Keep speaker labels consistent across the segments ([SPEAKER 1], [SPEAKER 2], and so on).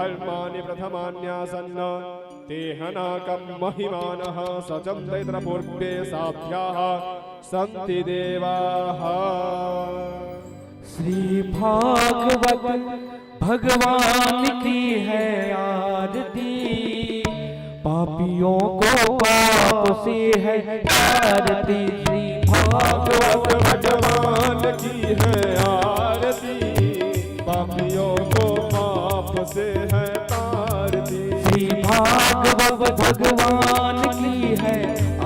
[SPEAKER 1] धर्माणि प्रथमान्यासन् तेहनाकं महिमानः सचं दैत्रपूर्वे साध्याः सन्ति देवाः।
[SPEAKER 2] श्री भागवत भगवान की है आरती, पापियों को पाप से है तारती। श्री
[SPEAKER 1] भागवत भगवान की है आरती, पापियों को पाप से है तारती।
[SPEAKER 2] श्री भागवत भगवान की है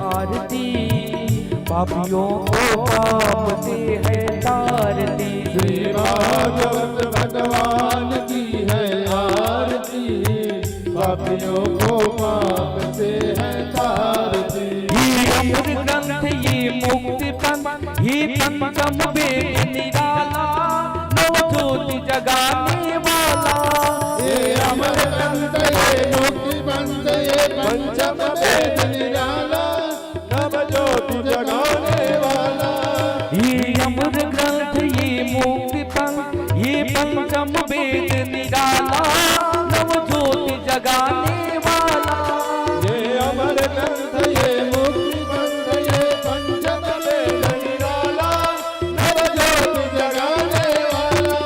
[SPEAKER 2] आरती, पापियों को पाप से है तारती।
[SPEAKER 1] श्री भागवत भगवान की है आरती, पापियों को पाप से है तारती।
[SPEAKER 2] ये अमर ग्रंथ ये मुक्ति पंथ ये पंचम वेद निराला, नव ज्योति जगाने वाला।
[SPEAKER 1] ये अमर ग्रंथ ये मुक्ति पंथ ये पंचम वेद निराला, नव ज्योति जगाने वाला।
[SPEAKER 2] ये अमर ग्रंथ ये मुक्ति पंथ ये पंचम वेद निराला, नव ज्योति जगाने वाला।
[SPEAKER 1] ये अमर ग्रंथ ये मुक्ति पंथ ये पंचम वेद निराला, नव ज्योति जगाने वाला।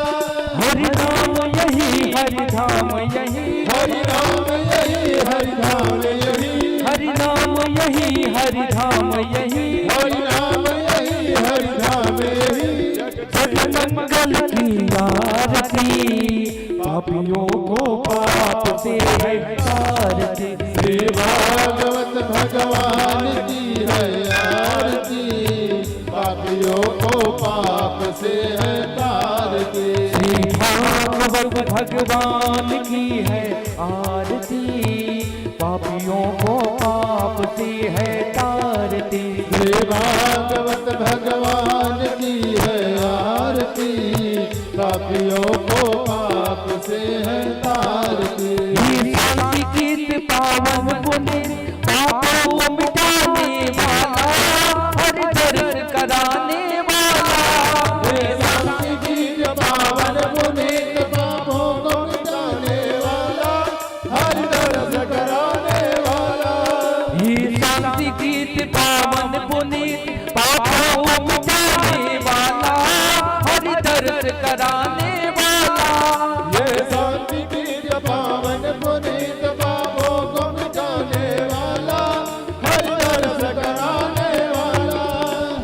[SPEAKER 2] हरि नाम यही हरि धाम यही,
[SPEAKER 1] हरि नाम यही हरि धाम यही,
[SPEAKER 2] हरि नाम यही हरि धाम यही,
[SPEAKER 1] हरि नाम यही हरि धाम यही।
[SPEAKER 2] मंगल की आरती, पापियों को पाप से है तारती।
[SPEAKER 1] श्री भागवत भगवान की है आरती, पापियों को पाप से है तारती।
[SPEAKER 2] श्री भागवत भगवान की है आरती, पापियों को पाप से है तारती।
[SPEAKER 1] श्री भागवत भगवान की है आरती, पापियों को पाप से है तारती।
[SPEAKER 2] शांति गीत पावन पुण्य पापों को मिटाने वाला, हर दर्द कराने वाला।
[SPEAKER 1] ये शांति गीत पावन पुनीत पापों को मिटाने वाला, हर दर्द कराने वाला।
[SPEAKER 2] ये शांति गीत पावन पुनीत पापों को मिटाने वाला, हर दर्द कराने वाला।
[SPEAKER 1] ये शांति गीत पावन पुनीत पापों को मिटाने वाला, हर दर्द कराने वाला।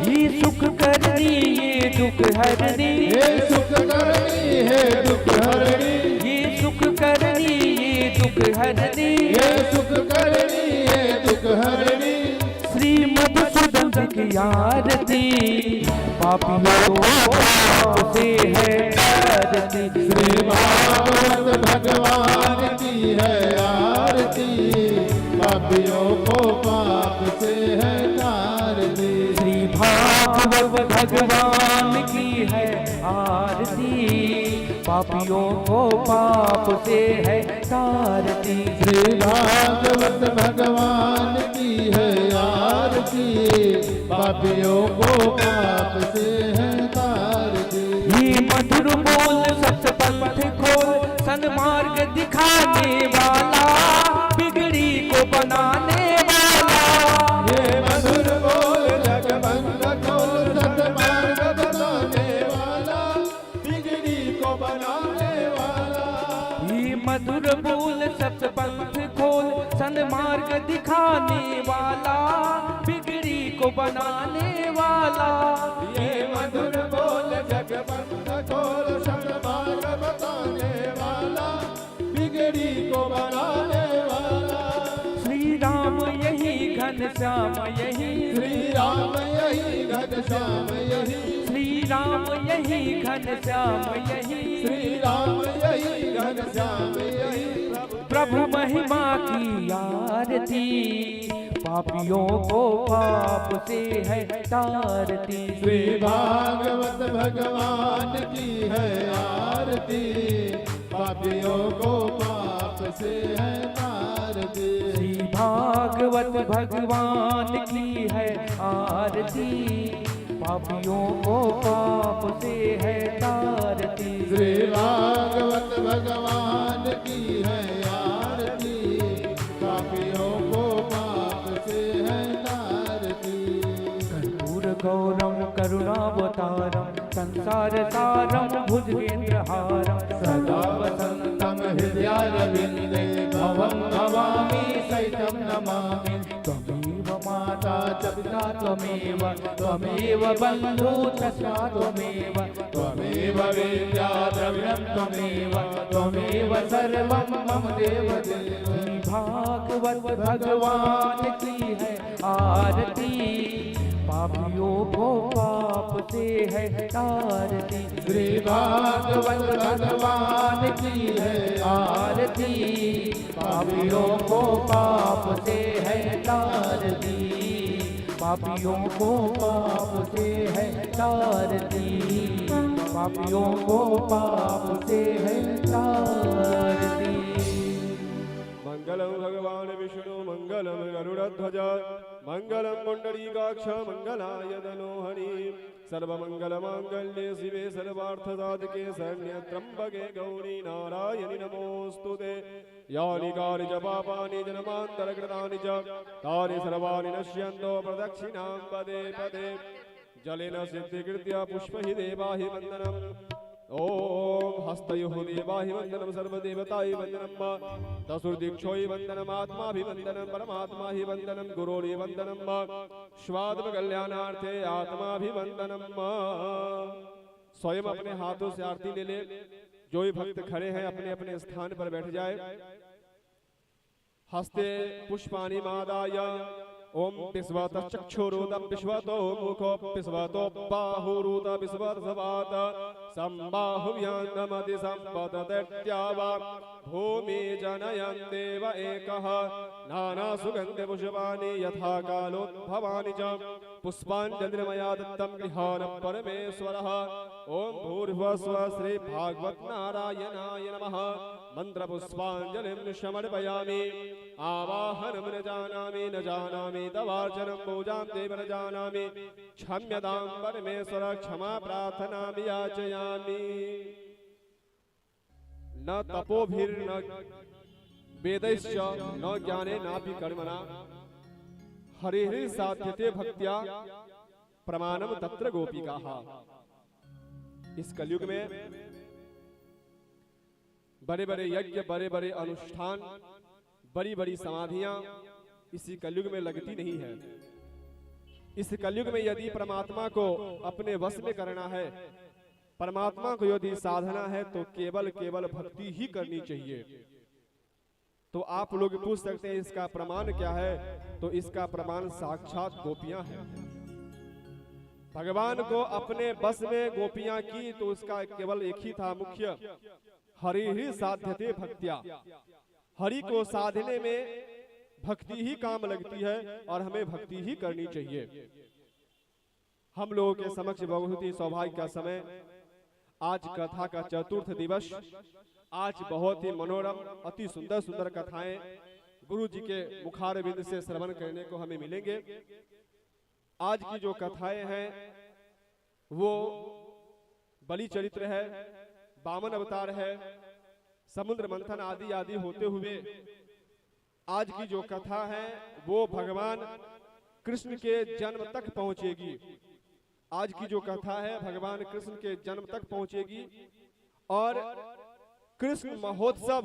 [SPEAKER 2] ये सुख करनी ये दुख हरनी,
[SPEAKER 1] ये सुख करनी है दुख हरणी,
[SPEAKER 2] ये सुख करनी ये दुख हरनी।
[SPEAKER 1] ये सुख करनी है दुख हरणी।
[SPEAKER 2] श्री मधुसूदन की आरती, पापियों को पाप से है तारती।
[SPEAKER 1] श्री भागवत भगवान की है आरती, पापियों को पाप से है तारती।
[SPEAKER 2] श्री भागवत भगवान की है आरती, पापियों को पाप से है तारती।
[SPEAKER 1] श्री भागवत भगवान की है आरती, पापियों को पाप से है तारती।
[SPEAKER 2] ये मधुर बोल सत्पंथ खोल सन्मार्ग दिखाने वाला, बिगड़ी को बनाने वाला।
[SPEAKER 1] ये मधुर बोल जगबंद खोल सन्मार्ग बताने वाला, बिगड़ी को बनाने वाला।
[SPEAKER 2] ये मधुर बोल सत्पंथ खोल सन्मार्ग दिखाने वाला, बिगड़ी को बनाने वाला।
[SPEAKER 1] ये मधुर बोल जगबंद खोल सन्मार्ग बताने वाला, बिगड़ी को बनाने वाला।
[SPEAKER 2] श्री राम यही घनश्याम यही,
[SPEAKER 1] श्री राम यही घनश्याम यही,
[SPEAKER 2] श्री राम यही घनश्याम यही,
[SPEAKER 1] श्री राम यही घनश्याम यही।
[SPEAKER 2] प्रभु महिमा की आरती, पापियों को पाप से है तारती।
[SPEAKER 1] श्री भागवत भगवान की है आरती, पापियों को पाप से है तारती।
[SPEAKER 2] श्री भागवत भगवान की है आरती, पापियों को पाप से है तारती।
[SPEAKER 1] श्री भागवत भगवान की है
[SPEAKER 2] करुणावतारं संसारसारं भुजगेन्द्रहारं
[SPEAKER 1] सदा वसन्तं हृदयारविन्दे भवं भवामि सहितं नमामि।
[SPEAKER 2] त्वमेव माता च पिता त्वमेव त्वमेव बन्धु च त्वमेव
[SPEAKER 1] त्वमेव विद्या द्रविणं त्वमेव
[SPEAKER 2] त्वमेव सर्वं मम देव देवी। भागवत भगवान की है आरती, पापियों को पाप से है तारती।
[SPEAKER 1] श्री भागवत भगवान की है
[SPEAKER 2] आरती, पापियों को पाप से है तारती, पापियों को पाप से है तारती, पापियों को पाप से है तारती।
[SPEAKER 1] मंगलम भगवान विष्णु मंगलम गरुड़ध्वज मंगलम पुंडरीकाक्ष मंगलाय तनोहरि। सर्वमंगलमांगल्ये शिवे सर्वार्थसाधके शरण्ये त्र्यंबके गौरी नारायणि नमोस्तुते। यानि कार्य पापानि जन्मान्तरकृतानि च तानि सर्वाणि नश्यन्तो प्रदक्षिणां पदे पदे। जलेन सिद्धीकृत्य पुष्पहि देवाहि वन्दनम्। ओम हस्तयोः देवाहि वन्दनं सर्वदेवताहि वन्दनं दशुर्दीक्षोहि वन्दनम् आत्माभिवन्दनं परमात्माहि वन्दनं गुरोरि वन्दनं स्वात्मकल्याणार्थे आत्माभिवन्दनं। स्वयं अपने हाथों से आरती ले ले। जो भी भक्त खड़े हैं अपने अपने स्थान पर बैठ जाए। हस्ते पुष्पाणि मादाय ओम पिस्वत चक्षुरुदं पिस्वतो मुखो पिस्वतो बाहुरुद पिस्वत्सवात संबाहुव्यन्दमति संपतत्यवा। भूमि जनयन् देव एकः नाना सुगन्धि पुष्पाणि यथा कालोद्भवानि च पुष्पाञ्जलिर्मया दत्तं गृहाण परमेश्वरः। ओम भूर्भुवस्व श्री भागवत नारायणाय नमः। मंत्र पुष्पाञ्जलिं समर्पयामि। आवाहनं न जानामि न जानामि तवार्चनं पूजां देव न जानामि। क्षम्यतां परमेश्वर क्षमा प्रार्थनामि याचयामि। न तपोभिर्न वेदैश्च न ज्ञाने नापि कर्मणा हरिः साध्यते भक्त्या प्रमाणं तत्र गोपिकाः। इस कलयुग में बड़े बड़े यज्ञ बड़े बड़े अनुष्ठान बड़ी बड़ी समाधियां इसी कलयुग में लगती नहीं है। इस कलयुग में यदि परमात्मा को अपने वश में करना है, परमात्मा को यदि साधना है तो केवल केवल भक्ति ही करनी चाहिए। तो आप लोग पूछ सकते हैं इसका प्रमाण क्या है? तो इसका प्रमाण साक्षात गोपियां हैं। भगवान को अपने बस में गोपियां की तो उसका केवल एक ही था मुख्य, हरि ही साध्यते भक्त्या। हरि को साधने में भक्ति ही काम लगती है और हमें भक्ति ही करनी चाहिए। हम लोगों के समक्ष बहुत ही सौभाग्य का समय, आज कथा का चतुर्थ दिवस। आज बहुत ही मनोरम अति सुंदर सुंदर कथाएं गुरु जी के मुखारविंद से श्रवण करने को हमें मिलेंगे। आज की जो कथाएं हैं वो बलि चरित्र है, वामन अवतार है, समुद्र मंथन आदि आदि होते हुए आज की जो कथा है वो भगवान कृष्ण के जन्म तक पहुंचेगी। आज की जो कथा है भगवान कृष्ण के जन्म तक पहुंचेगी। और कृष्ण महोत्सव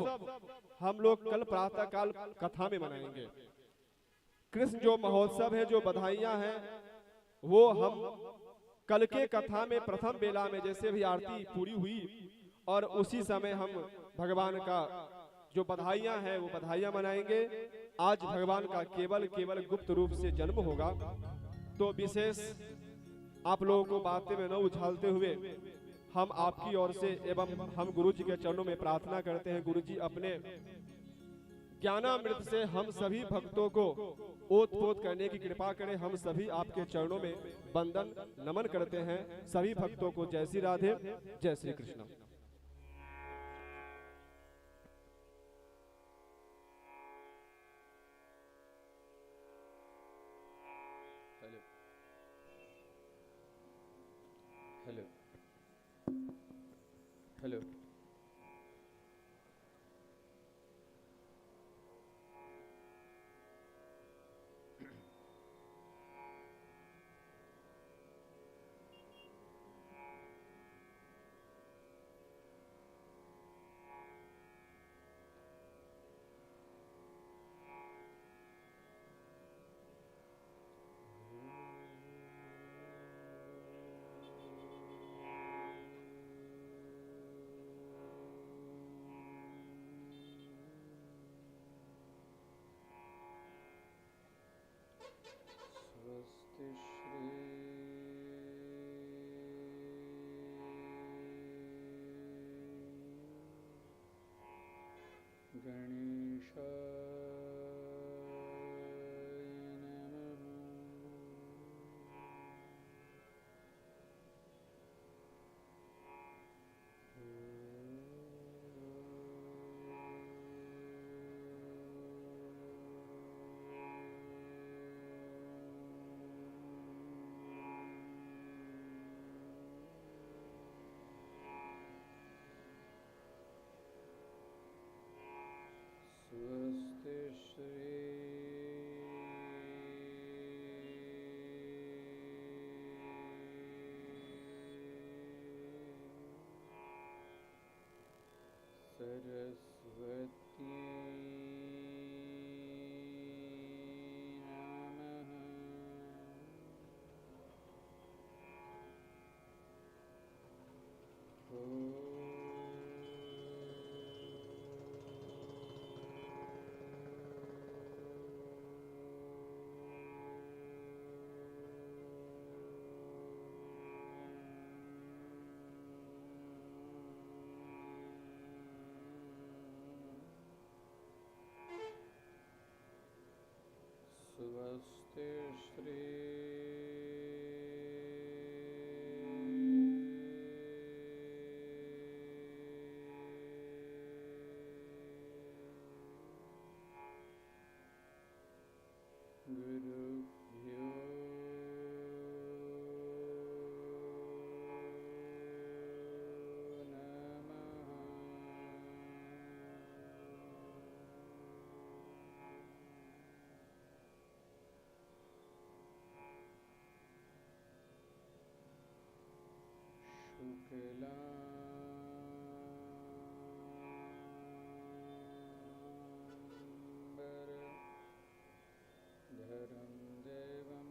[SPEAKER 1] हम लोग कल प्रातः काल कथा में मनाएंगे। कृष्ण जो महोत्सव है, जो बधाइयां हैं, वो हम कल के कथा में प्रथम बेला में जैसे भी आरती पूरी हुई और उसी समय हम भगवान का जो बधाइयां हैं वो बधाइयां मनाएंगे। आज भगवान का केवल केवल गुप्त रूप से जन्म होगा। तो विशेष आप लोगों को बातें में न उछालते हुए हम आपकी ओर से एवं हम गुरु जी के चरणों में प्रार्थना करते हैं। गुरु जी अपने ज्ञानामृत से हम सभी भक्तों को ओतप्रोत करने की कृपा करें। हम सभी आपके चरणों में वंदन नमन करते हैं। सभी भक्तों को जय श्री राधे, जय श्री कृष्ण। हेलो हेलो
[SPEAKER 3] गणेशाय स्वस्ति श्री सरस्वती नमः। स्वस्ति श्री गुरुभ्यो शुक्लाम्बरधरं देवं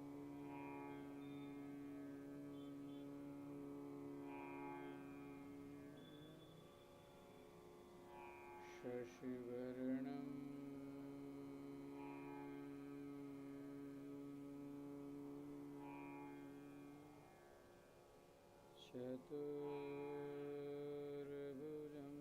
[SPEAKER 3] शशिवर्णं चतुर्भुजं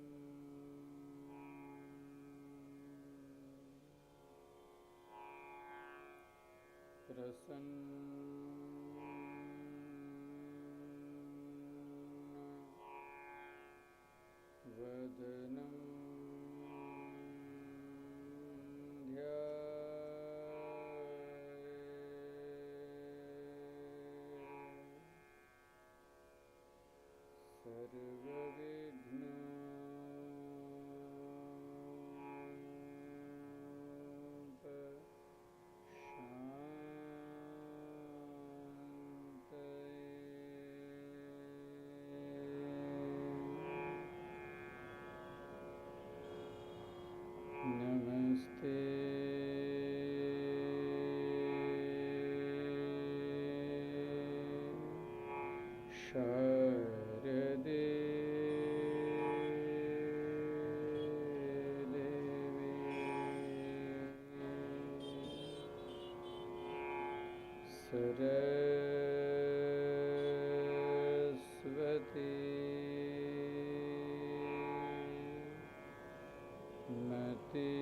[SPEAKER 3] प्रसन्नवदनं नमस्ते शारदे सरस्वती मति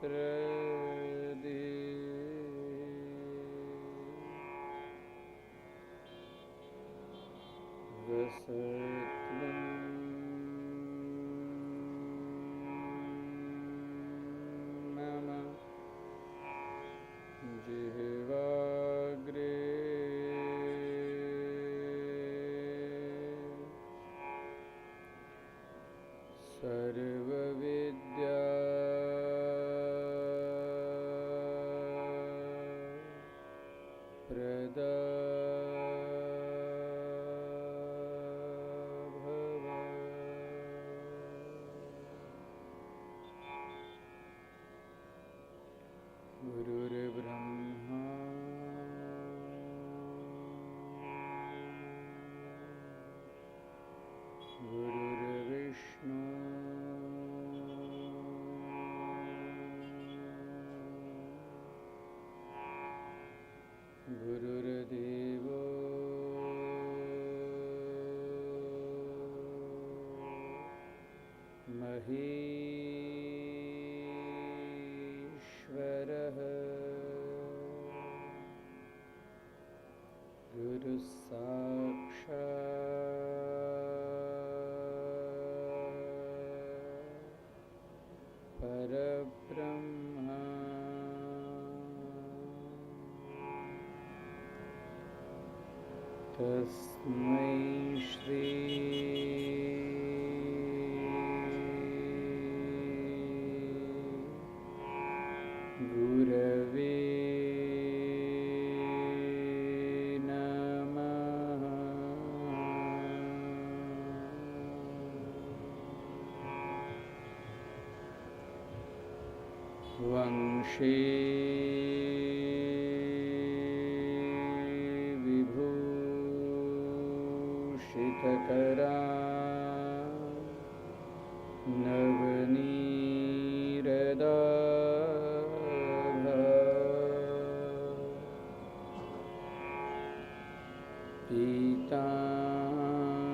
[SPEAKER 3] प्रदे वसत्वं मम जिह्वाग्रे सर्वविद्या प्रदा भव। गुरुर्ब्रह्मा गुरुर्विष्णु महेश्वरः गुरुः साक्षात् परब्रह्म तस्मै श्री गुरवे नमः। वंशे विभूषितकरा नवनीरदाभा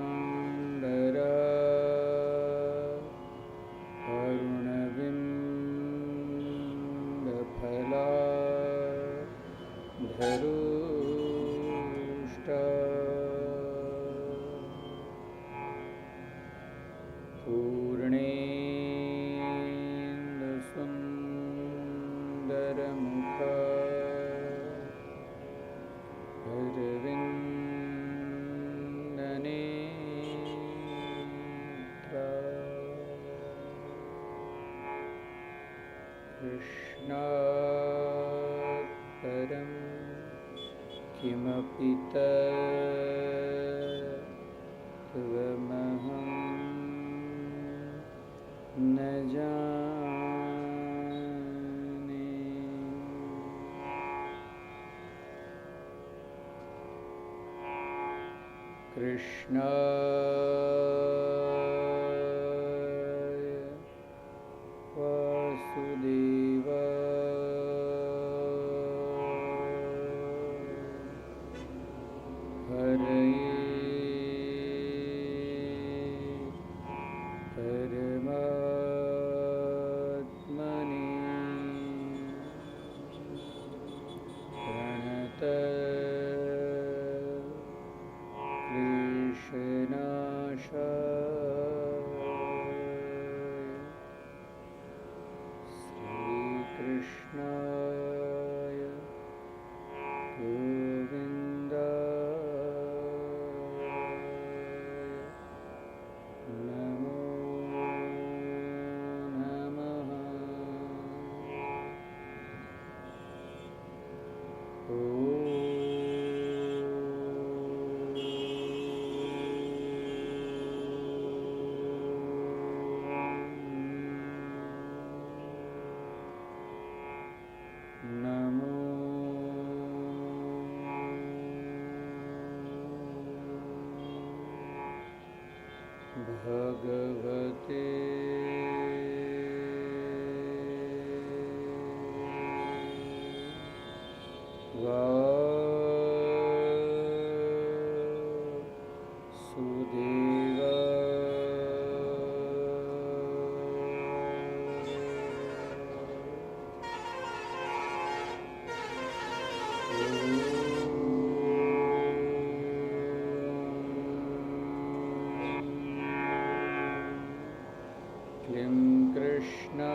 [SPEAKER 3] पीताम्बरा अरुणबिम्बफला धरुष्टा पूर्णेन्दुसुन्दरमुखा अरविन्दनेत्रा कृष्णात् परं किमपि तत्त्वमहं न जाने। कृष्णाय वासुदेवाय हरये परमात्मने श्रीकृष्णाय गोविन्दाय नमो नमः। नमो भगवते क्लीं कृष्णाय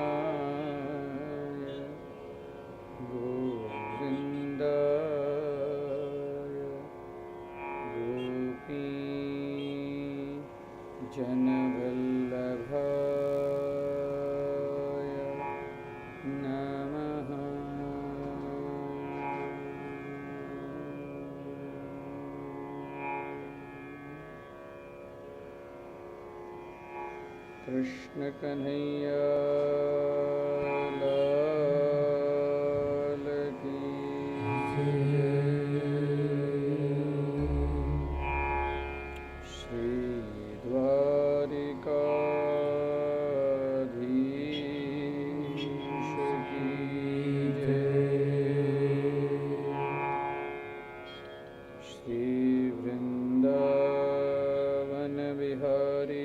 [SPEAKER 3] गोविन्दाय गोपी जनवल्लभाय नमः। कृष्ण कन्हैया लाल की श्री द्वारिकाधीश की श्री वृंदावन बिहारी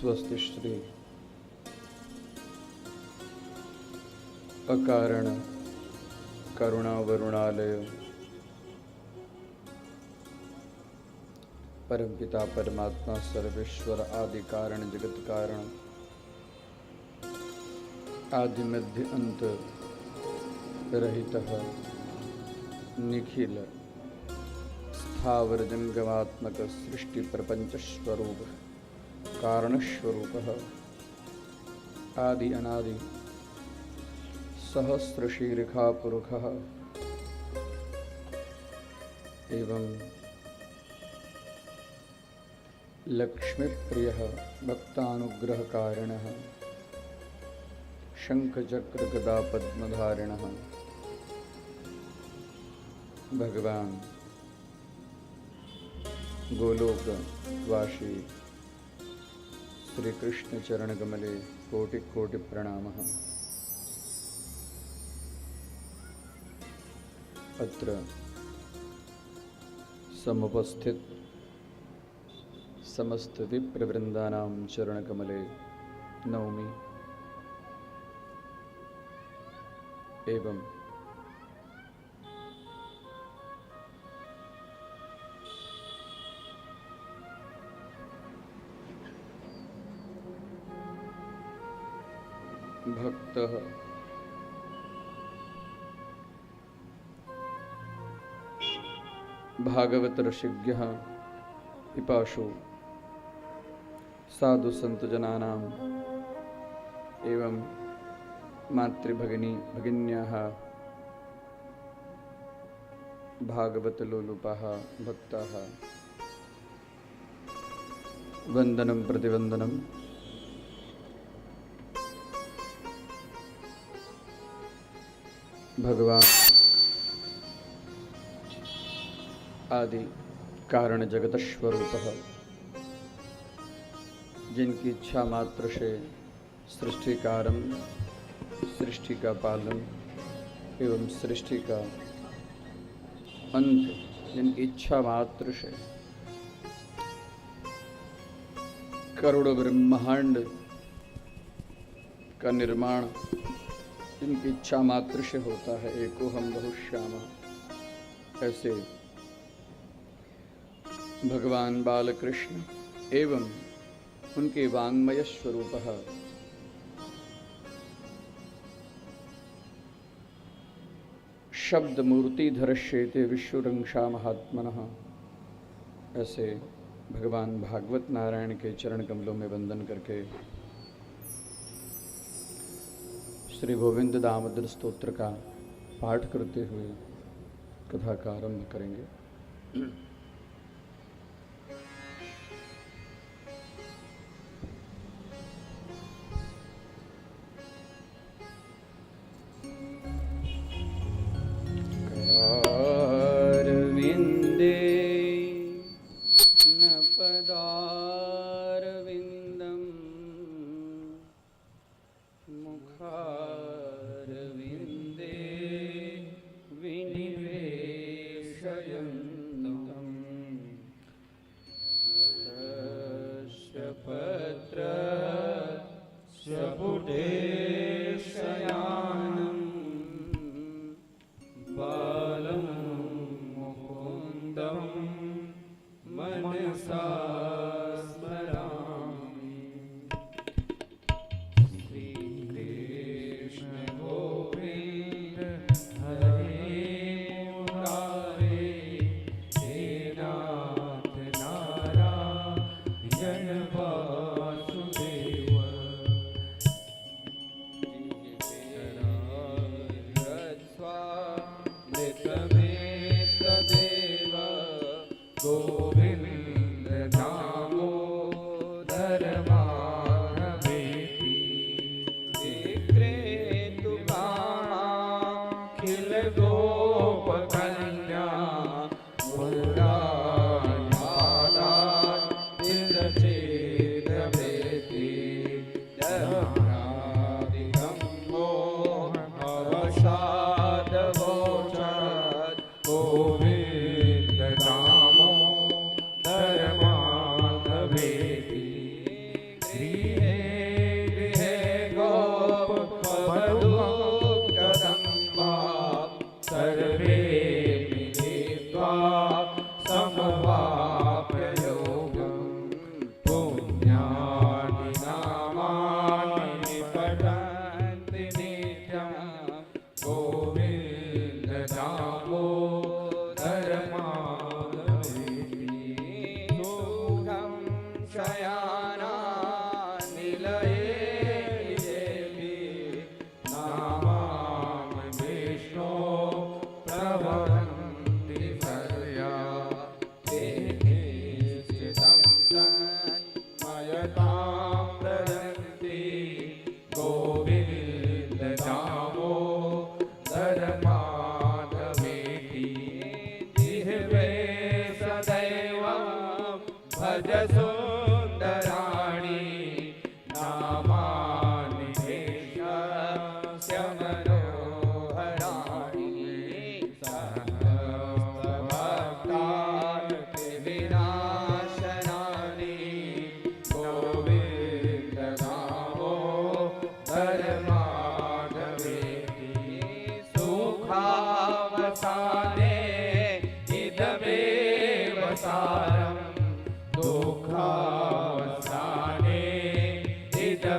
[SPEAKER 3] स्वस्ति श्री अकारण करुणा वरुणालय परमपिता परमात्मा सर्वेश्वर आदि कारण जगत कारण आदि मध्य अंत रहितः निखिल स्थावर जंगमात्मक सृष्टि प्रपंच स्वरूप कारण स्वरूप आदि अनादि सहस्र शीर्षा पुरुष एवं लक्ष्मी प्रिय भक्तानुग्रह कारिण शंख चक्र गदा पद्मधारिण भगवान गोलोक वासी श्री कृष्ण चरण कमले कोटि कोटि प्रणामः। अत्र समुपस्थित समस्त विप्र वृंदानां चरण कमले नौमि एवं भक्तः भागवत ऋषिज्ञः पिपाशु साधु संत जनानाम् एवं मातृभगिनी भगिन्याः भागवत लोलुपाः भक्ताः वंदनं प्रतिवंदनं। भगवान आदि कारण जगत स्वरूप जिनकी इच्छा मात्र से सृष्टि का आरंभ, सृष्टि का पालन एवं सृष्टि का अंत, जिनकी इच्छा मात्र से करोड़ों ब्रह्मांड का निर्माण जिनकी इच्छा मात्र से होता है, एको हम बहुश्यामा, ऐसे भगवान बालकृष्ण एवं उनके वाङ्मय स्वरूप शब्द मूर्तिधर शेते विश्वरंक्षा महात्मनः, ऐसे भगवान भागवत नारायण के चरण कमलों में वंदन करके श्री गोविंद दामोदर स्तोत्र का पाठ करते हुए कथा का आरंभ करेंगे।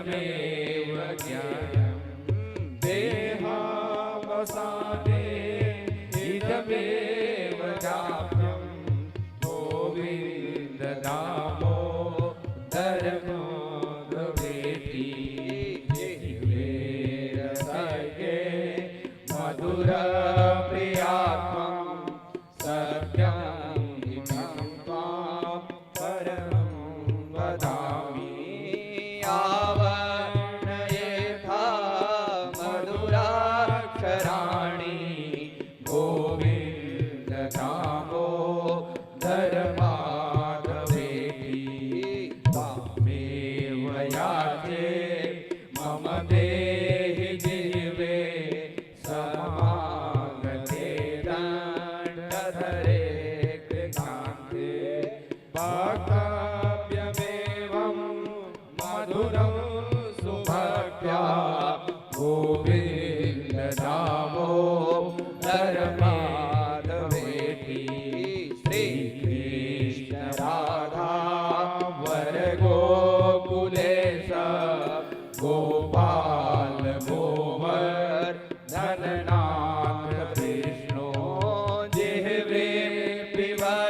[SPEAKER 2] इदमेव ज्ञानम् देहावसाने इदमेव चाप्यम् गोविन्द दामोदर माधवेति जिह्वेर सर्गे मधुर प्रियात्मम् सत्यम् हितं त्वां परमं वदामि आवर्णयेथा मधुराक्षराणि गोविन्द दामोदर माधवेति त्वामेव याचे मम देहि जिह्वे समागते दण्डधरे कृतान्ते वक्तव्यमेवं मधुरं सुभक्त्या गोविन्द दामोदर माधवेति श्रीकृष्ण राधा वर गोकुलेश गोपाल गोवर्धननाथ कृष्णो जिह्वे पिबत्वामृतमेव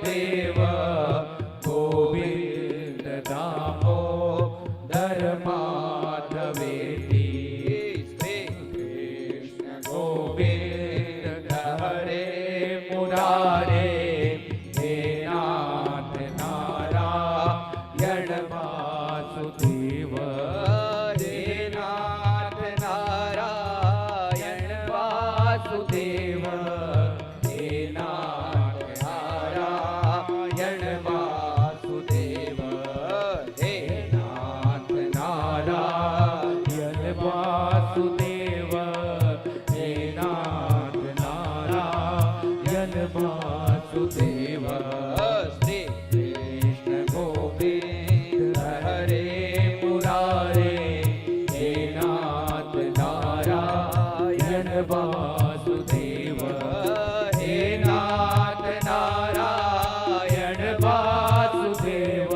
[SPEAKER 2] देव गोविन्द दामोदर माधवेति श्रीकृष्ण गोविन्द हरे मुरारे हे नाथ नारायण वासुदेव हे नाथ नारायण वासुदेव हे नाथ नारायण वासुदेव हे नाथ नारायण वासुदेव हे नाथ नारायण वासुदेव श्री कृष्ण गोविन्द हरे मुरारे हे नाथ नारायण वासुदेव हे नाथ नारायण वासुदेव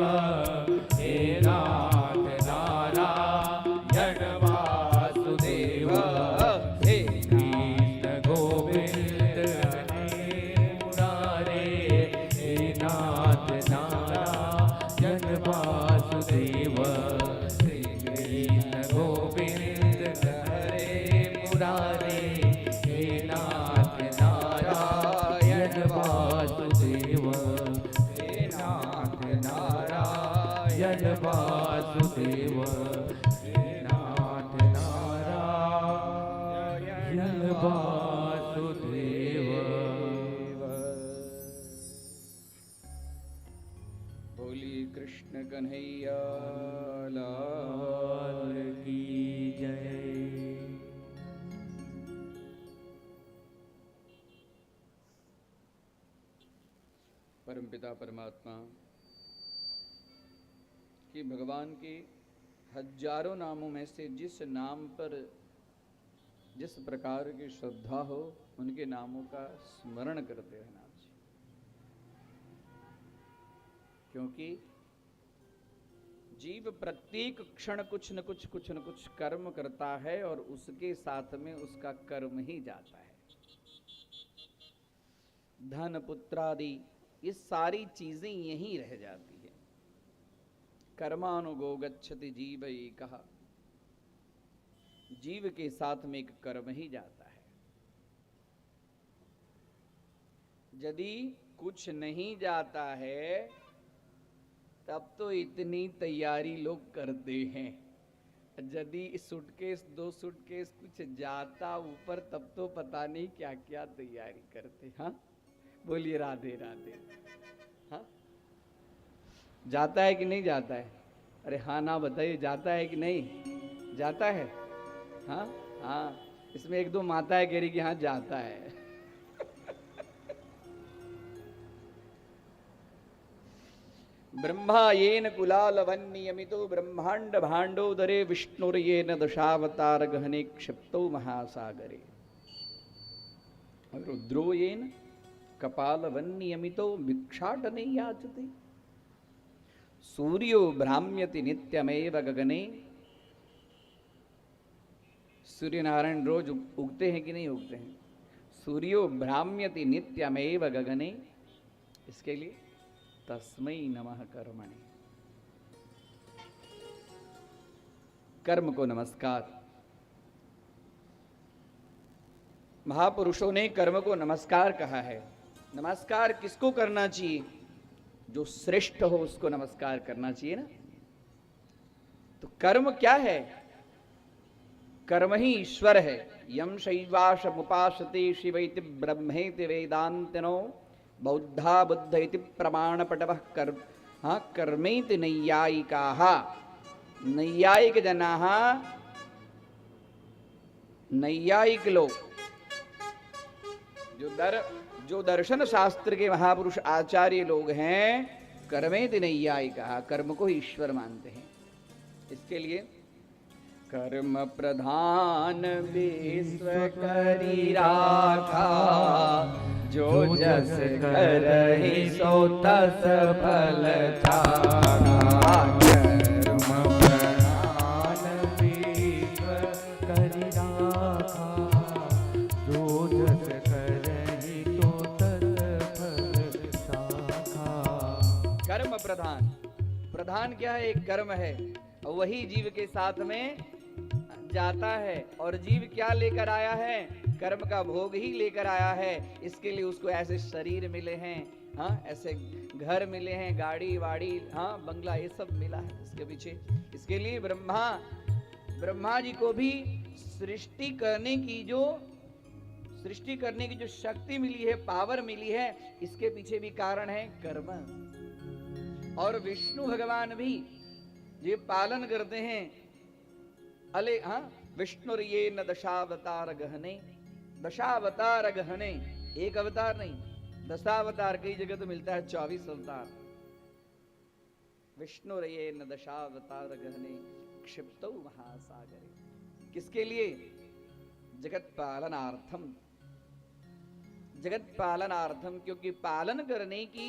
[SPEAKER 2] हे नाथ नारायण वासुदेव हे कृष्ण गोविन्द हरे मुरारे हे नाथ नारायण वासुदेव श्री कृष्ण गोविन्द हरे मुरारे हे नाथ नारायण वासुदेव हे नाथ नारायण वासुदेव हे नाथ नारायण वासुदेव।
[SPEAKER 3] बोली कृष्ण कन्हैया
[SPEAKER 2] लाल की जय।
[SPEAKER 3] परमपिता परमात्मा कि भगवान के हजारों नामों में से जिस नाम पर जिस प्रकार की श्रद्धा हो उनके नामों का स्मरण करते रहना चाहिए, क्योंकि जीव प्रत्येक क्षण कुछ न कुछ कर्म करता है और उसके साथ में उसका कर्म ही जाता है। धन पुत्रादि ये सारी चीजें यहीं रह जाती है। कर्मानुगो गच्छति जीव एकः, जीव के साथ में एक कर्म ही जाता है। यदि कुछ नहीं जाता है तब तो इतनी तैयारी लोग करते हैं, यदि सूटकेस 2 सूटकेस कुछ जाता ऊपर तब तो पता नहीं क्या क्या तैयारी करते। हाँ बोलिए राधे राधे। हाँ जाता है कि नहीं जाता है? अरे हाँ ना बताइए, जाता है कि नहीं जाता है? हाँ हाँ, इसमें 1-2 माताएं कह रही कि हाँ जाता है। ब्रह्मा येन कुलालवन्नियमितो ब्रह्मांड भांडोदरे विष्णुर्येन दशावतार गहने क्षिप्तो महासागरे रुद्रो येन कपालवन्नियमितो भिक्षाटने याचते सूर्यो भ्राम्यति नित्यमेव गगने। सूर्य नारायण रोज उगते हैं कि नहीं उगते हैं? सूर्यो भ्राम्यति नित्यमेव गगने। इसके लिए तस्मै नमः कर्मणे। कर्म को नमस्कार। महापुरुषों ने कर्म को नमस्कार कहा है। नमस्कार किसको करना चाहिए? जो श्रेष्ठ हो उसको नमस्कार करना चाहिए ना। तो कर्म क्या है? कर्म ही ईश्वर है। यम शैवाशमुपासते शिवैति ब्रह्मेति वेदांतिनो बौद्धा बुद्ध इति प्रमाणपटवः कर्मेति नैयायिकाः। नैयायिक जनाः, नैयायिक लोग जो दर्शन शास्त्र के महापुरुष आचार्य लोग हैं, कर्मेति नैयायिकाः, कर्म को ईश्वर मानते हैं। इसके लिए कर्म प्रधान विश्व करी राखा, जो जस करहि सो तस फल चाखा।
[SPEAKER 2] कर्म प्रधान विश्व करि राखा, जो जस करहि तो तस फल चाखा।
[SPEAKER 3] कर्म प्रधान, प्रधान क्या है? एक कर्म है और वही जीव के साथ में जाता है। और जीव क्या लेकर आया है? कर्म का भोग ही लेकर आया है। इसके लिए उसको ऐसे शरीर मिले हैं, हाँ, ऐसे घर मिले हैं, गाड़ी वाड़ी, हाँ, बंगला, ये सब मिला है इसके पीछे। इसके लिए ब्रह्मा जी को भी सृष्टि करने की जो शक्ति मिली है, पावर मिली है, इसके पीछे भी कारण है कर्म। और विष्णु भगवान भी ये पालन करते हैं। अले हाँ, विष्णुर्ये न दशावतार गहने। दशावतार गहने, एक अवतार नहीं, दशावतार। कई जगह तो मिलता है 24 अवतार। विष्णुर्ये न दशावतार गहने, क्षिप्तौ महासागरे। किसके लिए? जगत पालनार्थम। जगत पालनार्थम, क्योंकि पालन करने की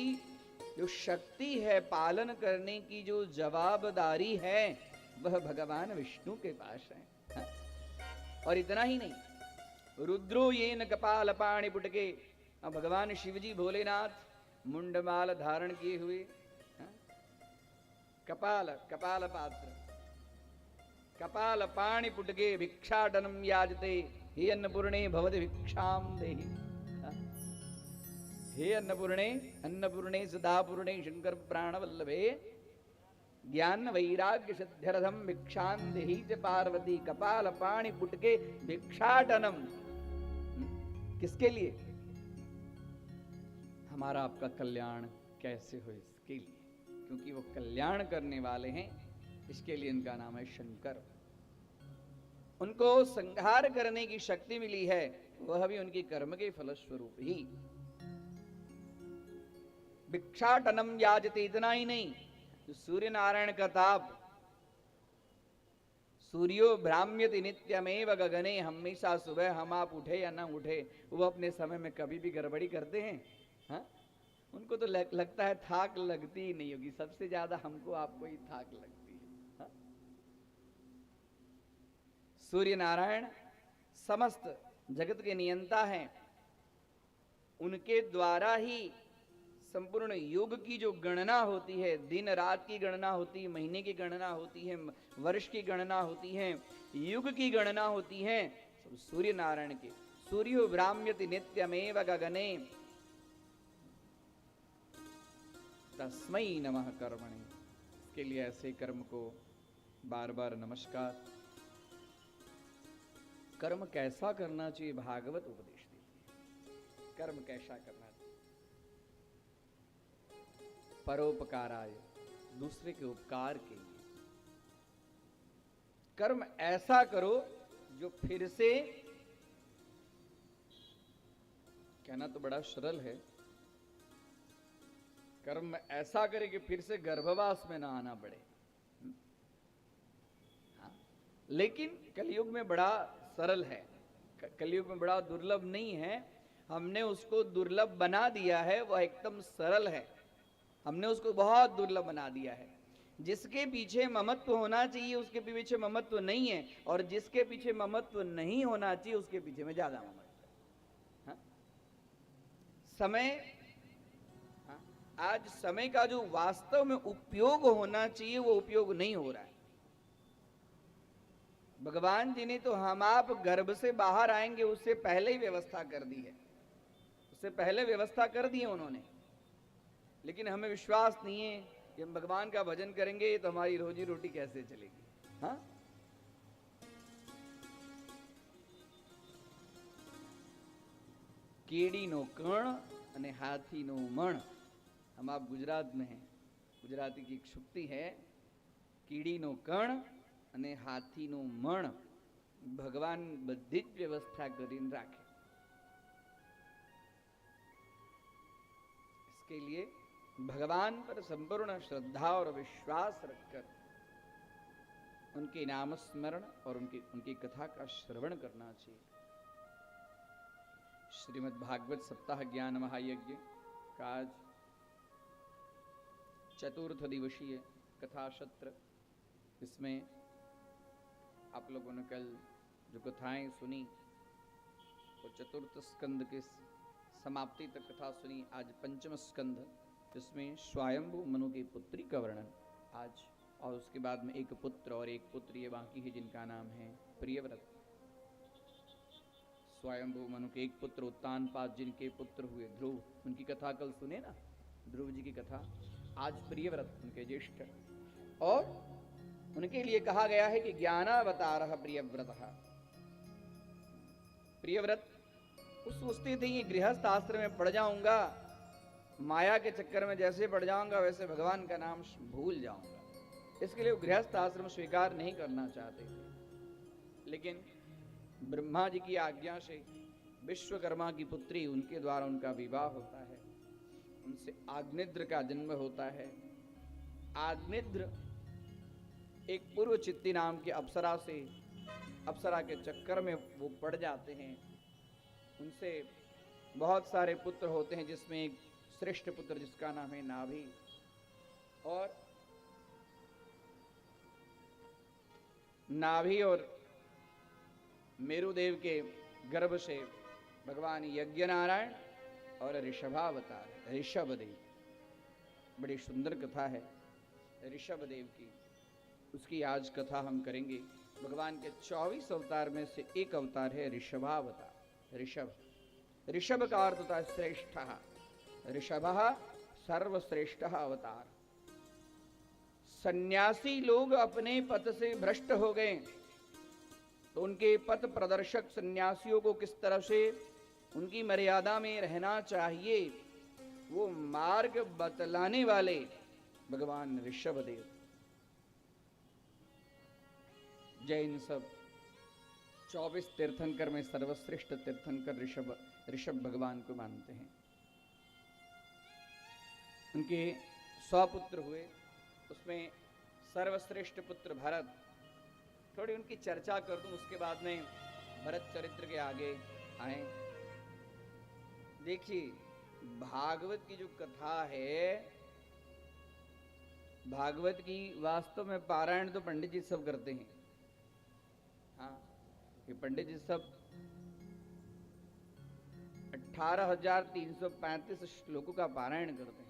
[SPEAKER 3] जो शक्ति है, पालन करने की जो जवाबदारी है, वह भगवान विष्णु के पास है। हाँ? और इतना ही नहीं, रुद्रो येन कपाल पाणि पुटके। भगवान शिवजी भोलेनाथ मुंडमाल धारण किए हुए, हाँ? कपाल पात्र, कपाल पाणि पुटके भिक्षाटनम याजते, हे अन्नपूर्णे भवति भिक्षाम देहि। हे अन्नपूर्णे सदापूर्णे शंकर प्राणवल्लभे, ज्ञान वैराग्य सिद्ध्यर्थम भिक्षां देहि च पार्वती। कपाल पाणि पुटके भिक्षाटनम। किसके लिए? हमारा आपका कल्याण कैसे हो, इसके लिए। क्योंकि वो कल्याण करने वाले हैं, इसके लिए इनका नाम है शंकर। उनको संहार करने की शक्ति मिली है, वह भी उनकी कर्म के फलस्वरूप ही। भिक्षाटनम याजते, इतना ही नहीं, सूर्य नारायण का ताप, सूर्यो भ्राम्यति नित्यमेव गगने। हमेशा सुबह हम आप उठे या ना उठे, वो अपने समय में कभी भी गड़बड़ी करते हैं। हाँ? उनको तो लगता है थाक लगती ही नहीं होगी। सबसे ज्यादा हमको आपको ही थाक लगती है। हाँ? सूर्य नारायण समस्त जगत के नियंता हैं। उनके द्वारा ही संपूर्ण युग की जो गणना होती है, दिन रात की गणना होती है, महीने की गणना होती है, वर्ष की गणना होती है, युग की गणना होती है, सब सूर्य नारायण के। सूर्यो भ्राम्यति नित्यमेव गगने, तस्मै नमः कर्मणे। इसके लिए ऐसे कर्म को बार बार नमस्कार। कर्म कैसा करना चाहिए, भागवत उपदेश देती है। कर्म कैसा करना चाहिए? परोपकाराय, दूसरे के उपकार के लिए। कर्म ऐसा करो जो फिर से, कहना तो बड़ा सरल है, कर्म ऐसा करे कि फिर से गर्भवास में ना आना पड़े। हाँ? लेकिन कलयुग में बड़ा सरल है, कलयुग में बड़ा दुर्लभ नहीं है। हमने उसको दुर्लभ बना दिया है, वह एकदम सरल है। हमने उसको बहुत दुर्लभ बना दिया है। जिसके पीछे ममत्व होना चाहिए उसके पीछे ममत्व नहीं है, और जिसके पीछे ममत्व नहीं होना चाहिए उसके पीछे में ज्यादा ममत्व है। हाँ? समय, हाँ? आज समय का जो वास्तव में उपयोग होना चाहिए वो उपयोग नहीं हो रहा है। भगवान जी ने तो हम आप गर्भ से बाहर आएंगे उससे पहले ही व्यवस्था कर दी है, उससे पहले व्यवस्था कर दी है उन्होंने, लेकिन हमें विश्वास नहीं है कि हम भगवान का भजन करेंगे तो हमारी रोजी रोटी कैसे चलेगी। हाँ, केड़ी नो कण अने हाथी नो मण। हम आप गुजरात में हैं, गुजराती की एक शुक्ति है, कीड़ी नो कण अने हाथी नो मण। भगवान बधी ज व्यवस्था करीने राखे। इसके लिए भगवान पर संपूर्ण श्रद्धा और विश्वास रखकर उनके नाम स्मरण और उनकी कथा का श्रवण करना चाहिए। श्रीमद् भागवत सप्ताह ज्ञान महायज्ञ का आज चतुर्थ दिवसीय कथा सत्र, इसमें आप लोगों ने कल जो कथाएं सुनी वो चतुर्थ स्कंद के समाप्ति तक कथा सुनी। आज पंचम स्कंद, जिसमें स्वयंभू मनु की पुत्री का वर्णन आज, और उसके बाद में एक पुत्र और एक पुत्री ये बाकी है जिनका नाम है प्रियव्रत। स्वयंभू मनु के एक पुत्र उत्तानपाद, जिनके पुत्र हुए ध्रुव, उनकी कथा कल सुने ना, ध्रुव जी की कथा। आज प्रियव्रत उनके ज्येष्ठ, और उनके लिए कहा गया है कि ज्ञानावतारः प्रियव्रतः। प्रियव्रत वो सोचते थे ये गृहस्थ आश्रम में पड़ जाऊंगा, माया के चक्कर में जैसे पड़ जाऊंगा वैसे भगवान का नाम भूल जाऊंगा, इसके लिए वो गृहस्थ आश्रम स्वीकार नहीं करना चाहते थे। लेकिन ब्रह्मा जी की आज्ञा से विश्वकर्मा की पुत्री, उनके द्वारा उनका विवाह होता है, उनसे आग्नेद्र का जन्म होता है। आग्नेद्र एक पूर्व चित्ती नाम के अप्सरा से, अप्सरा के चक्कर में वो पड़ जाते हैं। उनसे बहुत सारे पुत्र होते हैं, जिसमें एक श्रेष्ठ पुत्र जिसका नाम है नाभि, और नाभि और मेरुदेव के गर्भ से भगवान यज्ञ नारायण और ऋषभावतार ऋषभदेव। बड़ी सुंदर कथा है ऋषभदेव की, उसकी आज कथा हम करेंगे। भगवान के 24 अवतार में से एक अवतार है ऋषभावतार। ऋषभ, ऋषभ का अर्थ होता है श्रेष्ठ, ऋषभः सर्वश्रेष्ठ अवतार। सन्यासी लोग अपने पथ से भ्रष्ट हो गए, तो उनके पथ प्रदर्शक सन्यासियों को किस तरह से उनकी मर्यादा में रहना चाहिए, वो मार्ग बतलाने वाले भगवान ऋषभदेव। जैन सब 24 तीर्थंकर में सर्वश्रेष्ठ तीर्थंकर ऋषभ भगवान को मानते हैं। उनके 100 पुत्र हुए, उसमें सर्वश्रेष्ठ पुत्र भरत। थोड़ी उनकी चर्चा कर दूं, उसके बाद में भरत चरित्र के आगे आए। देखिए, भागवत की जो कथा है, भागवत की वास्तव में पारायण तो पंडित जी सब करते हैं। हाँ, ये पंडित जी सब 18,335 श्लोकों का पारायण करते हैं।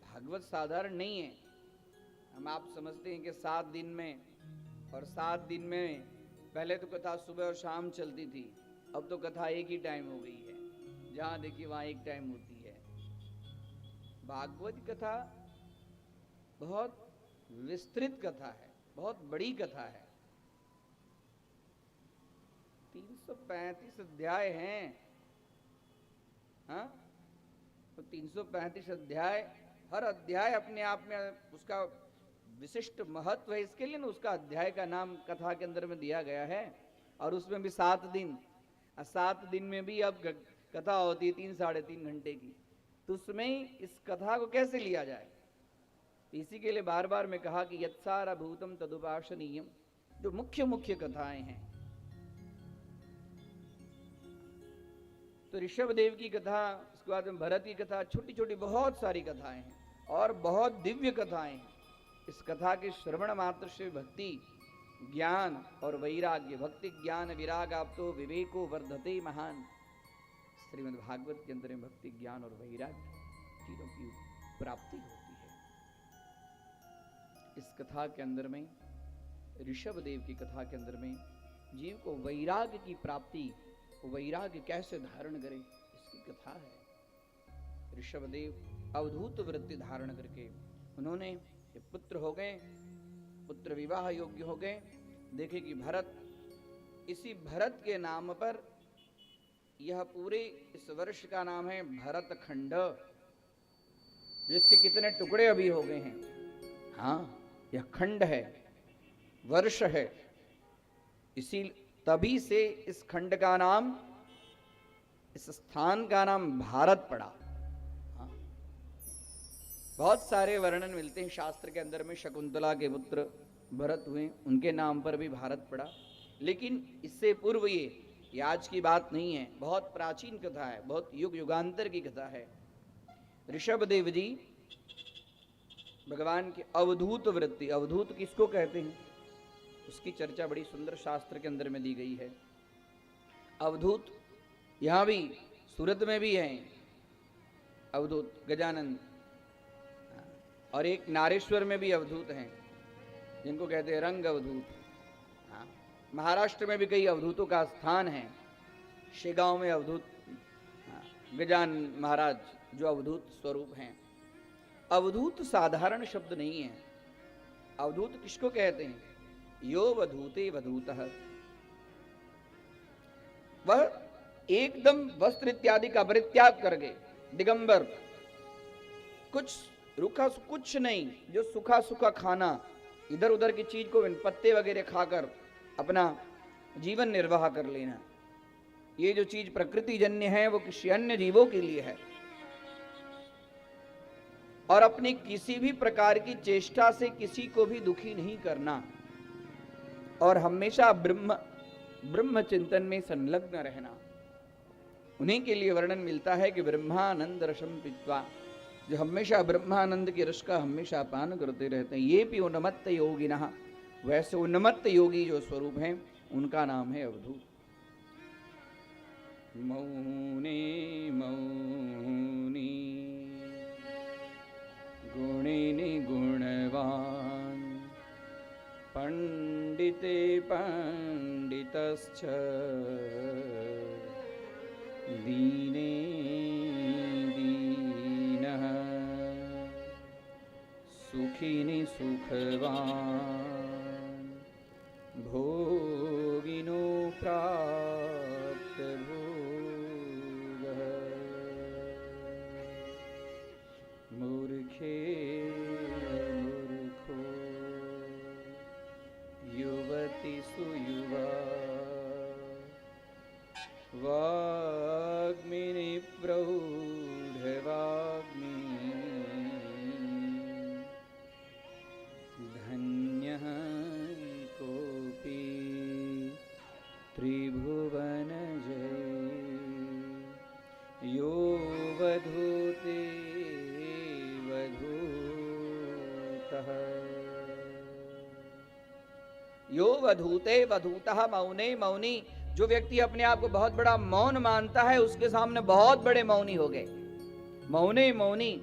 [SPEAKER 3] भागवत साधारण नहीं है। हम आप समझते हैं कि 7 दिन में, और 7 दिन में पहले तो कथा सुबह और शाम चलती थी, अब तो कथा एक ही टाइम हो गई है, जहां देखिए वहां एक टाइम होती है। भागवत कथा बहुत विस्तृत कथा है, बहुत बड़ी कथा है। 335 अध्याय हैं। हाँ, तो 335 अध्याय, हर अध्याय अपने आप में उसका विशिष्ट महत्व है। इसके लिए ना उसका अध्याय का नाम कथा के अंदर में दिया गया है। और उसमें भी 7 दिन, 7 दिन में भी अब कथा होती है 3-3.5 घंटे की, तो उसमें इस कथा को कैसे लिया जाए। इसी के लिए बार बार मैं कहा कि यत्सारा भूतम तदुपासनीयम, जो मुख्य मुख्य कथाएं हैं। तो ऋषभदेव की कथा, उसके बाद में भरत की कथा, छोटी छोटी बहुत सारी कथाएं हैं। और बहुत दिव्य कथाएं हैं। इस कथा के श्रवण मात्र से भक्ति, ज्ञान और वैराग्य, भक्ति ज्ञान विराग आपतो विवेको वर्धते महान, श्रीमद् भागवत के अंदर में भक्ति ज्ञान और वैराग्य तीनों की प्राप्ति होती है। इस कथा के अंदर में, ऋषभ देव की कथा के अंदर में, जीव को वैराग्य की प्राप्ति, वैराग्य कैसे धारण करे, इसकी कथा है। ऋषभ देव अवधूत वृत्ति धारण करके उन्होंने पुत्र हो गए, पुत्र विवाह योग्य हो गए। देखे कि भरत, इसी भरत के नाम पर यह पूरे इस वर्ष का नाम है भरत खंड, जिसके कितने टुकड़े अभी हो गए हैं। हाँ, यह खंड है, वर्ष है, इसी तभी से इस खंड का नाम, इस स्थान का नाम भारत पड़ा। हाँ। बहुत सारे वर्णन मिलते हैं शास्त्र के अंदर में। शकुंतला के पुत्र भरत हुए, उनके नाम पर भी भारत पड़ा। लेकिन इससे पूर्व ये आज की बात नहीं है, बहुत प्राचीन कथा है, बहुत युग युगांतर की कथा है। ऋषभ देव जी भगवान की अवधूत वृत्ति, अवधूत किसको कहते हैं, उसकी चर्चा बड़ी सुंदर शास्त्र के अंदर में दी गई है। अवधूत यहां भी सूरत में भी है अवधूत गजानन, और एक नारेश्वर में भी अवधूत हैं जिनको कहते हैं रंग अवधूत। हाँ, महाराष्ट्र में भी कई अवधूतों का स्थान है। शेगांव में अवधूत गजानन महाराज जो अवधूत स्वरूप हैं। अवधूत साधारण शब्द नहीं है। अवधूत किसको कहते हैं, यो वधूते वधूतः, वह एकदम वस्त्र इत्यादि का परित्याग करके दिगंबर, कुछ नहीं, जो सूखा सूखा खाना, इधर उधर की चीज को पत्ते वगैरह खाकर अपना जीवन निर्वाह कर लेना, ये जो चीज प्रकृति जन्य है वो किसी अन्य जीवों के लिए है। और अपनी किसी भी प्रकार की चेष्टा से किसी को भी दुखी नहीं करना, और हमेशा ब्रह्म चिंतन में संलग्न रहना। उन्हीं के लिए वर्णन मिलता है कि ब्रह्मानंद रसम पीत्वा, जो हमेशा ब्रह्मानंद के रस का हमेशा पान करते रहते हैं। ये भी उन्मत्त योगिनः, वैसे उन्मत्त योगी जो स्वरूप हैं उनका नाम है अवधूत। मौने मौनी गुणिनि गुणवान पंडिते पंडितश्च दीने दीनः सुखिनि सुखवान भोगिनो प्राप्त भोगः मूर्खे मूर्खो युवति सुयुवा वाग्मिनि प्रौढवाग्मी धन्यः कोऽपि त्रिभुवनजय यो वधूते वधूतः। यो वधूते वधूतः, मौने मौनी, जो व्यक्ति अपने आप को बहुत बड़ा मौन मानता है उसके सामने बहुत बड़े मौनी हो गए। मौने मौनी,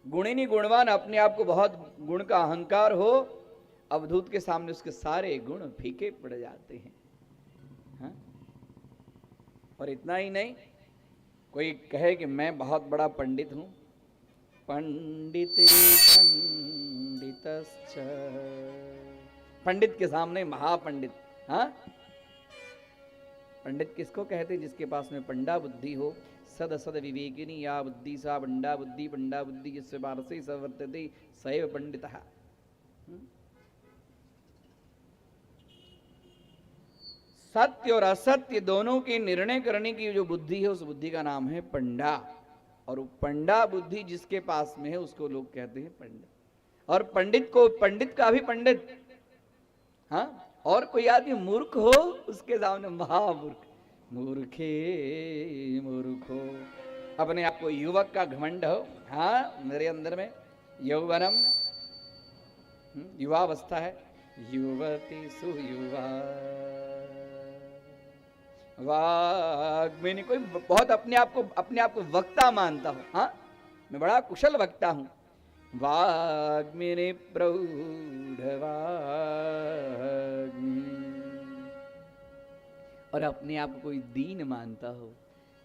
[SPEAKER 3] गुणिनी गुणवान, अपने आप को बहुत गुण का अहंकार हो, अवधूत के सामने उसके सारे गुण फीके पड़ जाते हैं। हाँ? और इतना ही नहीं, कोई कहे कि मैं बहुत बड़ा पंडित हूं, पंडिते पंडितश्च, पंडित के सामने महापंडित। हाँ, पंडित किसको कहते हैं, जिसके पास में पंडा बुद्धि हो। सद सद विवेकिनी या बुद्धि सा पंडा बुद्धि, पंडा बुद्धि जिससे वारसे सवर्तते सैव पंडितः। सत्य और असत्य दोनों के निर्णय करने की जो बुद्धि है उस बुद्धि का नाम है पंडा। और पंडा बुद्धि जिसके पास में है उसको लोग कहते हैं पंडित। और पंडित को, पंडित का भी पंडित, हाँ, और कोई आदमी मूर्ख हो उसके सामने महामूर्ख, मूर्खे मूर्खो अपने आप को युवक का घमंड हो, हाँ मेरे अंदर में यौवनम, युवावस्था है, युवती सुयुवा वाग्मिनी। कोई बहुत अपने आप को वक्ता मानता हो, हाँ मैं बड़ा कुशल वक्ता हूं, वाग्मिनी प्रौढ़वाग्मी। और अपने आप को कोई दीन मानता हो,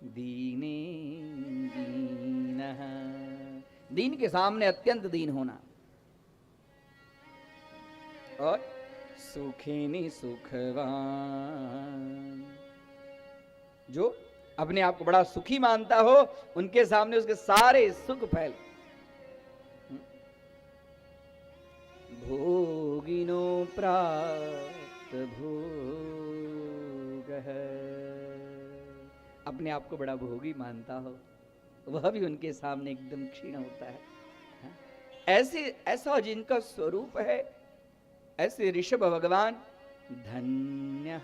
[SPEAKER 3] दीने दीनः, दीन के सामने अत्यंत दीन होना। और सुखिनी सुखवान, जो अपने आप को बड़ा सुखी मानता हो, उनके सामने उसके सारे सुख फैल। भोगिनो प्राप्त भोग है, अपने आप को बड़ा भोगी मानता हो, वह भी उनके सामने एकदम क्षीण होता है। ऐसा जिनका स्वरूप है, ऐसे ऋषभ भगवान धन्य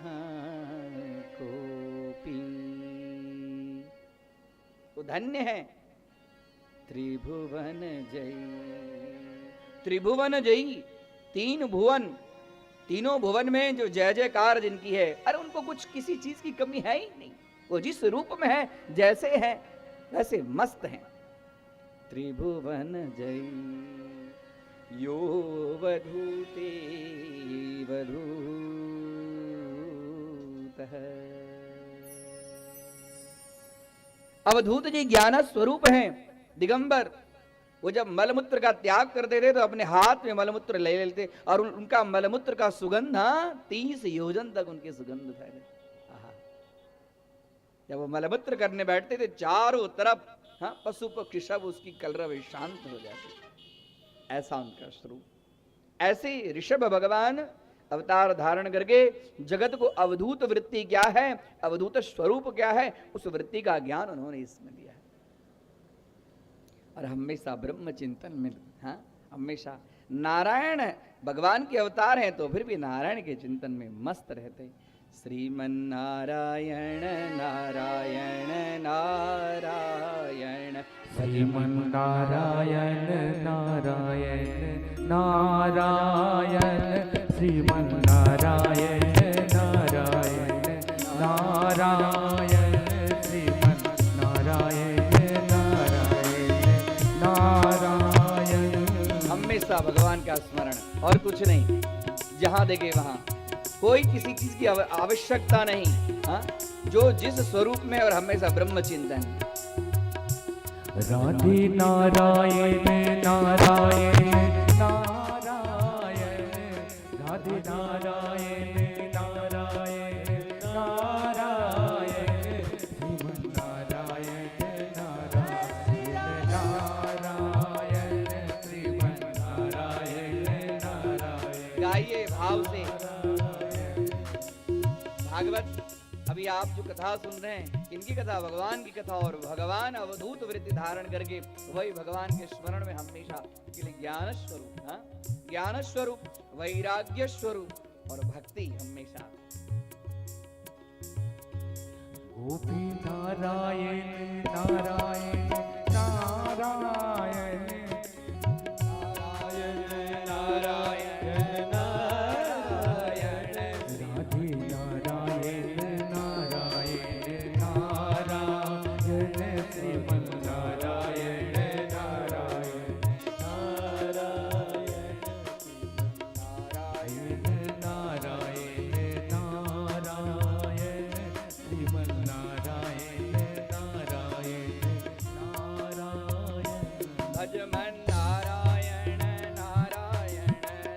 [SPEAKER 3] कोपी, वो धन्य है। त्रिभुवन जयी, त्रिभुवन जयी, तीन भुवन, तीनों भुवन में जो जय जयकार जिनकी है, अरे उनको कुछ किसी चीज की कमी है ही नहीं। वो जिस रूप में है, जैसे है वैसे मस्त हैं। त्रिभुवन जयी यो वधूते वधूत है। अवधूत जी ज्ञान स्वरूप हैं, दिगंबर। वो जब मलमूत्र का त्याग करते थे तो अपने हाथ में मलमूत्र ले लेते, और उनका मलमूत्र का सुगंध 30 योजन तक उनके सुगंध फैले। जब वो मलमूत्र करने बैठते थे, चारों तरफ पशु पक्षी सब उसकी कलरव शांत हो जाती। ऐसा उनका स्वरूप। ऐसे ऋषभ भगवान अवतार धारण करके जगत को अवधूत वृत्ति क्या है, अवधूत स्वरूप क्या है, उस वृत्ति का ज्ञान उन्होंने इसमें दिया है। और हमेशा ब्रह्म चिंतन में, हमेशा नारायण भगवान के अवतार हैं तो फिर भी नारायण के चिंतन में मस्त रहते। श्रीमन्नारायण नारायण नारायण,
[SPEAKER 2] श्रीमन्नारायण नारायण नारायण, श्रीमन्नारायण नारायण नारायण, श्रीमन्नारायण नारायण नारायण।
[SPEAKER 3] हमेशा भगवान का स्मरण और कुछ नहीं, जहां देखे वहां, कोई किसी चीज की आवश्यकता नहीं, जो जिस स्वरूप में, और हमेशा ब्रह्म चिंतन।
[SPEAKER 2] राधे नारायण नारायण नारायण, राधे नारायण नारायण नारायण, श्रीमन्नारायण नारायण नारायण, श्रीमन्नारायण नारायण।
[SPEAKER 3] गाइए भाव से भागवत। अभी आप जो कथा सुन रहे हैं, इनकी कथा भगवान की कथा, और भगवान अवधूत वृत्ति धारण करके वही भगवान के स्मरण में हमेशा के लिए ज्ञान स्वरूप, ज्ञान स्वरूप, वैराग्य स्वरूप और भक्ति हमेशा।
[SPEAKER 2] गोपी नारायण नारायण नारायण,
[SPEAKER 3] नारायण नारायण नारायण,
[SPEAKER 2] राधे नारायण नारायण नारायण, श्रीमन्नारायण नारायण नारायण, नारायण नारायण, श्रीमन्नारायण नारायण नारायण।
[SPEAKER 3] भज मन नारायण नारायण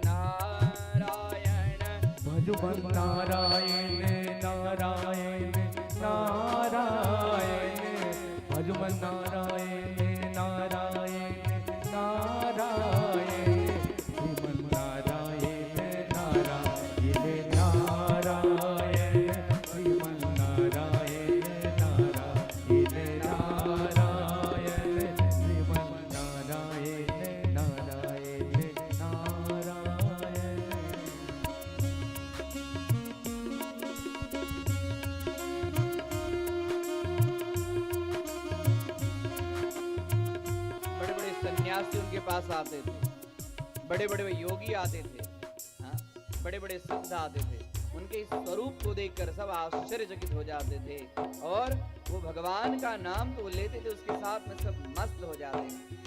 [SPEAKER 3] नारायण,
[SPEAKER 2] भज मन नारायण नारायण नारायण, भज मन नारायण नारायण नारायण, श्रीमन्नारायण नारायण नारायण, श्रीमन्नारायण नारायण नारायण, श्रीमन्नारायण नारायण नारायण।
[SPEAKER 3] महर्षि उनके पास आते थे, बड़े बड़े योगी आते थे, हाँ, बड़े बड़े सिद्ध आते थे। उनके इस स्वरूप को देखकर सब आश्चर्यचकित हो जाते थे और वो भगवान का नाम तो लेते थे, उसके साथ में सब मस्त हो जाते थे।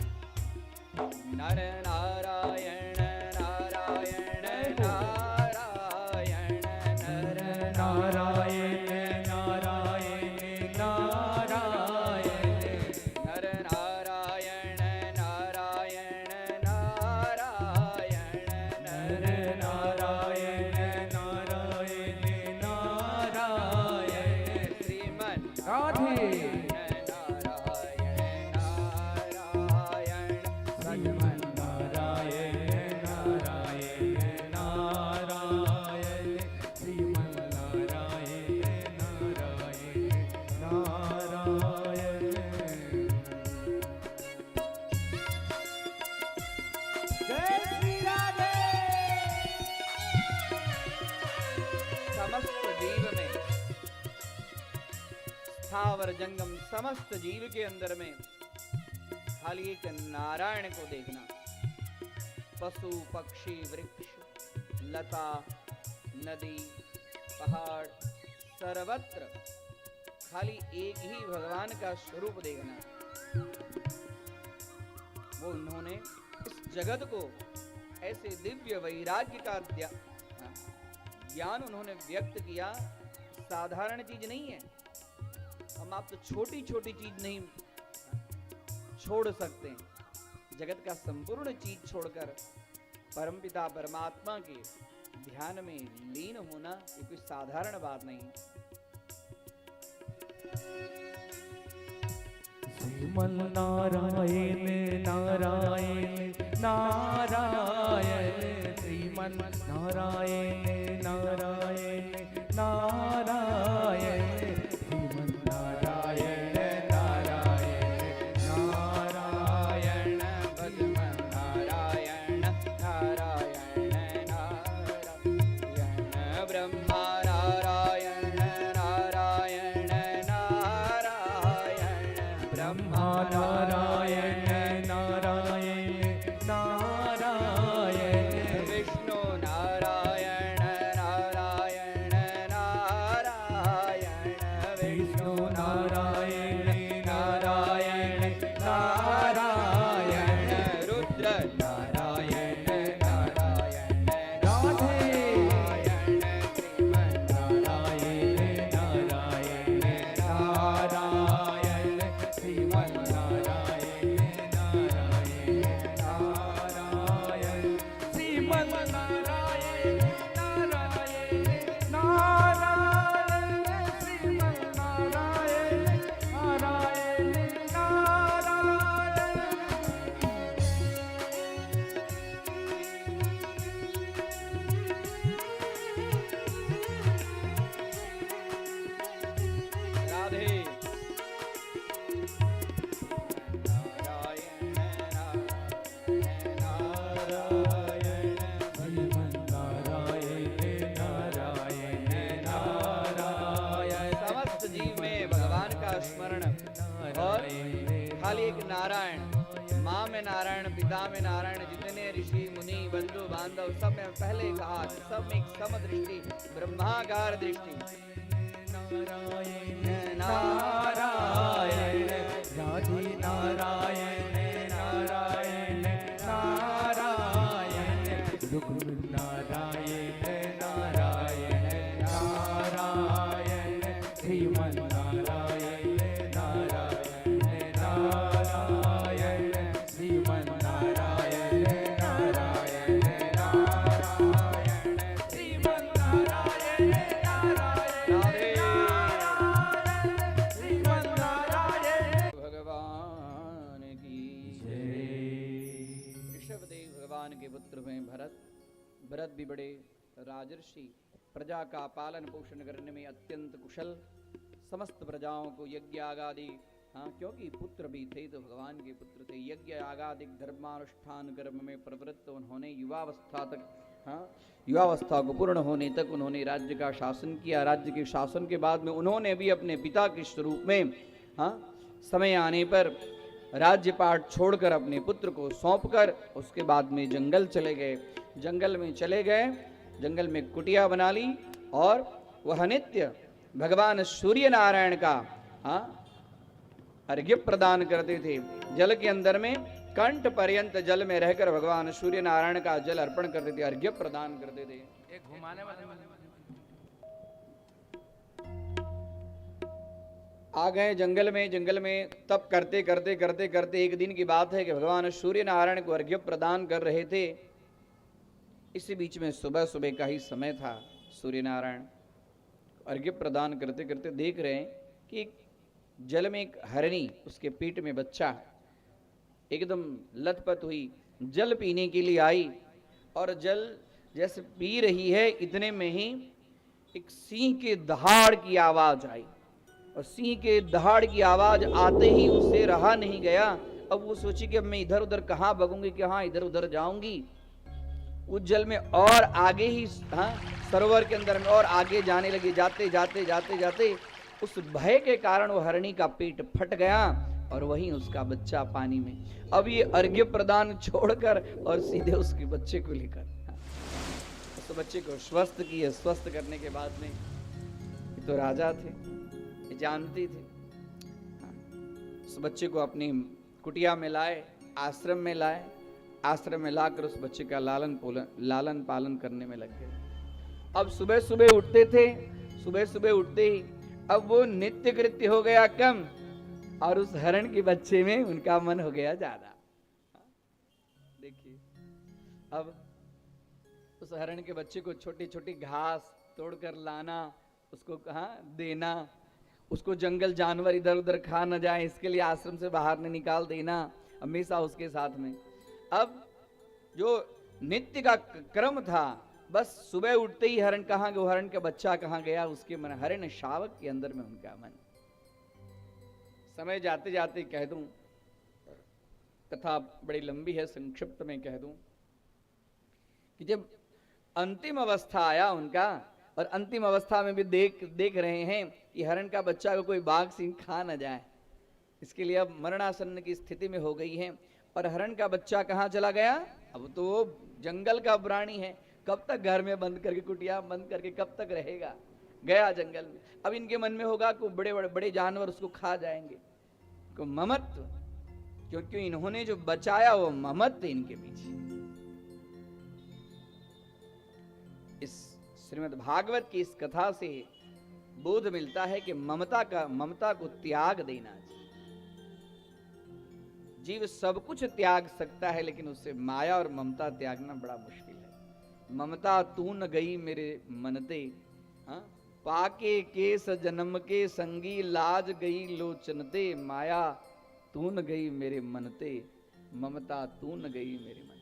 [SPEAKER 3] नर नारायण नारायण नारायण नर नारायण नारायण नारायण नर नारायण नारायण नारायण नर नारायण नारायण नारायण श्रीमन राधे स्थावर जंगम समस्त जीव के अंदर में खाली एक नारायण को देखना। पशु पक्षी वृक्ष लता नदी पहाड़ सर्वत्र खाली एक ही भगवान का स्वरूप देखना। वो उन्होंने इस जगत को ऐसे दिव्य वैराग्य का ज्ञान उन्होंने व्यक्त किया। साधारण चीज नहीं है, हम आप तो छोटी छोटी चीज नहीं छोड़ सकते। जगत का संपूर्ण चीज छोड़कर परमपिता परमात्मा के ध्यान में लीन होना ये कोई साधारण बात नहीं।
[SPEAKER 2] श्रीमन नारायण नारायण नारायण श्रीमन नारायण नारायण नारायण श्रीमन नारायण नारायण नारायण
[SPEAKER 3] भजमन नारायण नारायण नारायण ब्रह्मा नारायण नारायण नारायण ब्रह्मा
[SPEAKER 2] नारायण नारायण नारायण
[SPEAKER 3] विष्णु नारायण नारायण नारायण विष्णु नारायण नारायण नारायण रुद्र नारायण नारायण राधे श्रीमन
[SPEAKER 2] नारायण नारायण नारायण श्रीमन नारायण नारायण नारायण श्रीमन नारायण नारायण नारायण श्रीमन नारायण नारायण
[SPEAKER 3] राधे नारायण नारायण
[SPEAKER 2] श्रीमन नारायण नारायण नारायण
[SPEAKER 3] समस्त जीव में भगवान का स्मरण और खाली एक नारायण, माँ में नारायण, पिता में नारायण, जितने ऋषि मुनि बंधु बांधव सब में पहले कहा सब में एक समदृष्टि ब्रह्माकार दृष्टि।
[SPEAKER 2] नारायण नारायण राधे नारायण नारायण नारायण रुक्म नारायण नारायण नारायण श्रीमन नारायण नारायण नारायण श्रीमन नारायण नारायण नारायण श्रीमन नारायण नारायण
[SPEAKER 3] भगवान की ऋषभदेव भगवान के पुत्र हैं भरत। भरत भी बड़े राजर्षि, प्रजा का पालन पोषण करने में अत्यंत कुशल, समस्त प्रजाओं को यज्ञ आगादि, हाँ क्योंकि पुत्र भी थे तो भगवान के पुत्र थे। यज्ञ आगादिक धर्मानुष्ठान कर्म में प्रवृत्त उन्होंने युवावस्था तक, हाँ युवावस्था को पूर्ण होने तक उन्होंने राज्य का शासन किया। राज्य के शासन के बाद में उन्होंने भी अपने पिता के स्वरूप में, हाँ समय आने पर राज्यपाट छोड़कर अपने पुत्र को सौंपकर उसके बाद में जंगल चले गए। जंगल में चले गए, जंगल में कुटिया बना ली और वह नित्य भगवान सूर्य नारायण का अर्घ्य प्रदान करते थे। जल के अंदर में कंठ पर्यंत जल में रहकर भगवान सूर्य नारायण का जल अर्पण करते थे, अर्घ्य प्रदान करते थे।
[SPEAKER 2] एक घुमाने वाले
[SPEAKER 3] आ गए जंगल में तप करते करते करते करते एक दिन की बात है कि भगवान सूर्य नारायण को अर्घ्य प्रदान कर रहे थे। इसी बीच में सुबह सुबह का ही समय था। सूर्य नारायण अर्घ्य प्रदान करते करते देख रहे हैं कि जल में एक हरणी, उसके पेट में बच्चा, एकदम लथपथ हुई जल पीने के लिए आई और जल जैसे पी रही है इतने में ही एक सिंह के दहाड़ की आवाज आई और सिंह के दहाड़ की आवाज आते ही उससे रहा नहीं गया। अब वो सोची कि अब मैं इधर उधर कहाँ भगूंगी, कि हाँ इधर उधर जाऊंगी। उस जल में और आगे ही सरोवर के अंदर में और आगे जाने लगी। जाते जाते जाते जाते उस भय के कारण वो हरणी का पेट फट गया और वहीं उसका बच्चा पानी में। अब ये अर्घ्य प्रदान छोड़कर और सीधे उसके बच्चे को लेकर उस बच्चे को स्वस्थ किए। स्वस्थ करने के बाद में ये तो राजा थे, ये जानते थे। उस बच्चे को अपनी कुटिया में लाए, आश्रम में लाए। आश्रम में लाकर उस बच्चे का लालन पालन करने में लग गए। अब सुबह सुबह उठते थे, सुबह सुबह उठते ही अब वो नित्य कृत्य हो गया कम और उस हरण के बच्चे में उनका मन हो गया ज्यादा। देखिए अब उस हरण के बच्चे को छोटी छोटी घास तोड़कर लाना, उसको कहाँ देना, उसको जंगल जानवर इधर उधर खा न जाए इसके लिए आश्रम से बाहर न निकाल देना, हमेशा उसके साथ में। अब जो नित्य का क्रम था, बस सुबह उठते ही हरण कहाँ गया, हरण का बच्चा कहाँ गया, उसके मन हरण शावक के अंदर में उनका मन। समय जाते जाते कह दूं, कथा बड़ी लंबी है, संक्षिप्त में कह दूं कि जब अंतिम अवस्था आया उनका, और अंतिम अवस्था में भी देख रहे हैं कि हरण का बच्चा को कोई बाघ सिंह खा न जाए, इसके लिए अब मरणासन्न की स्थिति में हो गई है। और हरण का बच्चा कहाँ चला गया, अब तो वो जंगल का प्राणी है, कब तक घर में बंद करके, कुटिया बंद करके कब तक रहेगा, गया जंगल में। अब इनके मन में होगा कि बड़े बड़े जानवर उसको खा जाएंगे, को ममत्व, क्योंकि इन्होंने जो बचाया वो ममत्व इनके पीछे। इस श्रीमद् भागवत की इस कथा से बोध मिलता है कि ममता को त्याग देना चाहिए। जीव सब कुछ त्याग सकता है, लेकिन उससे माया और ममता त्यागना बड़ा मुश्किल है। ममता तू न गई मेरे मनते, पाके केस जन्म के संगी लाज गई लोचनते, माया तू न गई मेरे मनते, ममता तू न गई मेरे मन।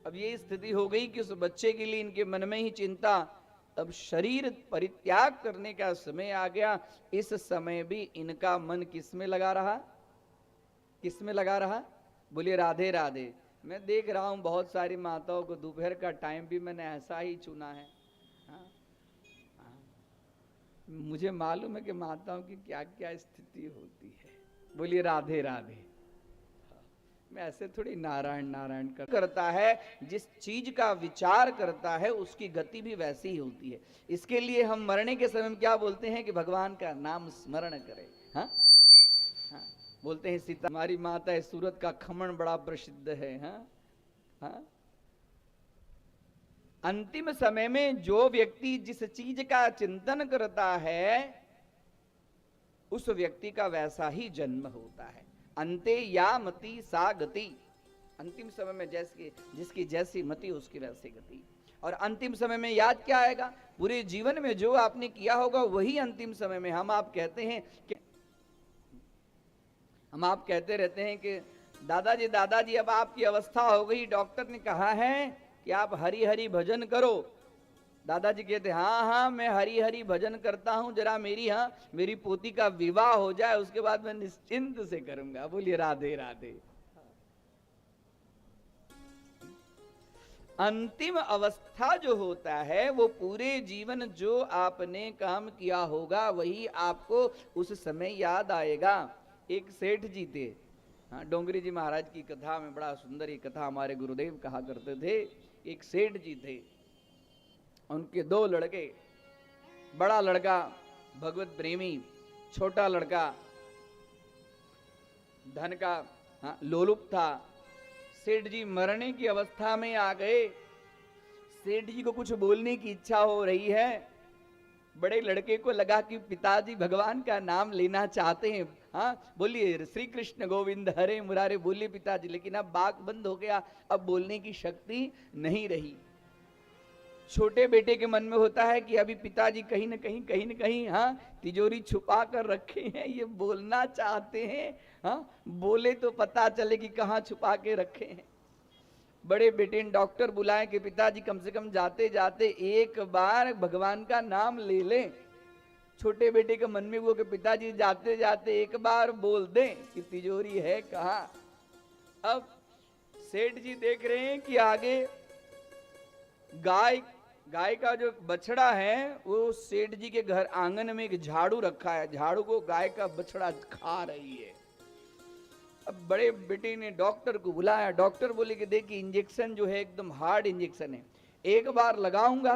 [SPEAKER 3] अब ये स्थिति हो गई कि उस बच्चे के लिए इनके मन में ही चिंता। अब शरीर परित्याग करने का समय आ गया। इस समय भी इनका मन किस में लगा रहा, किस में लगा रहा, बोलिए राधे राधे। मैं देख रहा हूं बहुत सारी माताओं को दोपहर का टाइम भी मैंने ऐसा ही चुना है। मुझे मालूम है कि माताओं की क्या क्या स्थिति होती है। बोलिए राधे राधे। मैं ऐसे थोड़ी नारायण नारायण करता है, जिस चीज का विचार करता है उसकी गति भी वैसी ही होती है। इसके लिए हम मरने के समय में क्या बोलते हैं कि भगवान का नाम स्मरण करें। हाँ बोलते हैं सीता हमारी माता है, सूरत का खमण बड़ा प्रसिद्ध है। हाँ अंतिम समय में जो व्यक्ति जिस चीज का चिंतन करता है उस व्यक्ति का वैसा ही जन्म होता है। अंते या मति सा गति, अंतिम समय में जिसकी जैसी मति उसकी वैसी गति। और अंतिम समय में याद क्या आएगा, पूरे जीवन में जो आपने किया होगा वही अंतिम समय में हम आप कहते हैं कि हम आप कहते रहते हैं कि दादाजी अब आपकी अवस्था हो गई, डॉक्टर ने कहा है कि आप हरि हरि भजन करो। दादाजी कहते हाँ मैं हरि हरि भजन करता हूं, जरा मेरी पोती का विवाह हो जाए, उसके बाद मैं निश्चिंत से करूंगा। बोलिए राधे राधे। अंतिम अवस्था जो होता है वो पूरे जीवन जो आपने काम किया होगा वही आपको उस समय याद आएगा। एक सेठ जी थे, हाँ, डोंगरी जी महाराज की कथा में बड़ा सुंदर ये कथा हमारे गुरुदेव कहा करते थे। एक सेठ जी थे, उनके 2 लड़के, बड़ा लड़का भगवत प्रेमी, छोटा लड़का धन का लोलुप था। सेठ जी मरने की अवस्था में आ गए। सेठ जी को कुछ बोलने की इच्छा हो रही है। बड़े लड़के को लगा कि पिताजी भगवान का नाम लेना चाहते हैं। हाँ, बोलिए श्री कृष्ण गोविंद हरे मुरारे, बोलिए पिताजी। लेकिन अब बात बंद हो गया, अब बोलने की शक्ति नहीं रही। छोटे बेटे के मन में होता है कि अभी पिताजी कहीं न कहीं हाँ तिजोरी छुपा कर रखे हैं, ये बोलना चाहते हैं। हाँ, बोले तो पता चले कि कहाँ छुपा के रखे हैं। बड़े बेटे ने डॉक्टर बुलाए कि पिताजी कम से कम जाते जाते एक बार भगवान का नाम ले लें। छोटे बेटे के मन में वो कि पिताजी जाते जाते एक बार बोल दें कि तिजोरी है कहाँ। अब सेठ जी देख रहे हैं कि आगे गाय का जो बछड़ा है वो सेठ जी के घर आंगन में एक झाड़ू रखा है, झाड़ू को गाय का बछड़ा खा रही है। अब बड़े बेटे ने डॉक्टर को बुलाया। डॉक्टर बोले कि देखिए इंजेक्शन जो है एकदम हार्ड इंजेक्शन है, एक बार लगाऊंगा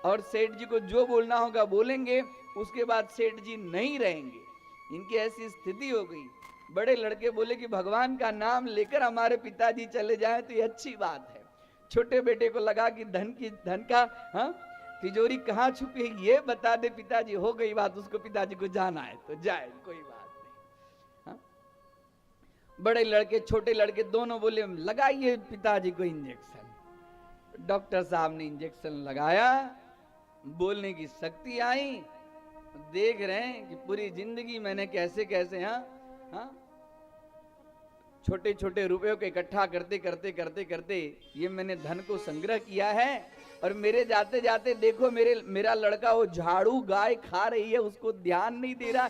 [SPEAKER 3] और सेठ जी को जो बोलना होगा बोलेंगे, उसके बाद सेठ जी नहीं रहेंगे। इनकी ऐसी स्थिति हो गई। बड़े लड़के बोले कि भगवान का नाम लेकर हमारे पिताजी चले जाएं तो ये अच्छी बात है। छोटे बेटे को लगा कि धन का हाँ तिजोरी कहाँ छुपी है ये बता दे पिताजी, हो गई बात। उसको पिताजी को जाना है तो जाए, कोई बात नहीं। हाँ? बड़े लड़के छोटे लड़के दोनों बोले लगाइए पिताजी को इंजेक्शन। डॉक्टर साहब ने इंजेक्शन लगाया, बोलने की शक्ति आई। देख रहे हैं कि पूरी जिंदगी मैंने कैसे कैसे हाँ छोटे छोटे रुपयों को इकट्ठा करते ये मैंने धन को संग्रह किया है, और मेरे जाते जाते देखो मेरा लड़का वो झाड़ू गाय खा रही है, उसको ध्यान नहीं दे रहा,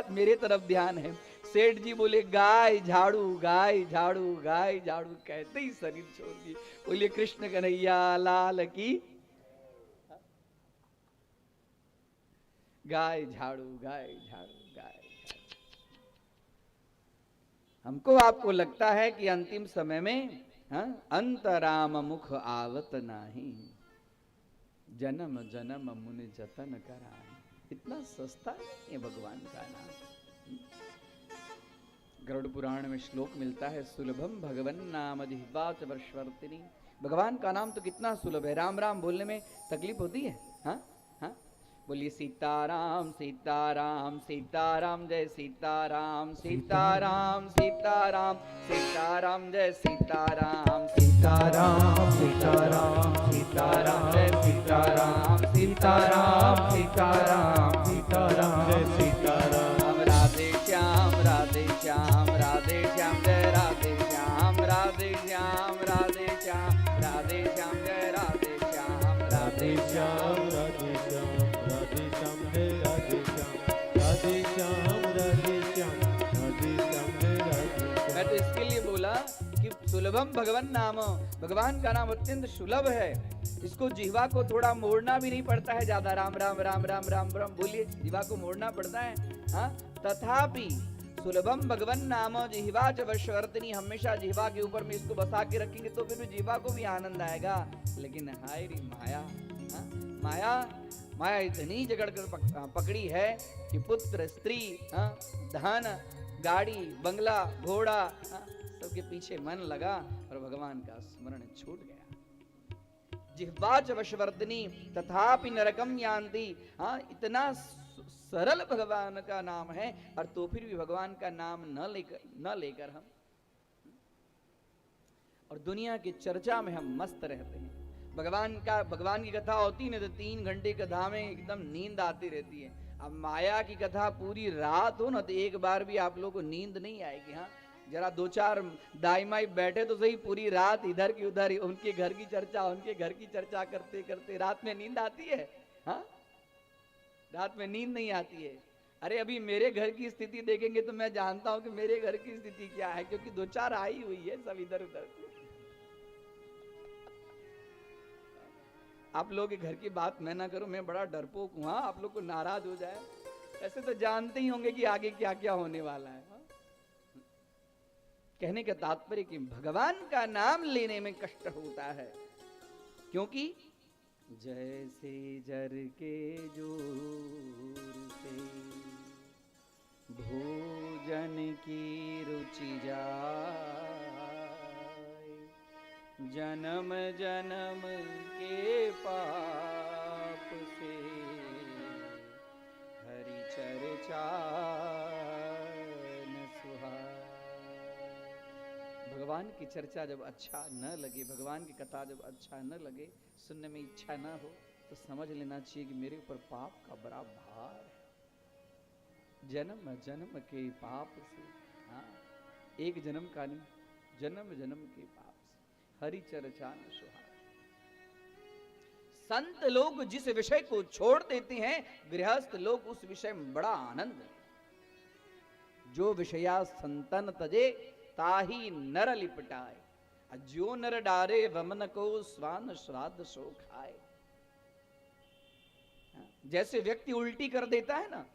[SPEAKER 3] मेरे तरफ ध्यान है। सेठ जी बोले गाय झाड़ू गाय झाड़ू गाय झाड़ू, कहते ही शरीर छोड़ दिए। बोलिए कृष्ण कन्हैया लाल की। गाय झाड़ू गाय झाड़ू गाय। हमको आपको लगता है कि अंतिम समय में अंतराम मुख आवत नाही, जन्म जन्म मुनि जतन कराए। इतना सस्ता है भगवान का नाम। गरुड़ पुराण में श्लोक मिलता है, सुलभम भगवन नाम जिह्वाच वर्षवर्तिनी। भगवान का नाम तो कितना सुलभ है। राम राम बोलने में तकलीफ होती है। हाँ हाँ, बोलिए सीताराम सीताराम सीताराम जय सीताराम सीताराम सीताराम सीताराम जय सीताराम सीताराम सीताराम सीताराम जय सीताराम सीताराम सीताराम सीताराम जय सीताराम। राधे श्याम राधे श्याम राधे श्याम जय राधे श्याम राधे श्याम राधे श्याम राधे श्याम जय राधे श्याम राधे श्याम राधे श्याम राधे श्याम जय राधे श्याम राधे श्याम राधे श्याम राधे श्याम जय राधे। मैं तो इसके लिए बोला कि सुलभम भगवान नाम, भगवान का नाम अत्यंत सुलभ है। इसको जिह्वा को थोड़ा मोड़ना भी नहीं पड़ता है ज्यादा। राम राम राम राम राम राम बोलिए, जिह्वा को मोड़ना पड़ता है। हाँ, तथापि सुलभम भगवान नाम जिह्वा च वर्षवर्तिनी, हमेशा जिह्वा के ऊपर में इसको बसा के रखेंगे तो फिर जिह्वा को भी आनंद आएगा। लेकिन हाय रे माया, माया माया इतनी जगड़ कर पकड़ी है कि पुत्र स्त्री धन गाड़ी बंगला घोड़ा सबके पीछे मन लगा और भगवान का स्मरण छूट गया। जिह्वाच वशवर्तिनी तथापि नरकम यान्ति। हाँ, इतना सरल भगवान का नाम है और तो फिर भी भगवान का नाम न लेकर हम और दुनिया की चर्चा में हम मस्त रहते हैं। भगवान की कथा होती है तो 3 घंटे कथा में एकदम नींद आती रहती है। अब माया की कथा पूरी रात हो ना तो एक बार भी आप लोगों को नींद नहीं आएगी। हाँ, जरा 2-4 दाई माई बैठे तो सही, पूरी रात इधर की उधर उनके घर की चर्चा करते करते रात में नींद आती है। हाँ, रात में नींद नहीं आती है। अरे अभी मेरे घर की स्थिति देखेंगे तो मैं जानता हूं कि मेरे घर की स्थिति क्या है, क्योंकि 2-4 आई हुई है सब इधर उधर। आप लोग के घर की बात मैं ना करूं, मैं बड़ा डरपोक हूं। आप लोग को नाराज हो जाए। ऐसे तो जानते ही होंगे कि आगे क्या क्या होने वाला है। कहने का तात्पर्य कि भगवान का नाम लेने में कष्ट होता है, क्योंकि जैसे जर के जोर से भोजन की रुचि जाए, जन्म जन्म के पाप से हरि चर्चा न सुहाए। भगवान की चर्चा जब अच्छा न लगे, भगवान की कथा जब अच्छा न लगे, सुनने में इच्छा न हो, तो समझ लेना चाहिए कि मेरे ऊपर पाप का बड़ा भार है, जन्म जन्म के पाप से। हाँ, एक जन्म का नहीं, जन्म जन्म के पाप से हरि चर्चा न सुहाए। संत लोग जिस विषय को छोड़ देते हैं, गृहस्थ लोग उस विषय में बड़ा आनंद। जो विषया संतन तजे ताही नर लिपटाए, जो नर डारे वमन को स्वान श्राद्ध सो खाए। जैसे व्यक्ति उल्टी कर देता है ना,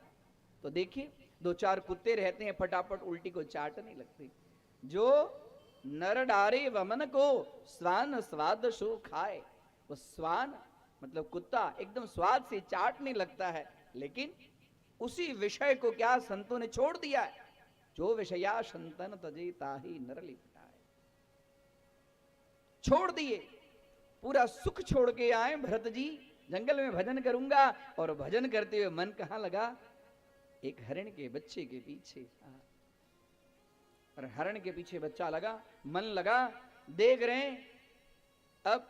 [SPEAKER 3] तो देखिए दो चार कुत्ते रहते हैं, फटाफट उल्टी को चाटने लगते। जो नर डारे वमन को स्वान स्वाद सो खाए, वो स्वान मतलब कुत्ता एकदम स्वाद से चाटने लगता है, लेकिन उसी विषय को क्या संतों ने छोड़ दिया है। जो विषया संतन तजे ताही नर लिपटाए, छोड़ दिए, पूरा सुख छोड़ के आए भरत जी। जंगल में भजन करूंगा, और भजन करते हुए मन कहां लगा, एक हरिण के बच्चे के पीछे। और हरिण के पीछे बच्चा लगा, मन लगा, देख रहे हैं अब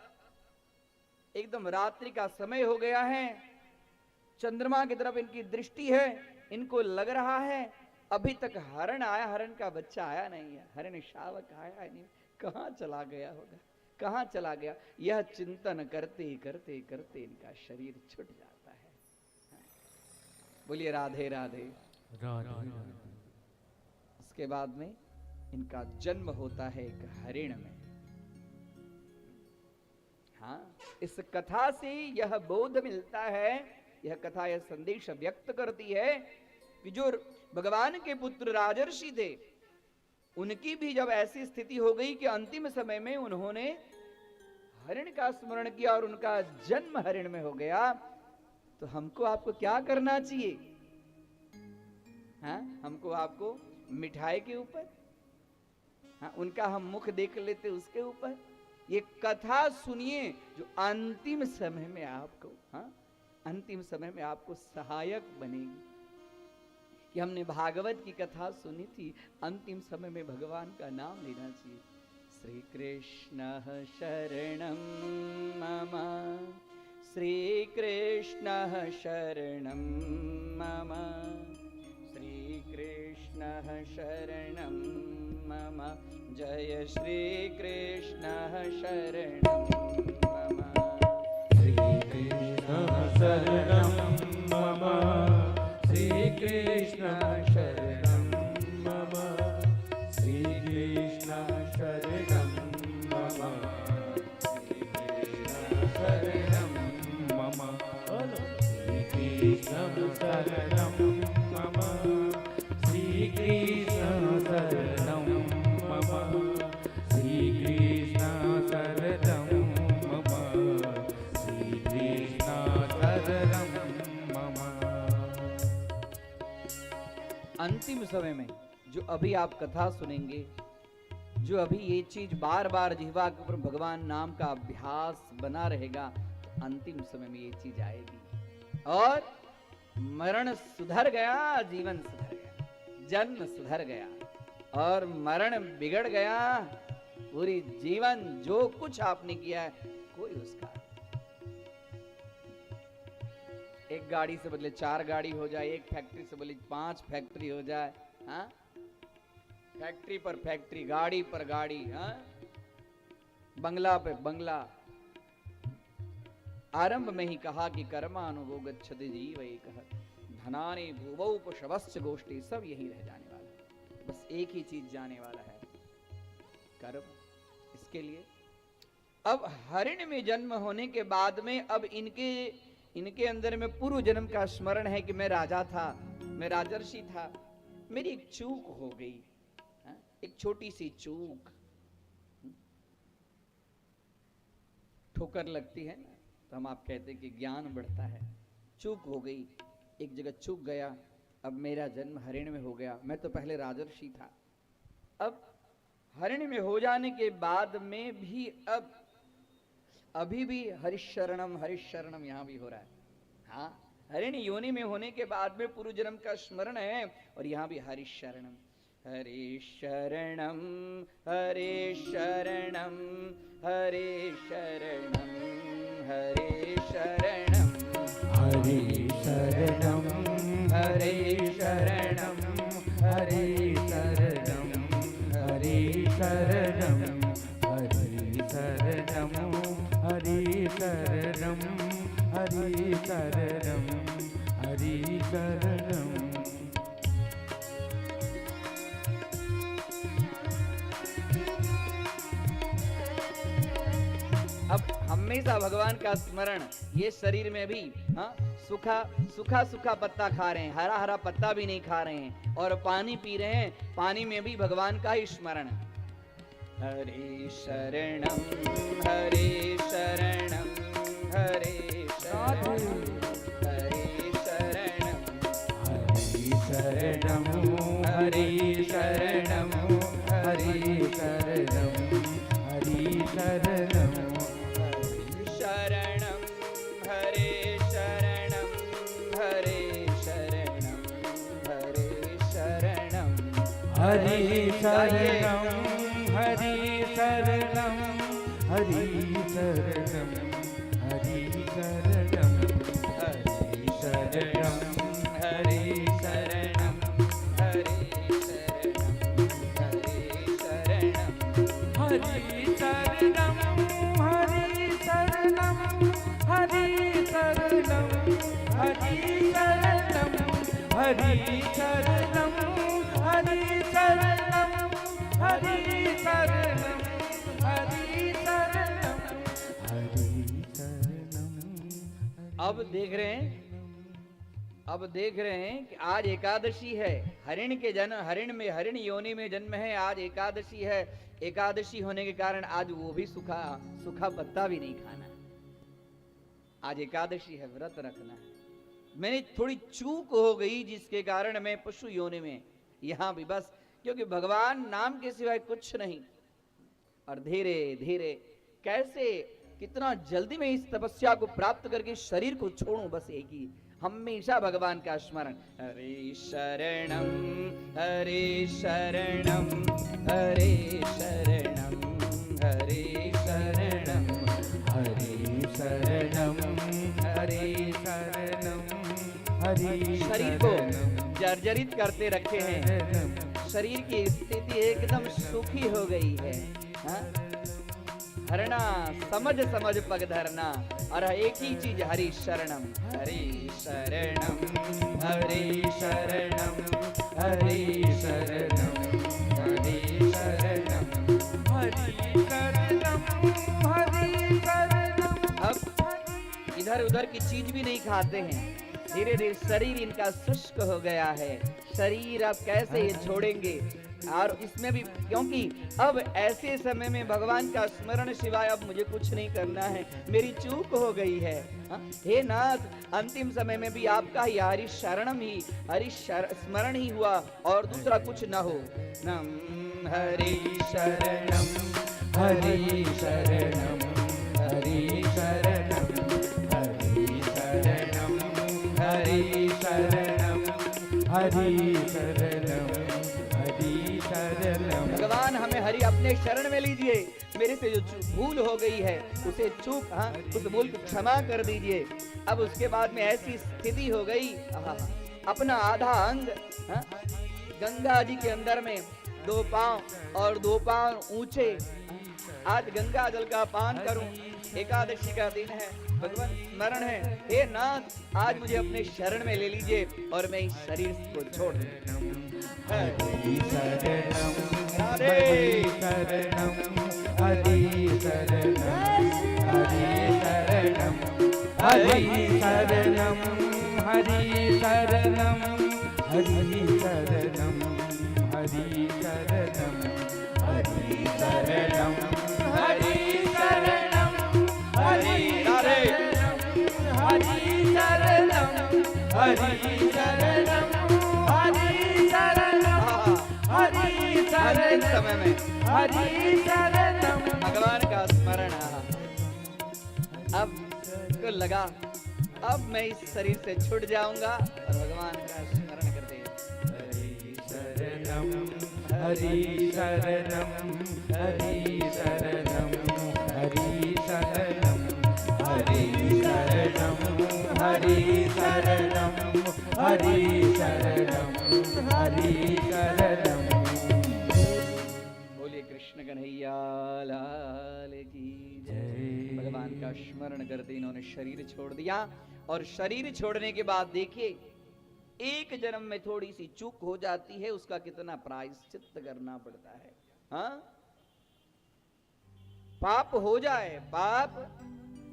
[SPEAKER 3] एकदम रात्रि का समय हो गया है, चंद्रमा की तरफ इनकी दृष्टि है, इनको लग रहा है अभी तक हरण आया, हरण का बच्चा आया नहीं है, हरण शावक आया नहीं, कहां चला गया होगा, कहां चला गया। यह चिंतन करते करते करते इनका शरीर छूट जाता है। बोलिए राधे राधे। उसके बाद में इनका जन्म होता है एक हरिण में। हाँ, इस कथा से यह बोध मिलता है, यह कथा यह संदेश व्यक्त करती है कि जो भगवान के पुत्र राजर्षि थे, उनकी भी जब ऐसी स्थिति हो गई कि अंतिम समय में उन्होंने हरिण का स्मरण किया और उनका जन्म हरिण में हो गया, तो हमको आपको क्या करना चाहिए? हाँ, हमको आपको मिठाई के ऊपर, हाँ, उनका हम मुख देख लेते उसके ऊपर। ये कथा सुनिए जो अंतिम समय में आपको, हाँ, अंतिम समय में आपको सहायक बनेगी। कि हमने भागवत की कथा सुनी थी, अंतिम समय में भगवान का नाम लेना चाहिए। श्री कृष्ण शरणं मम, श्री कृष्ण शरणं मम, श्री कृष्ण शरणं मम, जय श्री कृष्ण शरणं मम, श्री कृष्ण शरणं मम, श्री कृष्ण शरणं मम, श्री कृष्ण शरणं मम, श्री कृष्ण शरणं मम, श्री कृष्ण शरणं मम, श्री कृष्ण शरणं मम, श्री कृष्ण शरणं मम, श्री कृष्ण शरणं मम। अंतिम समय में जो अभी आप कथा सुनेंगे, जो अभी ये चीज बार बार जिह्वा के ऊपर भगवान नाम का अभ्यास बना रहेगा, तो अंतिम समय में ये चीज आएगी और मरण सुधर गया, जीवन सुधर गया, जन्म सुधर गया और मरण बिगड़ गया। पूरी जीवन जो कुछ आपने किया है, कोई उसका, एक गाड़ी से बदले 4 गाड़ी हो जाए, एक फैक्ट्री से बदले 5 फैक्ट्री हो जाए, हाँ, फैक्ट्री पर फैक्ट्री, गाड़ी पर गाड़ी, हाँ, बंगला पे बंगला। आरंभ में ही कहा कि कर्मानुभो गच्छति जीव एकः, धनानि भुवौ पशवश्च गोष्ठी, सब यही रह जाने वाला है, बस एक ही चीज जाने वाला है, कर्म। इसके लिए अब हरिण में जन्म होने के बाद में अब इनके अंदर में पूर्व जन्म का स्मरण है कि मैं राजा था, मैं राजर्षि था, मेरी एक चूक हो गई, एक छोटी सी चूक, ठोकर लगती है ना, तो हम आप कहते हैं कि ज्ञान बढ़ता है। चूक हो गई, एक जगह चूक गया, अब मेरा जन्म हरिण में हो गया। मैं तो पहले राजर्षि था, अब हरिण में हो जाने के बाद में भी अब अभी भी हरिशरणम यहाँ भी हो रहा है। हाँ, हरिण योनि में होने के बाद में पूर्व जन्म का स्मरण है, और यहाँ भी हरिशरणम हरे शरणम हरे शरणम हरे शरणम हरे शरणम
[SPEAKER 2] हरे शरणम
[SPEAKER 3] हरे शरणम
[SPEAKER 2] हरे शरणम हरे शरणम हरे शरणम हरे शरणम हरे शरणम हरे शरणम।
[SPEAKER 3] अब हमेशा भगवान का स्मरण, ये शरीर में भी हाँ सूखा सूखा सूखा पत्ता खा रहे हैं, हरा हरा पत्ता भी नहीं खा रहे हैं, और पानी पी रहे हैं, पानी में भी भगवान का ही स्मरण। हरे शरणम हरे शरणम हरे शरणम हरे शरणम
[SPEAKER 2] हरे शरणम हरे शरणम हरे शरणम हरे शरणम
[SPEAKER 3] शरणम हरे शरणम हरे शरणम हरे शरणम
[SPEAKER 2] हरे शरणम हरे शरणम हरे शरणम हरे शरणम
[SPEAKER 3] हरे शरणम हरे शरणम हरे शरणम हरे शरणम
[SPEAKER 2] हरे शरणम हरे शरणम हरे शरणम हरे शरणम हरे शरणम हरे शरणम हरे शरणम हरे शरणम।
[SPEAKER 3] अब देख रहे हैं, अब देख रहे हैं कि आज एकादशी है, हरिण के जन्म, हरिण में, हरिण योनि में जन्म है, आज एकादशी है। एकादशी होने के कारण आज वो भी सूखा सूखा पत्ता भी नहीं खाना है। आज एकादशी है, व्रत रखना है। मैंने थोड़ी चूक हो गई जिसके कारण मैं पशु योनि में, यहां भी बस, क्योंकि भगवान नाम के सिवाय कुछ नहीं। और धीरे धीरे कैसे, कितना जल्दी मैं इस तपस्या को प्राप्त करके शरीर को छोड़ूं, बस एक ही हमेशा भगवान का स्मरण। हरे शरणम हरे शरणम हरे शरणम हरे शरणम
[SPEAKER 2] हरे शरणम हरे शरणम हरे
[SPEAKER 3] शरीर को जर्जरित करते रखे हैं, शरीर की स्थिति एकदम सूखी हो गई है। हाँ? हरना समझ समझ पग धरना, और एक ही चीज हरि शरणम हरि शरणम हरि शरणम हरि शरणम हरि शरणम
[SPEAKER 2] हरे शरणम हरे शरणम।
[SPEAKER 3] अब इधर उधर की चीज भी नहीं खाते हैं, धीरे धीरे शरीर इनका शुष्क हो गया है। शरीर अब कैसे ये छोड़ेंगे, और इसमें भी क्योंकि अब ऐसे समय में भगवान का स्मरण सिवाय अब मुझे कुछ नहीं करना है, मेरी चूक हो गई है। हे नाथ, अंतिम समय में भी आपका ही हरि शरणम ही, हरि स्मरण ही हुआ, और दूसरा कुछ न हो। नम हरि शरणम
[SPEAKER 2] हरे शरणम हरे शरणम हरे शरणम हरे शरणम हरे शरणम हरे शरणम।
[SPEAKER 3] भगवान हमें हरि अपने शरण में लीजिए, मेरे से जो भूल हो गई है उसे चूक, हाँ, उस भूल को क्षमा कर दीजिए। अब उसके बाद में ऐसी स्थिति हो गई, अपना आधा अंग, हाँ, गंगा जी के अंदर में 2 पांव और 2 पांव ऊंचे, आज गंगा जल का पान करूं, एकादशी का दिन है, भगवान स्मरण है। हे नाथ, आज मुझे अपने शरण में ले लीजिए और मैं इस शरीर को छोड़ दूं।
[SPEAKER 2] हरे शरणम
[SPEAKER 3] राधे
[SPEAKER 2] शरणम हरे शरणम हरे शरणम हरे शरणम हरे शरणम हरे शरणम हरे शरणम। हरि शरणम हरि शरणम हरि
[SPEAKER 3] अंतिम
[SPEAKER 2] शरणम
[SPEAKER 3] समय में
[SPEAKER 2] हरि शरणम।
[SPEAKER 3] भगवान का स्मरण अब को लगा अब मैं इस शरीर से छूट जाऊंगा और भगवान का स्मरण करते
[SPEAKER 2] हरि शरणम हरि शरणम हरि शरणम हरि शरणम हरि शरणम हरि शरणम हरि शरणम हरि शरणम।
[SPEAKER 3] बोलिए कृष्ण कन्हैया लाल की जय। भगवान का स्मरण करते इन्होंने शरीर छोड़ दिया और शरीर छोड़ने के बाद देखिए एक जन्म में थोड़ी सी चूक हो जाती है उसका कितना प्रायश्चित करना पड़ता है। हाँ पाप हो जाए, पाप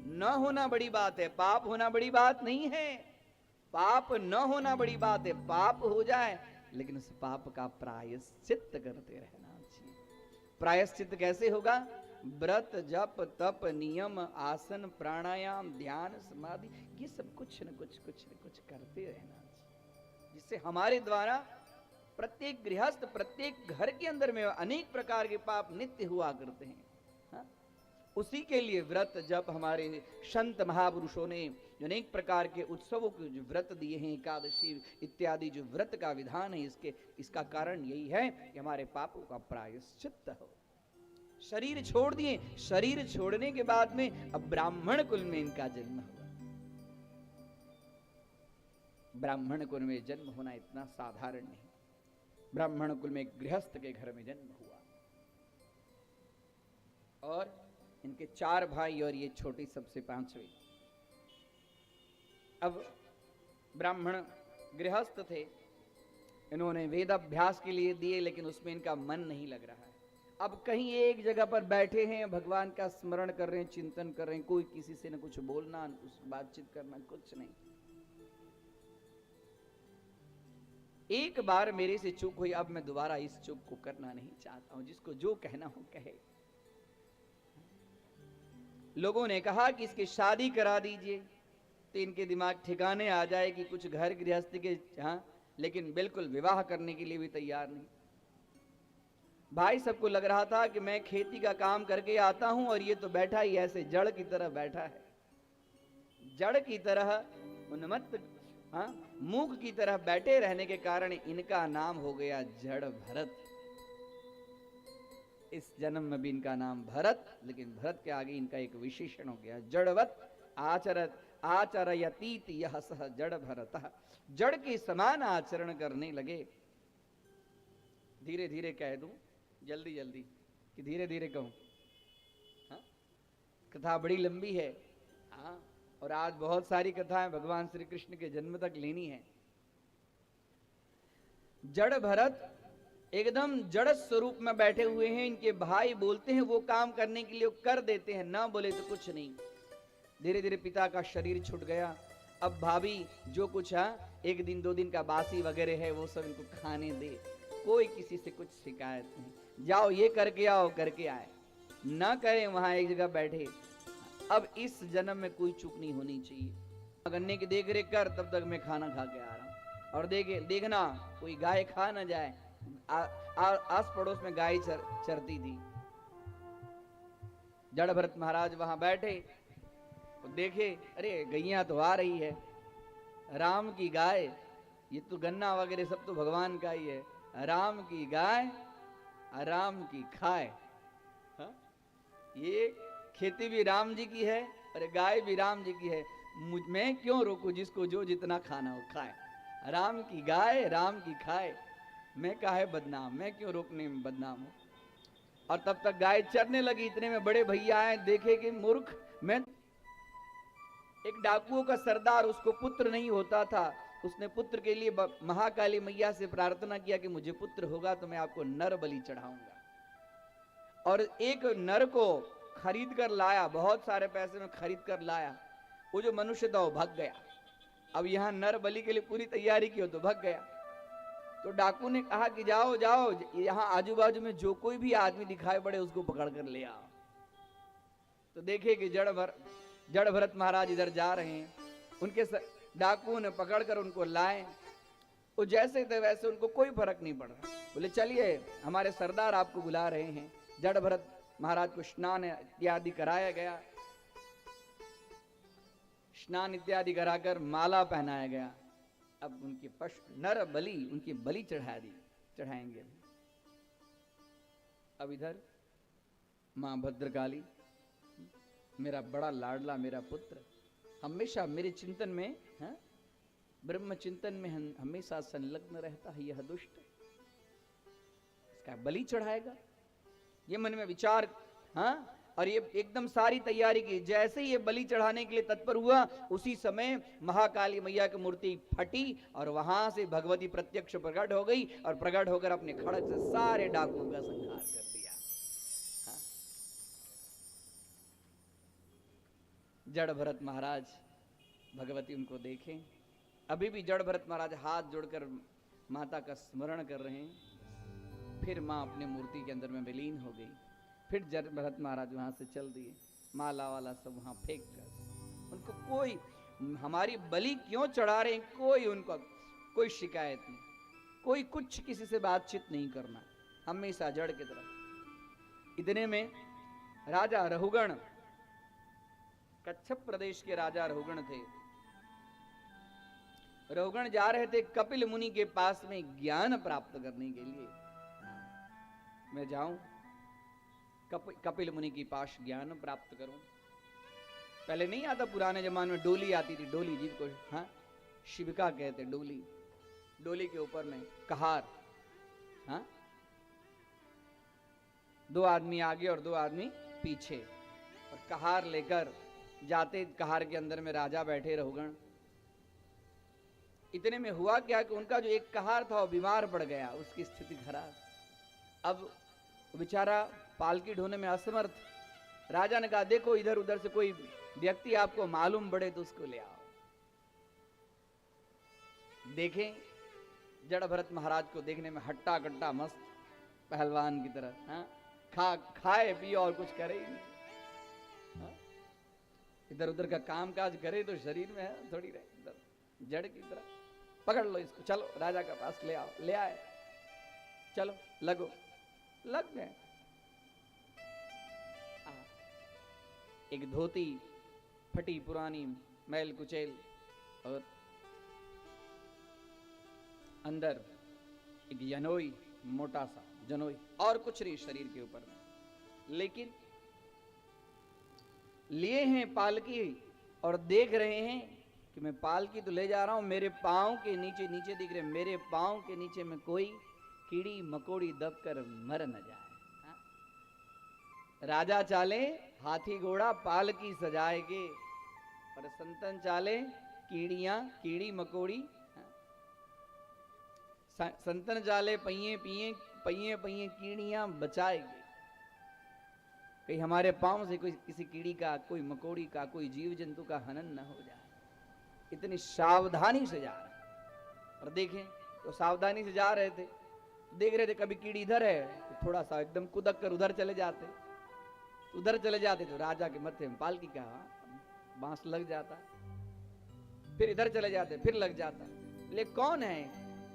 [SPEAKER 3] न होना बड़ी बात है, पाप होना बड़ी बात नहीं है, पाप न होना बड़ी बात है, पाप हो जाए लेकिन उस पाप का प्रायश्चित करते रहना चाहिए। प्रायश्चित कैसे होगा? व्रत जप तप नियम आसन प्राणायाम ध्यान समाधि ये सब कुछ न कुछ करते रहना चाहिए, जिससे हमारे द्वारा प्रत्येक गृहस्थ प्रत्येक घर के अंदर में अनेक प्रकार के पाप नित्य हुआ करते हैं। हाँ? उसी के लिए व्रत जप हमारे संत महापुरुषों ने जो अनेक प्रकार के उत्सवों के जो व्रत दिए हैं, एकादशी इत्यादि जो व्रत का विधान है, इसका कारण यही है कि हमारे पापों का प्रायश्चित हो। शरीर छोड़ दिए, शरीर छोड़ने के बाद में अब ब्राह्मण कुल में इनका जन्म हुआ। ब्राह्मण कुल में जन्म होना इतना साधारण नहीं। ब्राह्मण कुल में एक गृहस्थ के घर में जन्म हुआ और इनके 4 भाई और ये छोटी सबसे 5वीं। अब ब्राह्मण गृहस्थ थे, इन्होंने वेद अभ्यास के लिए दिए लेकिन उसमें इनका मन नहीं लग रहा है। अब कहीं एक जगह पर बैठे हैं, भगवान का स्मरण कर रहे हैं, चिंतन कर रहे हैं, कोई किसी से न कुछ बोलना कुछ बातचीत करना कुछ नहीं। एक बार मेरे से चूक हुई, अब मैं दोबारा इस चूक को करना नहीं चाहता हूं, जिसको जो कहना हो कहे। लोगों ने कहा कि इसकी शादी करा दीजिए तो इनके दिमाग ठिकाने आ जाए कि कुछ घर गृहस्थी के, हाँ, लेकिन बिल्कुल विवाह करने के लिए भी तैयार नहीं। भाई सबको लग रहा था कि मैं खेती का काम करके आता हूं और ये तो बैठा ही ऐसे जड़ की तरह बैठा है, जड़ की तरह उन्मत्त, हाँ, मूक की तरह बैठे रहने के कारण इनका नाम हो गया जड़ भरत। इस जन्म में भी इनका नाम भरत, लेकिन भरत के आगे इनका एक विशेषण हो गया जड़वत आचरयतीत यह सह जड़ भरतः। जड़ के समान आचरण करने लगे। धीरे धीरे कह दूं, जल्दी जल्दी कि धीरे धीरे कहूं? हाँ? कथा बड़ी लंबी है, हाँ, और आज बहुत सारी कथाएं भगवान श्री कृष्ण के जन्म तक लेनी है। जड़ भरत एकदम जड़ स्वरूप में बैठे हुए हैं। इनके भाई बोलते हैं वो काम करने के लिए वो कर देते हैं, ना बोले तो कुछ नहीं। धीरे धीरे पिता का शरीर छूट गया। अब भाभी जो कुछ है 1 दिन 2 दिन का बासी वगैरह है वो सब इनको खाने दे, कोई किसी से कुछ शिकायत नहीं। जाओ ये करके आओ, करके आए, ना करें वहां एक जगह बैठे। अब इस जन्म में कोई चूक नहीं होनी चाहिए। गन्ने की देख रेख कर, तब तक मैं खाना खा के आ रहा हूं। और देखना कोई गाय खा ना जाए। आस पड़ोस में गाय चरती थी। जड़ भरत महाराज वहां बैठे तो देखे, अरे गैया तो आ रही है, राम की गाय, ये तो गन्ना वगैरह सब तो भगवान का ही है। राम की गाय राम की खाए। हा? ये खेती भी राम जी की है और गाय भी राम जी की है। मैं क्यों रोकूं जिसको जो जितना खाना हो खाए। राम की गाय राम की खाए, मैं काहे बदनाम, मैं क्यों रोकने में बदनाम हूं। और तब तक गाय चरने लगी। इतने में बड़े भैया आए, देखे कि मूर्ख, मैं एक डाकुओं का सरदार, उसको पुत्र नहीं होता था। उसने पुत्र के लिए महाकाली मैया से प्रार्थना किया कि मुझे पुत्र होगा तो मैं आपको नर बलि चढ़ाऊंगा। और एक नर को खरीद कर लाया, बहुत सारे पैसे में खरीद कर लाया। वो जो मनुष्य था वो भाग गया। अब यहाँ नर बलि के लिए पूरी तैयारी की हो तो भाग गया। तो डाकू ने कहा कि जाओ जाओ, यहाँ आजू बाजू में जो कोई भी आदमी दिखाई पड़े उसको पकड़ कर ले आओ। तो देखे कि जड़ भरत महाराज इधर जा रहे हैं। डाकुओं ने पकड़कर उनको लाए। वो जैसे थे वैसे, उनको कोई फर्क नहीं पड़ रहा। बोले चलिए, हमारे सरदार आपको बुला रहे हैं। जड़ भरत महाराज को स्नान इत्यादि कराया गया। स्नान इत्यादि कराकर माला पहनाया गया। अब उनकी पशु नर बलि, उनकी बलि चढ़ाएंगे। अब इधर मां भद्रकाली, मेरा बड़ा लाडला मेरा पुत्र, हमेशा मेरे चिंतन में, ब्रह्म चिंतन में हमेशा संलग्न रहता है, यह दुष्ट इसका बलि चढ़ाएगा, ये मन में विचार। और ये एकदम सारी तैयारी की। जैसे ही ये बलि चढ़ाने के लिए तत्पर हुआ, उसी समय महाकाली मैया की मूर्ति फटी और वहां से भगवती प्रत्यक्ष प्रकट हो गई और प्रकट होकर अपने खड़ग से सारे डाकुओं का संहार कर दिया। जड़ भरत महाराज, भगवती उनको देखें, अभी भी जड़ भरत महाराज हाथ जोड़कर माता का स्मरण कर रहे हैं। फिर मां अपने मूर्ति के अंदर में विलीन हो गई। फिर जड़ भरत महाराज वहां से चल दिए, माला वाला सब वहां फेंक कर। उनको कोई हमारी बलि क्यों चढ़ा रहे, कोई उनको कोई शिकायत नहीं, कोई कुछ किसी से बातचीत नहीं करना, हमेशा जड़ की तरफ। इतने में राजा रहुगण, कच्छप प्रदेश के राजा रहुगण थे। रहुगण जा रहे थे कपिल मुनि के पास में ज्ञान प्राप्त करने के लिए। मैं जाऊं कपिल मुनि के पास ज्ञान प्राप्त करूं। पहले नहीं आता, पुराने जमाने में डोली आती थी, डोली जिनको शिविका कहते, डोली। डोली के ऊपर में कहार, दो आदमी आगे और दो आदमी पीछे, और कहार लेकर जाते। कहार के अंदर में राजा बैठे रहुगण। इतने में हुआ क्या कि उनका जो एक कहार था वो बीमार पड़ गया, उसकी स्थिति खराब। अब बेचारा पालकी ढोने में असमर्थ। राजा ने कहा देखो इधर उधर से कोई व्यक्ति आपको मालूम पड़े तो उसको ले आओ। देखें जड़ भरत महाराज को देखने में हट्टा कट्टा मस्त पहलवान की तरह, खाए पिए और कुछ करे ही नहीं। इधर उधर का काम काज करे तो शरीर में है थोड़ी रहे, इधर जड़ की तरह। पकड़ लो इसको, चलो राजा के पास ले आओ। ले आए, चलो लगो, लग गए। एक धोती फटी पुरानी मैल कुचैल और अंदर एक जनोई, मोटा सा जनोई, और कुछ नहीं शरीर के ऊपर में। लेकिन लिए हैं पालकी और देख रहे हैं कि मैं पालकी तो ले जा रहा हूं, मेरे पांव के नीचे नीचे दिख रहे, मेरे पांव के नीचे में कोई कीड़ी मकोड़ी दबकर मर न जाए। राजा चाले हाथी घोड़ा पालकी सजाएगे, और संतन चाले कीड़ियां कीड़ी मकोड़ी। संतन चाले पहिए पहिए कीड़ियां बचाएंगे, कहीं हमारे पांव से कोई किसी कीड़ी का, कोई मकोड़ी का, कोई जीव जंतु का हनन न हो जाए। इतनी सावधानी से जा रहे। और देखें तो सावधानी से जा रहे थे, देख रहे थे कभी कीड़ी इधर है तो थोड़ा सा एकदम कुदक कर उधर चले जाते, उधर चले जाते तो राजा के मत्थे में पालकी का बांस लग जाता। फिर इधर चले जाते, फिर लग जाता। बोले कौन है,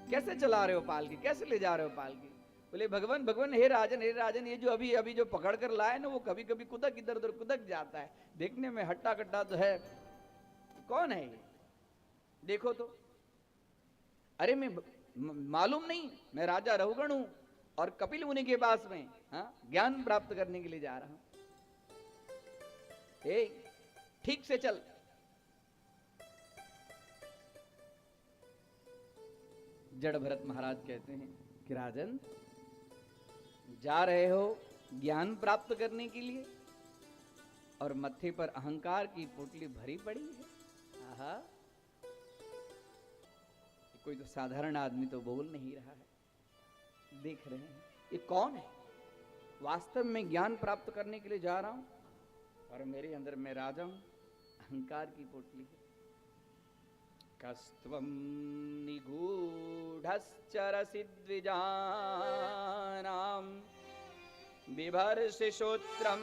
[SPEAKER 3] कैसे चला रहे हो पालकी, कैसे ले जा रहे हो पालकी? बोले भगवान भगवान, हे राजन ये जो अभी अभी जो पकड़ कर लाए ना, वो कभी कभी कुदक इधर उधर कुदक जाता है, देखने में हट्टा कट्टा तो है। कौन है ये, देखो तो। अरे मैं मालूम नहीं, मैं राजा रहुगण हूं और कपिल मुनि के पास में ज्ञान प्राप्त करने के लिए जा रहा हूं। ठीक से चल। जड़ भरत महाराज कहते हैं कि राजन, जा रहे हो ज्ञान प्राप्त करने के लिए और मत्थे पर अहंकार की पोटली भरी पड़ी है। आहा, कोई तो साधारण आदमी तो बोल नहीं रहा है। देख रहे हैं ये कौन है, वास्तव में ज्ञान प्राप्त करने के लिए जा रहा हूं और मेरे अंदर मैं राजा हूं, अहंकार की पोटली है। कस्त्वं निगूढ़श्चरसि द्विजानां बिभर्षिश्रोत्रं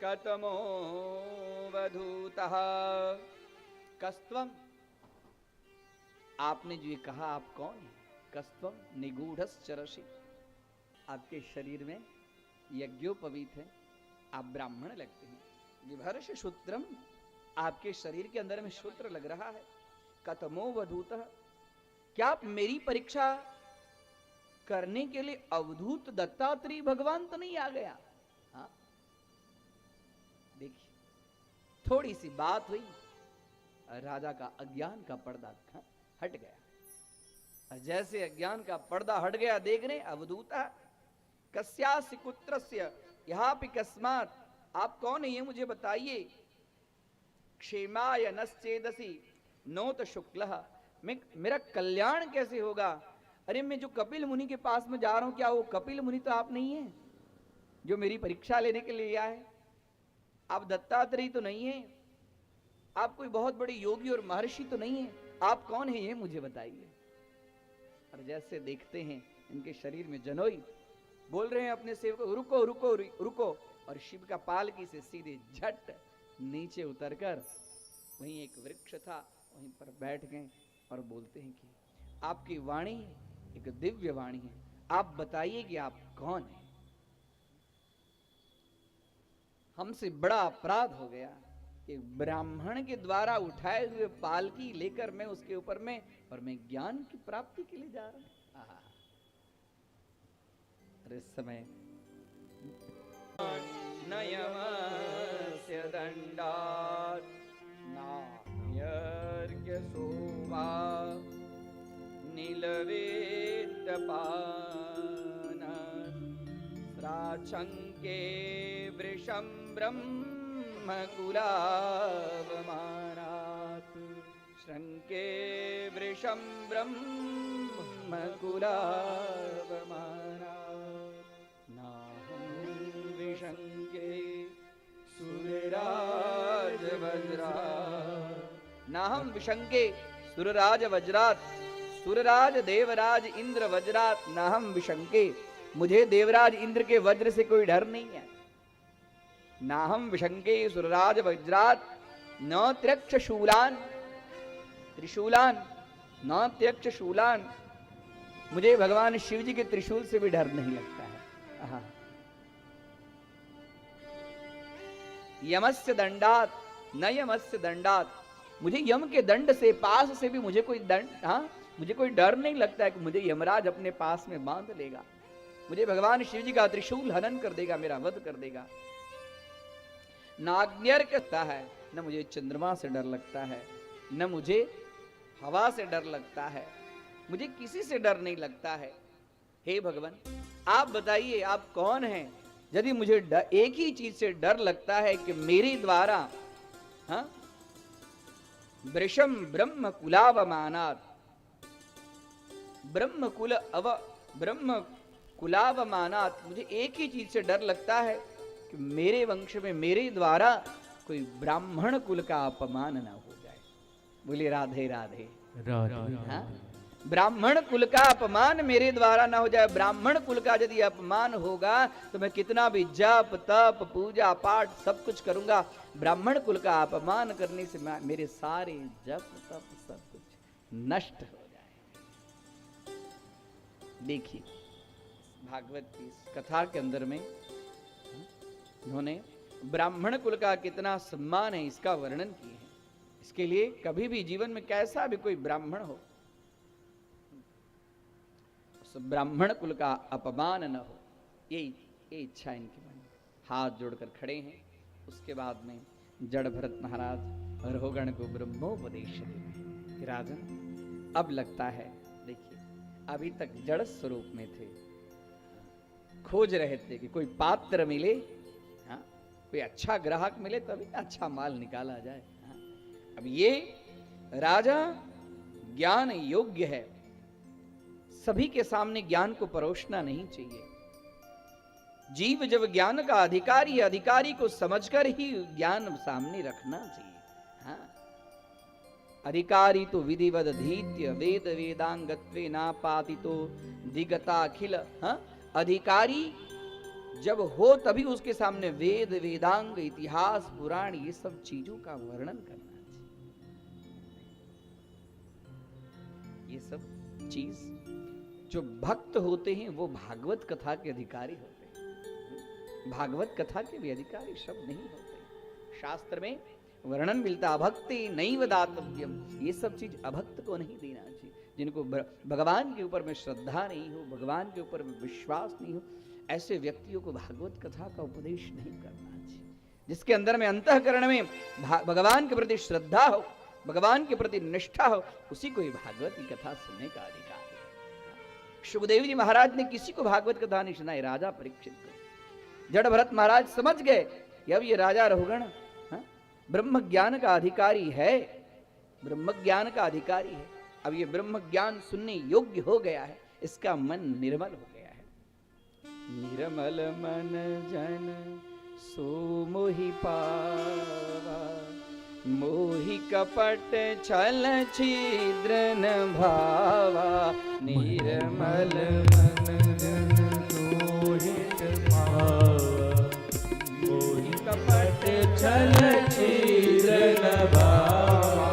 [SPEAKER 3] कतमो वधूतः कस्त्वम, आपने जो ये कहा आप कौन है? कस्त्वम निगूढ़श्चरसि, आपके शरीर में यज्ञोपवीत है, आप ब्राह्मण लगते हैं। विभर्ष शूत्रम, आपके शरीर के अंदर में शूत्र लग रहा है। कतमो वधूतः, क्या आप मेरी परीक्षा करने के लिए अवधूत दत्तात्रेय भगवान तो नहीं आ गया? हाँ, देखिए थोड़ी सी बात हुई, राजा का अज्ञान का पर्दा हट गया। और जैसे अज्ञान का पर्दा हट गया, देख रहे अवधूता कस्यास्य कुत्रस्य यहापि कस्मात्, आप कौन है ये मुझे बताइए। क्षेमाय नश्चेदसि नोत शुक्लः, मेरा कल्याण कैसे होगा? अरे मैं जो कपिल मुनि के पास में जा रहा हूं, क्या वो कपिल मुनि तो आप नहीं है जो मेरी परीक्षा लेने के लिए आए? आप दत्तात्रेय तो नहीं है, आप कोई बहुत बड़े योगी और महर्षि तो नहीं है, आप कौन है ये मुझे बताइए। और जैसे देखते हैं इनके शरीर में जनोई, बोल रहे हैं अपने सेवक को रुको रुको रुको, और शिव का पालकी से सीधे झट नीचे उतरकर वहीं एक वृक्ष था वहीं पर बैठ गए और बोलते हैं कि आपकी वाणी एक दिव्य वाणी है, आप बताइए कि आप कौन है। हमसे बड़ा अपराध हो गया कि ब्राह्मण के द्वारा उठाए हुए पालकी लेकर मैं उसके ऊपर में और मैं ज्ञान की प्राप्ति के लिए जा रहा हूं। इस समय नयमस्य दंडात् नार्घ्य सोमा नीलवेत्तपान श्राचंके वृषं ब्रह्मकुलावमानात्, शंके वृषं ब्रह्मकुलावमानात्, विशंके सुरराज वज्रात्, नाहं विशंके सुरराज वज्रात्, सुरराज देवराज इंद्र वज्रात् नाहं विशंके, मुझे देवराज इंद्र के वज्र से कोई डर नहीं है। नाहं विशंके सुरराज वज्रात् न त्यक्ष शूलान, त्रिशूलान न त्यक्ष शूलान, मुझे भगवान शिव जी के त्रिशूल से भी डर नहीं लगता है। यमस्य दंडात न यमस्य दंडात, मुझे यम के दंड से पास से भी मुझे कोई दंड, मुझे कोई डर नहीं लगता है कि मुझे यमराज अपने पास में बांध लेगा, मुझे भगवान शिव जी का त्रिशूल हनन कर देगा, मेरा वध कर देगा। नाग्न्यर कहता है, न मुझे चंद्रमा से डर लगता है, न मुझे हवा से डर लगता है, मुझे किसी से डर नहीं लगता है। हे भगवान आप बताइए आप कौन हैं? यदि मुझे एक ही चीज से डर लगता है कि मेरे द्वारा वृषम ब्रह्म कुलावमानात्, ब्रह्म कुलावमानात्, मुझे एक ही चीज से डर लगता है कि मेरे वंश में मेरे द्वारा कोई ब्राह्मण कुल का अपमान ना हो जाए। बोले राधे राधे राधे। ब्राह्मण कुल का अपमान मेरे द्वारा ना हो जाए। ब्राह्मण कुल का यदि अपमान होगा तो मैं कितना भी जप तप पूजा पाठ सब कुछ करूंगा, ब्राह्मण कुल का अपमान करने से मेरे सारे जप तप सब कुछ नष्ट हो जाए। देखिए भागवत की कथा के अंदर में उन्होंने ब्राह्मण कुल का कितना सम्मान है इसका वर्णन किए हैं। इसके लिए कभी भी जीवन में कैसा भी कोई ब्राह्मण हो, ब्राह्मण कुल का अपमान न हो, ये इच्छा इनकी मन में। हाथ जोड़कर खड़े हैं। उसके बाद में जड़ भरत महाराज रोगण को ब्रह्मोपदेश देते। राजन अब लगता है, देखिए अभी तक जड़ स्वरूप में थे, खोज रहे थे कि कोई पात्र मिले, कोई अच्छा ग्राहक मिले तभी अच्छा माल निकाला जाए। अब ये राजा ज्ञान योग्य है, सभी के सामने ज्ञान को परोसना नहीं चाहिए। जीव जब ज्ञान का अधिकारी है, अधिकारी को समझकर ही ज्ञान सामने रखना चाहिए। अधिकारी तो विधिवद धीत्य वेद वेदांगत्वे नापाति तो दिगताखिल। अधिकारी जब हो तभी उसके सामने वेद वेदांग इतिहास पुराण ये सब चीजों का वर्णन करना चाहिए। ये सब चीज जो भक्त होते हैं वो भागवत कथा के अधिकारी होते हैं। भागवत कथा के भी अधिकारी शब्द नहीं होते। शास्त्र में वर्णन मिलता अभक्ति नैव दातव्यम, ये सब चीज अभक्त को नहीं देना चाहिए। जिनको भगवान के ऊपर में श्रद्धा नहीं हो, भगवान के ऊपर में विश्वास नहीं हो, ऐसे व्यक्तियों को भागवत कथा का उपदेश नहीं करना चाहिए। जिसके अंदर में अंतःकरण में भगवान के प्रति श्रद्धा हो, भगवान के प्रति निष्ठा हो, उसी को ही भागवत की कथा सुनने का अधिकार है। सुखदेव जी महाराज ने किसी को भागवत कथा नहीं सुनाई, राजा परीक्षित को। जड़ भरत महाराज समझ गए कि अब ये राजा रहुगण ब्रह्म ज्ञान का अधिकारी है, ब्रह्म ज्ञान का अधिकारी है, अब ये ब्रह्म ज्ञान सुनने योग्य हो गया है, इसका मन निर्मल हो गया है। निर्मल मन जन सो मोहि पावा, मोहि कपट छल छिद्र न भावा। निर्मल मन जन सोहित पावा, मोहि कपट छल छिद्र न भावा।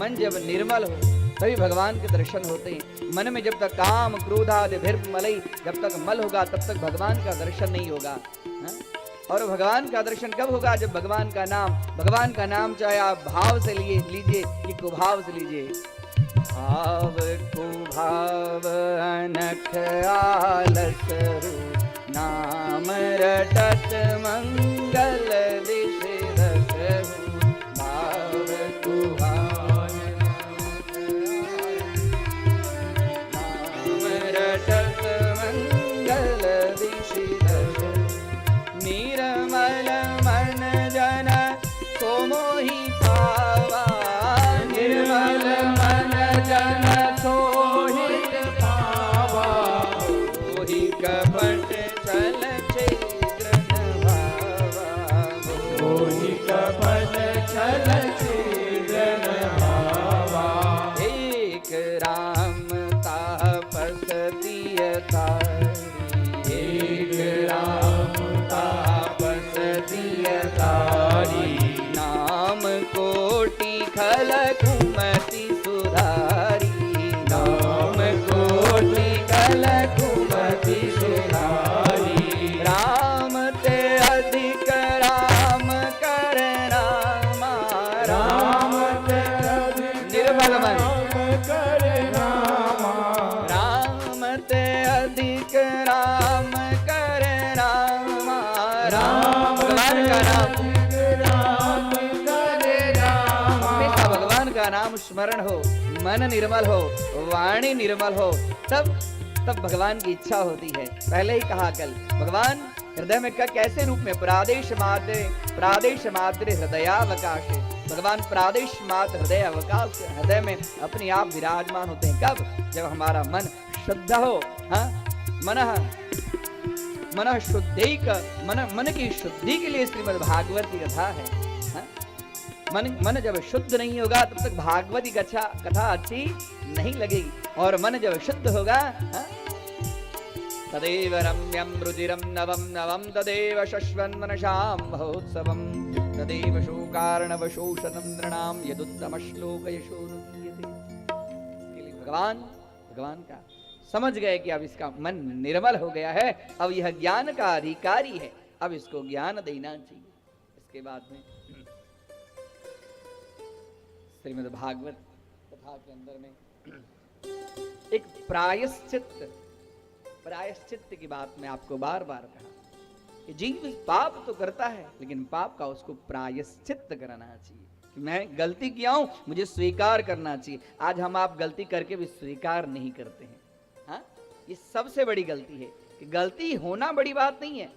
[SPEAKER 3] मन जब निर्मल हो तभी भगवान के दर्शन होते हैं। मन में जब तक काम क्रोध आदि मलई जब तक मल होगा तब तक भगवान का दर्शन नहीं होगा। और भगवान का दर्शन कब होगा? जब भगवान का नाम चाहे आप भाव से लीजिए कि कुभाव से लीजिए। भाव कुभाव अनख आलस नाम रटत मंगल दिशे रस। भाव कुभाव रटत मंगल दिशि दश। निर्मल मन जन सो मोहि पावा, निर्मल मन जन सोहित पावा। मोहि कपट छल छिद्र न भावा, मोहि कपट छल छिद्र न भावा। एक राम एक राम तापस दिय तारी। नाम कोटि खल कुमति सुधारी, नाम कोटि खल कुमति सुधारी। राम ते अधिक राम कर रामा, राम ते अधिक निर्मल मन कर रामा। राम ते अधिक राम कर रामा, राम भगवान का नाम हमेशा भगवान का नाम स्मरण हो, मन निर्मल हो, वाणी निर्मल हो, तब भगवान की इच्छा होती है। पहले ही कहा कल भगवान हृदय में कैसे रूप में प्रादेश मात्र हृदयावकाश। भगवान प्रादेश मात्र हृदय अवकाश, हृदय में अपने आप विराजमान होते हैं। कब? जब हमारा मन शुद्ध हो। मन शुद्धि मन की शुद्धि के लिए श्रीमद् भागवत की कथा है। मन जब शुद्ध नहीं होगा तब तक भागवत की कथा अच्छी नहीं लगेगी। और मन जब शुद्ध होगा तदेव रम्यं रुचिरं नवं नवं तदेव शश्वन् मनसां महोत्सवं तदेव शोकार्णवशोषणं नृणां यदुत्तमश्लोकयशोनुदीयते। भगवान का समझ गए कि अब इसका मन निर्मल हो गया है, अब यह ज्ञान का अधिकारी है, अब इसको ज्ञान देना चाहिए। इसके बाद में श्रीमद् भागवत कथा के अंदर में एक प्रायश्चित्त की बात मैं आपको बार बार कहा कि जीव पाप तो करता है लेकिन पाप का उसको प्रायश्चित्त करना चाहिए कि मैं गलती किया हूं, मुझे स्वीकार करना चाहिए। आज हम आप गलती करके भी स्वीकार नहीं करते हैं। हाँ, ये सबसे बड़ी गलती है कि गलती होना बड़ी बात नहीं है।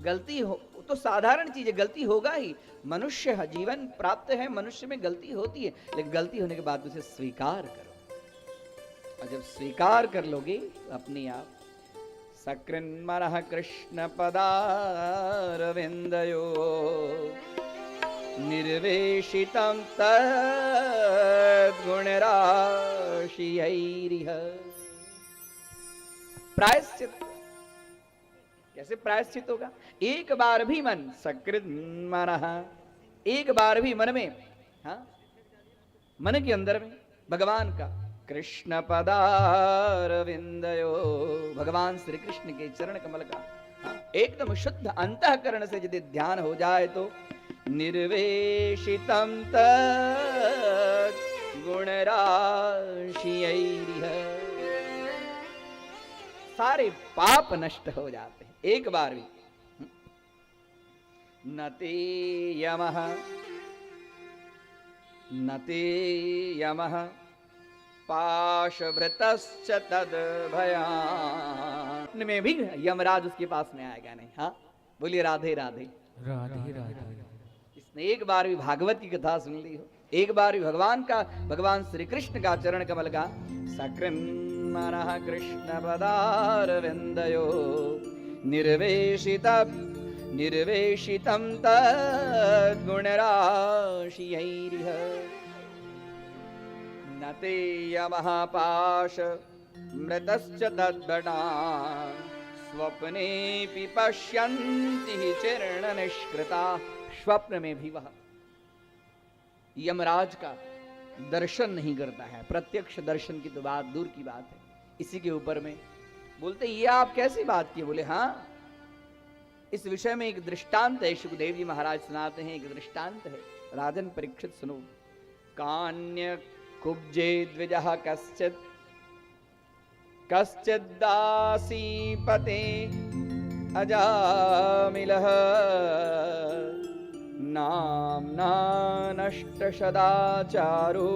[SPEAKER 3] गलती हो तो साधारण चीज है, गलती होगा ही। मनुष्य जीवन प्राप्त है, मनुष्य में गलती होती है, लेकिन गलती होने के बाद उसे स्वीकार करो। और जब स्वीकार कर लोगे तो अपने आप सकृन्मनः कृष्ण पदारविन्दयो निर्वेशितं तद्गुणराशियैरिह। प्रायश्चित कैसे प्रायश्चित होगा? एक बार भी मन सकृत मनः, एक बार भी मन में, हाँ, मन के अंदर में भगवान का कृष्ण पदारविंदयो, भगवान श्री कृष्ण के चरण कमल का एकदम शुद्ध अंतःकरण से यदि ध्यान हो जाए तो निर्वेशितम तत् गुणराशियैरिह, सारे पाप नष्ट हो जाते हैं एक बार भी। नते यमः पाशभृतश्च तद्भयान्, में भी यमराज उसके पास में आएगा नहीं। हाँ बोलिए राधे राधे।
[SPEAKER 2] राधे राधे।
[SPEAKER 3] इसने एक बार भी भागवत की कथा सुन ली हो, एक बार भी भगवान श्री कृष्ण का चरण कमल का सकृन्मनः कृष्ण पदारविंदयो निर्वेशितं तद्गुणराशियैरिह, न ते यमः पाशमृतश्च तद्भटान्, स्वप्नेऽपि पश्यन्ति चिर्णनिष्कृता, स्वप्न में भी वह यमराज का दर्शन नहीं करता है। प्रत्यक्ष दर्शन की तो बात दूर की बात है। इसी के ऊपर में बोलते ये आप कैसी बात की? बोले हाँ, इस विषय में एक दृष्टांत है। सुखदेव जी महाराज सुनाते हैं, एक दृष्टांत है। राजन परीक्षित सुनो। कान्य कुब्जे द्विजः कश्चित् दासीपते अजामिलः, नाम्ना नष्टसदाचारो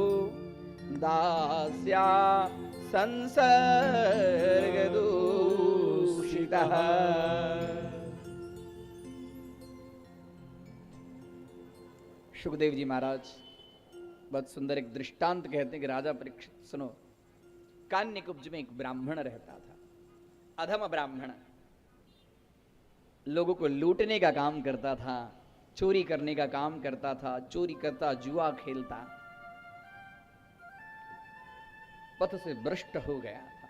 [SPEAKER 3] दास्या संसर्गदूषितः। सुखदेव जी महाराज बहुत सुंदर एक दृष्टांत कहते हैं कि राजा परीक्षित सुनो। कान्यकुब्ज में एक ब्राह्मण रहता था, अधम ब्राह्मण, लोगों को लूटने का काम करता था, चोरी करने का काम करता था, चोरी करता, जुआ खेलता, पथ से भ्रष्ट हो गया था।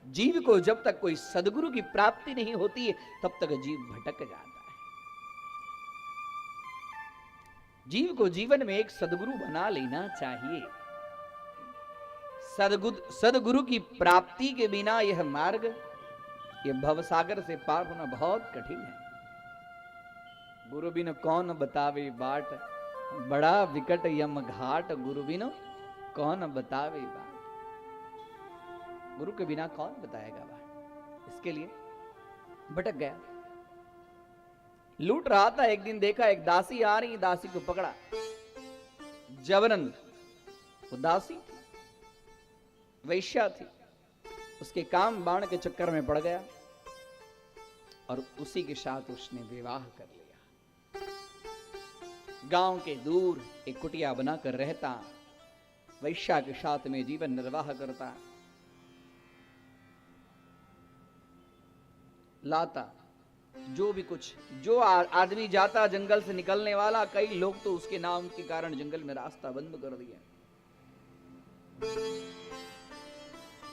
[SPEAKER 3] जीव को जब तक कोई सदगुरु की प्राप्ति नहीं होती है तब तक जीव भटक जाता है। जीव को जीवन में एक सदगुरु बना लेना चाहिए। सदगुरु की प्राप्ति के बिना यह मार्ग, यह भवसागर से पार होना बहुत कठिन है। गुरु बिन कौन बतावे बाट, बड़ा विकट यम घाट, गुरु बिन कौन बतावे बाट। गुरु के बिना कौन बताएगा बाट। इसके लिए भटक गया, लूट रहा था। एक दिन देखा एक दासी आ रही, दासी को पकड़ा जबरन। वो दासी थी, वैश्या थी, उसके काम बाण के चक्कर में पड़ गया और उसी के साथ उसने विवाह कर लिया। गांव के दूर एक कुटिया बनाकर रहता, वैश्या के साथ में जीवन निर्वाह करता, लाता जो भी कुछ, जो आदमी जाता जंगल से निकलने वाला, कई लोग तो उसके नाम के कारण जंगल में रास्ता बंद कर दिया।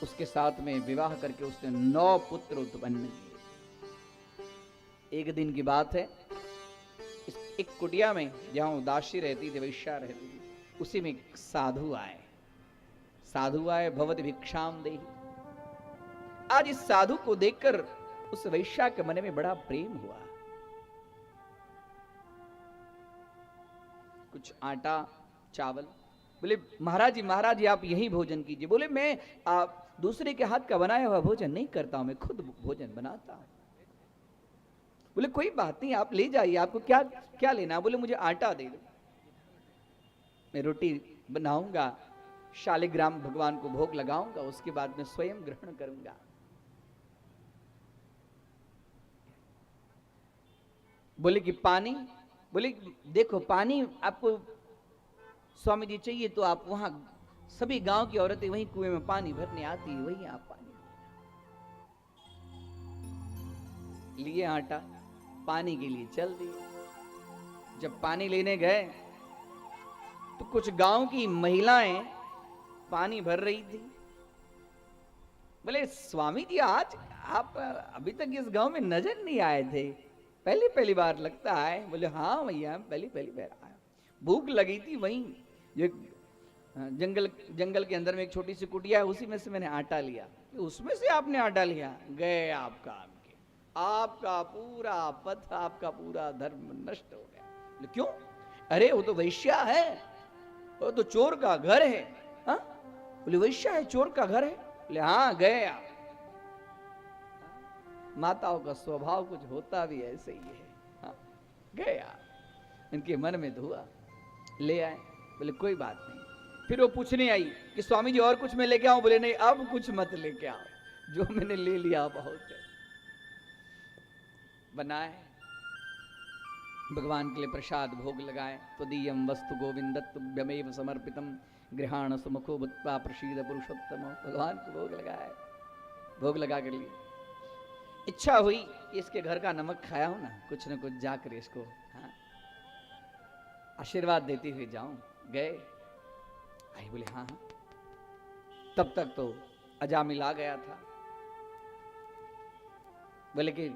[SPEAKER 3] उसके साथ में विवाह करके उसने 9 पुत्र उत्पन्न किए। एक दिन की बात है, एक कुटिया में जहां उदासी रहती थी, वैश्या रहती थी, उसी में एक साधु आए। भवत भिक्षाम देहि। आज इस साधु को देखकर उस वैश्या के मन में बड़ा प्रेम हुआ। कुछ आटा चावल, बोले महाराज जी आप यही भोजन कीजिए। बोले मैं आप दूसरे के हाथ का बनाया हुआ भोजन नहीं करता हूं, मैं खुद भोजन बनाता हूं। बोले कोई बात नहीं, आप ले जाइए, आपको क्या क्या लेना। बोले मुझे आटा दे दो, मैं रोटी बनाऊंगा, शालिग्राम भगवान को भोग लगाऊंगा, उसके बाद मैं स्वयं ग्रहण करूंगा। बोले कि पानी, बोले देखो पानी आपको स्वामी जी चाहिए तो आप वहां, सभी गांव की औरतें वहीं कुएं में पानी भरने आती है, वहीं आप पानी लिए। आटा पानी के लिए चल दिए। जब पानी लेने गए तो कुछ गांव की महिलाएं पानी भर रही थी। बोले स्वामी जी आज आप अभी तक इस गांव में नजर नहीं आए थे, पहली बार लगता है। बोले हाँ भैया पहली बार आया, भूख लगी थी, वहीं जो जंगल जंगल के अंदर में एक छोटी सी कुटिया है, उसी में से मैंने आटा लिया। उसमें से आपने आटा लिया? गए आप काम के, आपका पूरा पथ, आपका पूरा धर्म नष्ट हो गया। बोले क्यों? अरे वो तो वैश्या है, वो तो चोर का घर है। हाँ? बोले वैश्या है, चोर का घर है? बोले हाँ, गए आप। माताओं का स्वभाव कुछ होता भी ऐसे ही है। हाँ? गए आप, इनके मन में धुआ, ले आए। बोले कोई बात नहीं। फिर वो पूछने आई कि स्वामी जी और कुछ मैं लेके आऊं? बोले नहीं, अब कुछ मत लेके आओ, जो मैंने ले लिया बहुत है। बनाए, भगवान के लिए प्रसाद भोग लगाए। त्वदीयं वस्तु गोविंद तुभ्यमेव समर्पितम गृहाण सुमुखो भूत्वा प्रसीद पुरुषोत्तम। भगवान को भोग लगाए, भोग लगा कर लिए। इच्छा हुई इसके घर का नमक खाया हो ना, कुछ न कुछ जाकर इसको आशीर्वाद देते हुए जाऊं। गए, आई, बोले हाँ हाँ। तब तक तो अजामिल आ गया था। बोले कि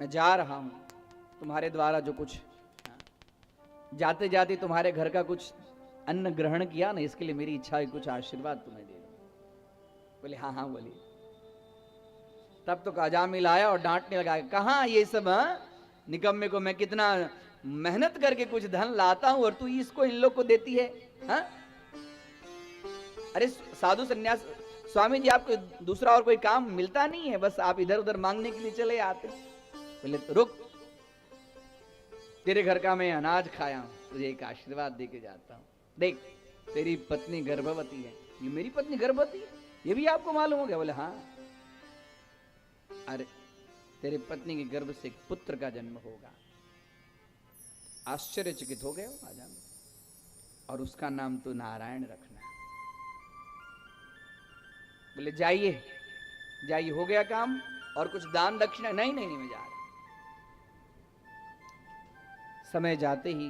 [SPEAKER 3] मैं जा रहा हूं, तुम्हारे द्वारा जो कुछ जाते जाते तुम्हारे घर का कुछ अन्न ग्रहण किया ना, इसके लिए मेरी इच्छा है कुछ आशीर्वाद तुम्हें दे दूं। बोले हाँ हाँ बोलिए। तब तो अजामिल आया और डांटने लगा, कहाँ ये सब? निकम्मे को मैं कितना मेहनत करके कुछ धन लाता हूं और तू इसको इन लोग को देती है? हाँ? अरे साधु सन्यास स्वामी जी, आपको दूसरा और कोई काम मिलता नहीं है? बस आप इधर उधर मांगने के लिए चले आते। बोले रुक, तेरे घर का मैं अनाज खाया हूं, तुझे एक आशीर्वाद दे के जाता हूं। देख, तेरी पत्नी गर्भवती है। ये मेरी पत्नी गर्भवती है, ये भी आपको मालूम हो गया? बोले हाँ। अरे तेरे पत्नी के गर्भ से एक पुत्र का जन्म होगा। आश्चर्यचकित हो गए हो आजाम, और उसका नाम तो नारायण रखना। बोले जाइए जाइए, हो गया काम। और कुछ दान दक्षिणा? नहीं नहीं नहीं, मैं जा रहा। समय जाते ही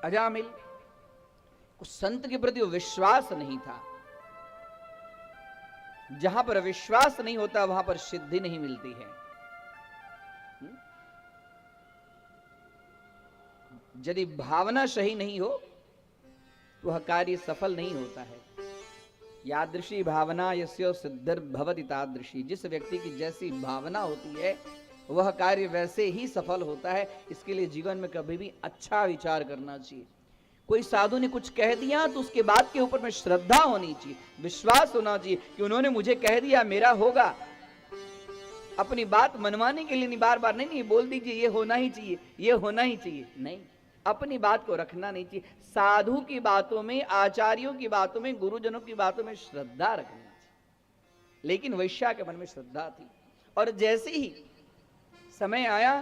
[SPEAKER 3] अजामिल को संत के प्रति विश्वास नहीं था। जहां पर विश्वास नहीं होता वहां पर सिद्धि नहीं मिलती है। यदि भावना सही नहीं हो तो वह कार्य सफल नहीं होता है। यादृशी भावना यस्य सिद्धिर्भवति तादृशी। जिस व्यक्ति की जैसी भावना होती है वह कार्य वैसे ही सफल होता है। इसके लिए जीवन में कभी भी अच्छा विचार करना चाहिए। कोई साधु ने कुछ कह दिया तो उसके बात के ऊपर में श्रद्धा होनी चाहिए, विश्वास होना चाहिए कि उन्होंने मुझे कह दिया, मेरा होगा। अपनी बात मनवाने के लिए नहीं, बार बार नहीं बोल दीजिए ये होना ही चाहिए, ये होना ही चाहिए, नहीं, अपनी बात को रखना नहीं चाहिए। साधु की बातों में, आचार्यों की बातों में, गुरुजनों की बातों में श्रद्धा रखनी चाहिए। लेकिन वैश्या के मन में श्रद्धा थी। और जैसे ही समय आया,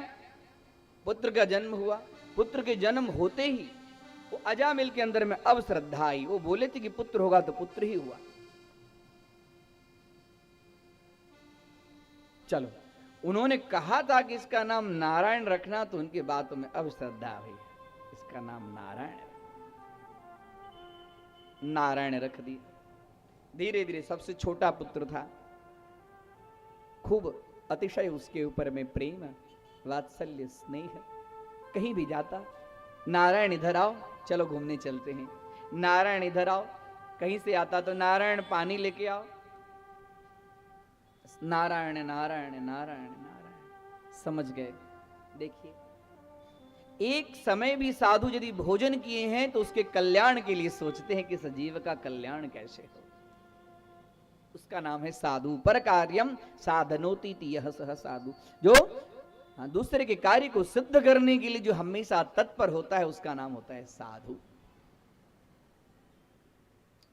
[SPEAKER 3] पुत्र का जन्म हुआ। पुत्र के जन्म होते ही वो अजामिल के अंदर में अब श्रद्धा आई। वो बोले थे कि पुत्र होगा तो पुत्र ही हुआ। चलो, उन्होंने कहा था कि इसका नाम नारायण रखना, तो उनकी बातों में अब श्रद्धा हुई, इसका नाम नारायण। नारायण रख दिया। धीरे धीरे सबसे छोटा पुत्र था, खूब अतिशय उसके ऊपर में प्रेम, वात्सल्य, स्नेह। कहीं भी जाता, नारायण इधर आओ, चलो घूमने चलते हैं। नारायण इधर आओ, कहीं से आता तो नारायण पानी लेके आओ। नारायण नारायण नारायण नारायण, समझ गए। देखिए, एक समय भी साधु यदि भोजन किए हैं तो उसके कल्याण के लिए सोचते हैं कि सजीव का कल्याण कैसे हो। उसका नाम है साधु। पर कार्यम साधनोति यह सह साधु। जो दूसरे के कार्य को सिद्ध करने के लिए जो हमेशा तत्पर होता है, उसका नाम होता है साधु।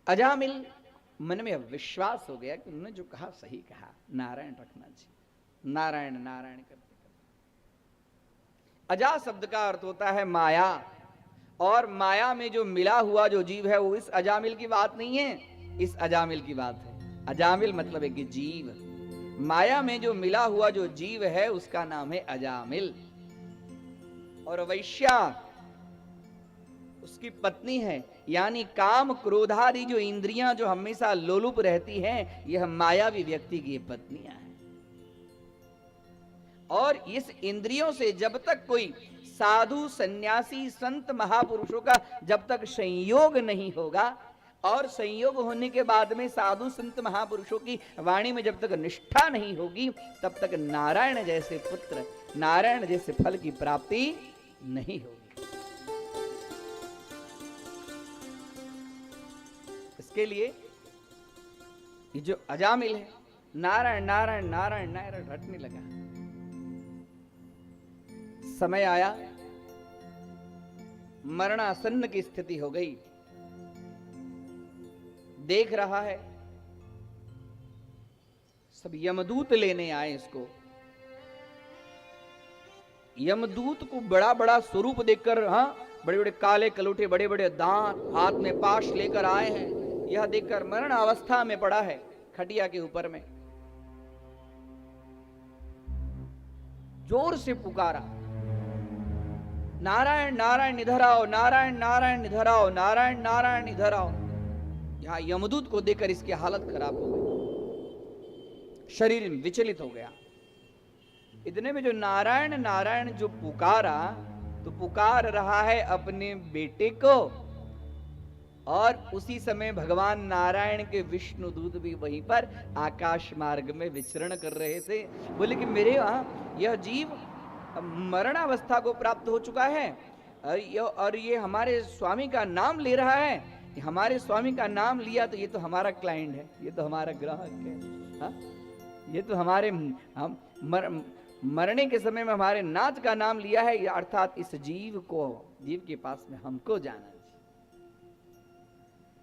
[SPEAKER 3] अजामिल मन में विश्वास हो गया कि उन्होंने जो कहा सही कहा, नारायण रखना चाहिए। नारायण नारायण करते करते, अजा शब्द का अर्थ होता है माया। और माया में जो मिला हुआ जो जीव है वो इस अजामिल की बात नहीं है, इस अजामिल की बात है। अजामिल मतलब है कि जीव। माया में जो मिला हुआ जो जीव है उसका नाम है अजामिल। और वैश्या उसकी पत्नी है, यानी काम क्रोधादि जो इंद्रियां जो हमेशा लोलुप रहती हैं, यह मायावी व्यक्ति की पत्नियां हैं। और इस इंद्रियों से जब तक कोई साधु सन्यासी संत महापुरुषों का जब तक संयोग नहीं होगा, और संयोग होने के बाद में साधु संत महापुरुषों की वाणी में जब तक निष्ठा नहीं होगी, तब तक नारायण जैसे पुत्र, नारायण जैसे फल की प्राप्ति नहीं होगी। इसके लिए ये जो अजामिल है, नारायण नारायण नारायण नारायण रटने लगा। समय आया, मरणासन्न की स्थिति हो गई। देख रहा है सब यमदूत लेने आए इसको। यमदूत को बड़ा बड़ा स्वरूप देखकर, हाँ, बड़े बड़े काले कलूटे, बड़े बड़े दांत, हाथ में पाश लेकर आए हैं। यह देखकर मरण अवस्था में पड़ा है खटिया के ऊपर में, जोर से पुकारा, नारायण नारायण इधर आओ, नारायण नारायण इधर आओ, नारायण नारायण इधर आओ। यहां यमदूत को देखकर इसकी हालत खराब हो गई, शरीर विचलित हो गया। इतने में जो नारायण नारायण जो पुकारा, तो पुकार रहा है अपने बेटे को, और उसी समय भगवान नारायण के विष्णु दूत भी वहीं पर आकाश मार्ग में विचरण कर रहे थे। बोले कि मेरे वहां यह जीव मरणावस्था को प्राप्त हो चुका है, और ये हमारे स्वामी का नाम ले रहा है। हमारे स्वामी का नाम लिया तो ये तो हमारा क्लाइंट है, ये तो हमारा ग्राहक है, हा? ये तो हमारे हम मरने के समय में हमारे नाथ का नाम लिया है, अर्थात इस जीव के पास में हमको जाना चाहिए।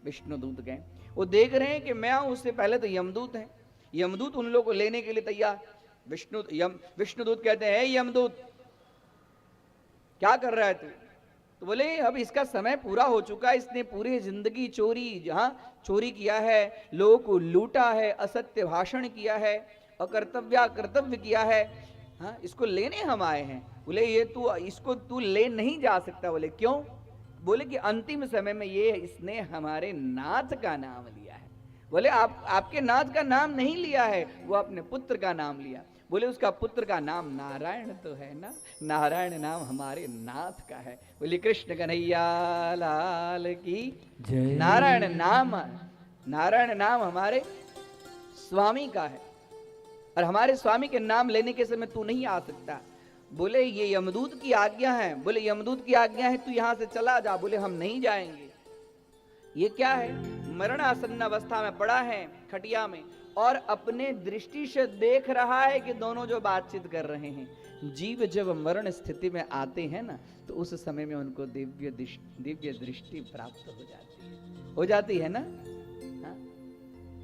[SPEAKER 3] विष्णु दूत गए, वो देख रहे हैं कि मैं आऊं, उससे पहले तो यमदूत हैं। यमदूत उन लोगों को लेने के लिए तैयार। विष्णुदूत कहते हैं, यमदूत क्या कर रहा है तू? तो बोले अब इसका समय पूरा हो चुका है, इसने पूरी जिंदगी चोरी किया है, लोगों को लूटा है, असत्य भाषण किया है, अकर्तव्य किया है, हाँ, इसको लेने हम आए हैं। बोले इसको तू ले नहीं जा सकता। बोले क्यों? बोले कि अंतिम समय में इसने हमारे नाथ का नाम लिया है। बोले आपके नाथ का नाम नहीं लिया है, वो अपने पुत्र का नाम लिया। बोले उसका पुत्र का नाम नारायण तो है ना, नारायण नाम हमारे नाथ का है। बोले कृष्ण कन्हैया लाल की जय। नारायण नाम हमारे स्वामी का है, और हमारे स्वामी के नाम लेने के समय तू नहीं आ सकता। बोले ये यमदूत की आज्ञा है। बोले यमदूत की आज्ञा है, तू यहां से चला जा। बोले हम नहीं जाएंगे। ये क्या है? मरणासन्न अवस्था में पड़ा है खटिया में, और अपने दृष्टि से देख रहा है कि दोनों जो बातचीत कर रहे हैं। जीव जब मरण स्थिति में आते हैं ना, तो उस समय में उनको दिव्य दृष्टि प्राप्त हो जाती है ना। हाँ?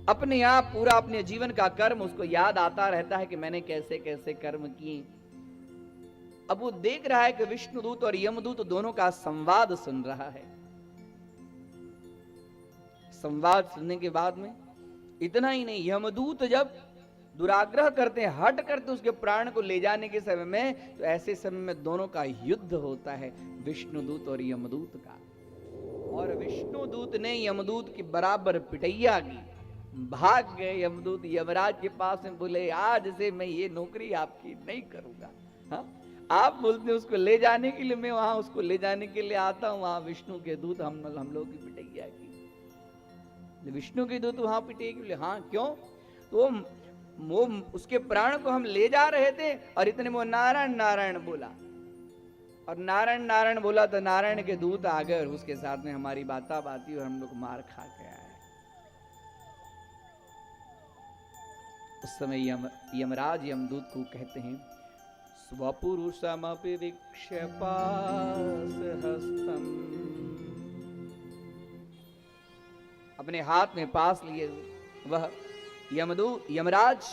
[SPEAKER 3] अपने आप पूरा अपने जीवन का कर्म उसको याद आता रहता है कि मैंने कैसे कैसे कर्म किए। अब वो देख रहा है कि विष्णुदूत और यमदूत दोनों का संवाद सुन रहा है। संवाद सुनने के बाद में इतना ही नहीं, यमदूत जब दुराग्रह करते हैं, हट करते उसके प्राण को ले जाने के समय में, तो ऐसे समय में दोनों का युद्ध होता है, विष्णुदूत और यमदूत का। और विष्णुदूत ने यमदूत की बराबर पिटैया की। भाग गए यमदूत यमराज के पास में। बोले आज से मैं ये नौकरी आपकी नहीं करूंगा। हाँ? आप बोलते हैं उसको ले जाने के लिए, मैं वहां उसको ले जाने के लिए आता हूं। वहां विष्णु के दूत हम लोग की पिटैया की। विष्णु के दूत वहां पिटेगी? हाँ क्यों? तो वो उसके प्राण को हम ले जा रहे थे, और इतने वो नारायण नारायण बोला, और नारायण नारायण बोला तो नारायण के दूत आ गए, और उसके साथ में हमारी बाती और हम लोग मार खा के आए। उस समय यमराज यमदूत को कहते हैं, स्वपुरुषमपि वीक्ष्य पास हस्तम। अपने हाथ में पास लिए हुए वह यमराज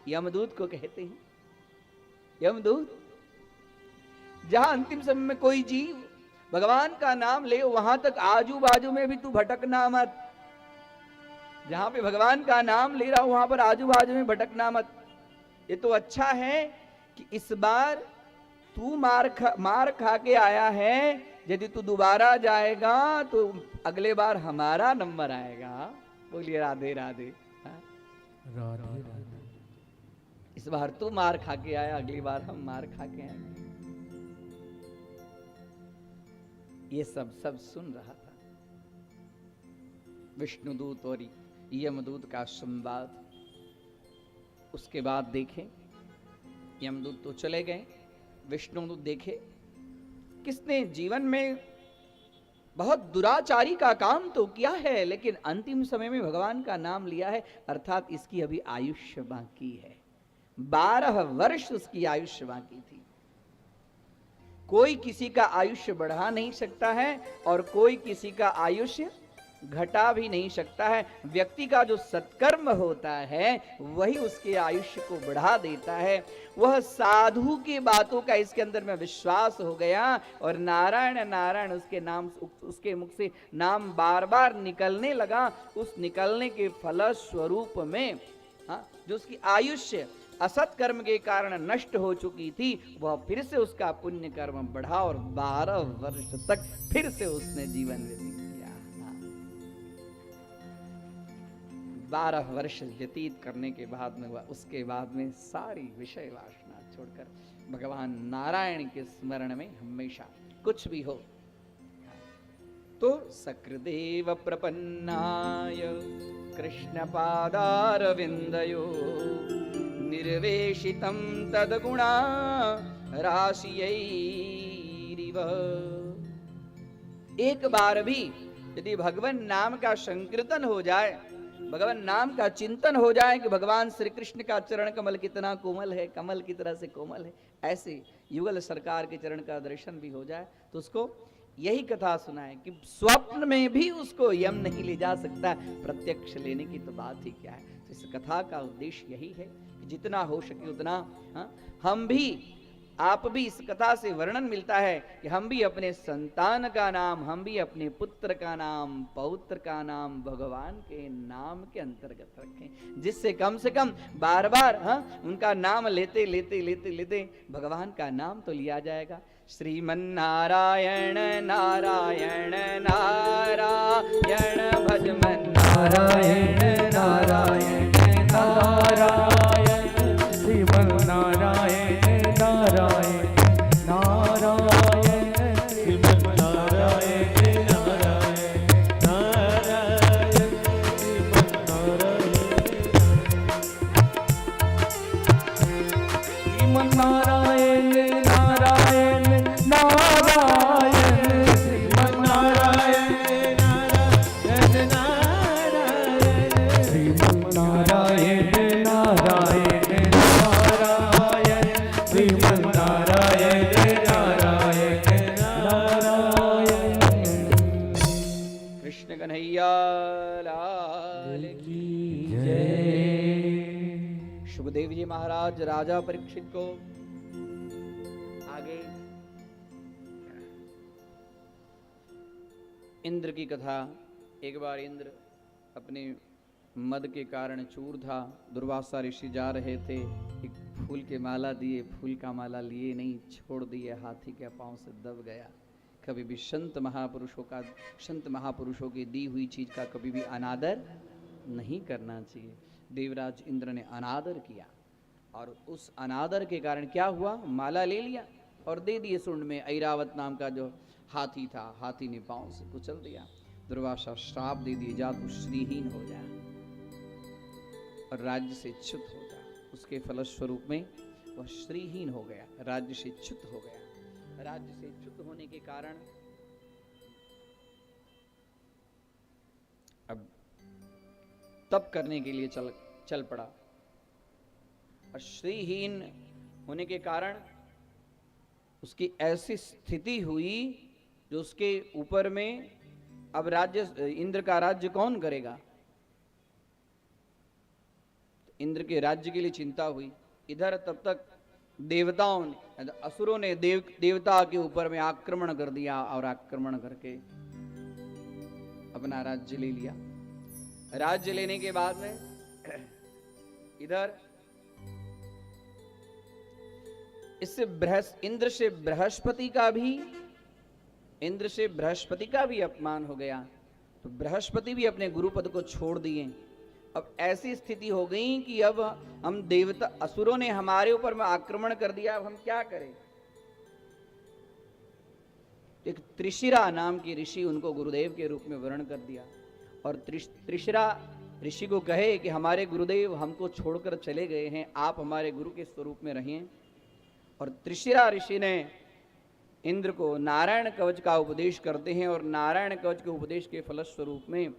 [SPEAKER 3] यमदूत को कहते हैं, यमदूत जहां अंतिम समय में कोई जीव भगवान का नाम ले, वहां तक आजू बाजू में भी तू भटकना मत। जहां पे भगवान का नाम ले रहा हूं, वहां पर आजू बाजू में भटकना मत। ये तो अच्छा है कि इस बार तू मार खा के आया है, यदि तू दोबारा जाएगा तो अगले बार हमारा नंबर आएगा। बोलिए राधे राधे।
[SPEAKER 2] राधे राधे।
[SPEAKER 3] इस बार तू मार खा के आया, अगली बार हम मार खा के आएंगे। ये सब सुन रहा था। विष्णुदूत और यमदूत का संवाद। उसके बाद देखें, यमदूत तो चले गए, विष्णुदूत देखे किसने जीवन में बहुत दुराचारी का काम तो किया है, लेकिन अंतिम समय में भगवान का नाम लिया है, अर्थात इसकी अभी आयुष्य बाकी है। 12 वर्ष उसकी आयुष्य बाकी थी। कोई किसी का आयुष्य बढ़ा नहीं सकता है और कोई किसी का आयुष्य घटा भी नहीं सकता है। व्यक्ति का जो सत्कर्म होता है वही उसके आयुष्य को बढ़ा देता है। वह साधु की बातों का इसके अंदर में विश्वास हो गया और नारायण नारायण उसके नाम, उसके मुख से नाम बार बार निकलने लगा। उस निकलने के फलस्वरूप में जो उसकी आयुष्य असत कर्म के कारण नष्ट हो चुकी थी, वह फिर से उसका पुण्य कर्म बढ़ा और 12 वर्ष तक फिर से उसने जीवन व्यतीत किया। 12 वर्ष व्यतीत करने के बाद में वह उसके बाद में सारी विषय वासना छोड़कर भगवान नारायण के स्मरण में हमेशा कुछ भी हो तो सकृदेव प्रपन्नाय कृष्ण पादारविंदयो निर्वेशितं तद्गुणा राशियैरिव। एक बार भी यदि भगवान नाम का संकीर्तन हो जाए, भगवान नाम का चिंतन हो जाए कि भगवान श्री कृष्ण का चरण कमल कितना कोमल है, कमल की तरह से कोमल है, ऐसे युगल सरकार के चरण का दर्शन भी हो जाए तो उसको यही कथा सुनाए कि स्वप्न में भी उसको यम नहीं ले जा सकता, प्रत्यक्ष लेने की तो बात ही क्या है। इस कथा का उद्देश्य यही है कि जितना हो सके उतना हम भी, आप भी, इस कथा से वर्णन मिलता है कि हम भी अपने संतान का नाम, हम भी अपने पुत्र का नाम, पौत्र का नाम भगवान के नाम के अंतर्गत रखें, जिससे कम से कम बार बार उनका नाम लेते लेते लेते लेते भगवान का नाम तो लिया जाएगा। श्रीमन्नारायण नारायण नारायण भजमन
[SPEAKER 2] नारायण नारायण नारायण श्रीमन्नारायण नारायण नारायण श्रीमन्नारायण नारायण नारायण श्रीमन्नारायण नारायण नारायण श्रीमन्नारायण नारायण नारायण श्रीमन्नारायण नारायण नारायण श्रीमन्नारायण नारायण नारायण।
[SPEAKER 3] कृष्ण कन्हैया लाल की
[SPEAKER 2] जय।
[SPEAKER 3] सुखदेव जी महाराज राजा परीक्षित को आगे इंद्र की कथा। एक बार इंद्र अपने मद के कारण चूर था, दुर्वासा ऋषि जा रहे थे, एक फूल के माला दिए, फूल का माला लिए नहीं, छोड़ दिए, हाथी के पांव से दब गया। कभी भी संत महापुरुषों की दी हुई चीज का कभी भी अनादर नहीं करना चाहिए। देवराज इंद्र ने अनादर किया और उस अनादर के कारण क्या हुआ, माला ले लिया और दे दिए सूंड में। ऐरावत नाम का जो हाथी था, हाथी ने पांव से कुचल दिया। दुर्वासा श्राप दे दिए, जा तू श्रीहीन हो जा और राज्य से च्युत हो जा। उसके फलस्वरूप में वह श्रीहीन हो गया, राज्य से च्युत हो गया। राज्य से च्युत होने के कारण अब तप करने के लिए चल पड़ा और श्रीहीन होने के कारण उसकी ऐसी स्थिति हुई जो उसके ऊपर में अब राज्य, इंद्र का राज्य कौन करेगा। इंद्र के राज्य के लिए चिंता हुई। इधर तब तक देवताओं ने, असुरों ने देवता के ऊपर में आक्रमण कर दिया और आक्रमण करके अपना राज्य ले लिया। राज्य लेने के बाद में इधर इससे इंद्र से बृहस्पति का भी अपमान हो गया, तो बृहस्पति भी अपने गुरुपद को छोड़ दिए। अब ऐसी स्थिति हो गई कि अब हम देवता, असुरों ने हमारे ऊपर में आक्रमण कर दिया, अब हम क्या करें। तो एक त्रिशिरा नाम की ऋषि उनको गुरुदेव के रूप में वर्ण कर दिया। और त्रिशिरा ऋषि को कहे कि हमारे गुरुदेव हमको छोड़कर चले गए हैं, आप हमारे गुरु के स्वरूप में रहिए। और त्रिशिरा ऋषि ने इंद्र को नारायण कवच का उपदेश करते हैं और नारायण कवच के उपदेश के फलस्वरूप में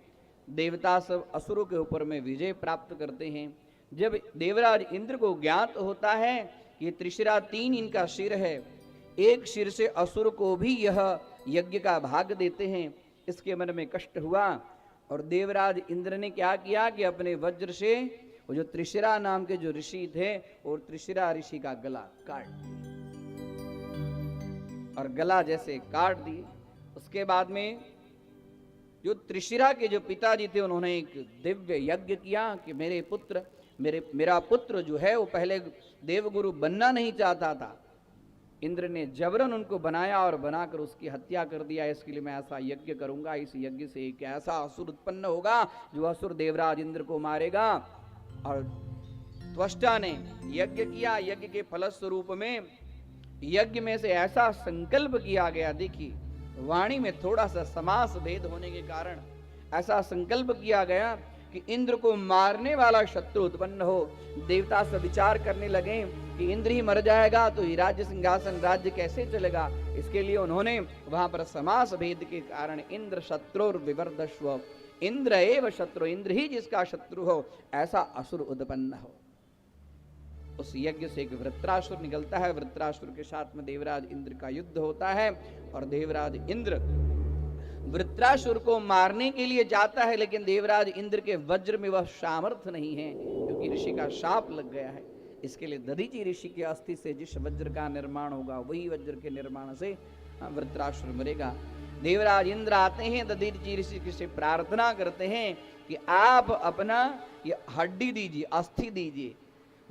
[SPEAKER 3] देवता सब असुरों के ऊपर में विजय प्राप्त करते हैं। जब देवराज इंद्र को ज्ञात होता है कि त्रिशिरा 3 इनका शिर है, एक शिर से असुर को भी यह यज्ञ का भाग देते हैं, इसके मन में कष्ट हुआ और देवराज इंद्र ने क्या किया कि अपने वज्र से वो जो त्रिशिरा नाम के जो ऋषि थे और त्रिशिरा ऋषि का गला काट दिया। और गला जैसे काट दिए, उसके बाद में जो त्रिशिरा के जो पिताजी थे उन्होंने एक दिव्य यज्ञ किया कि मेरा पुत्र जो है वो पहले देवगुरु बनना नहीं चाहता था, इंद्र ने जबरन उनको बनाया और बनाकर उसकी हत्या कर दिया। इसके लिए मैं ऐसा यज्ञ करूंगा, इस यज्ञ से एक ऐसा असुर उत्पन्न होगा जो असुर देवराज इंद्र को मारेगा। और त्वष्टा ने यज्ञ किया, यज्ञ के फलस्वरूप में यज्ञ में से ऐसा संकल्प किया गया, देखिए वाणी में थोड़ा सा समास भेद होने के कारण ऐसा संकल्प किया गया कि इंद्र को मारने वाला शत्रु उत्पन्न हो। देवता सब विचार करने लगे कि इंद्र ही मर जाएगा तो ये राज्य सिंहासन राज्य कैसे चलेगा। इसके लिए उन्होंने वहां पर समास भेद के कारण इंद्र शत्रुर विवर्धस्व, इंद्र एव शत्रु, इंद्र ही जिसका शत्रु हो ऐसा असुर उत्पन्न हो। उस यज्ञ से एक वृत्रासुर निकलता है, वृत्रासुर के साथ में देवराज इंद्र का युद्ध होता है और देवराज इंद्र वृत्रासुर को मारने के लिए जाता है, लेकिन देवराज इंद्र के वज्र में वह सामर्थ्य नहीं है क्योंकि ऋषि का शाप लग गया है। इसके लिए दधीचि ऋषि के अस्थि से जिस वज्र का निर्माण होगा वही वज्र के निर्माण से वृत्रासुर मरेगा। देवराज इंद्र आते हैं, दधीचि ऋषि से प्रार्थना करते हैं कि आप अपना ये हड्डी दीजिए, अस्थि दीजिए।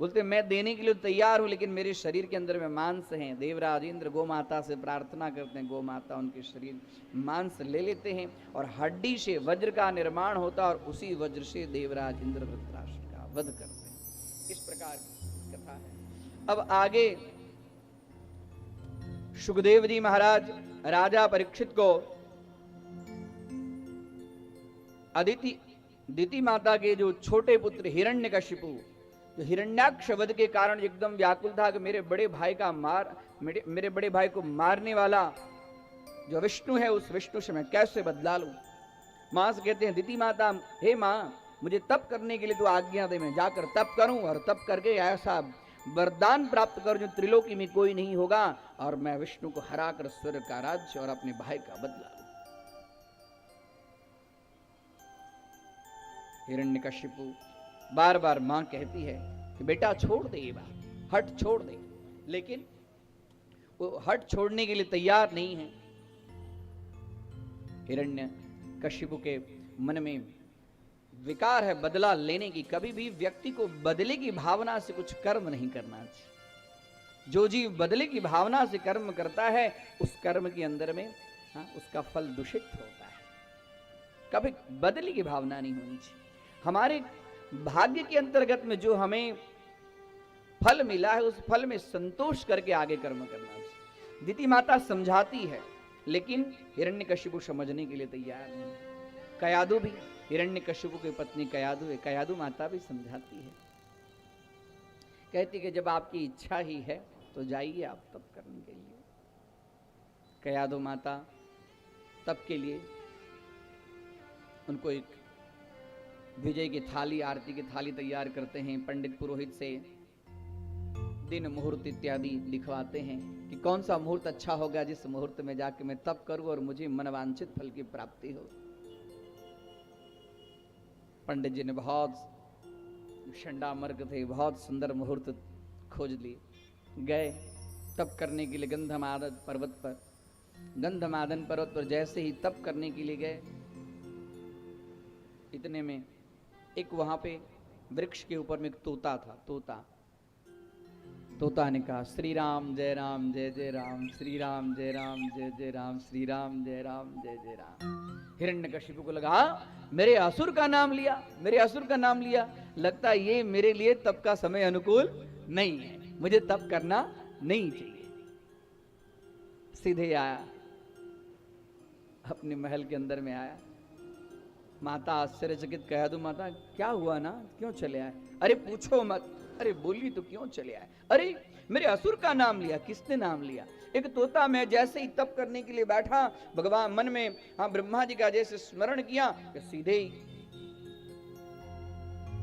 [SPEAKER 3] बोलते मैं देने के लिए तैयार हूं लेकिन मेरे शरीर के अंदर में मांस हैं। देवराज इंद्र गौ माता से प्रार्थना करते हैं, गौ माता उनके शरीर मांस ले लेते हैं और हड्डी से वज्र का निर्माण होता और उसी वज्र से देवराज इंद्र वृत्रासुर का वध करते हैं। इस प्रकार की कथा है। अब आगे सुखदेव जी महाराज राजा परीक्षित को अदिति माता के जो छोटे पुत्र हिरण्यकशिपु, जो हिरण्याक्ष वध के कारण एकदम व्याकुल था कि मेरे बड़े भाई को मारने वाला जो विष्णु है उस विष्णु से मैं कैसे बदला लूं। मां से कहते हैं दिति माता, हे मां मुझे तप करने के लिए तो आज्ञा दे, मैं जाकर तप करूं और तप करके ऐसा वरदान प्राप्त कर जो त्रिलोकी में कोई नहीं होगा और मैं विष्णु को हराकर स्वर्ग का राज्य और अपने भाई का बदला लूं। हिरण्यकशिपु बार बार मां कहती है कि बेटा छोड़ दे ये बात, हट छोड़ दे, लेकिन वो हट छोड़ने के लिए तैयार नहीं है। हिरण्यकशिपु के मन में विकार है बदला लेने की। कभी भी व्यक्ति को बदले की भावना से कुछ कर्म नहीं करना चाहिए। जो जीव बदले की भावना से कर्म करता है उस कर्म के अंदर में उसका फल दूषित होता है। कभी बदले की भावना नहीं होनी चाहिए। हमारे भाग्य के अंतर्गत में जो हमें फल मिला है उस फल में संतोष करके आगे कर्म करना चाहिए। दिति माता समझाती है लेकिन हिरण्यकशिपु समझने के लिए तैयार नहीं। कयादु भी, हिरण्यकशिपु की पत्नी कयादु है, कयादु माता भी समझाती है, कहती कि जब आपकी इच्छा ही है तो जाइए आप तप करने के लिए। कयादु माता तप के लिए उनको एक विजय की थाली, आरती की थाली तैयार करते हैं। पंडित पुरोहित से दिन मुहूर्त इत्यादि लिखवाते हैं कि कौन सा मुहूर्त अच्छा होगा जिस मुहूर्त में जाके मैं तप करूं और मुझे मनवांछित फल की प्राप्ति हो। पंडित जी ने बहुत शंडा मर्ग थे, बहुत सुंदर मुहूर्त खोज लिए। गए तप करने के लिए गंधमादन पर्वत पर। गंधमादन पर्वत पर जैसे ही तप करने के लिए गए, इतने में एक वहां पे वृक्ष के ऊपर में एक तोता था। तोता ने कहा श्री राम जय जय राम, श्री राम जय जय राम, श्री राम जय जय राम। हिरण्यकशिपु को लगा मेरे असुर का नाम लिया, लगता ये मेरे लिए तप का समय अनुकूल नहीं है, मुझे तप करना नहीं चाहिए। सीधे आया अपने महल के अंदर में आया। माता आश्चर्यचकित, कह दूं माता क्या हुआ ना, क्यों चले आए? अरे पूछो मत। अरे बोली तो क्यों चले आए? अरे मेरे असुर का नाम लिया। किसने नाम लिया? एक तोता। मैं जैसे ही तप करने के लिए बैठा, भगवान मन में हाँ ब्रह्मा जी का जैसे स्मरण किया कि सीधे ही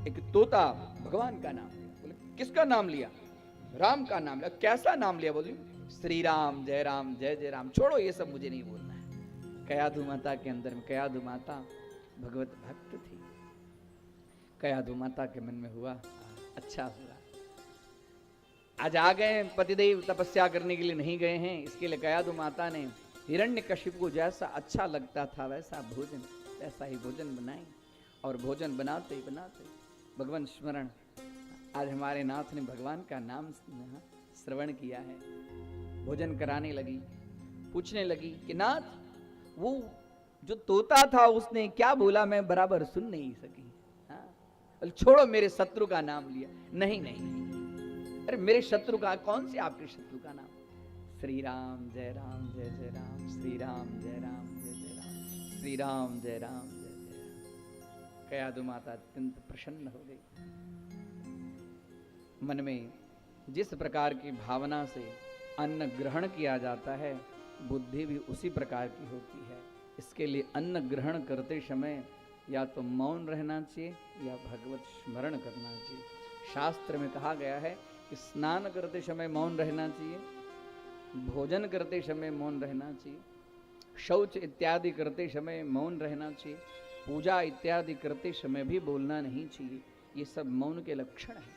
[SPEAKER 3] एक तोता भगवान का नाम लिया। बोले किसका नाम लिया? राम का नाम लिया। कैसा नाम लिया? बोली श्री राम, जय राम, जय जय राम। छोड़ो ये सब, मुझे नहीं बोलना है। कयाधु माता के अंदर में, कयाधु माता भगवत भक्त थी। कयाधु माता के मन में हुआ अच्छा हुआ, आज आ गए पतिदेव, तपस्या करने के लिए नहीं गए हैं। इसके लिए कयाधु माता ने हिरण्यकशिपु को जैसा अच्छा लगता था वैसा भोजन, वैसा ही भोजन बनाई। और भोजन बनाते ही बनाते भगवान स्मरण, आज हमारे नाथ ने भगवान का नाम श्रवण किया है। भोजन कराने लगी, पूछने लगी कि नाथ वो जो तोता था उसने क्या बोला, मैं बराबर सुन नहीं सकी। हाँ? छोड़ो, मेरे शत्रु का नाम लिया। नहीं नहीं, अरे मेरे शत्रु का, कौन से आपके शत्रु का नाम? श्री राम, जय राम, जय जय राम, श्री राम, जय राम, जय जय राम, श्री राम, जय राम, जय जय राम। कयाधु माता अत्यंत प्रसन्न हो गई। मन में जिस प्रकार की भावना से अन्न ग्रहण किया जाता है, बुद्धि भी उसी प्रकार की होती है। इसके लिए अन्न ग्रहण करते समय या तो मौन रहना चाहिए या भगवत स्मरण करना चाहिए। शास्त्र में कहा गया है कि स्नान करते समय मौन रहना चाहिए, भोजन करते समय मौन रहना चाहिए, शौच इत्यादि करते समय मौन रहना चाहिए, पूजा इत्यादि करते समय भी बोलना नहीं चाहिए। ये सब मौन के लक्षण हैं।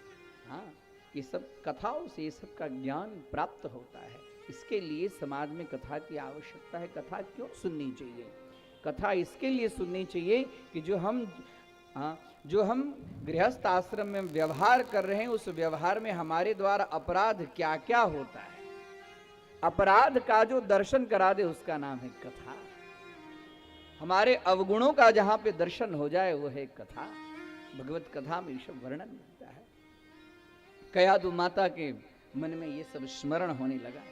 [SPEAKER 3] हाँ, ये सब कथाओं से ये सब का ज्ञान प्राप्त होता है। इसके लिए समाज में कथा की आवश्यकता है। कथा क्यों सुननी चाहिए? कथा इसके लिए सुननी चाहिए कि जो हम गृहस्थ आश्रम में व्यवहार कर रहे हैं, उस व्यवहार में हमारे द्वारा अपराध क्या क्या होता है, अपराध का जो दर्शन करा दे उसका नाम है कथा। हमारे अवगुणों का जहां पे दर्शन हो जाए वो है कथा। भगवत कथा में सब वर्णन मिलता है। कयाधु माता के मन में ये सब स्मरण होने लगा।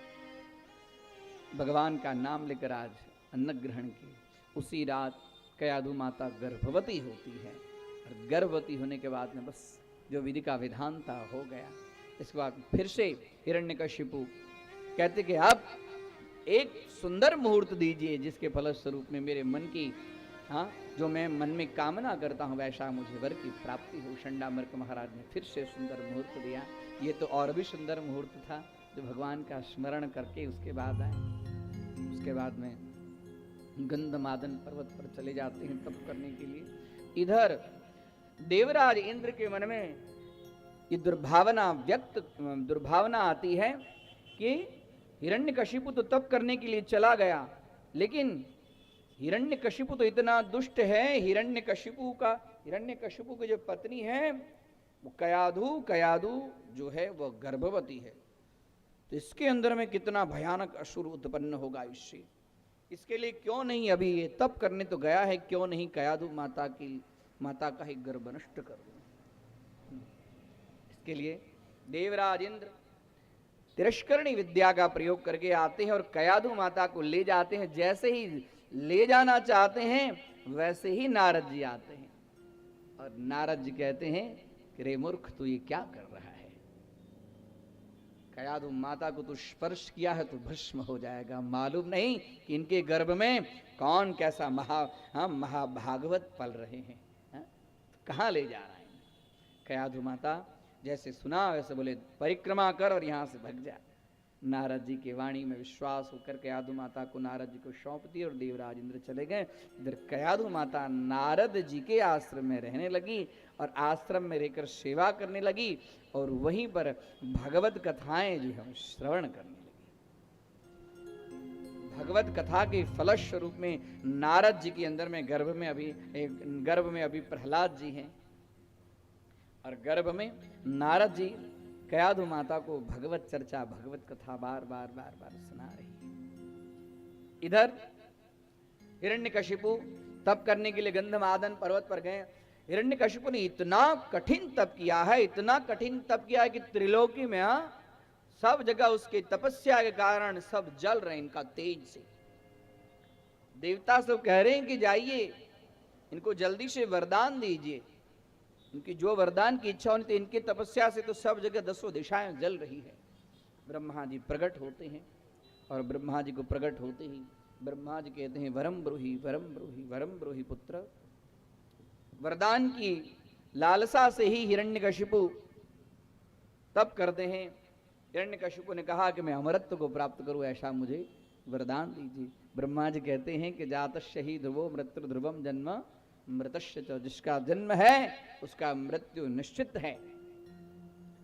[SPEAKER 3] भगवान का नाम लेकर आज अन्न ग्रहण की उसी रात कयाधु माता गर्भवती होती है। और गर्भवती होने के बाद में बस जो विधि का विधान था हो गया। इसके बाद फिर से हिरण्यकशिपु कहते कि अब एक सुंदर मुहूर्त दीजिए जिसके फलस्वरूप में मेरे मन की जो मैं मन में कामना करता हूँ वैसा मुझे वर की प्राप्ति हो। शंडामर्क महाराज ने फिर से सुंदर मुहूर्त दिया। ये तो और भी सुंदर मुहूर्त था जो भगवान का स्मरण करके उसके बाद आए। उसके बाद में गंधमादन पर्वत पर चले जाते हैं तप करने के लिए। इधर देवराज इंद्र के मन में ये दुर्भावना आती है कि हिरण्यकशिपु तो तप करने के लिए चला गया, लेकिन हिरण्यकशिपु तो इतना दुष्ट है। हिरण्यकशिपु की जो पत्नी है वो कयाधु जो है वो गर्भवती है। तो इसके अंदर में कितना भयानक असुर उत्पन्न होगा इससे। इसके लिए क्यों नहीं अभी ये तप करने तो गया है, क्यों नहीं कयाधु माता का ही गर्भ नष्ट कर दूं। इसके लिए देवराज इंद्र तिरस्करणी विद्या का प्रयोग करके आते हैं और कयाधु माता को ले जाते हैं। जैसे ही ले जाना चाहते हैं वैसे ही नारद जी आते हैं और नारद जी कहते हैं कि रे मूर्ख तू ये क्या कर रहा है? कयाधु माता को तू स्पर्श किया है तो भस्म हो जाएगा। मालूम नहीं कि इनके गर्भ में कौन कैसा महाभागवत पल रहे हैं। कहाँ ले जा रहा है? कयाधु माता जैसे सुना वैसे बोले परिक्रमा कर और यहां से भग जा। नारद जी के वाणी में विश्वास होकर कयाधु माता को नारद जी को सौंप दी और देवराज इंद्र चले गए। इधर कयाधु माता नारद जी के आश्रम में रहने लगी और आश्रम में रहकर सेवा करने लगी और वहीं पर भगवत कथाएं जो है श्रवण करने लगी। भगवत कथा के फलस्वरूप में नारद जी के अंदर में गर्भ में अभी प्रहलाद जी हैं और गर्भ में नारद जी कयाधु माता को भगवत चर्चा भगवत कथा बार बार सुना रही है। इधर हिरण्यकशिपु तप करने के लिए गंधमादन पर्वत पर गए। हिरण्यकशिपु ने इतना कठिन तप किया है, इतना कठिन तप किया है कि त्रिलोकी में सब जगह उसके तपस्या के कारण सब जल रहे इनका तेज से। देवता सब कह रहे हैं कि जाइए, इनको जल्दी से वरदान दीजिए। इनकी जो वरदान की इच्छा होनी थी, इनकी तपस्या से तो सब जगह 10 दिशाएं जल रही है। ब्रह्मा जी प्रकट होते हैं और ब्रह्मा जी को प्रकट होते ही ब्रह्मा जी कहते हैं वरम ब्रूहि वरम ब्रूहि वरम ब्रूहि पुत्र। वरदान की लालसा से ही हिरण्यकशिपु तप करते हैं। हिरण्यकशिपु ने कहा कि मैं अमरत्व को प्राप्त करूं, ऐसा मुझे वरदान दीजिए। ब्रह्मा जी कहते हैं कि जातस्य ही ध्रुवो मृत्यु ध्रुवम जन्म मृतस्य च, जिसका जन्म है उसका मृत्यु निश्चित है।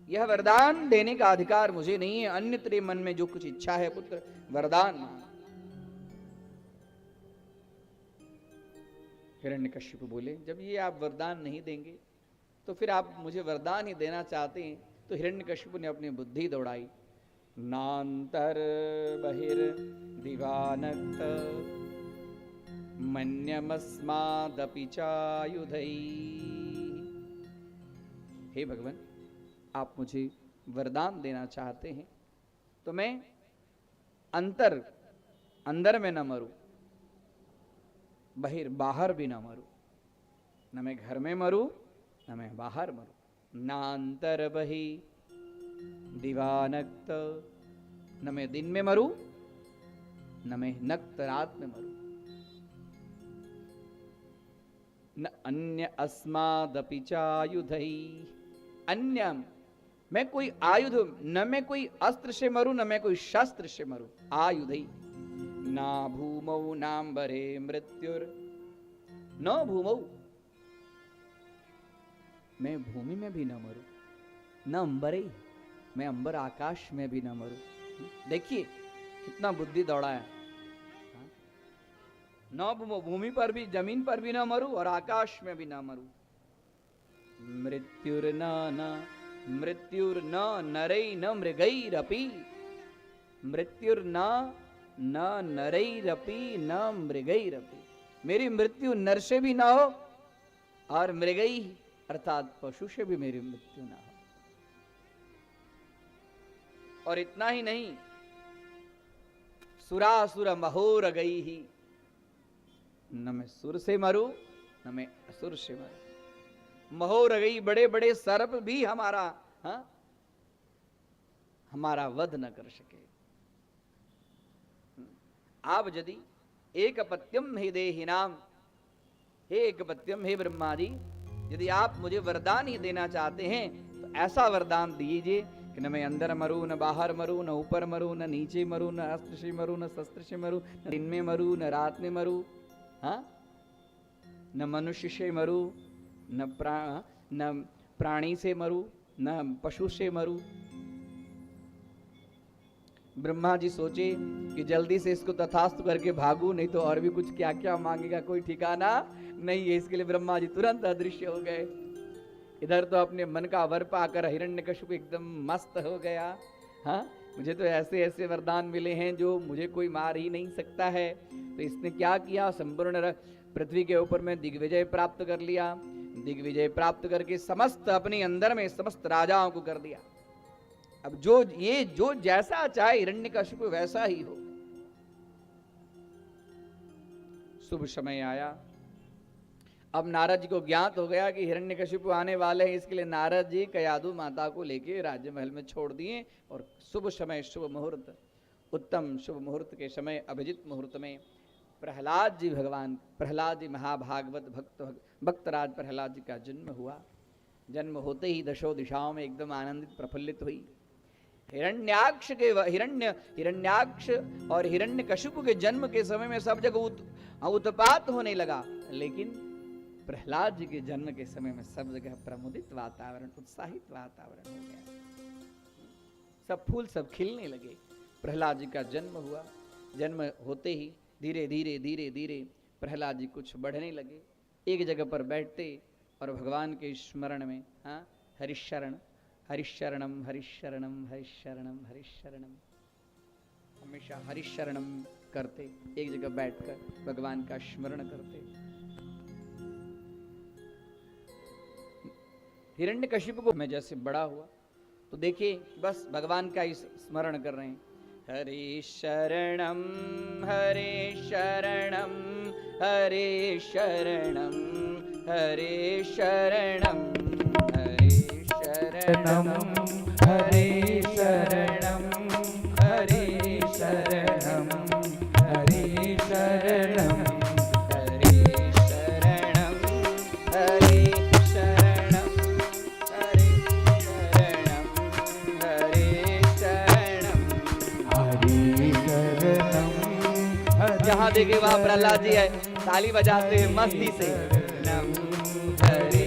[SPEAKER 3] यह वरदान देने का अधिकार मुझे नहीं है, अन्य तेरे मन में जो कुछ इच्छा है पुत्र वरदान मांग। हिरण्यकशिपु बोले जब ये आप वरदान नहीं देंगे तो फिर आप मुझे वरदान ही देना चाहते हैं। तो हिरण्यकशिपु ने अपनी बुद्धि दौड़ाई। नांतर बहिर दिवानक्त मन्यमस्मादपि चायुधै। हे भगवान, आप मुझे वरदान देना चाहते हैं तो मैं अंदर में न मरूं, बाहर भी ना मरूं। न मैं घर में मरूं न मैं बाहर मरूं। नांतर बहि दिवानक्त, न मैं दिन में मरूं न मैं नक्त रात में मरूं। न अन्य अस्मादपि चायुधै, अन्य मैं कोई आयुध, न मैं कोई अस्त्र से मरूं न मैं कोई शस्त्र से मरूं। आयुधै ना भूमौ नाम्बरे मृत्युर, न भूमौ, मैं भूमि में भी न मरूं, न अंबरे, मैं अंबर आकाश में भी न मरूं। देखिए कितना बुद्धि दौड़ाया। न भूमि पर भी, जमीन पर भी न मरूं और आकाश में भी न मरूं। मृत्युर न नरै न मृगैरपि, मृत्युर्न न नरैरपि न मृगैरपि, मेरी मृत्यु नर से भी ना हो और मृगई अर्थात पशु से भी मेरी मृत्यु ना हो। और इतना ही नहीं, सुरासुर महोर गई ही, न मैं सुर से मरूं न मैं असुर से मरूं। महोर गई, बड़े बड़े सर्प भी हमारा वध न कर सके। आप यदि एकपत्यम हि देहिनाम, हे एकपत्यम, हे ब्रह्मा जी, यदि आप मुझे वरदान ही देना चाहते हैं तो ऐसा वरदान दीजिए कि न मैं अंदर मरूं न बाहर मरूं, न ऊपर मरूं न नीचे मरूं, न अस्त्र से मरूं न शस्त्र से मरूं, न दिन में मरूं न रात में मरूं, न मनुष्य से मरूं न प्राणी से मरूं न पशु से मरूं। ब्रह्मा जी सोचे कि जल्दी से इसको तथास्तु करके भागू, नहीं तो और भी कुछ क्या क्या मांगेगा कोई ठिकाना नहीं है। इसके लिए ब्रह्मा जी तुरंत अदृश्य हो गए। इधर तो अपने मन का वर पाकर हिरण्यकशिपु एकदम मस्त हो गया। मुझे तो ऐसे ऐसे वरदान मिले हैं जो मुझे कोई मार ही नहीं सकता है। तो इसने क्या किया, संपूर्ण पृथ्वी के ऊपर में दिग्विजय प्राप्त कर लिया। दिग्विजय प्राप्त करके समस्त अपने अंदर में समस्त राजाओं को कर दिया। अब जो जैसा चाहे हिरण्यकशिपु वैसा ही हो। शुभ समय आया। अब नारद जी को ज्ञात हो गया कि हिरण्यकशिपु आने वाले हैं। इसके लिए नारद जी कयाधु माता को लेके राज्य महल में छोड़ दिए और शुभ समय, शुभ मुहूर्त, उत्तम शुभ मुहूर्त के समय, अभिजित मुहूर्त में प्रहलाद जी, भगवान प्रहलाद जी महाभागवत भक्तराज प्रहलाद जी का जन्म हुआ। जन्म होते ही दशों दिशाओं में एकदम आनंदित प्रफुल्लित हुई। हिरण्याक्ष और हिरण्यकशिपु के जन्म के समय में सब जगह उत्पात होने लगा, लेकिन प्रहलाद जी के जन्म के समय में सब जगह प्रमुदित वातावरण, उत्साहित वातावरण हो गया। सब फूल सब खिलने लगे। प्रहलाद जी का जन्म हुआ। जन्म होते ही धीरे धीरे धीरे धीरे प्रहलाद जी कुछ बढ़ने लगे। एक जगह पर बैठते और भगवान के स्मरण में हरिशरण हरिशरणम हरिशरणम हरिशरणम हरिशरणम, हमेशा हरिशरणम करते। एक जगह बैठकर भगवान का स्मरण करते। हिरण्यकशिपु को मैं जैसे बड़ा हुआ तो देखिए बस भगवान का ही स्मरण कर रहे हैं। हरिशरणम हरे शरणं हरे शरणं हरे शरणं हरे शरणं
[SPEAKER 2] हरे शरणं हरे शरणं हरे शरणं
[SPEAKER 3] हरे शरणं हरे शरणं हरे शरणं हरे शरणं
[SPEAKER 2] हरे शरणं
[SPEAKER 3] जहाँ देखे वहाँ प्रहलाद जी है ताली बजाते हुए मस्ती से नम हरे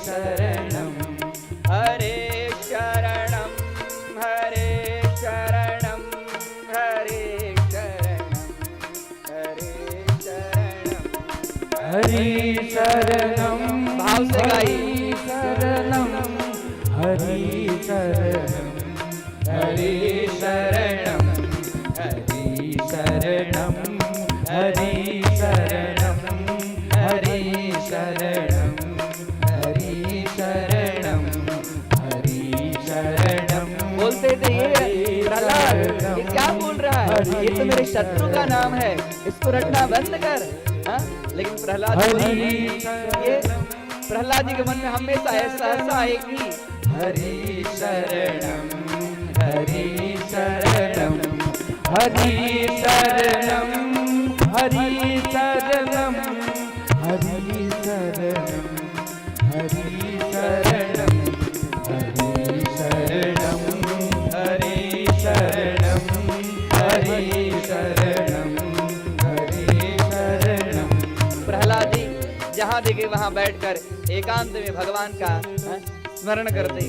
[SPEAKER 3] शरणं हरे शरणं हरे शरणं हरे शरणं हरे शरणं
[SPEAKER 2] हरे शरणं
[SPEAKER 3] भाव से गाइए
[SPEAKER 2] शरणं हरे शरणं
[SPEAKER 3] हरे शरणं
[SPEAKER 2] हरे शरणं हरे शरणं हरे शरणं हरे शरणं हरे शरणं
[SPEAKER 3] बोलते थे ये प्रहलाद ये क्या बोल रहा है ये तो मेरे शत्रु का नाम है इसको रटना बंद कर हाँ? लेकिन प्रहलाद ये प्रहलाद जी के मन में हमेशा ऐसा आएगी
[SPEAKER 2] हरे शरणं हरे शरणं हरे शरणं हरे शरणं हरे शरणं हरे शरणं हरे शरणं हरे शरणं हरे शरणं हरे शरणं
[SPEAKER 3] प्रहलाद जी जहाँ देखे वहाँ बैठकर एकांत में भगवान का स्मरण करते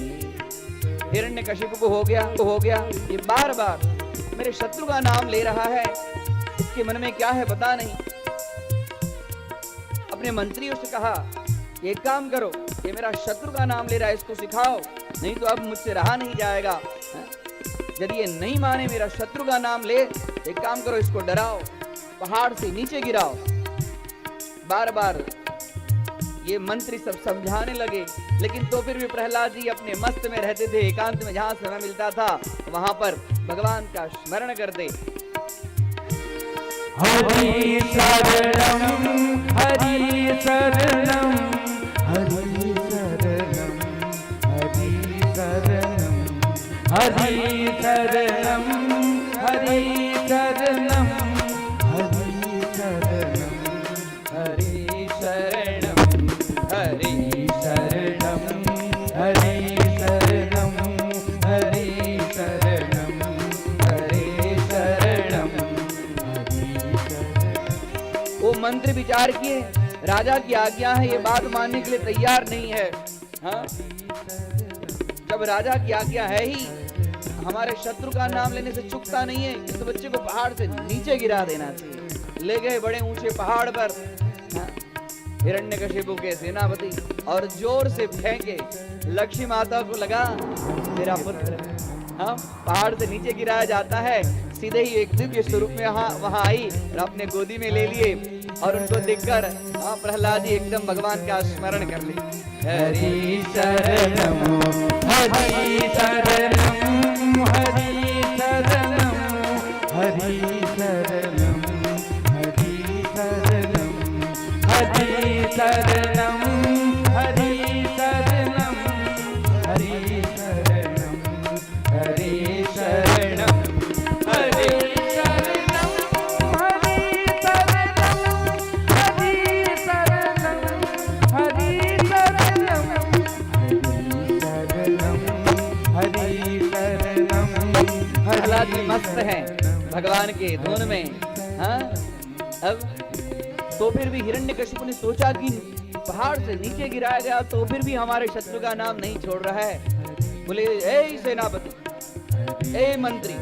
[SPEAKER 3] हिरण्यकशिपु को हो गया ये बार बार मेरे शत्रु का नाम ले रहा है इसके मन में क्या है पता नहीं अपने मंत्रियों से कहा एक काम करो ये मेरा शत्रु का नाम ले रहा है इसको सिखाओ नहीं तो अब मुझसे रहा नहीं जाएगा यदि ये नहीं माने मेरा शत्रु का नाम ले एक काम करो इसको डराओ पहाड़ से नीचे गिराओ बार बार ये मंत्री सब समझाने लगे लेकिन तो फिर भी प्रहलाद जी अपने मस्त में रहते थे एकांत में जहां समय मिलता था वहां पर भगवान का स्मरण करते
[SPEAKER 2] हरि शरणं हरि शरणं हरि शरणं हरि शरणं हरि शरणं हरि शरणं हरि शरणं
[SPEAKER 3] हरि शरणं हरि
[SPEAKER 2] शरणं हरि शरणं हरि शरणं हरि शरणं
[SPEAKER 3] वो मंत्री विचार किए राजा की आज्ञा है ये बात मानने के लिए तैयार नहीं है हाँ? जब राजा की आज्ञा है ही हमारे शत्रु का नाम लेने से चूकता नहीं है इस बच्चे को पहाड़ से नीचे गिरा देना चाहिए ले गए बड़े ऊंचे पहाड़ पर हाँ? हिरण्यकशिपु के सेनापति और जोर से फेंके लक्ष्मी माता को लगा मेरा पुत्र हाँ पहाड़ से नीचे गिराया जाता है सीधे ही एक दिव्य स्वरूप में वहां आई और अपने गोदी में ले लिए और उनको देखकर प्रहलाद जी एकदम भगवान का स्मरण कर ले
[SPEAKER 2] हरि शरणं हरि शरणं हरि शरणं हरि शरणं हरि शरणं हरि शरणं हरि शरणं हरि शरणं हरि शरणं हरि शरणं हरि शरणं हरि शरणं हरि शरणं हरि शरणं
[SPEAKER 3] प्रहलाद जी मस्त हैं भगवान के धुन में हाँ अब तो फिर भी हिरण्यकशिपु ने सोचा कि पहाड़ से नीचे गिराया गया तो फिर भी हमारे शत्रु का नाम नहीं छोड़ रहा है बोले ए सेनापति ए मंत्री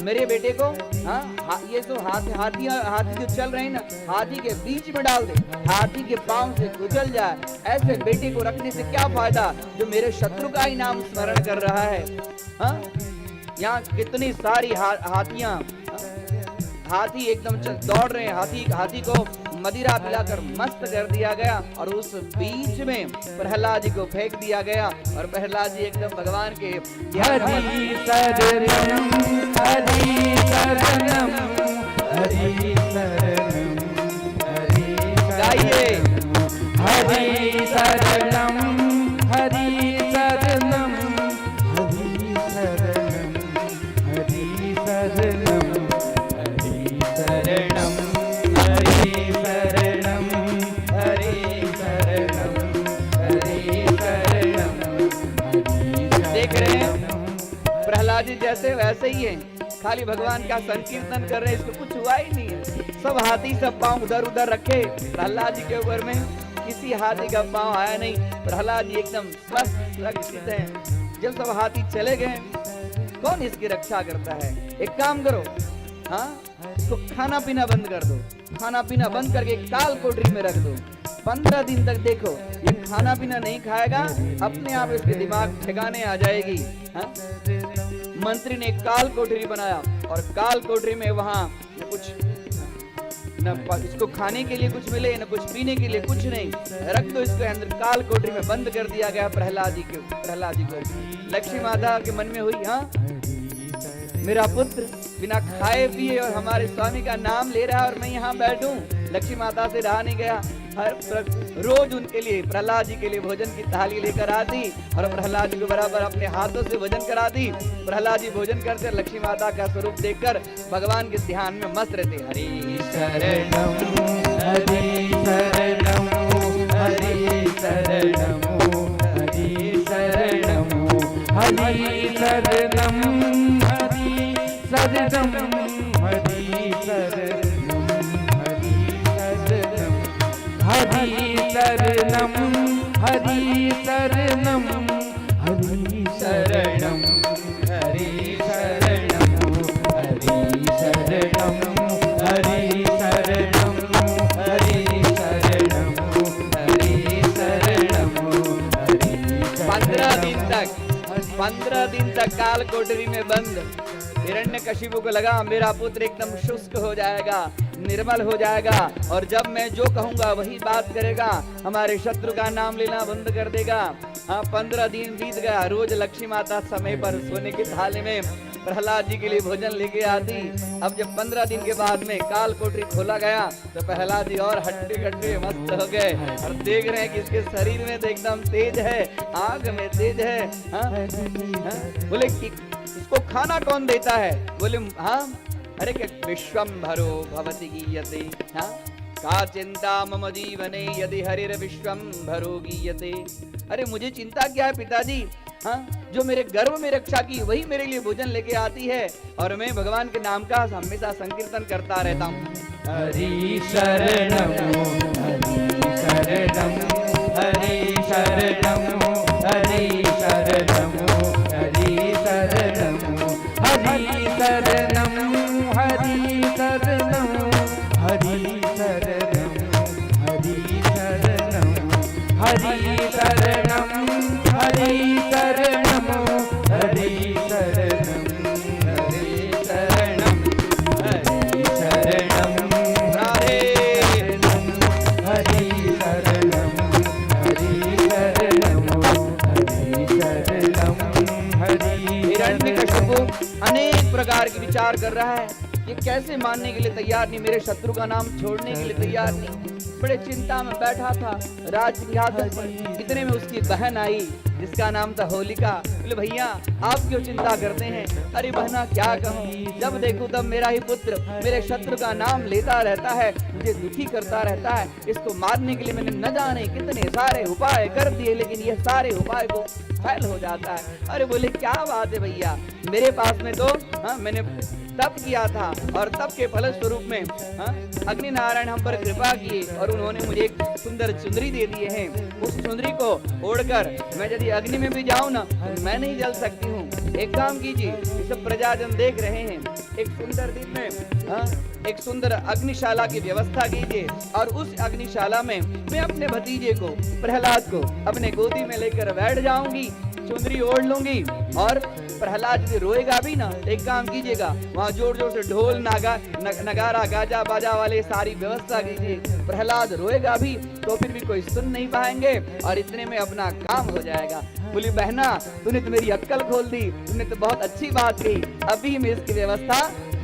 [SPEAKER 3] मेरे बेटे को हाँ ये तो हाथी जो चल रहे हैं ना हाथी के बीच में डाल दे हाथी के पांव से कुचल जाए ऐसे बेटे को रखने से क्या फायदा जो मेरे शत्रु का ही नाम स्मरण कर रहा है हाँ यहाँ कितनी सारी हाथियां हाथी एकदम दौड़ रहे हैं हाथी को मदिरा पिलाकर मस्त कर दिया गया और उस बीच में प्रहलाद जी को फेंक दिया गया और प्रहलाद जी एकदम भगवान के
[SPEAKER 2] हरि शरणं हरि शरणं हरि शरणम हरि
[SPEAKER 3] गाइए।
[SPEAKER 2] हरि शरणम हरि शरणम हरि शरणम हरि शरणम हरि शरणम हरि शरणम हरि शरणम हरि शरणम।
[SPEAKER 3] देख रहे हैं प्रहलाद जी जैसे वैसे ही है, खाली भगवान का संकीर्तन कर रहे हैं, इसको कुछ हुआ ही नहीं है। सब हाथी सब पांव उधर उधर रखे, प्रहलाद जी के ऊपर में किसी हाथी का पांव आया नहीं। प्रहलाद जी एकदम स्वस्थ सुरक्षित हैं। जब सब हाथी चले गए, कौन इसकी रक्षा करता है? एक काम करो, हाँ, इसको खाना पीना बंद कर दो, खाना पीना बंद करके काल कोठरी में रख दो। 15 दिन तक देखो, ये खाना पीना नहीं खाएगा, अपने आप इसके दिमाग ठिकाने आ जाएगी। हाँ? मंत्री ने काल कोठरी बनाया और काल कोठरी में वहां कुछ न इसको खाने के लिए कुछ मिले, न कुछ पीने के लिए कुछ नहीं, रख दो इसको अंदर। काल कोठरी में बंद कर दिया गया प्रहलाद जी को। लक्ष्मी माता के मन में हुई, हाँ, मेरा पुत्र बिना खाए पिए और हमारे स्वामी का नाम ले रहा है और मैं यहाँ बैठूं। लक्ष्मी माता से रहा नहीं गया, हर रोज उनके लिए, प्रहलाद जी के लिए भोजन की थाली लेकर आती और प्रहलाद जी को बराबर अपने हाथों से भोजन कराती। प्रहलाद जी भोजन करते, लक्ष्मी माता का स्वरूप देखकर भगवान के ध्यान में मस्त रहते। हरि
[SPEAKER 2] शरणम हरि शरणम हरि शरणम हरि शरणम हरि शरणम हरि शरणम हरि शरणम हरि शरणम हरि शरणम हरि शरणम हरि शरणम हरि शरणम हरि शरणम हरि शरणम हरि शरणम हरि
[SPEAKER 3] 15 दिन तक काल कोठरी में बंद। हिरण्यकशिपु को लगा मेरा पुत्र एकदम शुष्क हो जाएगा, निर्मल हो जाएगा और जब मैं जो कहूंगा वही बात करेगा, हमारे शत्रु का नाम लेना बंद कर देगा। हाँ, 15 दिन बीत गया। रोज लक्ष्मी माता समय पर सोने की थाली में प्रहलाद जी के लिए भोजन लेके आती। अब जब 15 दिन के बाद में काल कोठरी खोला गया तो प्रहलाद जी और हट्टे कट्टे मस्त हो गए और देख रहे हैं कि इसके शरीर में तो एकदम तेज है, आग में तेज है। हाँ? हाँ? बोले कि इसको खाना कौन देता है? बोले हाँ, अरे क्या विश्वम्भरो भवति गीयते, हाँ, का चिंता मम जीवने यदि हरिर विश्वम्भरो गीयते। अरे मुझे चिंता क्या है पिताजी, हाँ, जो मेरे गर्भ में रक्षा की वही मेरे लिए भोजन लेके आती है और मैं भगवान के नाम का हमेशा संकीर्तन करता रहता हूँ।
[SPEAKER 2] हरि शरणम हरि शरणम हरि शरणम हरि शरणम हरि शरणम हरि शरणम हरि शरणम हरि शरणम हरि शरणम हरि शरणम हरि शरणम हरि शरणम हरि शरणम हरि शरणम
[SPEAKER 3] राधे
[SPEAKER 2] हरि शरणम हरि शरणम हरि शरणम हरि।
[SPEAKER 3] हिरण्यकशिपु अनेक प्रकार के विचार कर रहा है, ये कैसे मानने के लिए तैयार नहीं, मेरे शत्रु का नाम छोड़ने के लिए तैयार नहीं। बड़े चिंता में बैठा था राज सिंहासन पर। इतने में उसकी बहन आई जिसका नाम था होलिका। बोले भैया आप क्यों चिंता करते हैं? अरे बहना क्या कहूँ, जब देखूं तब मेरा ही पुत्र मेरे शत्रु का नाम लेता रहता है, मुझे दुखी करता रहता है। इसको मारने के लिए मैंने न जाने कितने सारे उपाय कर दिए, लेकिन ये सारे उपाय को फैल हो जाता है। अरे बोले क्या बात है भैया, मेरे पास में तो हाँ, मैंने तप किया था और तप के फल स्वरूप में अग्नि नारायण हम पर कृपा किए और उन्होंने मुझे एक सुंदर चुंदरी दे दिए हैं। उस चुंदरी को ओढ़कर मैं यदि अग्नि में भी जाऊं ना तो मैं नहीं जल सकती हूँ। एक काम कीजिए, ये सब प्रजाजन देख रहे हैं, एक सुंदर दिन में एक सुंदर अग्निशाला की व्यवस्था कीजिए और उस अग्निशाला में मैं अपने भतीजे को प्रहलाद को अपने गोदी में लेकर बैठ जाऊंगी, चुंदरी ओढ़ लूंगी और प्रहलाद यदि रोएगा भी ना, एक काम कीजिएगा, वहाँ जोर जोर से ढोल नगारा गाजा बाजा वाले सारी व्यवस्था कीजिए। प्रहलाद रोएगा भी तो फिर भी कोई सुन नहीं पाएंगे और इतने में अपना काम हो जाएगा। बोली बहना तूने तो मेरी अक्ल खोल दी, तूने तो बहुत अच्छी बात कही, अभी मैं इसकी व्यवस्था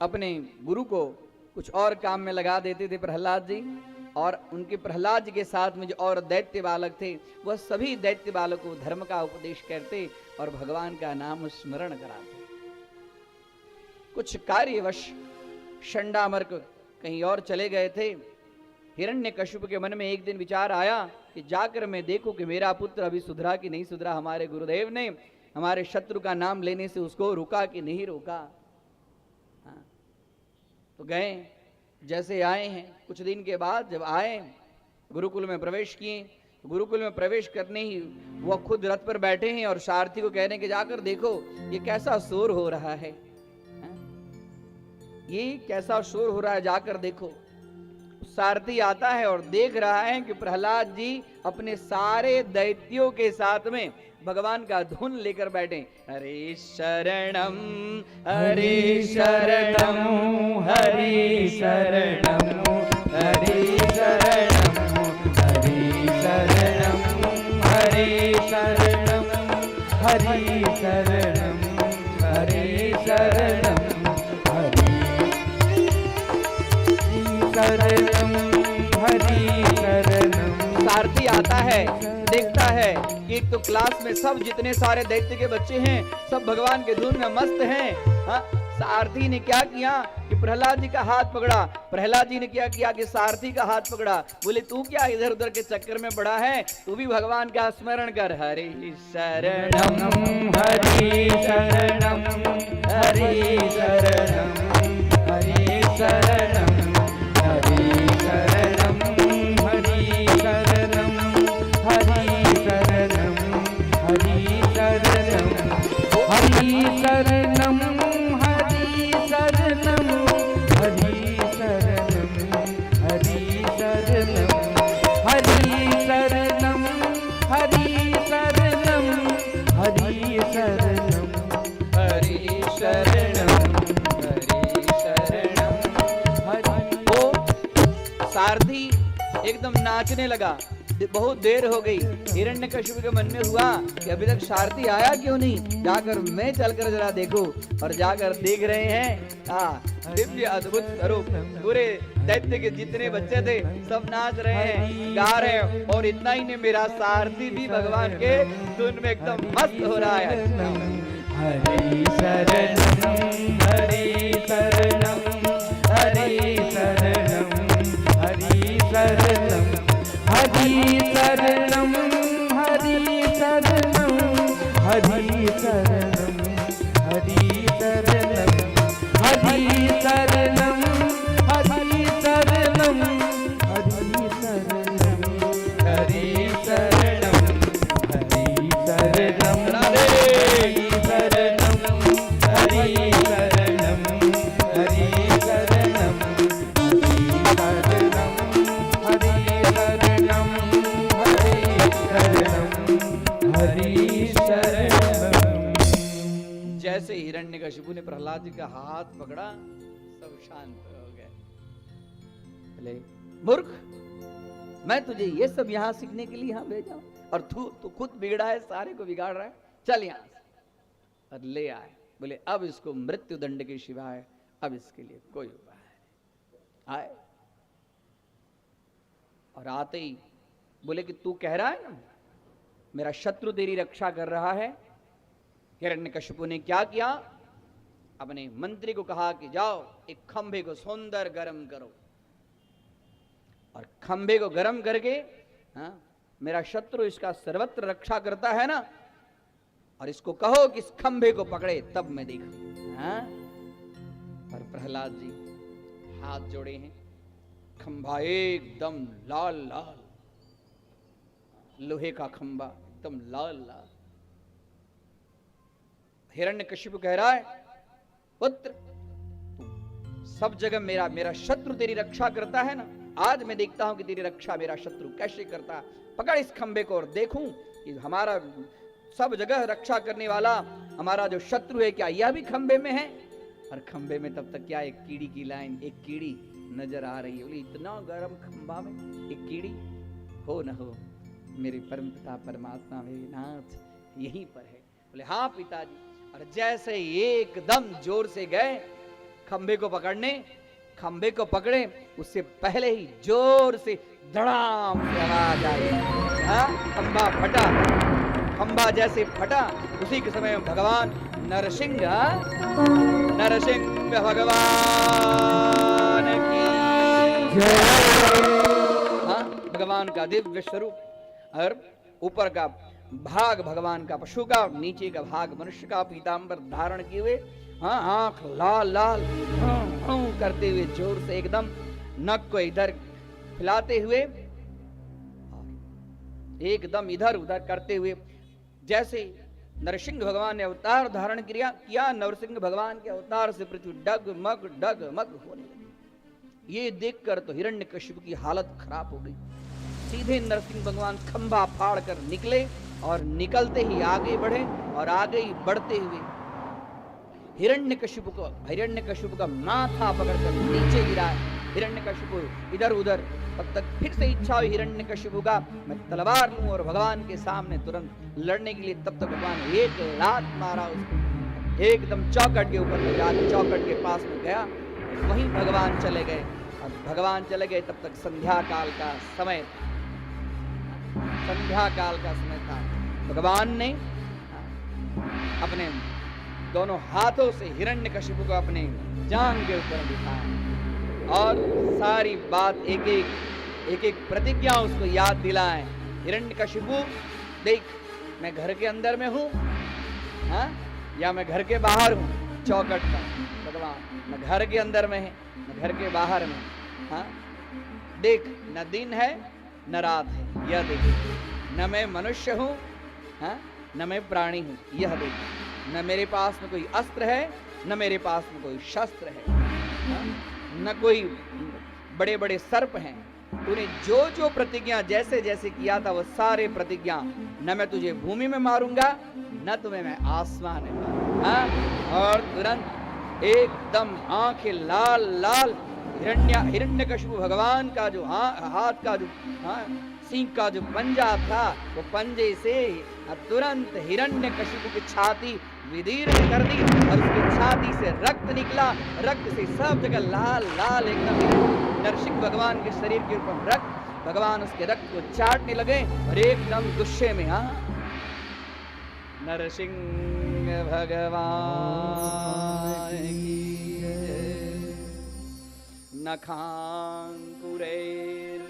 [SPEAKER 3] अपने गुरु को कुछ और काम में लगा देते थे प्रहलाद जी, और उनके प्रहलाद जी के साथ में जो और दैत्य बालक थे वह सभी दैत्य बालक को धर्म का उपदेश करते और भगवान का नाम स्मरण कराते। कुछ कार्यवश षंडामर्क कहीं और चले गए थे। हिरण्यकशिपु के मन में एक दिन विचार आया कि जाकर मैं देखूं कि मेरा पुत्र अभी सुधरा कि नहीं सुधरा, हमारे गुरुदेव ने हमारे शत्रु का नाम लेने से उसको रोका कि नहीं रोका। हाँ। तो गए, जैसे आए हैं, कुछ दिन के बाद जब आए गुरुकुल में प्रवेश किए, गुरुकुल में प्रवेश करने ही वह खुद रथ पर बैठे हैं और सारथी को कह रहे हैं कि जाकर देखो ये कैसा शोर हो रहा है, ये कैसा शोर हो रहा है, जाकर देखो। सारथी आता है और देख रहा है कि प्रहलाद जी अपने सारे दैत्यों के साथ में भगवान का धुन लेकर बैठे। हरे शरणम हरे शरणम हरे शरणम हरे शरणम हरे शरणम हरे शरणम हरे शरणम हरे शरणम
[SPEAKER 2] शरणम हरि शरणम।
[SPEAKER 3] सारथी आता है, देखता है कि एक तो क्लास में सब जितने सारे दैत्य के बच्चे हैं सब भगवान के धुन में मस्त हैं। हाँ, सारथी ने क्या किया कि प्रहलाद जी का हाथ पकड़ा, प्रहलाद जी ने क्या किया कि सारथी का हाथ पकड़ा, बोले तू क्या इधर उधर के चक्कर में पड़ा है, तू भी भगवान का स्मरण कर। हरे शरणम
[SPEAKER 2] हरि शरणम हरि शरणम हरि शरणम हरि शरणम हरि शरणम हरि शरणम हरि शरणम हरि शरणम हरि शरणम हरि शरणम हरि शरणम हरि शरणम हरि शरणम हरि शरणम हरि शरणम
[SPEAKER 3] सारथी एकदम नाचने लगा। बहुत देर हो गई, हिरण्यकशिपु के मन में हुआ कि अभी तक सारथी आया क्यों नहीं, जाकर मैं चलकर जरा देखो। और जाकर देख रहे हैं दिव्य अद्भुत स्वरूप, पूरे दैत्य के जितने बच्चे थे सब नाच रहे हैं, गा रहे हैं, और इतना ही नहीं मेरा सारथी भी भगवान के धुन में एकदम मस्त हो रहा है।
[SPEAKER 2] हरि शरणम हरि शरणम हरि शरणम हरि शरणम हरि शरणम हरि शरणम हरि शरणम हरि शरणम हरि शरणम हरि शरणम हरि शरणम हरि शरणम हरि शरणम हरि शरणम हरि शरणम हरि शरणम
[SPEAKER 3] जैसे हिरण्यकशिपु ने प्रहलाद जी का हाथ पकड़ा सब शांत हो गए। बोले मूर्ख, मैं तुझे ये सब यहाँ सीखने के लिए यहाँ भेजा हूं, और तू खुद बिगड़ा है, सारे को बिगाड़ रहा है, चल यहाँ से। और ले आए, बोले अब इसको मृत्यु दंड के सिवाय अब इसके लिए कोई उपाय नहीं। आए और आते ही बोले कि तू कह रहा है ना मेरा शत्रु तेरी रक्षा कर रहा है। हिरण्यकशिपु ने क्या किया, अपने मंत्री को कहा कि जाओ एक खंभे को सुंदर गर्म करो, और खंभे को गर्म करके मेरा शत्रु इसका सर्वत्र रक्षा करता है ना, और इसको कहो कि इस खंभे को पकड़े, तब मैं देखूं। और प्रहलाद जी हाथ जोड़े हैं, खंभा एकदम लाल लाल, लोहे का खंभा एकदम लाल लाल। हिरण्यकशिपु कह रहा है पुत्र सब जगह मेरा शत्रु तेरी रक्षा करता है ना, आज मैं देखता हूं कि तेरी रक्षा मेरा शत्रु कैसे करता है। पकड़ इस खंबे को और देखूं कि हमारा सब जगह रक्षा करने वाला हमारा जो शत्रु है क्या यह भी खंबे में है। और खंबे में तब तक क्या एक कीड़ी की लाइन, एक कीड़ी नजर आ रही है। बोली इतना गर्म खंबा में एक कीड़ी, हो न हो मेरे परम पिता परमात्मा मेरे नाथ यहीं पर है। बोले हाँ पिताजी। और जैसे एकदम जोर से गए, खंबे को पकड़ने, खंबे को पकड़े उससे पहले ही जोर से धड़ाम से आवाज आई। हाँ, खंबा फटा, खंबा जैसे फटा उसी के समय भगवान नरसिंह, नरसिंह भगवान की जय। हाँ, भगवान का दिव्य स्वरूप और ऊपर का भाग भगवान का पशु का, नीचे का भाग मनुष्य का, पीतांबर धारण किए हुए, हाँ, आंख लाल लाल करते हुए जोर से एकदम नक को इधर फैलाते हुए एकदम इधर उधर करते हुए, जैसे नरसिंह भगवान ने अवतार धारण किया, नरसिंह भगवान के अवतार से पृथ्वी डगमग होने लगी। ये देखकर तो हिरण्यकशिपु की हालत खराब हो गई। सीधे नरसिंह भगवान खंभा फाड़ कर निकले और निकलते ही आगे बढ़े और आगे ही बढ़ते हुए हिरण्यकशिपु का माथा पकड़कर नीचे गिरा। हिरण्यकशिपु इधर उधर, तब तक फिर से इच्छा हुई हिरण्यकशिपु का मैं तलवार लूं और भगवान के सामने तुरंत लड़ने के लिए। तब तक भगवान एक लात मारा उसको, एकदम चौखट के ऊपर में जाकर चौखट के पास में गया, वहीं भगवान चले गए। और भगवान चले गए तब तक संध्या काल का समय था। भगवान ने अपने दोनों हाथों से हिरण्यकशिपु को अपने जांघ के ऊपर बिठाया और सारी बात एक एक प्रतिज्ञा उसको याद दिलाए। हिरण्यकशिपु देख, मैं घर के अंदर में हूं, हाँ, या मैं घर के बाहर हूं। चौखट का भगवान, मैं घर के अंदर में है, मैं घर के बाहर में, हाँ, देख, न दिन है न रात है, यह देख, न मैं मनुष्य हूं, हाँ, न मैं प्राणी हूं, यह देख, न मेरे पास में कोई अस्त्र है, न मेरे पास में कोई शस्त्र है, हाँ? न कोई बड़े बड़े सर्प हैं। तूने जो जो प्रतिज्ञा जैसे जैसे किया था वो सारे प्रतिज्ञा, न मैं तुझे भूमि में मारूंगा, न तुम्हें मैं आसमान में मारूंगा। हाँ? और तुरंत एकदम आंखें लाल लाल, हिरण्यकशिपु भगवान का जो हाथ का जो सिंह का जो पंजा था, वो पंजे से तुरंत हिरण्यकशिपु की छाती विदीर्ण कर दी और उसकी छाती से रक्त निकला। रक्त से सब जगह लाल लाल एकदम नरसिंह भगवान के शरीर के ऊपर रक्त, भगवान उसके रक्त को चाटने लगे और एकदम गुस्से में, हाँ, नरसिंह भगवान की नखांकुरैर्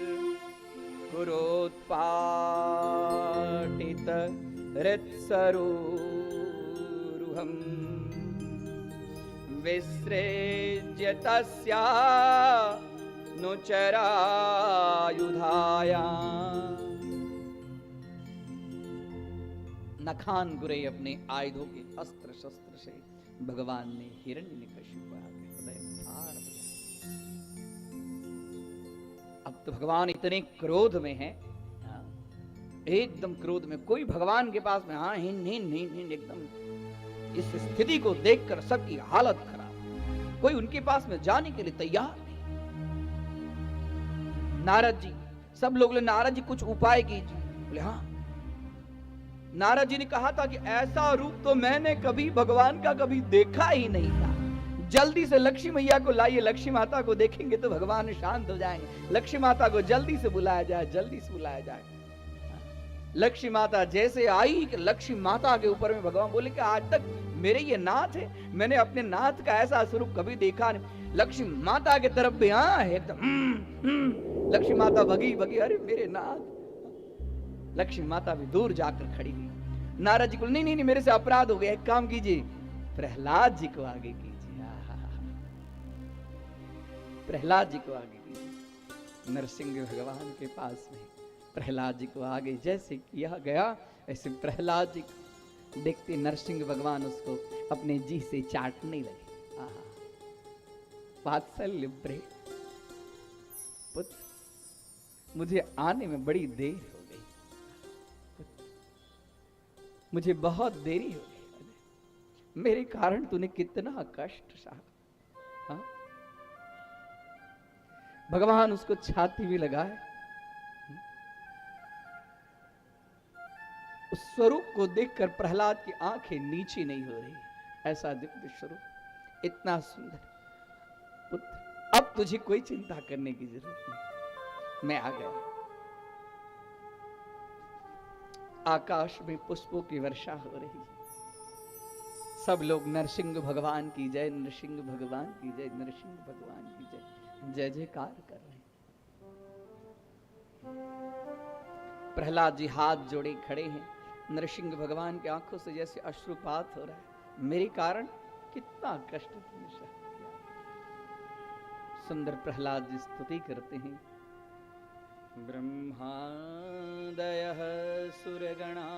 [SPEAKER 3] पुरोत्पाटित हृत्सरोरुहम् विसृज्य तस्यानुचरायुधायाम्। नखांकुरे अपने आयुधों के अस्त्र शस्त्र से भगवान ने हिरण्यकशिपु के हृदय फाड़ दिया। अब तो भगवान इतने क्रोध में हैं, एकदम क्रोध में। कोई भगवान के पास में हाँ हिन एकदम इस स्थिति को देखकर सबकी हालत खराब, कोई उनके पास में जाने के लिए तैयार नहीं। नारद जी, सब लोग बोले नारद जी कुछ उपाय कीजिए। बोले हाँ। नारद जी ने कहा था कि ऐसा रूप तो मैंने कभी भगवान का कभी देखा ही नहीं था। जल्दी से लक्ष्मी मैया को लाइए, लक्ष्मी माता को देखेंगे तो भगवान शांत हो जाएंगे। लक्ष्मी माता को जल्दी से बुलाया जाए, जल्दी से बुलाया जाए। लक्ष्मी माता जैसे आई कि लक्ष्मी माता के ऊपर में भगवान बोले कि आज तक मेरे ये नाथ है, मैंने अपने नाथ का ऐसा स्वरूप कभी देखा नहीं। लक्ष्मी माता के तरफ भी हाँ एकदम लक्ष्मी माता भगी, अरे मेरे नाथ। लक्ष्मी माता भी दूर जाकर खड़ी हुई। नारद जी को नहीं मेरे से अपराध हो गया, एक काम कीजिए, प्रहलाद जी को आगे कीजिए। प्रहलाद जी को आगे कीजिए। नरसिंह भगवान के पास में प्रहलाद जी को आगे जैसे किया गया, ऐसे प्रहलाद जी देखते नरसिंह भगवान उसको अपने जी से चाटने लगे। वात्सल्य प्रेम, पुत्र मुझे आने में बड़ी देर हो गई, मुझे बहुत देरी हो गई, मेरे कारण तूने कितना कष्ट सहा। हाँ? भगवान उसको छाती भी लगाए। उस स्वरूप को देखकर प्रहलाद की आंखें नीची नहीं हो रही। ऐसा दिव्य स्वरूप, इतना सुंदर। पुत्र अब तुझे कोई चिंता करने की जरूरत नहीं, मैं आ गया। आकाश में पुष्पों की वर्षा हो रही है, सब लोग नरसिंह भगवान की जय, नरसिंह भगवान की जय, नरसिंह भगवान की जय जय जयकार कर रहे हैं। प्रहलाद जी हाथ जोड़े खड़े हैं, नरसिंह भगवान की आंखों से जैसे अश्रुपात हो रहा है, मेरे कारण कितना कष्ट तुमने सह किया। सुंदर प्रहलाद जी स्तुति करते हैं। ब्रह्मादयः सुरगणा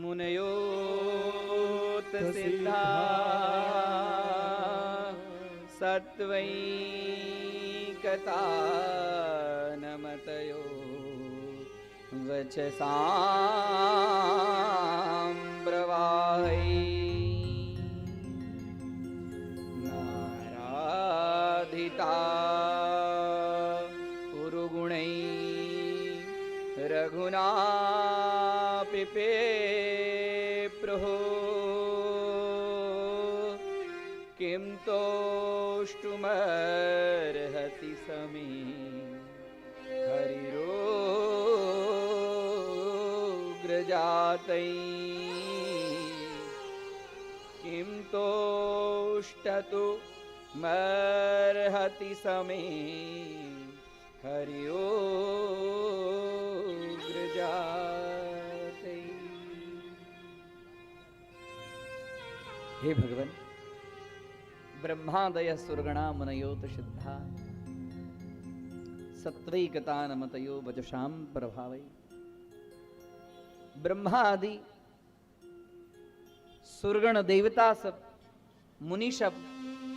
[SPEAKER 3] मुनयोत सिद्धा सत्वैकतानमतयो वचसां ब्रवाहि नाराधिता पुरुगुणै रघुनापि पेप्रुः किं तोष्टुमर्हति समे हरिरोग्रजातै किं तोष्टतु मर्हति समे हरियोग्रजातै। हे भगवान, ब्रह्मादय सुरगणा मनयोत सिद्धा सत्वैकतानमतयो वजसां प्रभावै। ब्रह्मा आदि सुरगण देवता सब, मुनि सब,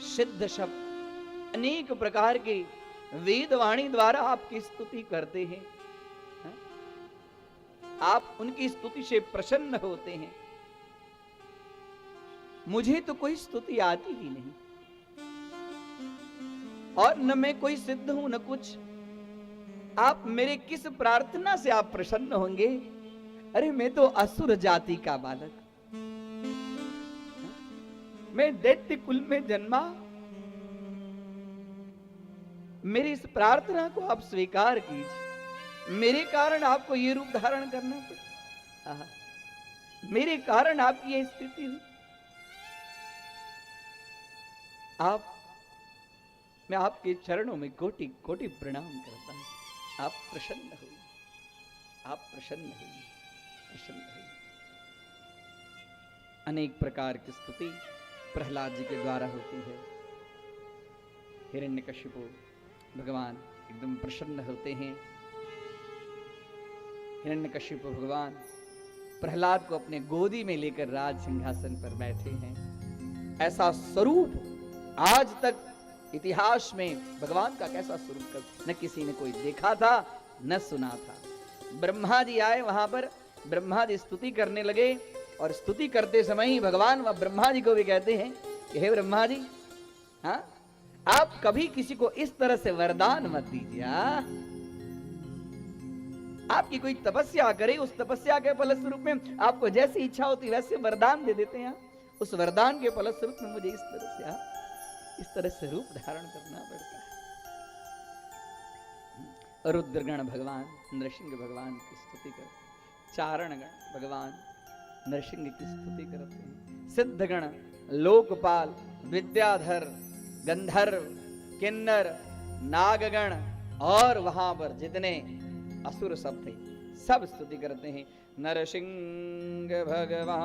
[SPEAKER 3] सिद्ध सब अनेक प्रकार के वेदवाणी द्वारा आपकी स्तुति करते हैं। आप उनकी स्तुति से प्रसन्न होते हैं। मुझे तो कोई स्तुति आती ही नहीं, और न मैं कोई सिद्ध हूं न कुछ। आप मेरे किस प्रार्थना से आप प्रसन्न होंगे? अरे मैं तो असुर जाति का बालक, मैं दैत्य कुल में जन्मा। मेरी इस प्रार्थना को आप स्वीकार कीजिए। मेरे कारण आपको ये रूप धारण करना पड़ा, मेरे कारण आपकी ये स्थिति हुई। मैं आपके चरणों में कोटि कोटि प्रणाम करता हूं। आप प्रसन्न हुई, आप प्रसन्न हुई, प्रसन्न हुई। अनेक प्रकार की स्तुति प्रहलाद जी के द्वारा होती है। हिरण्यकशिपु भगवान एकदम प्रसन्न होते हैं। हिरण्यकशिपु भगवान प्रहलाद को अपने गोदी में लेकर राज सिंहासन पर बैठे हैं। ऐसा स्वरूप आज तक इतिहास में भगवान का कैसा स्वरूप न किसी ने कोई देखा था न सुना था। ब्रह्मा जी आए वहां पर, ब्रह्मा जी स्तुति करने लगे, और स्तुति करते समय ही भगवान व ब्रह्मा जी को भी कहते हैं कि हे ब्रह्मा जी, हाँ, आप कभी किसी को इस तरह से वरदान मत दीजिए। आपकी कोई तपस्या करे, उस तपस्या के फलस्वरूप में आपको जैसी इच्छा होती वैसे वरदान दे देते हैं। उस वरदान के फलस्वरूप में मुझे इस तरह से रूप धारण करना पड़ता है। रुद्रगण भगवान नरसिंह भगवान की स्तुति करते, चारणगण भगवान नरसिंह की स्तुति करते हैं, सिद्धगण, लोकपाल, विद्याधर, गंधर्व, किन्नर, नागगण और वहां पर जितने असुर सब थे सब स्तुति करते हैं। नरसिंह भगवान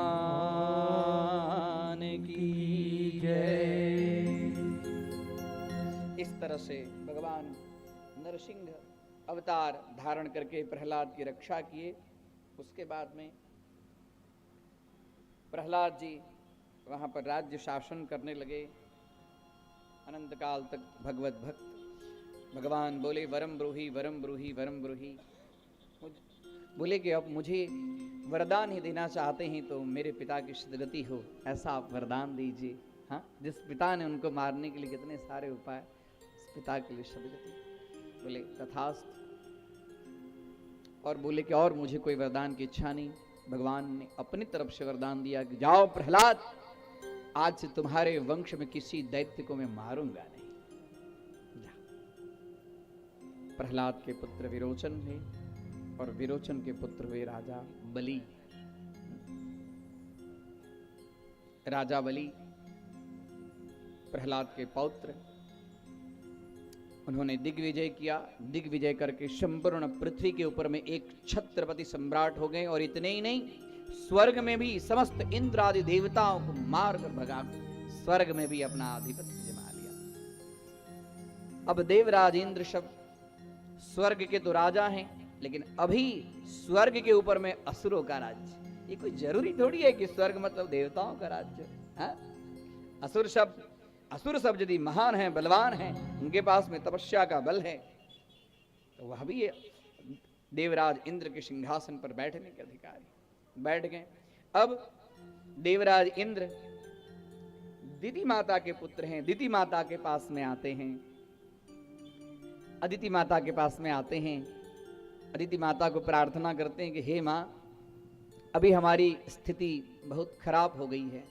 [SPEAKER 3] की जय। इस तरह से भगवान नरसिंह अवतार धारण करके प्रहलाद की रक्षा किए। उसके बाद में प्रहलाद जी वहां पर राज्य शासन करने लगे। अनंत काल तक भगवत भक्त भगवान बोले वरम ब्रूहि वरम ब्रूहि वरम ब्रूहि। बोले कि अब मुझे वरदान ही देना चाहते हैं तो मेरे पिता की सदगति हो, ऐसा आप वरदान दीजिए। हाँ, जिस पिता ने उनको मारने के लिए कितने सारे उपाय, उस पिता के लिए सदगति। बोले तथास्तु। और बोले कि और मुझे कोई वरदान की इच्छा नहीं। भगवान ने अपनी तरफ से वरदान दिया कि जाओ प्रहलाद, आज से तुम्हारे वंश में किसी दैत्य को मैं मारूंगा नहीं। जा। प्रहलाद के पुत्र विरोचन थे और विरोचन के पुत्र हुए राजा बलि। राजा बलि प्रहलाद के पौत्र, उन्होंने दिग्विजय किया। दिग्विजय करके संपूर्ण पृथ्वी के ऊपर में एक छत्रपति सम्राट हो गए। और इतने ही नहीं, स्वर्ग में भी समस्त इंद्र आदि देवताओं को मार कर भगा, स्वर्ग में भी अपना आधिपत्य जमा लिया। अब देवराज इंद्र शब्द स्वर्ग के तो राजा हैं, लेकिन अभी स्वर्ग के ऊपर में असुरों का राज्य। ये कोई जरूरी थोड़ी है कि स्वर्ग मतलब देवताओं का राज्य। असुर शब्द यदि महान है, बलवान है, उनके पास में तपस्या का बल है, तो वह भी देवराज इंद्र के सिंहासन पर बैठने के अधिकारी बैठ गए। अब देवराज इंद्र दिति माता के पुत्र हैं। दिति माता के पास में आते हैं, अदिति माता के पास में आते हैं। अदिति माता को प्रार्थना करते हैं कि हे माँ, अभी हमारी स्थिति बहुत खराब हो गई है,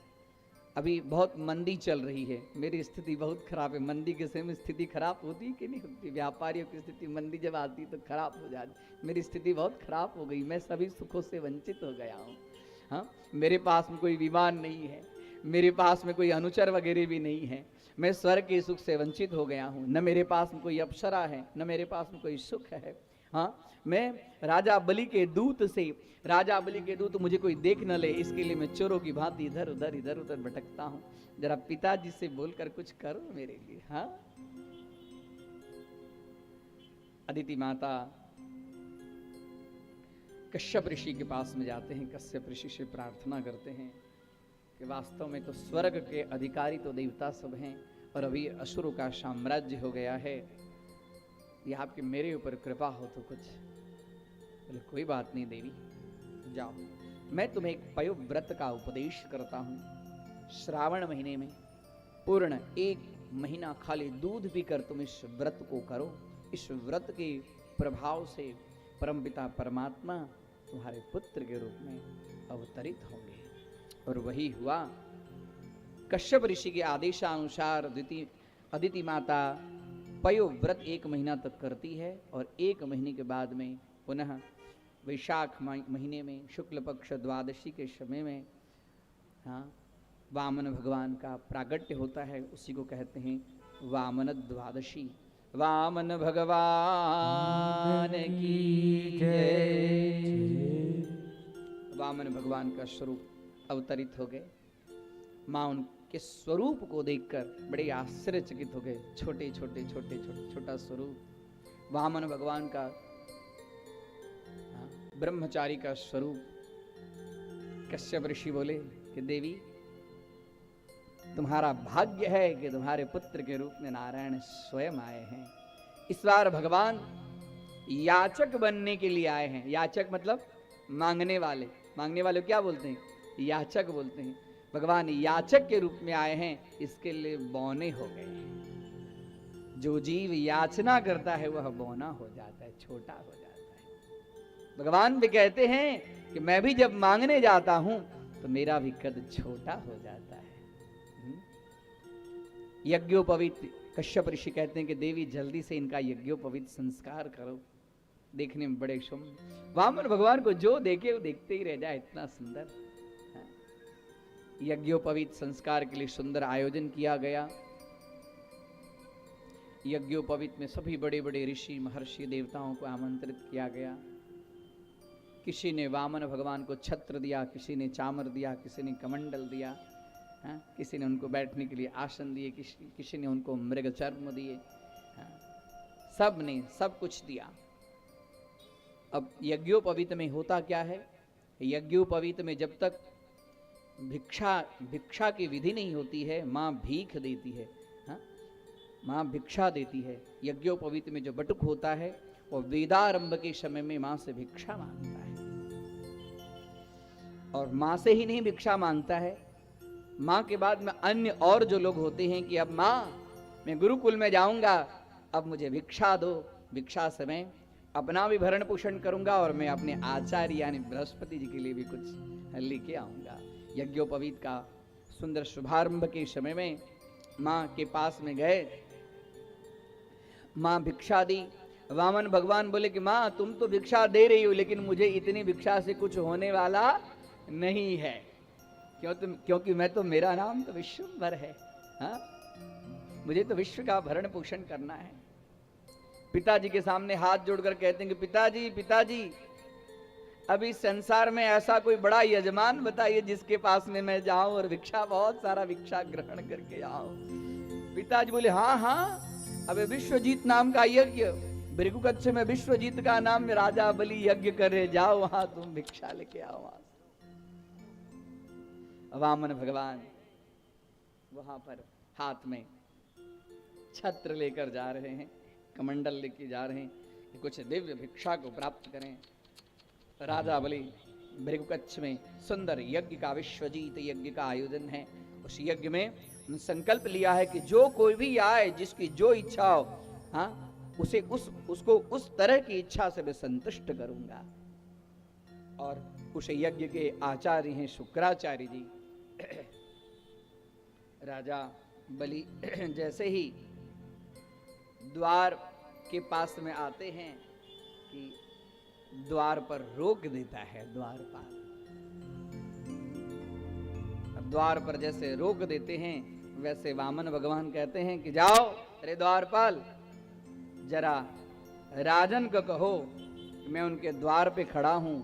[SPEAKER 3] अभी बहुत मंदी चल रही है, मेरी स्थिति बहुत खराब है। मंदी के समय स्थिति खराब होती कि नहीं होती? व्यापारियों की स्थिति मंदी जब आती तो खराब हो जाती। मेरी स्थिति बहुत खराब हो गई, मैं सभी सुखों से वंचित हो गया हूँ। हाँ, मेरे पास में कोई विमान नहीं है, मेरे पास में कोई अनुचर वगैरह भी नहीं है, मैं स्वर्ग के सुख से वंचित हो गया हूँ। न मेरे पास में कोई अप्सरा है, न मेरे पास में कोई सुख है। हाँ, मैं राजा बलि के दूत मुझे कोई देख न ले, इसके लिए मैं चोरों की भांति इधर उधर भटकता हूँ। जरा पिताजी से बोलकर कुछ करो मेरे लिए। हाँ, अदिति माता कश्यप ऋषि के पास में जाते हैं। कश्यप ऋषि से प्रार्थना करते हैं कि वास्तव में तो स्वर्ग के अधिकारी तो देवता सब हैं और अभी असुरों का साम्राज्य हो गया है, ये आपके मेरे ऊपर कृपा हो तो कुछ। बोले कोई बात नहीं देवी, जाओ, मैं तुम्हें एक पयोव्रत का उपदेश करता हूं। श्रावण महीने में पूर्ण 1 महीना खाली दूध पीकर तुम इस व्रत को करो। इस व्रत के प्रभाव से परमपिता परमात्मा तुम्हारे पुत्र के रूप में अवतरित होंगे। और वही हुआ। कश्यप ऋषि के आदेशानुसार अदिति माता पयोव्रत 1 महीना तक करती है और 1 महीने के बाद में पुनः वैशाख महीने में शुक्ल पक्ष द्वादशी के समय में वामन भगवान का प्रागट्य होता है, उसी को कहते हैं वामन द्वादशी। वामन भगवान की जय। वामन भगवान का स्वरूप अवतरित हो गए। माँ उनके स्वरूप को देखकर बड़े आश्चर्यचकित हो गए। छोटा स्वरूप वामन भगवान का, ब्रह्मचारी का स्वरूप। कश्यप ऋषि बोले कि देवी, तुम्हारा भाग्य है कि तुम्हारे पुत्र के रूप में नारायण स्वयं आए हैं। इस बार भगवान याचक बनने के लिए आए हैं। याचक मतलब मांगने वाले। मांगने वाले क्या बोलते हैं? याचक बोलते हैं। भगवान याचक के रूप में आए हैं, इसके लिए बौने हो गए। जो जीव याचना करता है वह बौना हो जाता है, छोटा हो जाता है। भगवान भी कहते हैं कि मैं भी जब मांगने जाता हूं तो मेरा भी कद छोटा हो जाता है। यज्ञोपवीत कश्यप ऋषि कहते हैं कि देवी जल्दी से इनका यज्ञोपवीत संस्कार करो, देखने में बड़े शुभ। वामन भगवान को जो देखे वो देखते ही रह जाए, इतना सुंदर। यज्ञोपवीत संस्कार के लिए सुंदर आयोजन किया गया। यज्ञोपवीत में सभी बड़े बड़े ऋषि महर्षि देवताओं को आमंत्रित किया गया। किसी ने वामन भगवान को छत्र दिया, किसी ने चामर दिया, किसी ने कमंडल दिया, किसी ने उनको बैठने के लिए आसन दिए, किसी ने उनको मृग चर्म दिए। सब ने सब कुछ दिया। अब यज्ञोपवीत में होता क्या है? यज्ञोपवीत में जब तक भिक्षा की विधि नहीं होती है, माँ भीख देती है। माँ भिक्षा देती है। यज्ञोपवीत में जो बटुक होता है वो वेदारंभ के समय में माँ से भिक्षा मांगता है। और माँ से ही नहीं भिक्षा मांगता है, माँ के बाद में अन्य और जो लोग होते हैं कि अब माँ मैं गुरुकुल में जाऊंगा, अब मुझे भिक्षा दो। भिक्षा समय अपना भी भरण पोषण करूंगा और मैं अपने आचार्य यानी बृहस्पति जी के लिए भी कुछ लेके आऊंगा। यज्ञोपवीत का सुंदर शुभारंभ के समय में माँ के पास में गए, माँ भिक्षा दी। वामन भगवान बोले कि माँ तुम तो भिक्षा दे रही हो, लेकिन मुझे इतनी भिक्षा से कुछ होने वाला नहीं है, क्योंकि मैं तो, मेरा नाम तो विश्वंभर है। हाँ, मुझे तो विश्व का भरण पोषण करना है। पिताजी के सामने हाथ जोड़कर कहते हैं कि पिताजी, पिताजी, अभी संसार में ऐसा कोई बड़ा यजमान बताइए जिसके पास में मैं जाऊं और भिक्षा, बहुत सारा भिक्षा ग्रहण करके आऊं। पिताजी बोले हाँ हाँ, अबे विश्वजीत नाम का यज्ञ, भृगुकच्छ में विश्वजीत का नाम में राजा बलि यज्ञ करे, जाओ वहां तुम भिक्षा लेके आओ। वहां वामन भगवान वहां पर हाथ में छत्र लेकर जा रहे हैं, कमंडल लेके जा रहे हैं कि कुछ दिव्य भिक्षा को प्राप्त करें। राजा बलि भृगुकच्छ में सुंदर यज्ञ का, विश्वजीत यज्ञ का आयोजन है। उस यज्ञ में संकल्प लिया है कि जो कोई भी आए, जिसकी जो इच्छा हो, हाँ, उसको उस तरह की इच्छा से मैं संतुष्ट करूंगा। और उस यज्ञ के आचार्य हैं शुक्राचार्य जी। राजा बलि जैसे ही द्वार के पास में आते हैं कि द्वार पर रोक देता है द्वारपाल। द्वार पर जैसे रोक देते हैं, वैसे वामन भगवान कहते हैं कि जाओ अरे द्वारपाल, जरा राजन को कहो मैं उनके द्वार पे खड़ा हूं,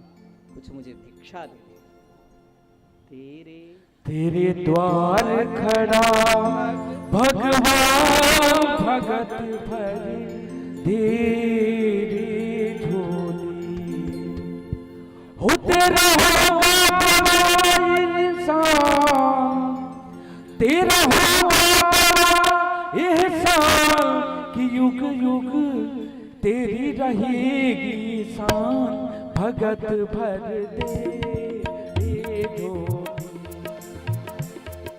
[SPEAKER 3] कुछ मुझे भिक्षा दे दे।
[SPEAKER 2] तेरे द्वार खड़ा भगवान, भगत भरे तेरी झोली, हो तेरा होगा इंसान, तेरा होगा एहसान कि युग युग तेरी रहेगी शान, भगत भर दे झोली।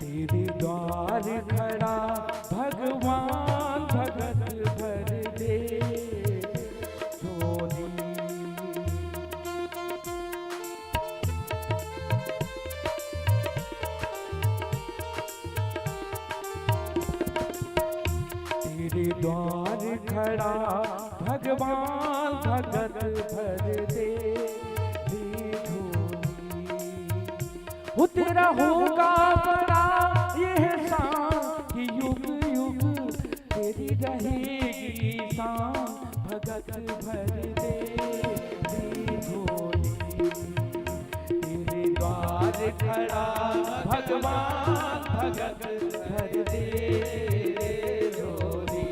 [SPEAKER 2] तेरे द्वार खड़ा भगवान, भगत भर दे झोली। तेरे द्वार खड़ा भगवान, भगत भर दे झोली, हो तेरा होगा बड़ा एहसान कि युग युग तेरी रहेगी शान, भगत भर दे झोली। तेरे द्वार खड़ा भगवान, भगत भर दे झोली।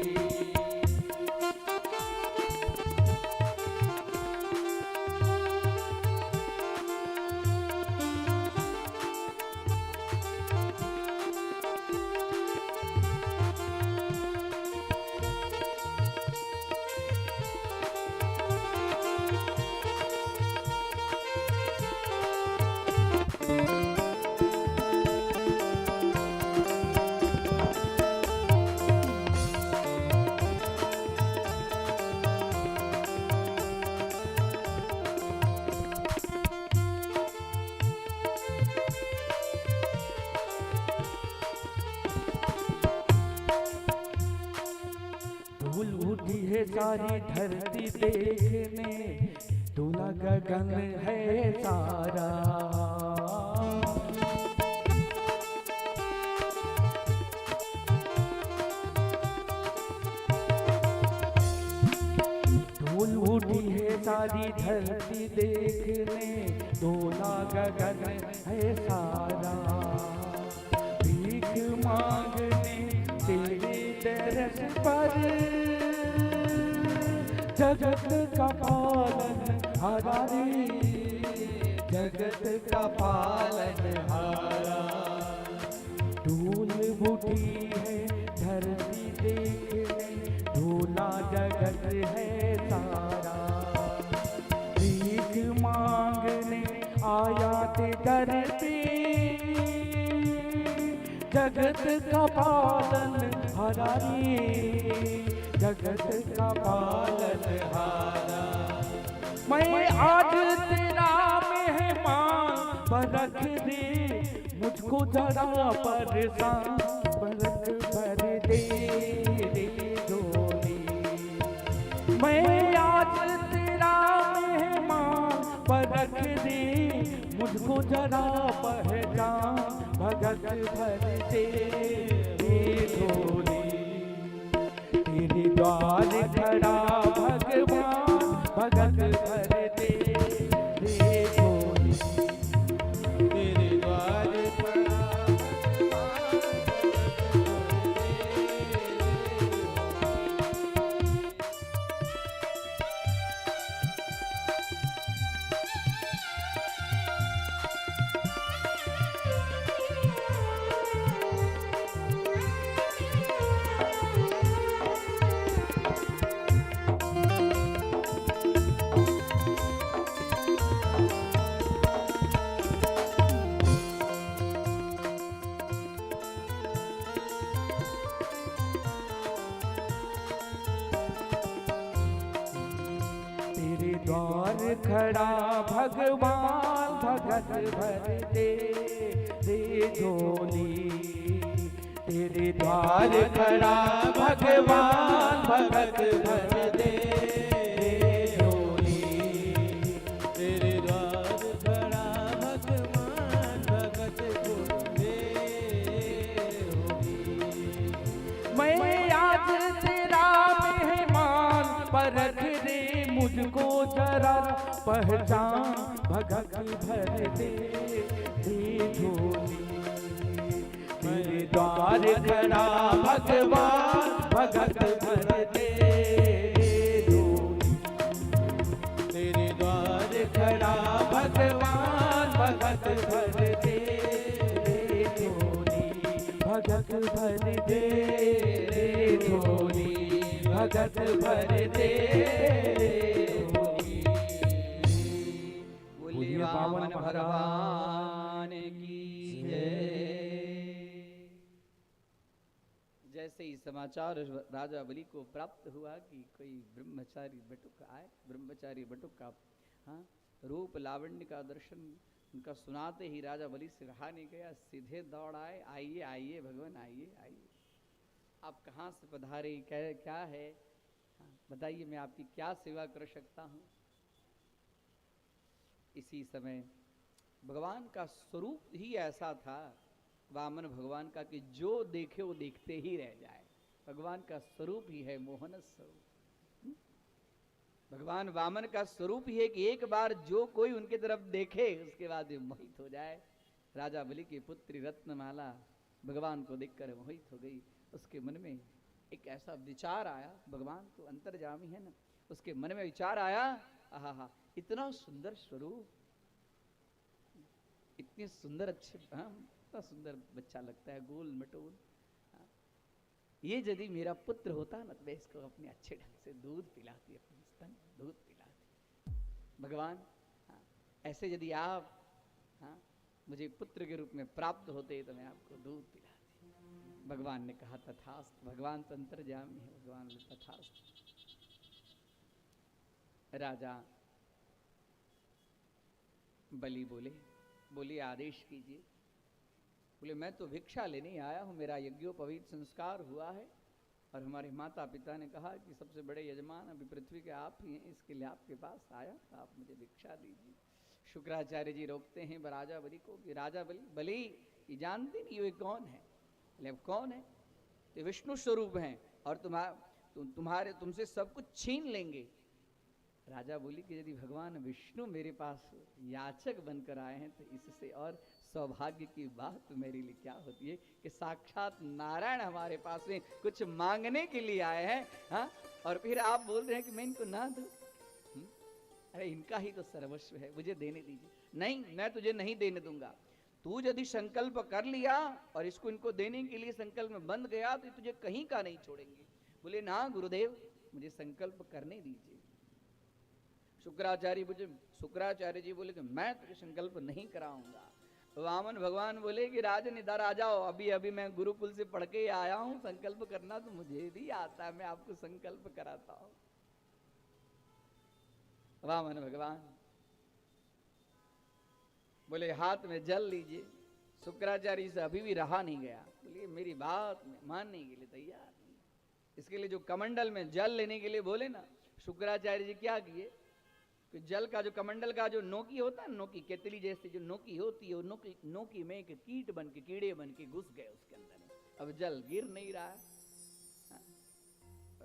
[SPEAKER 2] सारी धरती देखने, दूल्हा गगन है सारा, धूल उठी है सारी धरती देखने, दूल्हा गगन है सारा, भीख मांगने तेरे दरस पर, जगत का पालन हारा रे, जगत का पालन हारा। धूल उठी है धरती देखने, धूला जगत है सारा, भीख मांगने आया ते दर पे, जगत का पालन हारा रे, जगत का पालन हारा। मैं आज तेरा मेहमान परख दे मुझको जरा परेशान पलक भर दे रे झोली। मैं आज तेरा मेहमान परख दे, मुझको जरा पहचान भगत भर दे रे झोली। तेरे द्वार खड़ा भगवान भगत भर दे रे झोली। तेरे द्वार खड़ा द्वार खड़ा भगवान भगत भर दे रे झोली। तेरे द्वार खड़ा भगवान भगत भर दे रे झोली। तेरे द्वार खड़ा भगवान भगत भर दे झोली। मैं आज तेरा मेहमान परख दे, मुझको जरा पहचान भगत भर दे झोली। मेरे द्वार खड़ा भगवान भगत भर दे झोली। तेरे द्वार खड़ा भगवान भगत भर दे झोली। भगत भर दे झोली, भगत भर दे।
[SPEAKER 3] वामन भगवान की जय। जैसे ही समाचार राजा बलि को प्राप्त हुआ कि कोई ब्रह्मचारी बटुक आए, ब्रह्मचारी बटुक का रूप लावण्य का दर्शन उनका सुनाते ही राजा बलि से रहा नहीं गया, सीधे दौड़ आए। आइए आइए भगवान, आइए आइए, आप कहाँ से पधारे, क्या है, बताइए मैं आपकी क्या सेवा कर सकता हूँ। इसी समय भगवान का स्वरूप ही ऐसा था वामन भगवान का कि जो देखे वो देखते ही रह जाए। भगवान का स्वरूप ही है मोहन स्वरूप। भगवान वामन का स्वरूप ही है कि एक बार जो कोई उनके तरफ देखे उसके बाद मोहित हो जाए। राजा बलि की पुत्री रत्नमाला भगवान को देखकर मोहित हो गई। उसके मन में एक ऐसा विचार आया, भगवान तो अंतर्यामी है ना, उसके मन में विचार आया, आहा इतना सुंदर स्वरूप, इतनी सुंदर अच्छे, इतना सुंदर बच्चा लगता है, गोल मटोल। ये यदि मेरा पुत्र होता ना तो मैं इसको अपने अच्छे ढंग से दूध पिलाती, अपने स्तन दूध पिलाती। भगवान ऐसे यदि आप मुझे पुत्र के रूप में प्राप्त होते तो मैं आपको दूध पिलाती। भगवान ने कहा तथास्तु। भगवान तो अंतर्यामी है, भगवान ने तथास्तु। राजा बलि बोले आदेश कीजिए। बोले मैं तो भिक्षा लेने आया हूँ, मेरा यज्ञोपवीत संस्कार हुआ है और हमारे माता पिता ने कहा कि सबसे बड़े यजमान अभी पृथ्वी के आप ही हैं, इसके लिए आपके पास आया, तो आप मुझे भिक्षा दीजिए। शुक्राचार्य जी रोकते हैं राजा बलि को कि राजा बलि ये जानते नहीं ये कौन है। बोले अब कौन है, तो विष्णु स्वरूप हैं और तुम्हारे तुमसे सब कुछ छीन लेंगे। राजा बोली कि यदि भगवान विष्णु मेरे पास याचक बनकर आए हैं तो इससे और सौभाग्य की बात मेरे लिए क्या होती है कि साक्षात नारायण हमारे पास में कुछ मांगने के लिए आए हैं। और फिर आप बोल रहे हैं कि मैं इनको ना दूं। अरे इनका ही तो सर्वस्व है, मुझे देने दीजिए। नहीं, मैं तुझे नहीं देने दूंगा। तू यदि संकल्प कर लिया और इसको इनको देने के लिए संकल्प में बंध गया तो तुझे कहीं का नहीं छोड़ेंगे। बोले ना गुरुदेव, मुझे संकल्प करने दीजिए। शुक्राचार्य जी बोले कि मैं तुझे संकल्प नहीं कराऊंगा। वामन भगवान बोले कि राजन इधर आ जाओ, अभी अभी मैं गुरुकुल से पढ़ के आया हूं, संकल्प करना तो मुझे भी आता है, मैं आपको संकल्प कराता हूं। वामन भगवान बोले हाथ में जल लीजिए। शुक्राचार्य से अभी भी रहा नहीं गया, बोलिए मेरी बात मानने के लिए तैयार नहीं। इसके लिए जो कमंडल में जल लेने के लिए बोले ना, शुक्राचार्य जी क्या किए कि जल का जो कमंडल का जो नोकी होता है, नोकी केतली जैसे जो नोकी होती है, वो नोकी में एक कीट बन के, कीड़े बन के घुस गए उसके अंदर। अब जल गिर नहीं रहा है।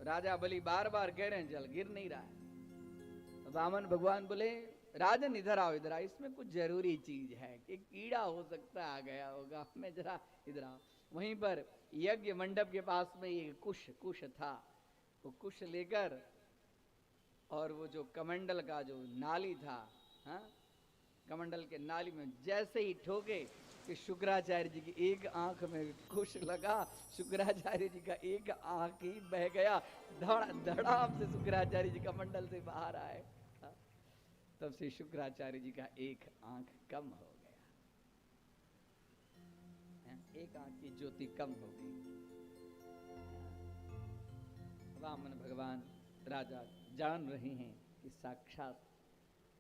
[SPEAKER 3] राजा बलि बार बार कह रहे हैं जल गिर नहीं रहा है। वामन भगवान बोले राजन इधर आओ, इधर आओ, इसमें कुछ जरूरी चीज है कि कीड़ा हो सकता आ गया होगा, मैं जरा इधर आओ। वहीं पर यज्ञ मंडप के पास में एक कुश था, वो कुश लेकर और वो जो कमंडल का जो नाली था, हाँ, कमंडल के नाली में जैसे ही ठोके कि शुक्राचार्य जी की एक आंख में कुश लगा, शुक्राचार्य जी का एक आंख ही बह गया, धड़ाम से शुक्राचार्य जी कमंडल से बाहर आए। तब से शुक्राचार्य जी का एक आंख कम हो गया, एक आंख की ज्योति कम हो गई। वामन भगवान राजा जान रहे हैं कि साक्षात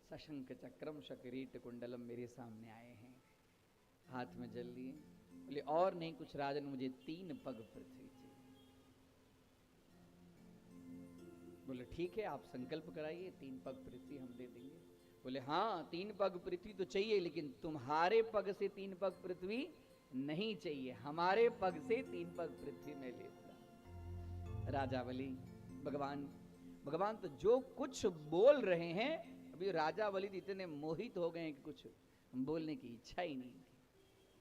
[SPEAKER 3] सशंक चक्रम शकिरीट कुंडलम मेरे सामने आए हैं, हाथ में जल लिए। बोले और नहीं कुछ राजन, मुझे 3 पग पृथ्वी चाहिए। बोले ठीक है, आप संकल्प कराइए, 3 पग पृथ्वी हम दे देंगे। बोले हाँ 3 पग पृथ्वी तो चाहिए, लेकिन तुम्हारे पग से 3 पग पृथ्वी नहीं चाहिए, हमारे पग से 3 पग पृथ्वी में लेता। राजा बलि भगवान तो जो कुछ बोल रहे हैं, अभी राजा बलि इतने मोहित हो गए हैं कि कुछ बोलने की इच्छा ही नहीं थी।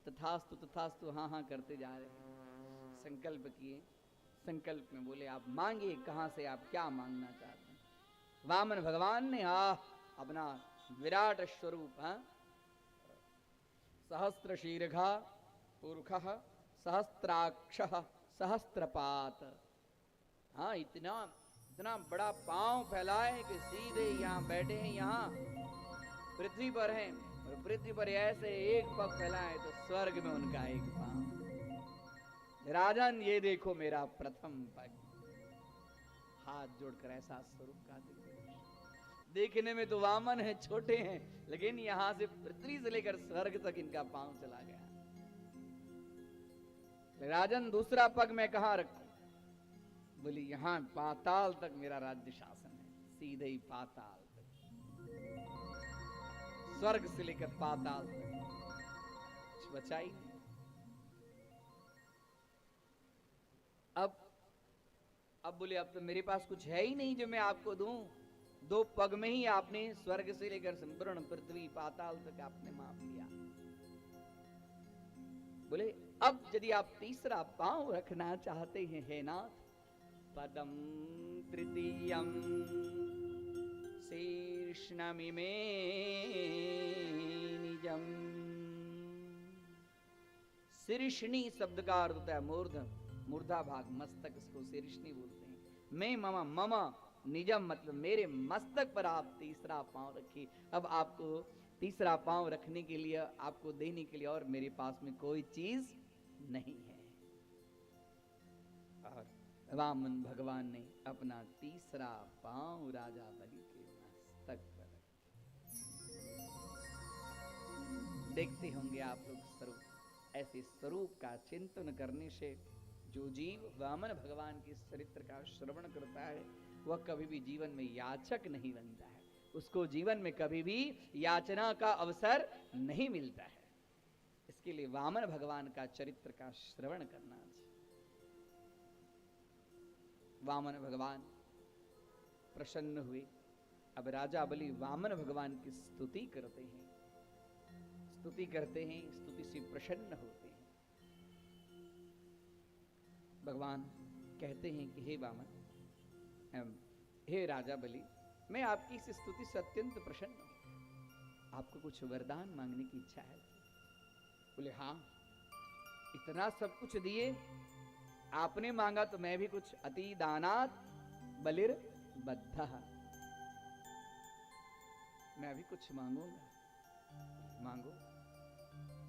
[SPEAKER 3] तथास्तु हाँ हाँ करते जा रहे हैं। संकल्प किए, संकल्प में बोले आप मांगिए, कहां से आप क्या मांगना चाहते हैं। वामन भगवान ने अपना विराट स्वरूप, सहस्त्र शीर्घा पुरुष सहस्त्राक्ष सहस्त्रपात, हाँ इतना बड़ा पांव फैलाए कि सीधे यहाँ बैठे हैं, यहाँ पृथ्वी पर हैं, और पृथ्वी पर ऐसे एक पग फैलाए तो स्वर्ग में उनका एक पांव। राजन ये देखो मेरा प्रथम पग। हाथ जोड़कर ऐसा स्वरूप का देखने में तो वामन है, छोटे हैं, लेकिन यहां से पृथ्वी से लेकर स्वर्ग तक इनका पांव चला गया। राजन दूसरा पग मैं कहां रखूं? बोली यहां पाताल तक मेरा राज्य शासन है, सीधे ही पाताल तक, स्वर्ग से लेकर पाताल तक कुछ बचा ही नहीं। अब बोले अब तो मेरे पास कुछ है ही नहीं जो मैं आपको दूं। 2 पग में ही आपने स्वर्ग से लेकर संपूर्ण पृथ्वी पाताल तक आपने माप लिया। बोले अब यदि आप तीसरा पांव रखना चाहते हैं हे नाथ, पदम तृतीयम शीर्ष्णमिमे निजम। शीर्षणी शब्द का अर्थ होता है मूर्धा भाग, मस्तक, इसको शीर्षणी बोलते हैं। मैं मम निजम मतलब मेरे मस्तक पर आप तीसरा पांव रखिए। अब आपको तीसरा पांव रखने के लिए, आपको देने के लिए और मेरे पास में कोई चीज नहीं है। और वामन भगवान ने अपना तीसरा पांव राजा बलि के मस्तक पर रखा। देखते होंगे आप लोग स्वरूप, ऐसे स्वरूप का चिंतन करने से जो जीव वामन भगवान के चरित्र का श्रवण करता है वह कभी भी जीवन में याचक नहीं बनता है, उसको जीवन में कभी भी याचना का अवसर नहीं मिलता है। इसके लिए वामन भगवान का चरित्र का श्रवण करना चाहिए। वामन भगवान प्रसन्न हुए। अब राजा बलि वामन भगवान की स्तुति करते हैं, स्तुति से प्रसन्न होते हैं। भगवान कहते हैं कि हे वामन, हे राजा बलि, मैं आपकी इस स्तुति से अत्यंत प्रसन्न हूं। आपको कुछ वरदान मांगने की इच्छा है? बोले हाँ, इतना सब कुछ दिए, आपने मांगा तो मैं भी कुछ, अति दानात बलिर बद्धा, मैं भी कुछ मांगूंगा। मांगो।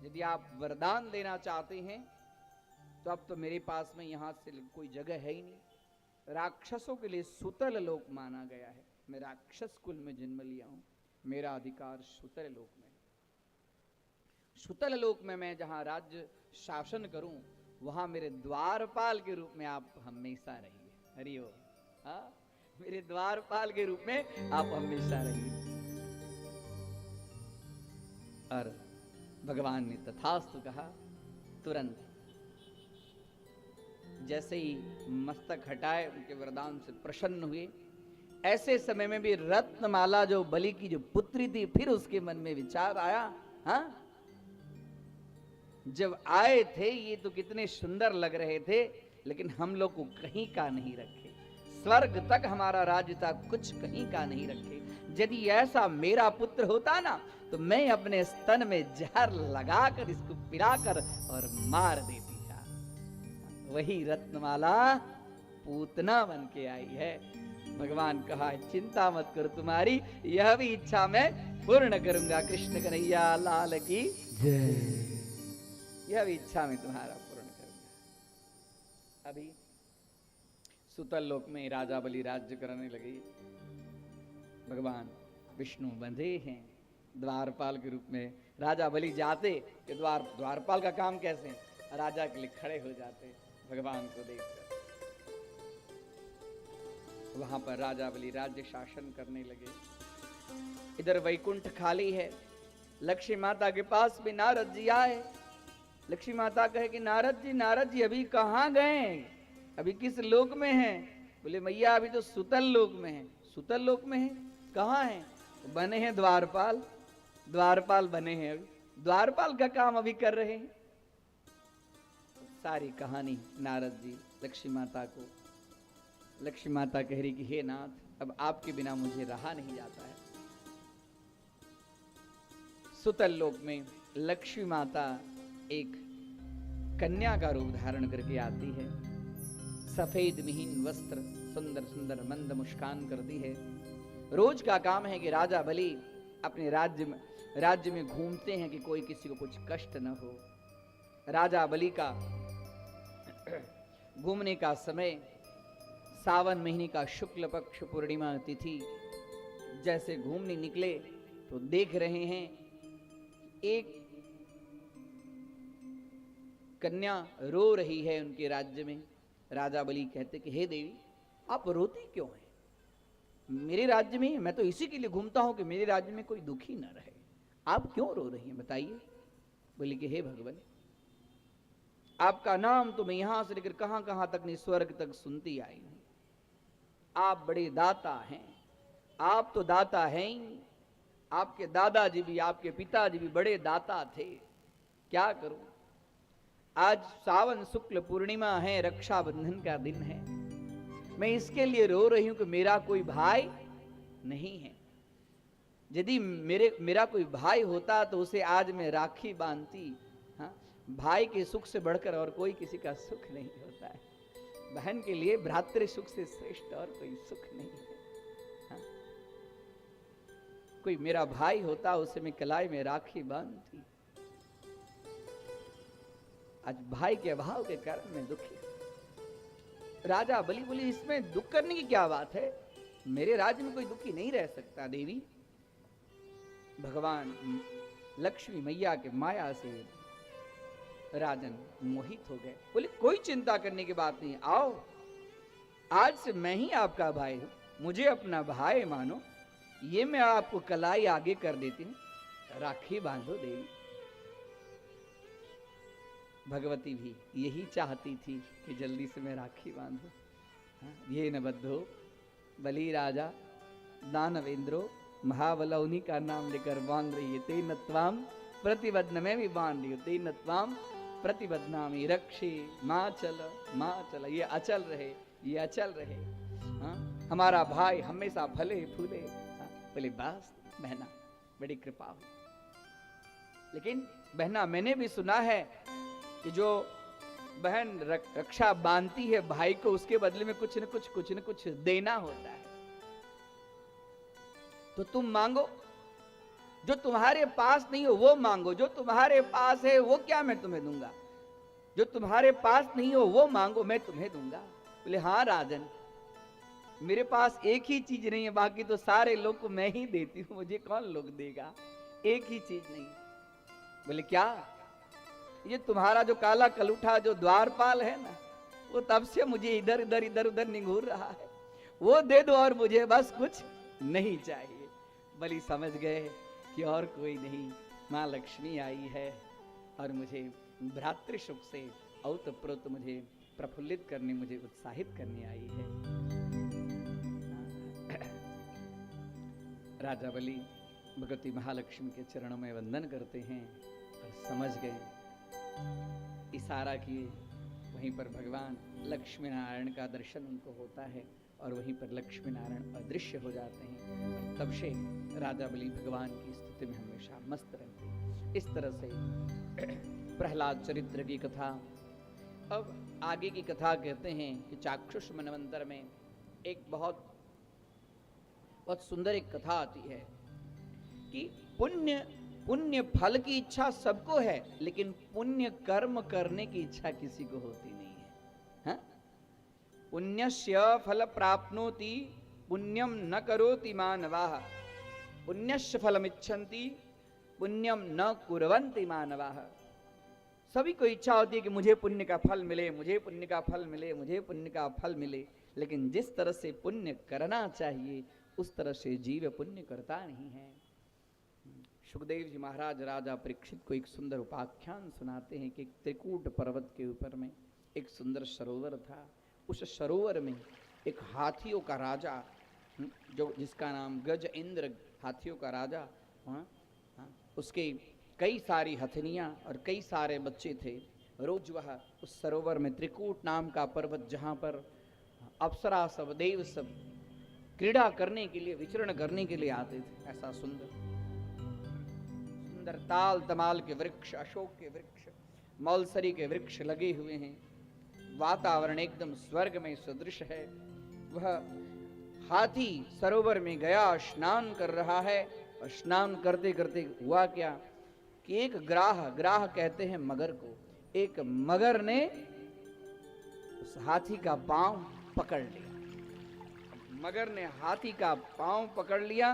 [SPEAKER 3] यदि आप वरदान देना चाहते हैं तो अब तो मेरे पास में यहां से कोई जगह है ही नहीं। राक्षसों के लिए सुतल लोक माना गया है। मैं राक्षस कुल में जन्म लिया हूं, मेरा अधिकार सुतल लोक में। सुतल लोक में मैं जहां राज्य शासन करूं, वहां मेरे द्वारपाल के रूप में आप हमेशा रहिए। हरिओ, हाँ, मेरे द्वारपाल के रूप में आप हमेशा रहिए। और भगवान ने तथास्तु कहा। तुरंत जैसे ही मस्तक हटाए, उनके वरदान से प्रसन्न हुए। ऐसे समय में भी रत्नमाला जो बलि की जो पुत्री थी, फिर उसके मन में विचार आया, हाँ, जब आए थे ये तो कितने सुंदर लग रहे थे, लेकिन हम लोग को कहीं का नहीं रखे, स्वर्ग तक हमारा राज्य था, कुछ कहीं का नहीं रखे। यदि ऐसा मेरा पुत्र होता ना, तो मैं अपने स्तन में जहर लगाकर इसको पिलाकर और मार देती था। वही रत्नमाला पूतना बन के आई है। भगवान कहा, चिंता मत करो, तुम्हारी यह भी इच्छा मैं पूर्ण करूंगा। कृष्ण कन्हैया लाल की जय। यह भी इच्छा मैं तुम्हारा पूर्ण करूंगा। अभी सुतल लोक में राजा बलि राज्य करने लगे। भगवान विष्णु बंधे हैं द्वारपाल के रूप में। राजा बलि जाते कि द्वारपाल का काम कैसे, राजा के लिए खड़े हो जाते भगवान को देखकर। वहां पर राजा बलि राज्य शासन करने लगे। इधर वैकुंठ खाली है। लक्ष्मी माता के पास भी नारद जी आए। लक्ष्मी माता कहे कि नारद जी अभी कहाँ गए, अभी किस लोक में हैं? बोले मैया अभी तो सुतल लोक में है। सुतल लोक में है, कहाँ है? तो बने हैं द्वारपाल, द्वारपाल बने हैं, अभी द्वारपाल का काम अभी कर रहे हैं। सारी कहानी नारद जी लक्ष्मी माता को। लक्ष्मी माता कह रही कि हे नाथ, अब आपके बिना मुझे रहा नहीं जाता है। सुतल लोक में लक्ष्मी माता एक कन्या का रूप धारण करके आती है। सफेद मिहीन वस्त्र, सुंदर सुंदर मंद मुस्कान करती है। रोज का काम है कि राजा बलि अपने राज्य में घूमते हैं कि कोई किसी को कुछ कष्ट न हो। राजा बलि का घूमने का समय सावन महीने का शुक्ल पक्ष पूर्णिमा तिथि। जैसे घूमने निकले तो देख रहे हैं एक कन्या रो रही है उनके राज्य में। राजा बलि कहते कि हे देवी, आप रोती क्यों हैं? मेरे राज्य में, मैं तो इसी के लिए घूमता हूं कि मेरे राज्य में कोई दुखी न रहे, आप क्यों रो रही हैं, बताइए। बोली कि हे भगवान, आपका नाम तो मैं यहां से लेकर कहां कहां तक नहीं, स्वर्ग तक सुनती आई हूं। आप बड़े दाता हैं, आप तो दाता हैं ही। आपके दादाजी भी, आपके पिताजी भी बड़े दाता थे। क्या करूं, आज सावन शुक्ल पूर्णिमा है, रक्षाबंधन का दिन है। मैं इसके लिए रो रही हूं कि मेरा कोई भाई नहीं है। यदि मेरा कोई भाई होता तो उसे आज मैं राखी बांधती। हाँ, भाई के सुख से बढ़कर और कोई किसी का सुख नहीं होता है। बहन के लिए भ्रातृ सुख से श्रेष्ठ और कोई सुख नहीं है। हाँ? कोई मेरा भाई होता, उसे मैं कलाई में राखी बांधती। आज भाई के अभाव के कारण मैं दुखी। राजा बलि बोली, इसमें दुख करने की क्या बात है, मेरे राज्य में कोई दुखी नहीं रह सकता। देवी, भगवान लक्ष्मी मैया के माया से राजन मोहित हो गए। बोले कोई चिंता करने की बात नहीं, आओ, आज से मैं ही आपका भाई हूं, मुझे अपना भाई मानो। ये मैं आपको कलाई आगे कर देती हूं, राखी बांधो देवी। भगवती भी यही चाहती थी कि जल्दी से मैं राखी बांधू। ये न बद्धो बलि राजा दानवेंद्रो महाबला, उन्हीं का नाम लेकर बांध रही है। ते नत्वाम प्रतिबद्ध, में भी बांध रही हूँ। ते नत्वाम प्रतिबद्धनामी रक्षे माँ चल। ये अचल रहे, ये अचल रहे। हाँ, हमारा भाई हमेशा फले फूले। हाँ, बोले बस बहना, बड़ी कृपा हुई। लेकिन बहना, मैंने भी सुना है कि जो बहन रक्षा बांधती है भाई को, उसके बदले में कुछ न कुछ देना होता है। तो तुम मांगो, जो तुम्हारे पास नहीं हो वो मांगो। जो तुम्हारे पास है वो क्या मैं तुम्हें दूंगा, जो तुम्हारे पास नहीं हो वो मांगो, मैं तुम्हें दूंगा। बोले हाँ राजन, मेरे पास एक ही चीज नहीं है, बाकी तो सारे लोग को मैं ही देती हूं, मुझे कौन लोग देगा। एक ही चीज नहीं, बोले क्या? ये तुम्हारा जो काला कलूठा जो द्वारपाल है ना, वो तब से मुझे इधर इधर इधर उधर निगूर रहा है, वो दे दो और मुझे बस कुछ नहीं चाहिए। बलि समझ गए कि और कोई नहीं, माँ लक्ष्मी आई है और मुझे भ्रातृ सुख से औतप्रोत मुझे प्रफुल्लित करने, मुझे उत्साहित करने आई है। राजा बलि भगवती महालक्ष्मी के चरणों में वंदन करते हैं और समझ गए, इशारा किए, वहीं पर भगवान लक्ष्मी नारायण का दर्शन उनको होता है और वहीं पर लक्ष्मी नारायण अदृश्य हो जाते हैं। तब से राजा बलि भगवान की स्तुति में हमेशा मस्त रहते हैं। इस तरह से प्रहलाद चरित्र की कथा। अब आगे की कथा कहते हैं कि चाक्षुष मनवंतर में एक बहुत सुंदर एक कथा आती है कि पुण्य फल की इच्छा सबको है, लेकिन पुण्य कर्म करने की इच्छा किसी को होती नहीं है। हाँ? पुण्यस्य फल प्राप्नोति पुण्यम न करोति मानवाः, पुण्यस्य फलमिच्छन्ति पुण्यम न कुर्वन्ति मानवाः। सभी को इच्छा होती है कि मुझे पुण्य का फल मिले, मुझे पुण्य का फल मिले, मुझे पुण्य का फल मिले, लेकिन जिस तरह से पुण्य करना चाहिए उस तरह से जीव पुण्य करता नहीं है। सुखदेव जी महाराज राजा परीक्षित को एक सुंदर उपाख्यान सुनाते हैं कि एक त्रिकूट पर्वत के ऊपर में एक सुंदर सरोवर था। उस सरोवर में एक हाथियों का राजा, जो जिसका नाम गज इंद्र, हाथियों का राजा, उसके कई सारी हथनियाँ और कई सारे बच्चे थे। रोज वह उस सरोवर में, त्रिकूट नाम का पर्वत जहाँ पर अप्सरा सब देव सब क्रीड़ा करने के लिए, विचरण करने के लिए आते थे, ऐसा सुंदर ताल तमाल के वृक्ष, अशोक के वृक्ष, मौलसरी के वृक्ष लगे हुए हैं। वातावरण एकदम स्वर्ग में सदृश है। वह हाथी सरोवर में गया, स्नान कर रहा है, और स्नान करते करते हुआ क्या कि एक ग्राह कहते हैं मगर को, एक मगर ने उस हाथी का पांव पकड़ लिया। मगर ने हाथी का पांव पकड़ लिया।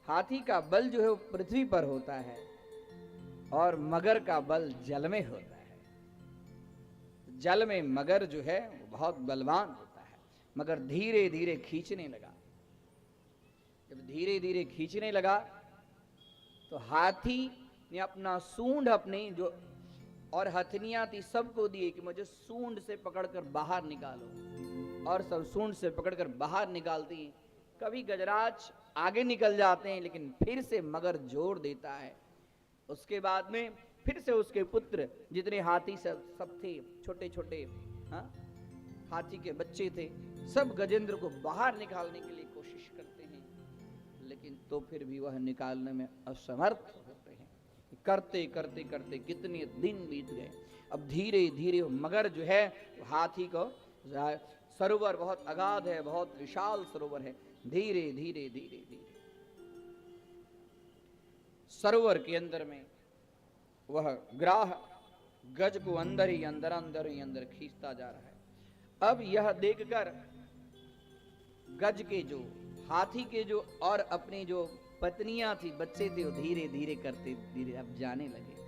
[SPEAKER 3] हाथी का बल जो है वो पृथ्वी पर होता है और मगर का बल जल में होता है। जल में मगर जो है वो बहुत बलवान होता है। मगर धीरे धीरे खींचने लगा। जब धीरे धीरे खींचने लगा तो हाथी ने अपना सूंड, अपने जो और हथनियां थी सबको दिए कि मुझे सूंड से पकड़कर बाहर निकालो, और सब सूंड से पकड़कर बाहर निकालती हैं। कभी गजराज आगे निकल जाते हैं, लेकिन फिर से मगर जोर देता है। उसके बाद में फिर से उसके पुत्र जितने हाथी सब थे, छोटे छोटे हाथी के बच्चे थे, सब गजेंद्र को बाहर निकालने के लिए कोशिश करते हैं, लेकिन तो फिर भी वह निकालने में असमर्थ होते हैं। करते करते करते कितने दिन बीत गए। अब धीरे धीरे मगर जो है हाथी को, सरोवर बहुत अगाध है, बहुत विशाल सरोवर है, धीरे धीरे धीरे धीरे सरोवर के अंदर में वह ग्राह गज को अंदर ही अंदर खींचता जा रहा है। अब यह देखकर गज के जो, हाथी के जो और अपनी जो पत्नियां थी, बच्चे थे, वो धीरे धीरे करते धीरे अब जाने लगे।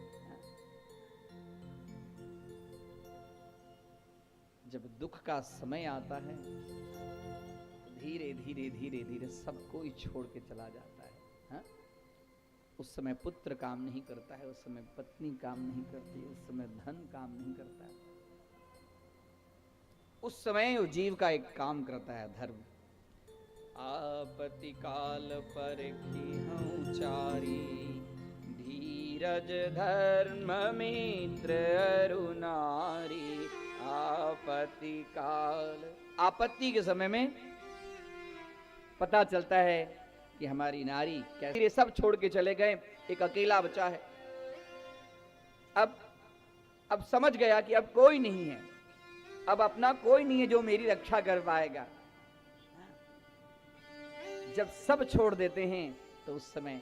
[SPEAKER 3] जब दुख का समय आता है धीरे धीरे धीरे धीरे सब कोई छोड़ के चला जाता है। हा? उस समय पुत्र काम नहीं करता है, उस समय पत्नी काम नहीं करती है, उस समय धन काम नहीं करता है। उस समय वो जीव का एक काम करता है, धर्म। आपत्ति काल पर चारी, धीरज धर्म मित्र अरुनारी। आपत्ति काल, आपत्ति के समय में पता चलता है कि हमारी नारी कैसे, सब छोड़ के चले गए, एक अकेला बचा है। अब समझ गया कि अब कोई नहीं है, अब अपना कोई नहीं है जो मेरी रक्षा कर पाएगा। जब सब छोड़ देते हैं तो उस समय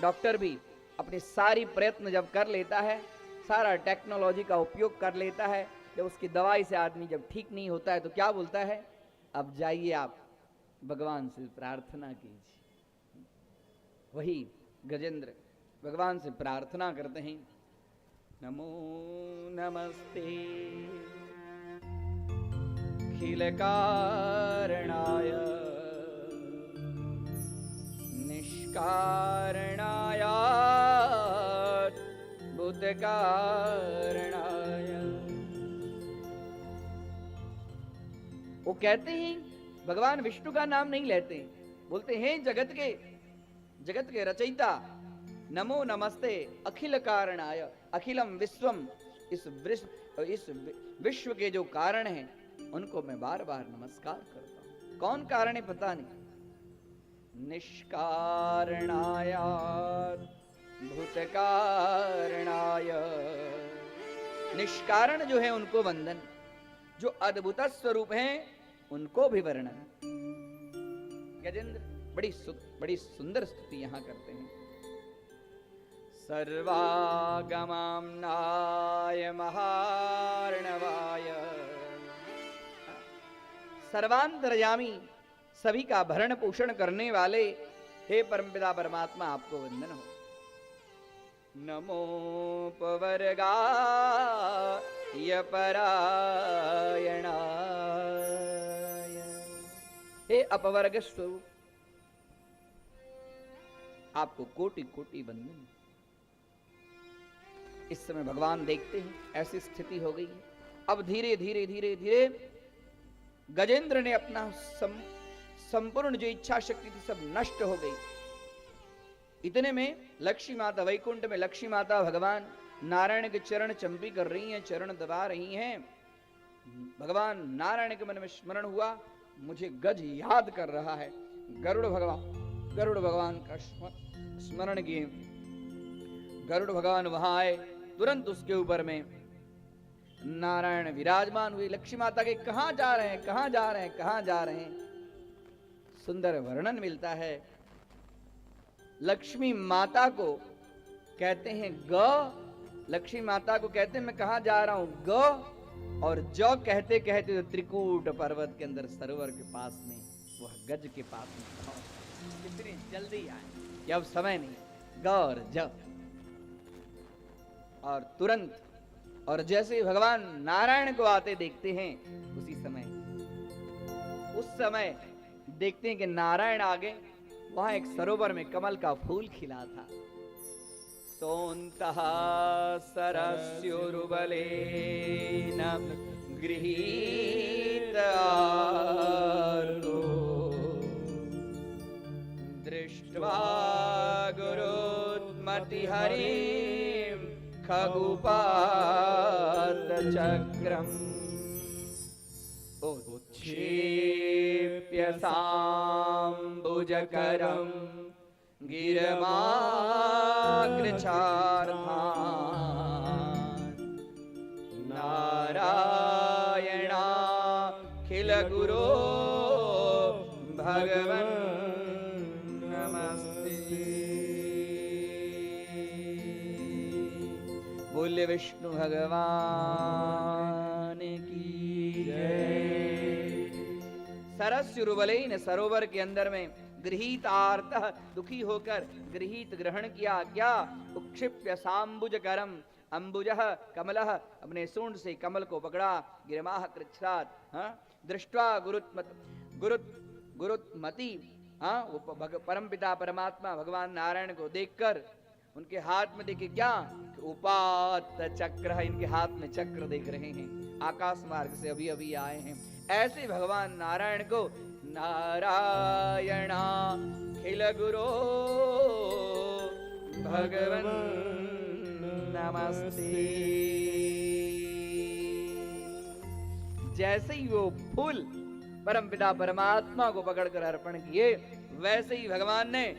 [SPEAKER 3] डॉक्टर भी अपने सारी प्रयत्न जब कर लेता है, सारा टेक्नोलॉजी का उपयोग कर लेता है, जब उसकी दवाई से आदमी जब ठीक नहीं होता है तो क्या बोलता है, अब जाइए आप भगवान से प्रार्थना कीजिए। वही गजेंद्र भगवान से प्रार्थना करते हैं, नमो नमस्ते अखिल कारणाय निष्कारणाय भूत कारणाय। वो कहते हैं, भगवान विष्णु का नाम नहीं लेते, बोलते हैं जगत के रचयिता, नमो नमस्ते अखिल कारणाय। अखिलम विश्वम, इस विश्व के जो कारण हैं उनको मैं बार बार नमस्कार करता हूं। कौन कारण है पता नहीं। निष्कारणाय भूत कारणाय, निष्कारण जो है उनको वंदन, जो अद्भुत स्वरूप हैं उनको भी वर्णन। गजेंद्र बड़ी सुंदर स्तुति यहां करते हैं। सर्वागमाम्नाय महार्णवाय, सर्वांतर्यामी, सभी का भरण पोषण करने वाले हे परमपिता परमात्मा आपको वंदन हो। नमोपवर्गाय परायणाय, हे अपवर्ग स्वरूप आपको कोटि कोटि वंदन। इस समय भगवान देखते हैं ऐसी स्थिति हो गई है। अब धीरे धीरे धीरे धीरे गजेंद्र ने अपना संपूर्ण जो इच्छा शक्ति थी सब नष्ट हो गई। इतने में लक्ष्मी माता, वैकुंठ में लक्ष्मी माता भगवान नारायण के चरण चंपी कर रही हैं, चरण दबा रही हैं। भगवान नारायण के मन में स्मरण हुआ, मुझे गज याद कर रहा है। गरुड़ भगवान का स्मरण किए। गरुड़ भगवान वहां आए, तुरंत उसके ऊपर में नारायण विराजमान हुए। लक्ष्मी माता के कहां जा रहे हैं, कहां जा रहे हैं, कहां जा रहे हैं। सुंदर वर्णन मिलता है। लक्ष्मी माता को कहते हैं ग, लक्ष्मी माता को कहते हैं मैं कहां जा रहा हूं ग, और जो कहते कहते तो त्रिकूट पर्वत के अंदर सरोवर के पास में, वह गज के पास में कितनी जल्दी आए कि अब समय नहीं। ग और ज, और तुरंत, और जैसे भगवान नारायण को आते देखते हैं, उस समय देखते हैं कि नारायण आगे, वहां एक सरोवर में कमल का फूल खिला था। सोन्तः सरस्योरुबलेन गृहीत आर्तो दृष्ट्वा गुरुत्मतिहरिं खगुपादचक्रम् उच्छेप्य साम्बुजकरं गिरमाग्रचार्धान् नारायणाखिलगुरो भगवन् नमस्ते। बोले विष्णु भगवान की जय। सरस्युरुबलेन, सरोवर के अंदर में गृहीत आर्तः, दुखी होकर गृहीत ग्रहण किया क्या, उक्षिप्य साम्बुज करम, अंबुजः कमलः, अपने सूंड से कमल को पकड़ा, गिरमाह कृच्छ्रात्, दृष्ट्वा गुरुत्मति, वो परमपिता परमात्मा भगवान नारायण को देखकर उनके हाथ में देखे क्या, उपात चक्र है, इनके हाथ में चक्र देख रहे हैं, आकाश मार्ग से अभी अभी आए हैं। ऐसे भगवान नारायण को नारायणा खिल गुरो भगवन् नमस्ते। जैसे ही वो फूल परमपिता परमात्मा को पकड़कर अर्पण किए, वैसे ही भगवान ने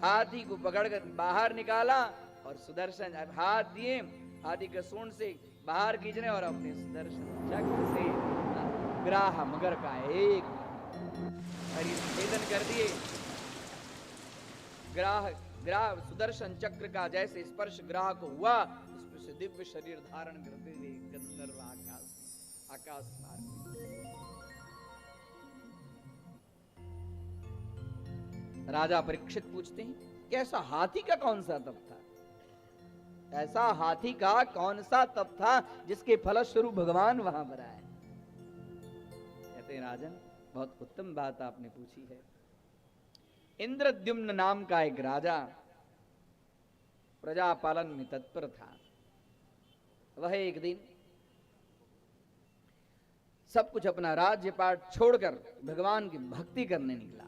[SPEAKER 3] हाथी को पकड़कर बाहर निकाला और सुदर्शन हाथ दिए, हाथी के सूंड से बाहर खींचने और अपने सुदर्शन चक्र से ग्राह मगर का एक छेदन कर दिए। ग्राह सुदर्शन चक्र का जैसे स्पर्श ग्राह को हुआ, उस से दिव्य शरीर धारण करते हुए गंधर्व आकाश मार्ग। राजा परीक्षित पूछते हैं कि ऐसा हाथी का कौन सा तप था, ऐसा हाथी का कौन सा तप था जिसके फलस्वरूप भगवान वहां पर आए। कहते हैं राजन, बहुत उत्तम बात आपने पूछी है। इंद्रद्युम्न नाम का एक राजा प्रजा पालन में तत्पर था। वह एक दिन सब कुछ अपना राज्यपाट छोड़कर भगवान की भक्ति करने निकला।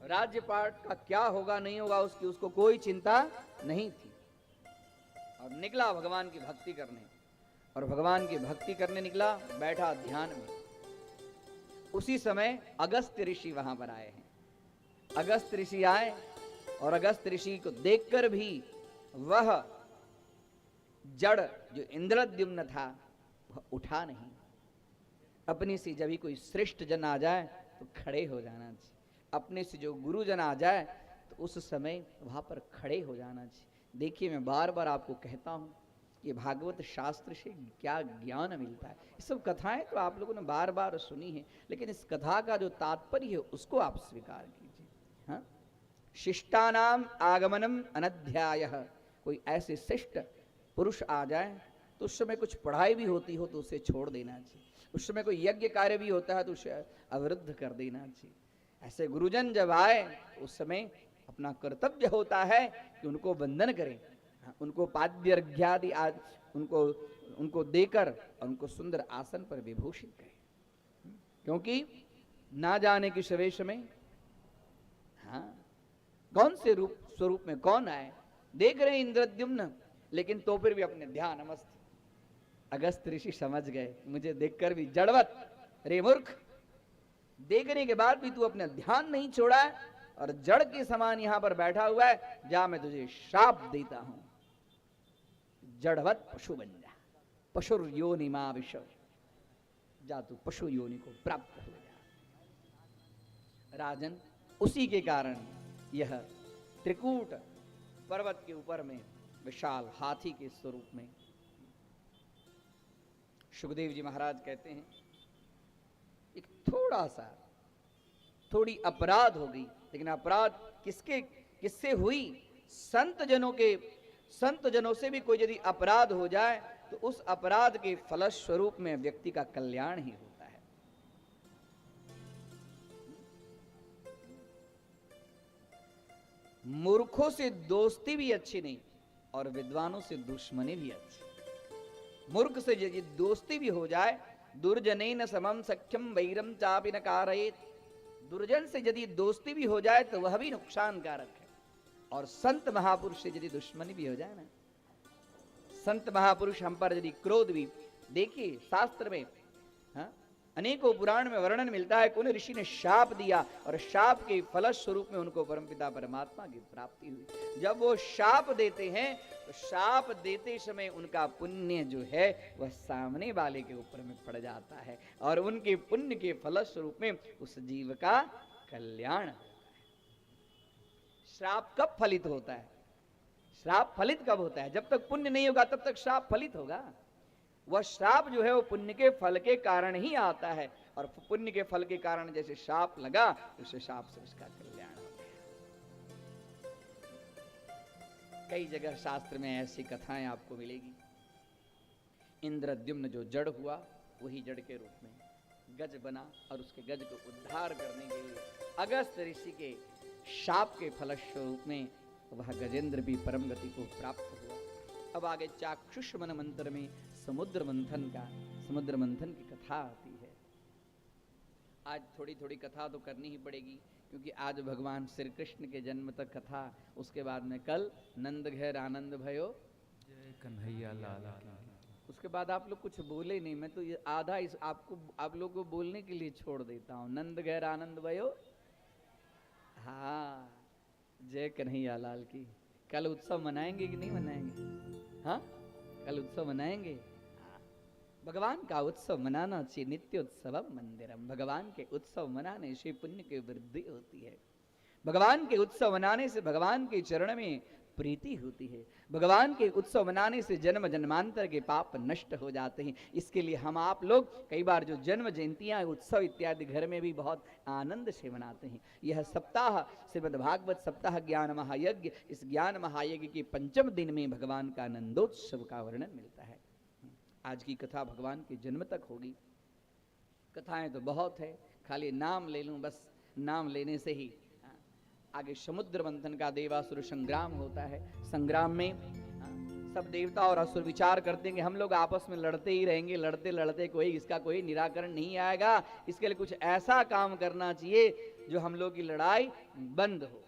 [SPEAKER 3] राज्यपाट का क्या होगा नहीं होगा उसकी उसको कोई चिंता नहीं थी, और निकला भगवान की भक्ति करने। और भगवान की भक्ति करने निकला, बैठा ध्यान में। उसी समय अगस्त्य ऋषि वहां पर आए हैं। अगस्त्य ऋषि आए और अगस्त्य ऋषि को देखकर भी वह जड़ जो इंद्रद्युम्न था वह उठा नहीं। अपने से जब भी कोई श्रेष्ठ जन आ जाए तो खड़े हो जाना चाहिए, अपने से जो गुरुजन आ जाए तो उस समय वहां पर खड़े हो जाना चाहिए। देखिए, मैं बार बार आपको कहता हूं, ये भागवत शास्त्र से क्या ज्ञान मिलता है। ये सब कथाएं तो आप लोगों ने बार बार सुनी है, लेकिन इस कथा का जो तात्पर्य है उसको आप स्वीकार कीजिए। हाँ, शिष्टानाम आगमनम अनध्यायः। कोई ऐसे शिष्ट पुरुष आ जाए तो उस समय कुछ पढ़ाई भी होती हो तो उसे छोड़ देना चाहिए, उस समय कोई यज्ञ कार्य भी होता है तो उसे अवरुद्ध कर देना चाहिए। ऐसे गुरुजन जब आए उस समय अपना कर्तव्य होता है कि उनको वंदन करें, उनको पाद्य अर्घ्यादि उनको देकर और उनको सुंदर आसन पर विभूषित करें। क्योंकि ना जाने किस वेश में, हाँ, कौन से रूप स्वरूप में कौन आए, देख रहे इंद्रद्युम्न, लेकिन तो फिर भी अपने ध्यान मस्त। अगस्त्य ऋषि समझ गए, मुझे देखकर भी जड़वत, रे मूर्ख, देखने के बाद भी तू अपना ध्यान नहीं छोड़ा है और जड़ के समान यहां पर बैठा हुआ है। जा, मैं तुझे श्राप देता हूं, जड़वत पशु बन जा, पशुर योनि मा विशव, जा तू पशु योनि को प्राप्त हो जा। राजन, उसी के कारण यह त्रिकूट पर्वत के ऊपर में विशाल हाथी के स्वरूप में सुखदेव जी महाराज कहते हैं, एक थोड़ी अपराध हो गई, लेकिन अपराध किससे हुई? संत जनों से भी कोई यदि अपराध हो जाए तो उस अपराध के फलस्वरूप में व्यक्ति का कल्याण ही होता है। मूर्खों से दोस्ती भी अच्छी नहीं और विद्वानों से दुश्मनी भी अच्छी। मूर्ख से यदि दोस्ती भी हो जाए, दुर्जनेन समम सख्यम वैरम चापि न कारयेत, दुर्जन से यदि दोस्ती भी हो जाए तो वह भी नुकसानकारक है। और संत महापुरुष से यदि दुश्मनी भी हो जाए ना, संत महापुरुष हम पर यदि क्रोध भी, देखिए शास्त्र में, हाँ, अनेकों पुराण में वर्णन मिलता है, कोई ऋषि ने शाप दिया और शाप के फलस्वरूप में उनको परमपिता परमात्मा की प्राप्ति हुई। जब वो शाप देते हैं तो शाप देते समय उनका पुण्य जो है वह सामने वाले के ऊपर में पड़ जाता है और उनके पुण्य के फलस्वरूप में उस जीव का कल्याण होता है। श्राप कब फलित होता है? श्राप फलित कब होता है? जब तक पुण्य नहीं होगा तब तक श्राप फलित होगा। वह श्राप जो है वो पुण्य के फल के कारण ही आता है, और पुण्य के फल के कारण जैसे श्राप लगा, उसे श्राप से उसका कल्याण हो गया। कई जगह शास्त्र में ऐसी कथाएं आपको मिलेगी। इंद्रद्युम्न जो जड़ हुआ वही जड़ के रूप में गज बना और उसके गज को उद्धार करने के लिए अगस्त्य ऋषि के शाप के फलस्वरूप में वह गजेंद्र भी परम गति को प्राप्त हुआ। अब आगे चाक्षुष्मन मंत्र में समुद्र मंथन की कथा आती है। आज थोड़ी थोड़ी कथा तो करनी ही पड़ेगी, क्योंकि आज भगवान श्री कृष्ण के जन्म तक कथा, उसके बाद में कल नंद घेर आनंद भयो
[SPEAKER 2] जय कन्हैया लाल की।
[SPEAKER 3] उसके बाद आप लोग कुछ बोले नहीं, मैं तो ये आधा इस आप लोग को बोलने के लिए छोड़ देता हूँ। नंद घेर आनंद भयो, हाँ, जय कन्हैया लाल की। कल उत्सव मनाएंगे कि नहीं मनाएंगे? हाँ, कल उत्सव मनाएंगे। हाँ, भगवान का उत्सव मनाना चाहिए। नित्य उत्सव मंदिरम, भगवान के उत्सव मनाने से पुण्य की वृद्धि होती है। भगवान के उत्सव मनाने से भगवान के चरण में प्रीति होती है। भगवान के उत्सव मनाने से जन्म जन्मांतर के पाप नष्ट हो जाते हैं। इसके लिए हम आप लोग कई बार जो जन्म जयंतियां उत्सव इत्यादि घर में भी बहुत आनंद से मनाते हैं। यह सप्ताह श्रीमद् भागवत सप्ताह ज्ञान महायज्ञ, इस ज्ञान महायज्ञ के पंचम दिन में भगवान का आनंदोत्सव का वर्णन मिलता है। आज की कथा भगवान के जन्म तक होगी। कथाएं तो बहुत है, खाली नाम ले लूं, बस नाम लेने से ही आगे समुद्र मंथन का देवासुर संग्राम होता है। संग्राम में सब देवता और असुर विचार करते हैं कि हम लोग आपस में लड़ते ही रहेंगे, लड़ते लड़ते इसका कोई निराकरण नहीं आएगा। इसके लिए कुछ ऐसा काम करना चाहिए जो हम लोग की लड़ाई बंद हो।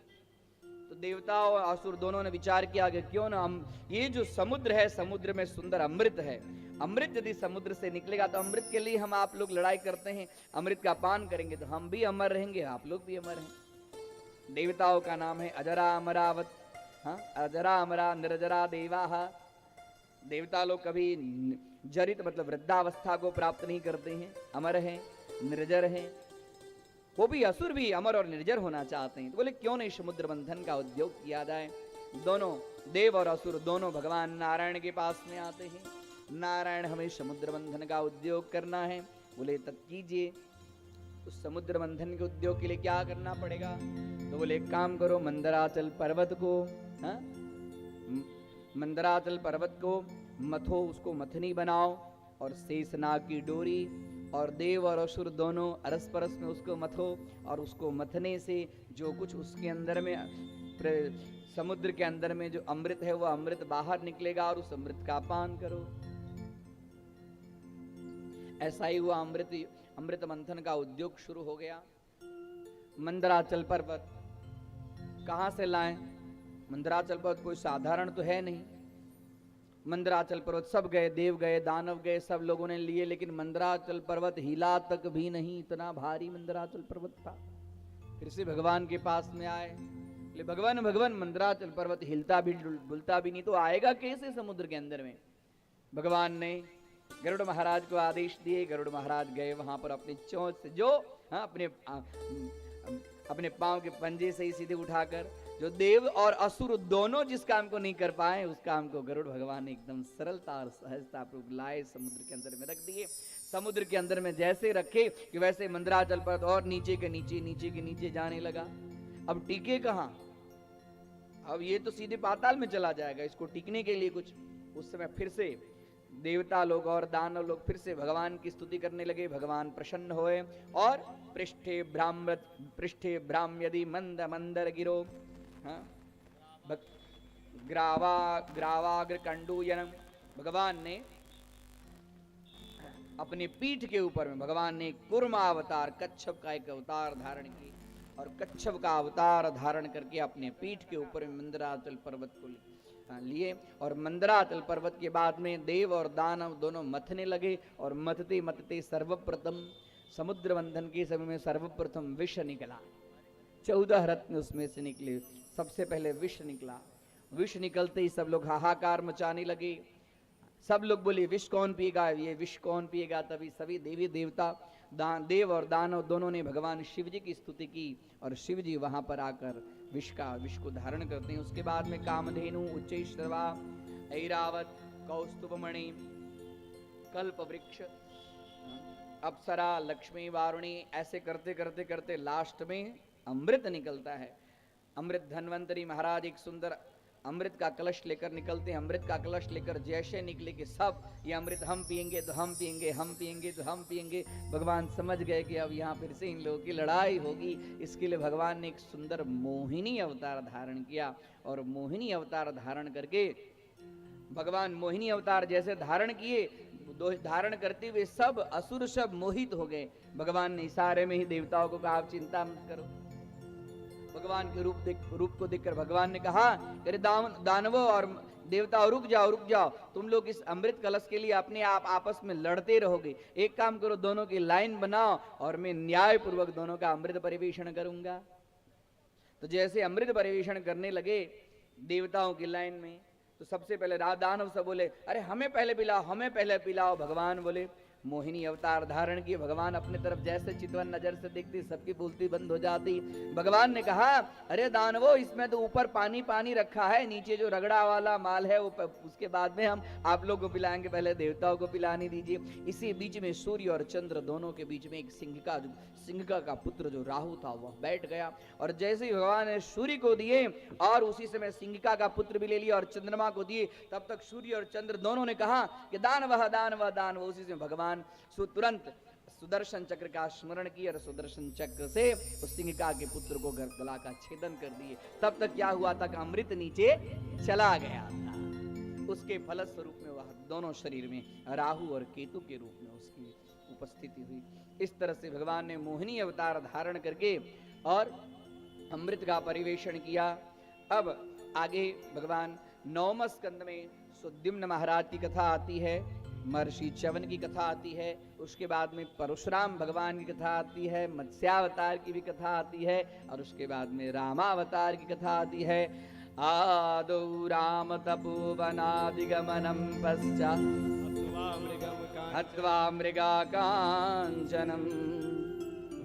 [SPEAKER 3] तो देवता और असुर दोनों ने विचार किया कि क्यों ना हम ये जो समुद्र है, समुद्र में सुंदर अमृत है, अमृत यदि समुद्र से निकलेगा तो अमृत के लिए हम आप लोग लड़ाई करते हैं, अमृत का पान करेंगे तो हम भी अमर रहेंगे, आप लोग भी अमर हैं। देवताओं का नाम है अजरा अमरावत, अजरा अमरा निर्जरा देवा। देवता लोग कभी जरित मतलब वृद्धावस्था को प्राप्त नहीं करते हैं, अमर हैं, निर्जर हैं। वो भी असुर भी अमर और निर्जर होना चाहते हैं। तो बोले क्यों नहीं समुद्र मंथन का उद्योग किया जाए। दोनों देव और असुर दोनों भगवान नारायण के पास में आते हैं। नारायण हमें समुद्र मंथन का उद्योग करना है। बोले तब कीजिए। उस समुद्र मंथन के उद्योग के लिए क्या करना पड़ेगा। तो बोले एक काम करो, मंदराचल पर्वत को मंदराचल पर्वत को मथो, उसको मथनी बनाओ और शेषनाग की डोरी और देव और असुर दोनों अरस परस में उसको मथो और उसको मथने से जो कुछ उसके अंदर में समुद्र के अंदर में जो अमृत है वो अमृत बाहर निकलेगा और उस अमृत का पान करो। ऐसा ही हुआ। अमृत मंथन का उद्योग शुरू हो गया। मंदराचल पर्वत कहां से लाएं। मंदराचल पर्वत कोई साधारण तो है नहीं। मंदराचल पर्वत सब गए, देव गए, दानव गए, सब लोगों ने लिए, लेकिन मंदराचल पर्वत हिला तक भी नहीं। इतना भारी मंदराचल पर्वत था। फिर से भगवान के पास में आए, बोले भगवान भगवान मंदराचल पर्वत हिलता भी डुलता भी नहीं, तो आएगा कैसे समुद्र के अंदर में। भगवान ने गरुड़ महाराज को आदेश दिए। गरुड़ महाराज गए वहां पर अपनी चोंच से जो अपने पांव के पंजे से ही सीधे उठाकर, जो देव और असुर दोनों जिस काम को नहीं कर पाए उस काम को गरुड़ भगवान ने एकदम सरलता और सहजता पूर्वक लाए समुद्र के अंदर में रख दिए। समुद्र के अंदर में जैसे रखे कि वैसे मंदराचल पर्वत और नीचे के नीचे जाने लगा। अब टिके कहां। अब ये तो सीधे पाताल में चला जाएगा। इसको टिकने के लिए कुछ उस समय फिर से देवता लोग और दानव लोग फिर से भगवान की स्तुति करने लगे। भगवान प्रसन्न हुए और पृष्ठे भ्राम्यदि मंद मंदर गिरो ग्रावाग्र कंडूयनम। भगवान ने अपने पीठ के ऊपर में भगवान ने कूर्मा अवतार, कच्छप का एक अवतार धारण की और कच्छप का अवतार धारण करके अपने पीठ के ऊपर में मंदराचल पर्वत को लिए। और मंदराचल पर्वत के बाद में देव और दानव दोनों मथने लगे और मथते मथते सर्वप्रथम समुद्र मंथन के समय में सर्वप्रथम विष निकला। 14 रत्न उसमें से निकले। सबसे पहले विष निकला। विष निकलते ही सब लोग हाहाकार मचाने लगे। सब लोग बोले विष कौन पिएगा, ये विष कौन पिएगा। तभी सभी देवी देवता देव और दानव दोनों ने भगवान शिव जी की स्तुति की और शिव जी वहां पर आकर विष को धारण करते हैं। उसके बाद में कामधेनु, उच्चैश्रवा, ऐरावत, कौस्तुभमणि, कल्प वृक्ष, अप्सरा, लक्ष्मी, वारुणी, ऐसे करते करते करते लास्ट में अमृत निकलता है। अमृत धन्वंतरी महाराज एक सुंदर अमृत का कलश लेकर निकलते हैं। अमृत का कलश लेकर जैसे निकले कि सब ये अमृत हम पिएंगे तो हम पिएंगे, हम पिएंगे तो हम पिएंगे। भगवान समझ गए कि अब यहाँ फिर से इन लोगों की लड़ाई होगी। इसके लिए भगवान ने एक सुंदर मोहिनी अवतार धारण किया और मोहिनी अवतार धारण करके भगवान मोहिनी अवतार जैसे धारण किए, धारण करते हुए सब असुर सब मोहित हो गए। भगवान ने इशारे में ही देवताओं को कहा आप चिंता मत करो। भगवान के रूप को देखकर भगवान ने कहा अरे दानवों और देवताओं रुक जाओ, तुम लोग इस अमृत कलश के लिए अपने आप आपस में लड़ते रहोगे। एक काम करो, दोनों की लाइन बनाओ और मैं न्याय पूर्वक दोनों का अमृत परिवेषण करूंगा। तो जैसे अमृत परिवेषण करने लगे देवताओं की लाइन में, तो सबसे पहले दानव सब बोले अरे हमें पहले पिलाओ, हमें पहले पिलाओ। भगवान बोले मोहिनी अवतार धारण किए। भगवान अपने तरफ जैसे चितवन नजर से देखती, सबकी बोलती बंद हो जाती। भगवान ने कहा, अरे दानवो, इसमें तो ऊपर पानी पानी रखा है, नीचे जो रगड़ा वाला माल है वो उसके बाद में हम आप लोग को पिलाएंगे, पहले देवताओं को पिलाने दीजिए। इसी बीच में सूर्य और चंद्र दोनों के बीच में एक सिंहिका का पुत्र जो राहु था वह बैठ गया। और जैसे ही भगवान ने सूर्य को दिए और उसी समय सिंहिका का पुत्र भी ले लिया और चंद्रमा को दिए, तब तक सूर्य और चंद्र दोनों ने कहा कि दानवः दानवः दानवः। उसी से भगवान तुरंत सुदर्शन चक्र का स्मरण किया और सुदर्शन चक्र से उस सिंहिका के पुत्र को गला का छेदन कर दिए। तब तक क्या हुआ था कि अमृत नीचे चला गया था। उसके फलस्वरूप में वह दोनों शरीर में राहु और केतु के रूप में उसकी उपस्थिति हुई। इस तरह से भगवान ने मोहिनी अवतार धारण करके और अमृत का परिवेषण किया। अब आगे भगवान 9वें स्कंद में सुद्युम्न महाराज की कथा आती है, महर्षि च्यवन की कथा आती है, उसके बाद में परशुराम भगवान की कथा आती है, मत्स्यावतार की भी कथा आती है, और उसके बाद में रामावतार की कथा आती है। आदौ राम तपोवनादिगमनं पश्चात् हत्वा मृगा कांचनं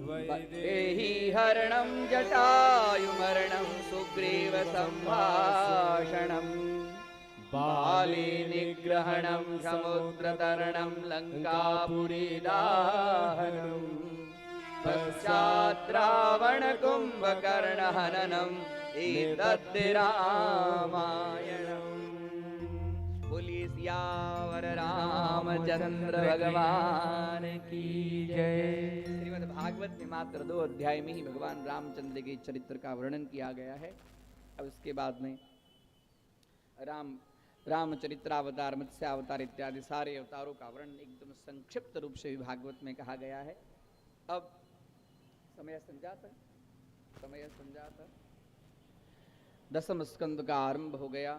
[SPEAKER 3] वैदेही हरणं जटायुमरणं सुग्रीव संभाषणं बाली निग्रहणं समुद्रतरणं लंकापुरी दाहनं पश्चात् रावण कुंभकर्ण हननम् एतद् रामायणम्। बोलिए सियावर रामचंद्र भगवान की जय। श्रीमद् भागवत में मात्र 2 अध्याय में ही भगवान रामचंद्र के चरित्र का वर्णन किया गया है। अब इसके बाद में रामचरित्रावतार, मत्स्यावतार इत्यादि सारे अवतारों का वर्णन एकदम संक्षिप्त रूप से भी भागवत में कहा गया है। अब समय समझाता 10वें स्कंद का आरंभ हो गया।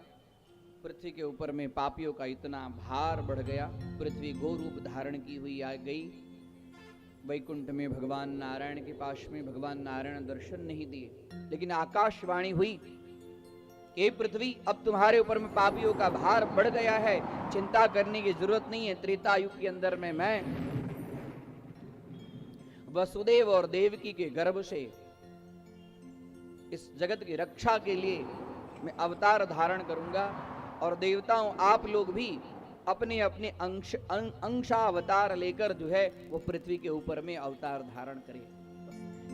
[SPEAKER 3] पृथ्वी के ऊपर में पापियों का इतना भार बढ़ गया, पृथ्वी गो रूप धारण की हुई आ गई। वैकुंठ में भगवान नारायण के पास में भगवान नारायण दर्शन नहीं दिए, लेकिन आकाशवाणी हुई, ये पृथ्वी अब तुम्हारे ऊपर में पापियों का भार बढ़ गया है, चिंता करने की जरूरत नहीं है। त्रेता युग के अंदर में मैं वसुदेव और देवकी के गर्भ से इस जगत की रक्षा के लिए मैं अवतार धारण करूंगा, और देवताओं आप लोग भी अपने अपने अंशावतार लेकर जो है वो पृथ्वी के ऊपर में अवतार धारण करें।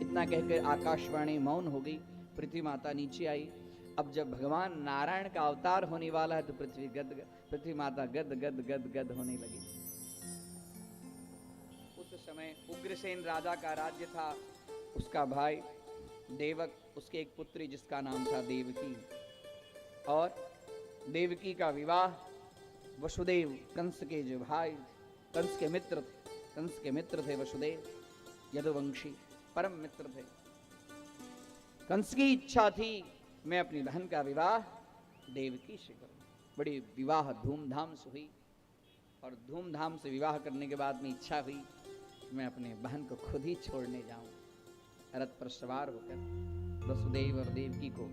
[SPEAKER 3] इतना कहकर आकाशवाणी मौन हो गई, पृथ्वी माता नीचे आई। अब जब भगवान नारायण का अवतार होने वाला है तो पृथ्वी माता गद गद गद गद होने लगी। उस समय उग्रसेन राजा का राज्य था, उसका भाई देवक, उसके एक पुत्री जिसका नाम था देवकी, और देवकी का विवाह वसुदेव, कंस के जो भाई, कंस के मित्र थे वसुदेव, यदुवंशी परम मित्र थे। कंस की इच्छा थी मैं अपनी बहन का विवाह देवकी से करूं। बड़ी विवाह धूमधाम से हुई, और धूमधाम से विवाह करने के बाद में इच्छा हुई मैं अपने बहन को खुद ही छोड़ने जाऊं। रथ पर सवार होकर वसुदेव और देवकी को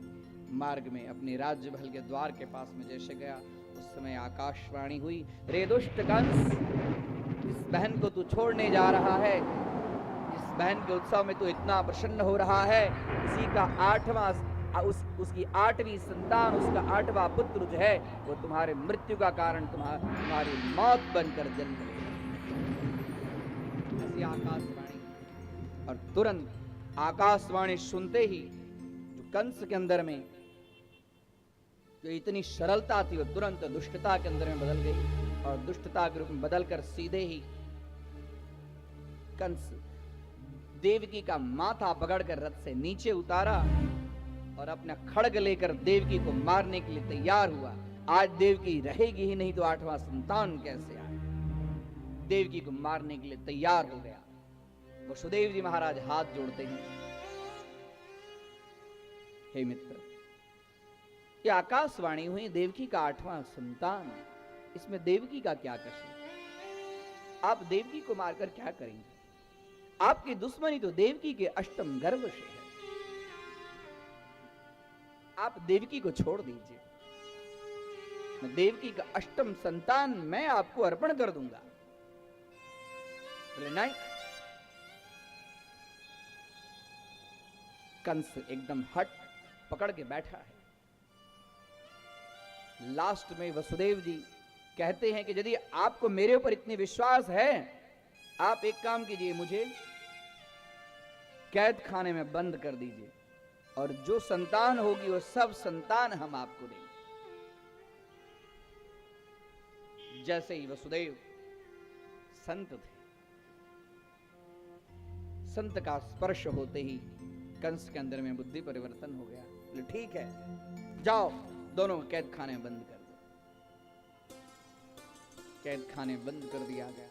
[SPEAKER 3] मार्ग में अपने राज्य महल के द्वार के पास में जैसे गया, उस समय आकाशवाणी हुई, रे दुष्ट कंस, इस बहन को तू छोड़ने जा रहा है, इस बहन के उत्सव में तू इतना प्रसन्न हो रहा है, इसी का उसकी 8वीं संतान, उसका 8वां पुत्र जो है वो तुम्हारे मृत्यु का कारण, तुम्हारी मौत बनकर जन्म लेगा। ऐसी आकाशवाणी, और तुरंत आकाशवाणी सुनते ही जो कंस के अंदर में जो इतनी सरलता थी वो तुरंत दुष्टता के अंदर में बदल गई, और दुष्टता के रूप में बदलकर सीधे ही कंस देवकी का माथा पकड़कर रथ से नीचे उतारा और अपना खड्ग लेकर देवकी को मारने के लिए तैयार हुआ। आज देवकी रहेगी ही नहीं तो 8वां संतान कैसे आए। देवकी को मारने के लिए तैयार हो गया। वसुदेव जी महाराज हाथ जोड़ते हैं, हे मित्र, ये आकाशवाणी हुई देवकी का 8वां संतान, इसमें देवकी का क्या कसूर? आप देवकी को मारकर क्या करेंगे? आपकी दुश्मनी तो देवकी के अष्टम गर्भ से है। आप देवकी को छोड़ दीजिए, देवकी का अष्टम संतान मैं आपको अर्पण कर दूंगा। बोले नहीं। कंस एकदम हट पकड़ के बैठा है। लास्ट में वसुदेव जी कहते हैं कि यदि आपको मेरे ऊपर इतनी विश्वास है, आप एक काम कीजिए, मुझे कैद खाने में बंद कर दीजिए और जो संतान होगी वो सब संतान हम आपको देंगे। जैसे ही वसुदेव संत थे, संत का स्पर्श होते ही कंस के अंदर में बुद्धि परिवर्तन हो गया। बोले ठीक है, जाओ दोनों कैद खाने बंद कर दो। कैद खाने बंद कर दिया गया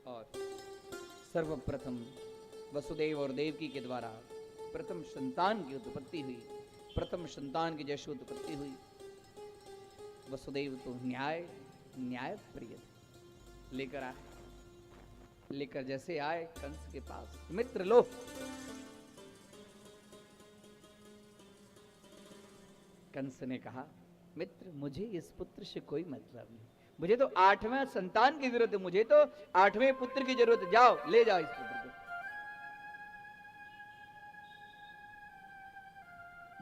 [SPEAKER 3] और सर्वप्रथम वसुदेव और देवकी के द्वारा प्रथम संतान की उत्पत्ति हुई। प्रथम संतान की जैसी उत्पत्ति हुई। वसुदेव तो न्याय प्रिय लेकर आए। लेकर जैसे आए कंस के पास, मित्र लो। कंस ने कहा, मित्र मुझे इस पुत्र से कोई मतलब नहीं, मुझे तो 8वें संतान की जरूरत है, मुझे तो 8वें पुत्र की जरूरत है, जाओ ले जाओ इस पुत्र को।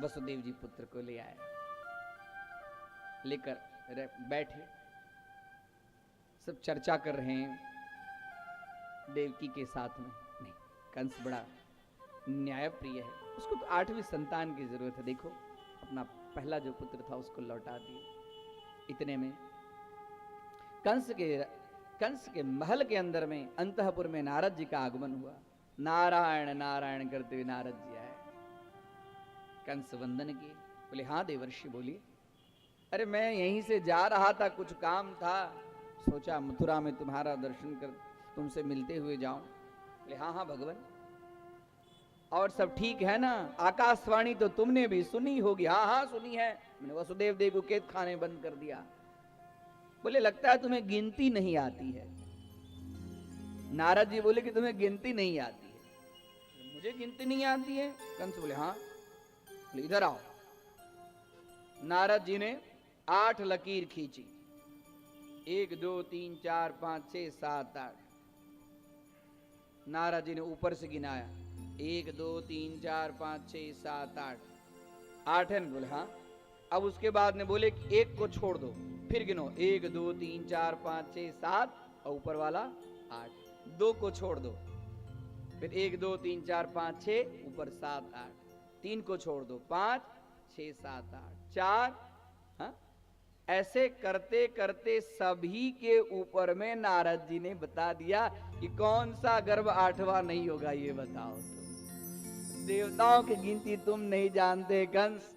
[SPEAKER 3] वसुदेव जी पुत्र को ले आए, लेकर बैठे, सब चर्चा कर रहे हैं देवकी के साथ में। नहीं, कंस बड़ा न्यायप्रिय है, उसको तो 8वीं संतान की जरूरत है। देखो अपना पहला जो पुत्र था उसको लौटा दिए। इतने में कंस के महल के अंदर में अंतःपुर में नारद जी का आगमन हुआ। नारायण नारायण करते हुए नारद जी आए। कंस वंदन किए, बोले हाँ देवर्षि बोलिए। अरे मैं यहीं से जा रहा था, कुछ काम था, सोचा मथुरा में तुम्हारा दर्शन कर तुमसे मिलते हुए जाऊं। बोले हाँ हाँ भगवान, और सब ठीक है ना? आकाशवाणी तो तुमने भी सुनी होगी। हाँ हाँ सुनी है, मैंने वसुदेव देव को कैद खाने बंद कर दिया। बोले लगता है तुम्हें गिनती नहीं आती है। नारद जी बोले कि तुम्हें गिनती नहीं आती है। मुझे गिनती नहीं आती है? कंस बोले हाँ। बोले इधर आओ। नारद जी ने 8 लकीर खींची, 1 2 3 4 5 6 7 8। नारद जी ने ऊपर से गिनाया, 1 2 3 4 5 6 7 8। 8 है ना? बोले हाँ। अब उसके बाद ने बोले कि 1 को छोड़ दो, फिर गिनो 1 2 3 4 5 6 7 और ऊपर वाला 8। 2 को छोड़ दो, फिर 1 2 3 4 5 6 ऊपर 7 8। 3 को छोड़ दो, 5 6 7 8 4। हाँ, ऐसे करते करते सभी के ऊपर में नारद जी ने बता दिया कि कौन सा गर्भ 8वां नहीं होगा, ये बताओ तुम। देवताओं की गिनती तुम नहीं जानते कंस,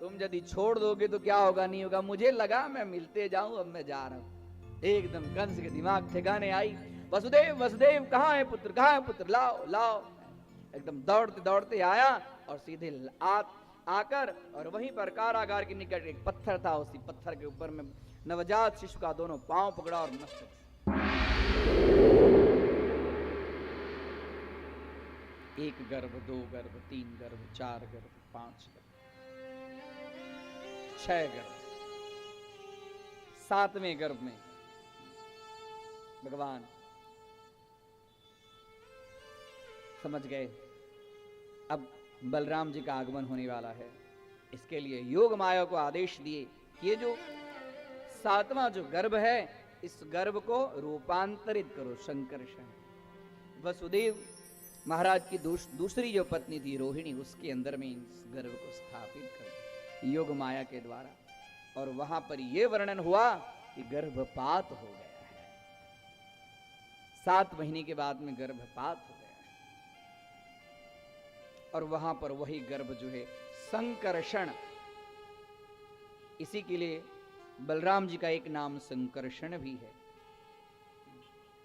[SPEAKER 3] तुम यदि छोड़ दोगे तो क्या होगा नहीं होगा। मुझे लगा मैं मिलते जाऊं, अब मैं जा रहा हूं। एकदम कंस के दिमाग ठिकाने आई। वसुदेव वसुदेव कहाँ है पुत्र, कहाँ है पुत्र, लाओ लाओ। एकदम दौड़ते दौड़ते आया और सीधे आकर और वहीं पर कारागार के निकट एक पत्थर था, उसी पत्थर के ऊपर में नवजात शिशु का दोनों पांव पकड़ा और मस्तक 1 गर्भ 2 गर्भ 3 गर्भ 4 गर्भ 5 गर्भ 6 गर्भ। 7वें गर्भ में भगवान समझ गए अब बलराम जी का आगमन होने वाला है। इसके लिए योग माया को आदेश दिए कि ये जो 7वां जो गर्भ है, इस गर्भ को रूपांतरित करो संकर्षण। वसुदेव महाराज की दूसरी जो पत्नी थी रोहिणी, उसके अंदर में इस गर्भ को स्थापित कर योग माया के द्वारा। और वहां पर यह वर्णन हुआ कि गर्भपात हो गया है। 7 महीने के बाद में गर्भपात हो गया है। और वहां पर वही गर्भ जो है संकर्षण, इसी के लिए बलराम जी का एक नाम संकर्षण भी है।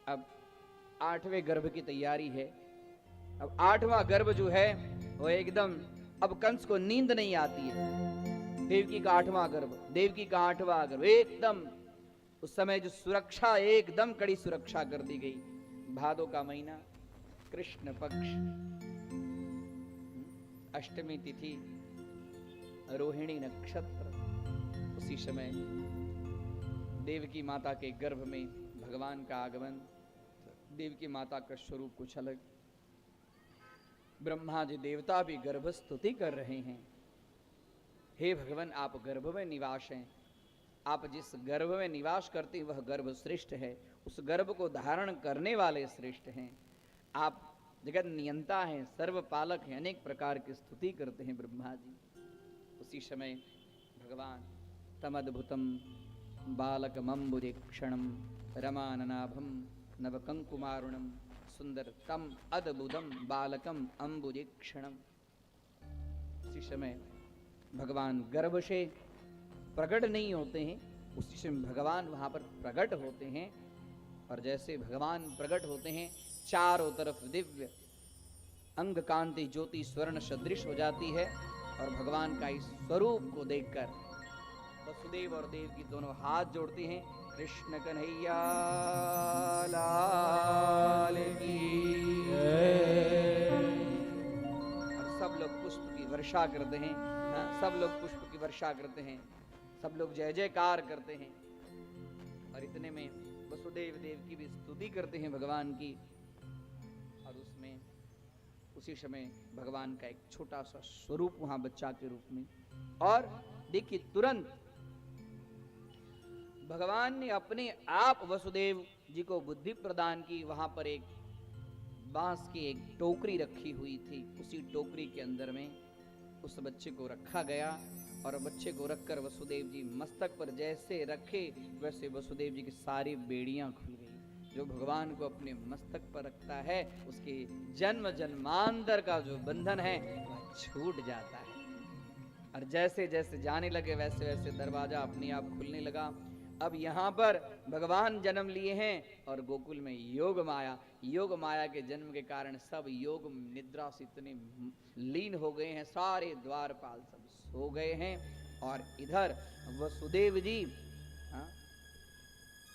[SPEAKER 3] अब 8वें गर्भ की तैयारी है। अब 8वां गर्भ जो है वो एकदम, अब कंस को नींद नहीं आती है। देवकी का 8वां गर्भ, देवकी का 8वां गर्भ, एकदम उस समय जो सुरक्षा, एकदम कड़ी सुरक्षा कर दी गई। भादो का महीना, कृष्ण पक्ष, अष्टमी तिथि, रोहिणी नक्षत्र। उसी समय देवकी माता के गर्भ में भगवान का आगमन, देवकी माता का स्वरूप कुछ अलग। ब्रह्मा जी देवता भी गर्भ स्तुति कर रहे हैं। हे भगवान, आप गर्भ में निवास हैं। आप जिस गर्भ में निवास करते हैं वह गर्भ श्रेष्ठ है। उस गर्भ को धारण करने वाले श्रेष्ठ हैं। आप जगत नियंता हैं, सर्व पालक हैं। अनेक प्रकार की स्तुति करते हैं ब्रह्मा जी। उसी समय भगवान तमद्भुतम बालकमंबुदीक्षणम रमाननाभम नवकंकुमारुणम सुंदर तम अद्भुतम बालकम अंबुदीक्षणम। उसी समय भगवान गर्भ से प्रकट नहीं होते हैं, उसी समय भगवान वहां पर प्रकट होते हैं। और जैसे भगवान प्रकट होते हैं, चारों तरफ दिव्य अंग कांति ज्योति स्वर्ण सदृश हो जाती है। और भगवान का इस स्वरूप को देखकर वसुदेव और देवकी दोनों हाथ जोड़ते हैं। कृष्ण कन्हैया लाल की जय। और सब लोग पुष्प की वर्षा करते हैं। सब लोग पुष्प की वर्षा करते हैं, सब लोग जय जयकार करते हैं। और इतने में वसुदेव देव की भी स्तुति करते हैं भगवान की। और उसमें उसी समय भगवान का एक छोटा सा स्वरूप वहां बच्चा के रूप में। और देखिए, तुरंत भगवान ने अपने आप वसुदेव जी को बुद्धि प्रदान की। वहां पर एक बांस की एक टोकरी रखी हुई थी। उसी टोकरी के अंदर में उस बच्चे को रखा गया। और बच्चे को रखकर वसुदेव जी मस्तक पर जैसे रखे, वैसे वसुदेव जी की सारी बेड़ियां खुल गई। जो भगवान को अपने मस्तक पर रखता है, उसके जन्म जन्मांतर का जो बंधन है वह छूट जाता है। और जैसे जैसे जाने लगे वैसे वैसे दरवाजा अपने आप खुलने लगा। अब यहाँ पर भगवान जन्म लिए हैं और गोकुल में योग माया के जन्म के कारण सब योग निद्रा से इतने लीन हो गए हैं, सारे द्वारपाल सब सो गए हैं। और इधर वसुदेव जी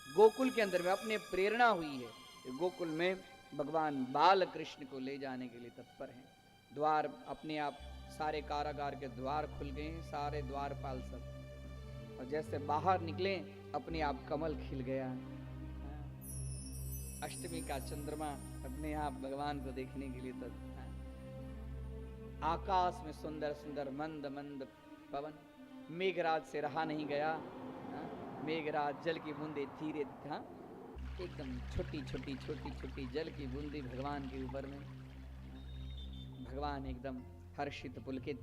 [SPEAKER 3] गोकुल के अंदर में अपने प्रेरणा हुई है, गोकुल में भगवान बाल कृष्ण को ले जाने के लिए तत्पर हैं। द्वार अपने आप सारे कारागार के द्वार खुल गए हैं, सारे द्वारपाल सब। और जैसे बाहर निकले अपने आप कमल खिल गया। अष्टमी का चंद्रमा अपने आप भगवान को देखने के लिए तब आकाश में सुंदर सुंदर मंद मंद पवन, मेघराज से रहा नहीं गया। मेघराज जल की बूंदे धीरे एकदम छोटी छोटी छोटी छोटी जल की बूंदी भगवान के ऊपर में। भगवान एकदम हर्षित पुलकित।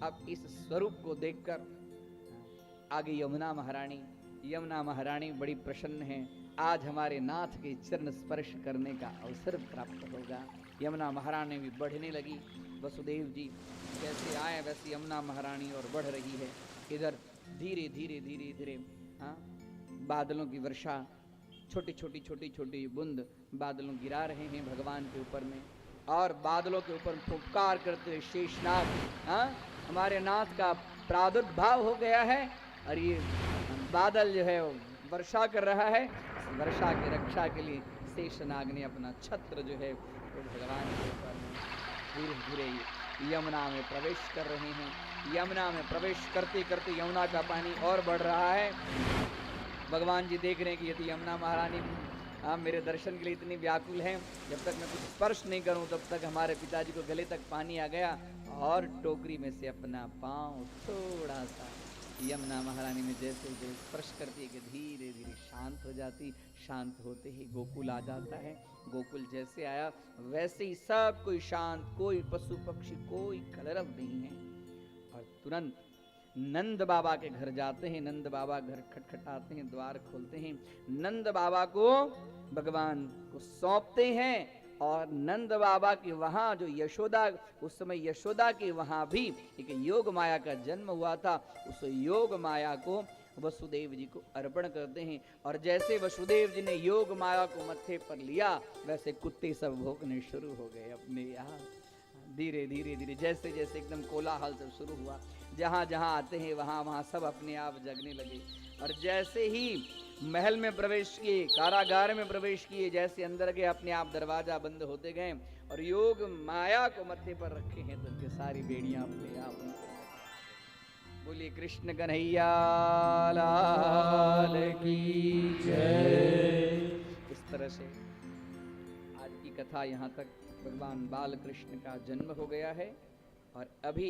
[SPEAKER 3] अब इस स्वरूप को देखकर आगे यमुना महारानी बड़ी प्रसन्न है। आज हमारे नाथ के चरण स्पर्श करने का अवसर प्राप्त होगा। यमुना महारानी भी बढ़ने लगी। वसुदेव जी जैसे आए वैसे यमुना महारानी और बढ़ रही है। इधर धीरे धीरे धीरे धीरे बादलों की वर्षा, छोटी छोटी छोटी छोटी बूंद बादलों गिरा रहे हैं भगवान के ऊपर में। और बादलों के ऊपर फुफकार करते हुए शेषनाग हमारे नाथ का प्रादुर्भाव हो गया है। और ये बादल जो है वो वर्षा कर रहा है। वर्षा की रक्षा के लिए शेषनाग ने अपना छत्र जो है वो भगवान के ऊपर धीरे धीरे यमुना में प्रवेश कर रहे हैं। यमुना में प्रवेश करते करते यमुना का पानी और बढ़ रहा है। भगवान जी देख रहे हैं कि यदि यमुना महारानी मेरे दर्शन के लिए इतनी व्याकुल हैं, जब तक मैं कुछ स्पर्श नहीं करूं तब तक हमारे पिताजी को गले तक पानी आ गया। और टोकरी में से अपना पांव थोड़ा सा यमुना महारानी में जैसे जैसे स्पर्श करती है कि धीरे धीरे शांत हो जाती। शांत होते ही गोकुल आ जाता है। गोकुल जैसे आया वैसे ही सब कोई शांत, कोई पशु पक्षी कोई कलरव नहीं है। और तुरंत नंद बाबा के घर जाते हैं। नंद बाबा घर खटखटाते हैं, द्वार खोलते हैं। नंद बाबा को भगवान को सौंपते हैं। और नंद बाबा के वहां जो यशोदा, उस समय यशोदा के वहां भी एक योग माया का जन्म हुआ था। उस योग माया को वसुदेव जी को अर्पण करते हैं। और जैसे वसुदेव जी ने योग माया को मत्थे पर लिया वैसे कुत्ते सब भौंकने शुरू हो गए अपने यहाँ। धीरे धीरे धीरे जैसे जैसे एकदम कोलाहल सब शुरू हुआ, जहाँ जहाँ आते हैं वहाँ वहाँ सब अपने आप जगने लगे। और जैसे ही महल में प्रवेश किए, कारागार में प्रवेश किए, जैसे अंदर गए अपने आप दरवाजा बंद होते गए। और योग माया को मत्थे पर रखे हैं तो उनकी सारी बेड़ियां अपने आप बंद। बोलिए कृष्ण कन्हैया लाल की जय। तरह से आज की कथा यहाँ तक भगवान बाल कृष्ण का जन्म हो गया है और अभी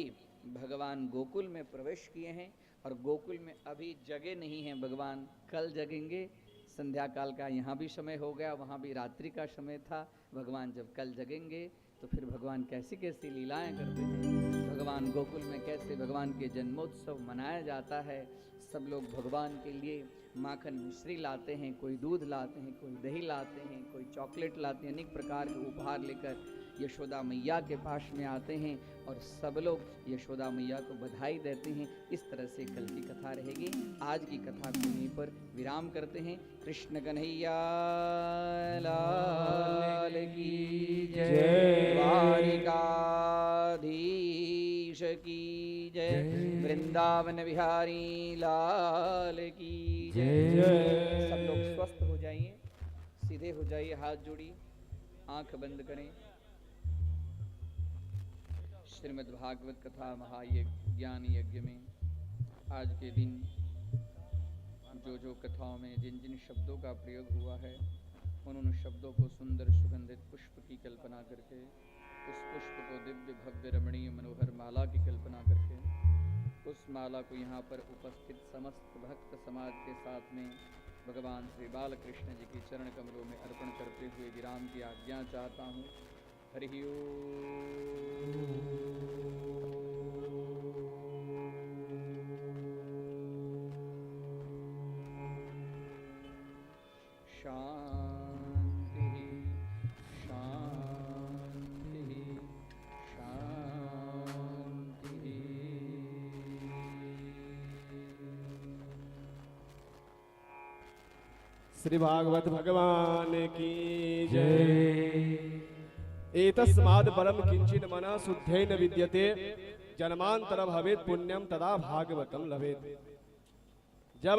[SPEAKER 3] भगवान गोकुल में प्रवेश किए हैं और गोकुल में अभी जगे नहीं हैं भगवान, कल जगेंगे। संध्या काल का यहाँ भी समय हो गया, वहाँ भी रात्रि का समय था। भगवान जब कल जगेंगे तो फिर भगवान कैसी कैसी लीलाएं करते हैं, भगवान गोकुल में कैसे भगवान के जन्मोत्सव मनाया जाता है। सब लोग भगवान के लिए माखन मिश्री लाते हैं, कोई दूध लाते हैं, कोई दही लाते हैं, कोई चॉकलेट लाते हैं, अनेक प्रकार के उपहार लेकर यशोदा मैया के पास में आते हैं और सब लोग यशोदा मैया को बधाई देते हैं। इस तरह से कल की कथा रहेगी। आज की कथा को यहीं पर विराम करते हैं। कृष्ण कन्हैया लाल की जय, द्वारिकाधीश की जय, वृंदावन बिहारी लाल की जय। सब लोग स्वस्थ हो जाइए, सीधे हो जाइए, हाथ जोड़िए, आंख बंद करें। श्रीमद् भागवत कथा महायज्ञ ज्ञान यज्ञ में आज के दिन जो कथाओं में जिन जिन शब्दों का प्रयोग हुआ है उन शब्दों को सुंदर सुगंधित पुष्प की कल्पना करके, उस पुष्प को दिव्य भव्य रमणीय मनोहर माला की कल्पना करके, उस माला को यहाँ पर उपस्थित समस्त भक्त समाज के साथ में भगवान श्री बाल कृष्ण जी की चरण कमलों में अर्पण करते हुए विराम की आज्ञा चाहता हूँ। हरि ओम। शांति शांति शांति।
[SPEAKER 1] श्री भागवत भगवान की जय। एतस्माद् परम किंचिन मना शुद्धेन विद्यते, जन्मांतर भवेत् पुण्यम तदा भागवतम लभेत्। जब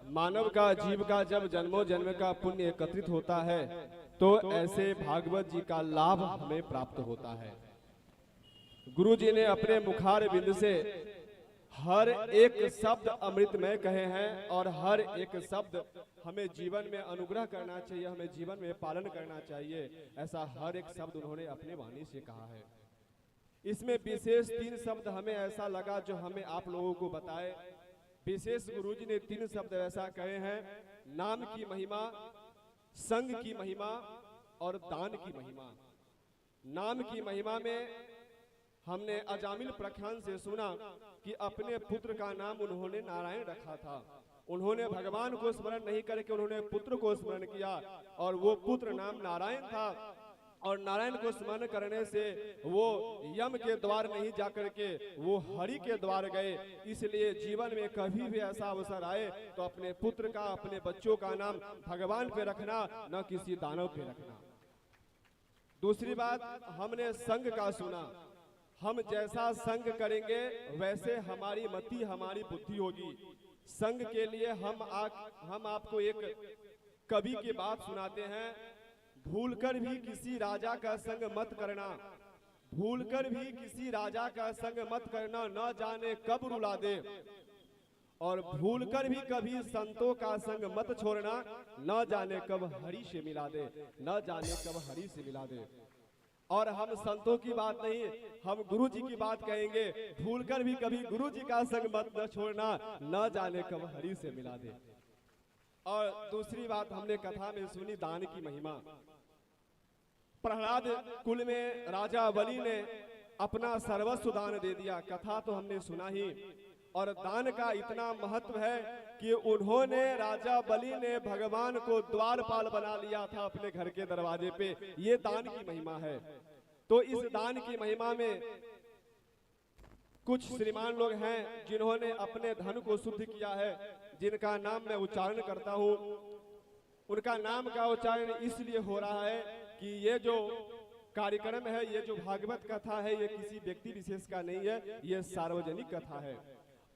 [SPEAKER 1] मानव का, जीव का जब जन्मों जन्म का पुण्य एकत्रित होता है तो ऐसे भागवत जी का लाभ हमें प्राप्त होता है। गुरु जी ने अपने मुखार बिंद से हर एक शब्द अमृतमय कहे हैं और हर एक शब्द हमें जीवन में अनुग्रह करना चाहिए, हमें जीवन में पालन करना चाहिए। ऐसा हर एक शब्द उन्होंने अपने वाणी से कहा है। इसमें विशेष 3 शब्द हमें ऐसा लगा जो हमें आप लोगों को बताए। विशेष गुरुजी ने 3 शब्द ऐसा कहे हैं, नाम की महिमा, संग की महिमा और दान की महिमा। नाम की महिमा में हमने अजामिल प्रख्यान से सुना कि अपने पुत्र का नाम उन्होंने नारायण रखा था। उन्होंने भगवान को स्मरण नहीं करके उन्होंने पुत्र को स्मरण किया और वो पुत्र नाम नारायण था। और नारायण को स्मरण करने से वो यम के द्वार नहीं जाकर के वो हरि के द्वार गए। इसलिए जीवन में कभी भी ऐसा अवसर आए तो अपने पुत्र का, अपने बच्चों का नाम भगवान पे रखना, न किसी दानव पे रखना। दूसरी बात हमने संग का सुना। हम जैसा संग करेंगे वैसे हमारी मति, हमारी बुद्धि होगी। संग के लिए हम आपको एक कवि की बात सुनाते हैं। भूलकर भी किसी राजा का संग मत करना, भूलकर भी किसी राजा का संग मत करना, न जाने कब रुला दे। और भूलकर भी कभी संतों का संग मत छोड़ना, न जाने कब हरि से मिला दे, न जाने कब हरि से मिला दे। और हम संतों की बात नहीं, हम गुरु जी की बात कहेंगे। भूलकर भी कभी गुरु जी का संग मत न छोड़ना, न जाने कब हरि से मिला दे। और दूसरी बात हमने कथा में सुनी, दान की महिमा। प्रहलाद कुल में राजा बलि ने अपना सर्वस्व दान दे दिया, कथा तो हमने सुना ही। और दान का इतना महत्व है कि उन्होंने, राजा बलि ने भगवान को द्वारपाल बना लिया था अपने घर के दरवाजे पे। ये दान की महिमा है। तो इस दान की महिमा में कुछ श्रीमान लोग हैं जिन्होंने अपने धन को शुद्ध किया है, जिनका नाम मैं उच्चारण करता हूँ। उनका नाम का उच्चारण इसलिए हो रहा है कि ये जो कार्यक्रम है, ये जो भागवत कथा है, ये किसी व्यक्ति विशेष का नहीं है, ये सार्वजनिक कथा है।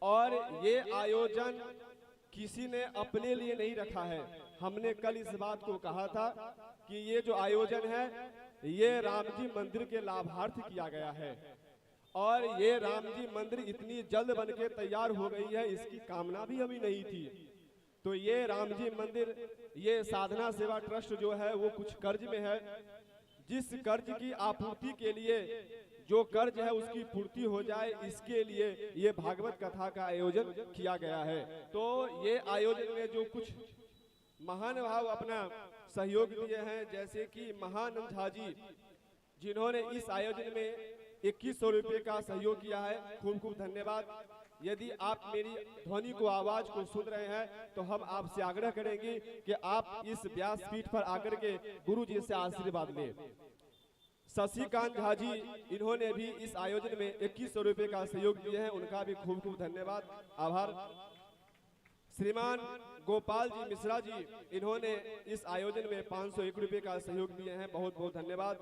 [SPEAKER 1] और ये आयोजन किसी ने अपने लिए नहीं रखा है। हमने कल इस बात को कहा था कि ये जो आयोजन है ये राम जी मंदिर के लाभार्थ किया गया है। और ये राम जी मंदिर इतनी जल्द बनके तैयार हो गई है, इसकी कामना भी हमें नहीं थी। तो ये राम जी मंदिर, ये साधना सेवा ट्रस्ट जो है वो कुछ कर्ज में है। जिस कर्ज की आपूर्ति के लिए जो कर्ज है उसकी पूर्ति हो जाए, इसके लिए ये भागवत कथा का आयोजन किया गया है। तो ये आयोजन में जो कुछ महान भाव अपना सहयोग दिए हैं, जैसे कि महानंद झा जी, जिन्होंने इस आयोजन में 2100 रुपये का सहयोग किया है, खूब खूब धन्यवाद। यदि आप मेरी ध्वनि को, आवाज को सुन रहे हैं तो हम आपसे आग्रह करेंगे कि आप इस व्यासपीठ पर आकर के गुरु जी से आशीर्वाद लें। शशिकांत झा जी, इन्होंने भी इस आयोजन में 2100 रुपये का सहयोग दिए हैं, उनका भी खूब खूब धन्यवाद, आभार। श्रीमान गोपाल जी मिश्रा जी, इन्होंने इस आयोजन में 501 रुपये का सहयोग दिए हैं, बहुत बहुत धन्यवाद।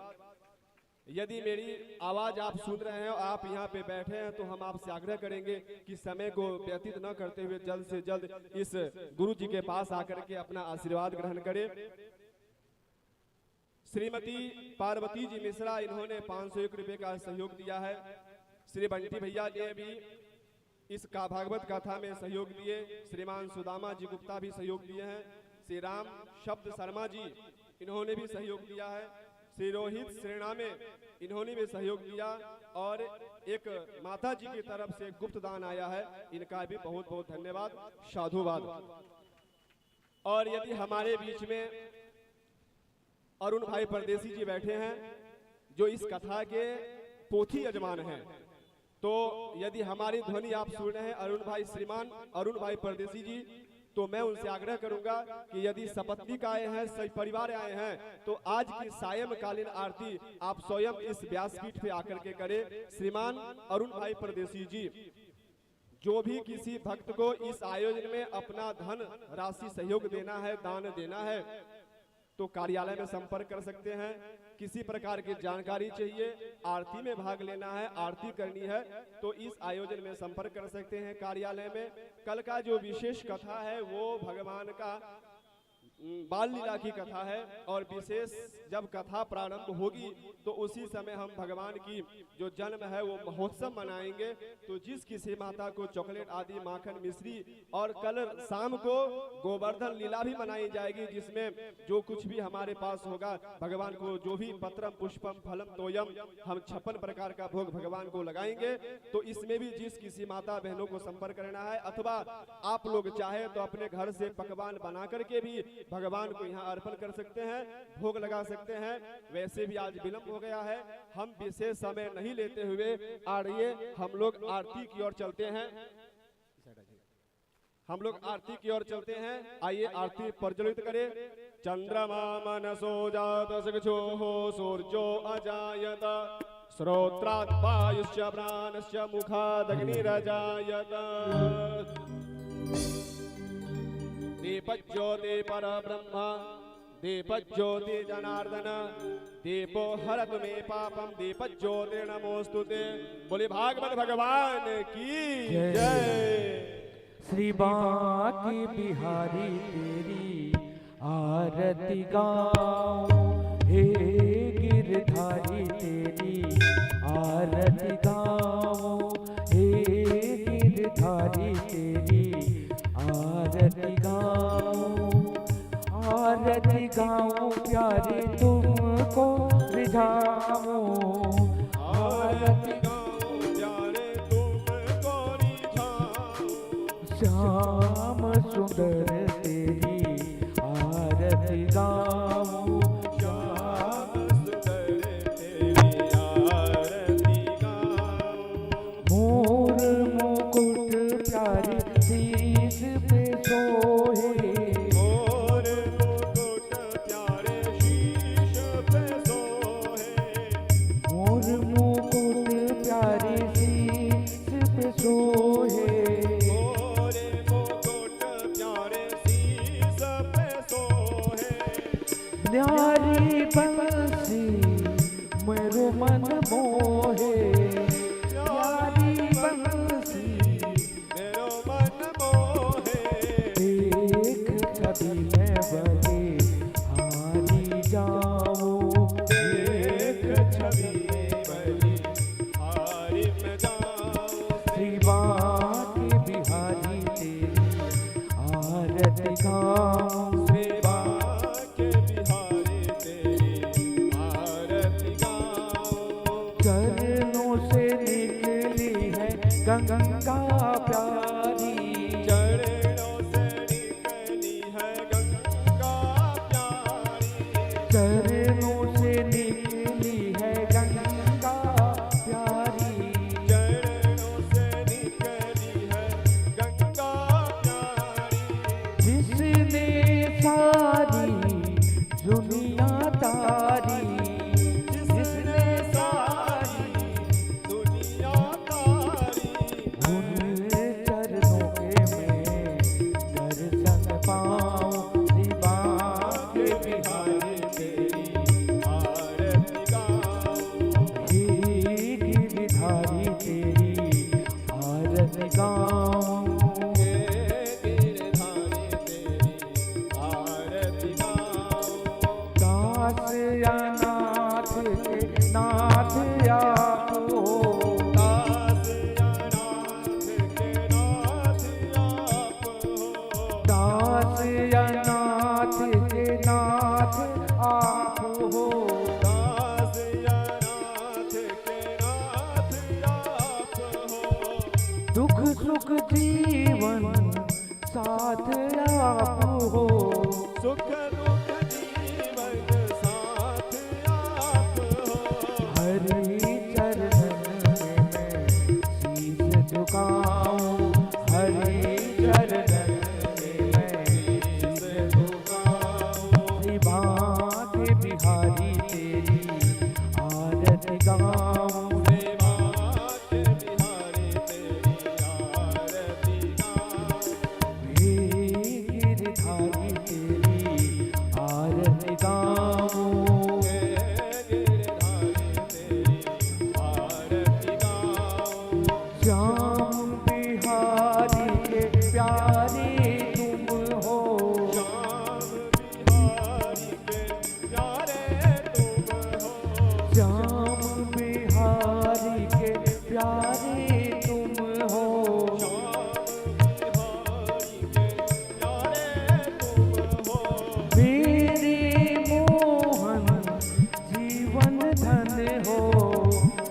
[SPEAKER 1] यदि मेरी आवाज आप सुन रहे हैं और आप यहाँ पे बैठे हैं तो हम आपसे आग्रह करेंगे कि समय को व्यतीत न करते हुए जल्द से जल्द इस गुरु जी के पास आकर के अपना आशीर्वाद ग्रहण करें। श्रीमती पार्वती जी मिश्रा, इन्होंने 501 रुपये का सहयोग दिया है। श्री बंटी भैया ने भी इसका भागवत कथा में सहयोग दिए। श्रीमान सुदामा जी गुप्ता भी सहयोग दिए हैं। श्री राम शब्द शर्मा जी, इन्होंने भी सहयोग दिया है। श्री रोहित श्रेणा में, इन्होंने भी सहयोग दिया। और एक माता जी की तरफ से गुप्त दान आया है, इनका भी बहुत बहुत धन्यवाद, साधुवाद। और यदि हमारे बीच में अरुण भाई परदेसी जी बैठे हैं, जो इस कथा के पोथी यजमान हैं, तो यदि हमारी ध्वनि आप सुन रहे हैं अरुण भाई, श्रीमान अरुण भाई परदेसी जी, तो मैं उनसे आग्रह करूंगा कि यदि सपत्निक आए हैं, सही परिवार आए हैं, तो आज की सायंकालीन आरती आप स्वयं इस व्यासपीठ पे आकर के करें। श्रीमान अरुण भाई परदेसी जी, जो भी किसी भक्त को इस आयोजन में अपना धन राशि सहयोग देना है, दान देना है, तो कार्यालय में संपर्क कर सकते हैं। किसी प्रकार की जानकारी चाहिए, आरती में भाग लेना है, आरती करनी है, तो इस आयोजन में संपर्क कर सकते हैं कार्यालय में। कल का जो विशेष कथा है वो भगवान का बाल लीला की कथा है, और विशेष जब कथा प्रारंभ होगी तो उसी समय हम भगवान की जो जन्म है वो महोत्सव मनाएंगे। तो जिस किसी माता को चॉकलेट आदि, माखन मिश्री, और कल शाम को गोवर्धन लीला भी मनाई जाएगी, जिसमें जो कुछ भी हमारे पास होगा भगवान को, जो भी पत्रम पुष्पम फलम तोयम, हम 56 प्रकार का भोग भगवान को लगाएंगे। तो इसमें भी जिस किसी माता बहनों को संपर्क करना है, अथवा आप लोग चाहे तो अपने घर से पकवान बना करके भी भगवान को यहाँ अर्पण कर सकते हैं, भोग लगा सकते हैं। वैसे भी आज विलंब हो गया है, हम विशेष समय नहीं लेते हुए आइए हम लोग आरती की ओर चलते हैं। हम लोग आरती की ओर चलते हैं, आइए आरती प्रज्वलित करें। चंद्रमा मनसो जात सगछोः सूर्यो अजायत श्रोत्रात् वायुश्च प्राणश्च मुखादग्निरजायत। दीपज्योति परब्रह्म दीपज्योति जनार्दन दीपो हरतु मे पापम दीपज्योति नमोस्तुते। बोले भागवत भगवान की जय।
[SPEAKER 2] श्री बांके बिहारी तेरी आरती गाऊं, हे गिरधारी तेरी आरती गाऊं, हे गिरधारी तेरी आरती गाऊं, आरती गाऊं प्यारे तुमको रिझाऊं,
[SPEAKER 1] आरती गाऊं प्यारे तुमको रिझाऊं।
[SPEAKER 2] श्याम सुंदर तेरी आरती गाऊं,
[SPEAKER 1] श्याम सुंदर तेरी आरती गाऊं।
[SPEAKER 2] मोर मुकुट प्यारे शीश पे सोहे,
[SPEAKER 1] मोर मुकुट प्यारे शीश पे सोहे।
[SPEAKER 2] मोर मुकुट प्यारे शीश पे सोहे,
[SPEAKER 1] मोर मुकुट प्यारे शीश पे सोहे।
[SPEAKER 2] न्यारी बंसी मेरो मन मोहे, न्यारी बंसी
[SPEAKER 1] मेरो मन मोहे।
[SPEAKER 2] एक छवि में बने हारी जाऊं,
[SPEAKER 1] एक छवि में बनी हारी में जाऊं।
[SPEAKER 2] श्री बांके बिहारी तेरी आरती चरणों से निकली है गंगा प्यारी,
[SPEAKER 1] चरणों से निकली है गंगा प्यारी,
[SPEAKER 2] चरणों से निकली है गंगा प्यारी,
[SPEAKER 1] चरणों से निकली है गंगा प्यारी,
[SPEAKER 2] जिसने सारी दुनिया तारी,
[SPEAKER 1] जिसने सारी दुनिया तारी,
[SPEAKER 2] उन चरणों के मैं दर्शन पाऊं, दिवाके बिहारी तेरी
[SPEAKER 1] आरती गाऊं,
[SPEAKER 2] हे गिरधारी तेरी आरती गाऊं,
[SPEAKER 1] हे गिरधारी तेरी आरती गाऊं,
[SPEAKER 2] दास या नाथ के नाथ आप हो,
[SPEAKER 1] दास या नाथ के नाथ आप हो,
[SPEAKER 2] दास या नाथ के नाथ आप हो,
[SPEAKER 1] दास या नाथ के नाथ आप हो,
[SPEAKER 2] दुख सुख जीवन साथ आप हो,
[SPEAKER 1] सुख दुख जीवन साथ आप हो,
[SPEAKER 2] हरि चरणन में मैं शीश झुकाऊं, हरि चरणन में मैं शीश झुकाऊं, के बिहारी तेरी आरती गाऊं,
[SPEAKER 1] सेवा के बिहारी तेरी आरती गाऊं,
[SPEAKER 2] हे गिरधारी तेरी आरती गाऊं,
[SPEAKER 1] हे गिरधारी तेरी आरती गाऊं,
[SPEAKER 2] श्याम बिहारी के प्यारे तुम हो,
[SPEAKER 1] श्याम बिहारी के प्यारे तुम हो,
[SPEAKER 2] श्याम बिहारी के प्यारे तुम हो, मेरे मोहन जीवन धन हो,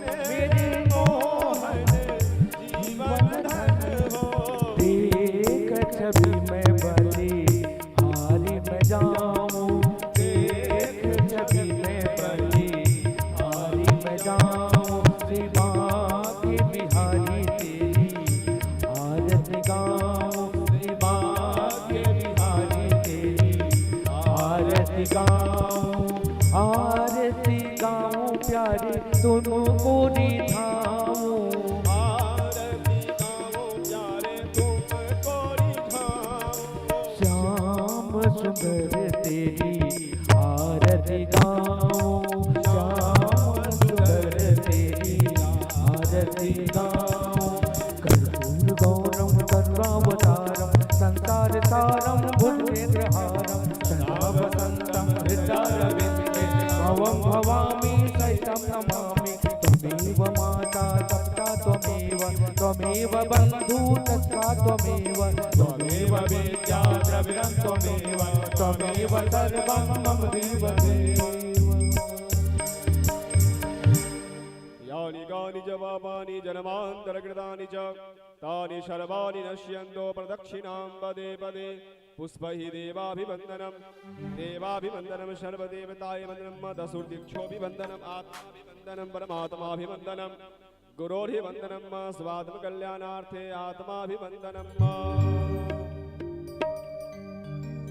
[SPEAKER 2] मेरे मोहन जीवन धन हो, देख छवि में बलि हारी में जाऊं, देख छवि में बलि हारी में जाऊं, शिवा के बिहारी तेरी आरती गाऊं, शिवा के बिहारी तेरी आरती गाऊं, आरती गाऊं प्यारे तुमको निभाऊं,
[SPEAKER 1] आरती गाऊं प्यारे तुमको रिझाऊं,
[SPEAKER 2] श्याम सुंदर तेरी आरती गाऊं, श्याम सुंदर तेरी आरती गाऊं, कर्पूर गौरम करुणावतारम संसार सारम भुजगेन्द्रहारम सदा वसंतम हृदयारविंदे भवं भवामि सहितं नमामि, त्वमेव माता तप्ता त्वमेव, त्वमेव बन्धु तथा त्वमेव, त्वमेव विद्या द्रविणं त्वमेव, त्वमेव सर्वं मम देवदेव।
[SPEAKER 1] यानि गानि च पापानि जन्मान्तरकृतानि च तानि सर्वाणि नश्यन्तो प्रदक्षिणां पदे पदे, पुष्पैः देवाभिवन्दनं देवाभिवन्दनं सर्वदेवताय वन्दनं मदसुर्दिक्षोऽभिवन्दनम् आत्माभिवन्दनं परमात्माभिवन्दनं गुरोर्भिवन्दनं स्वात्मकल्याणार्थे आत्माभिवन्दनं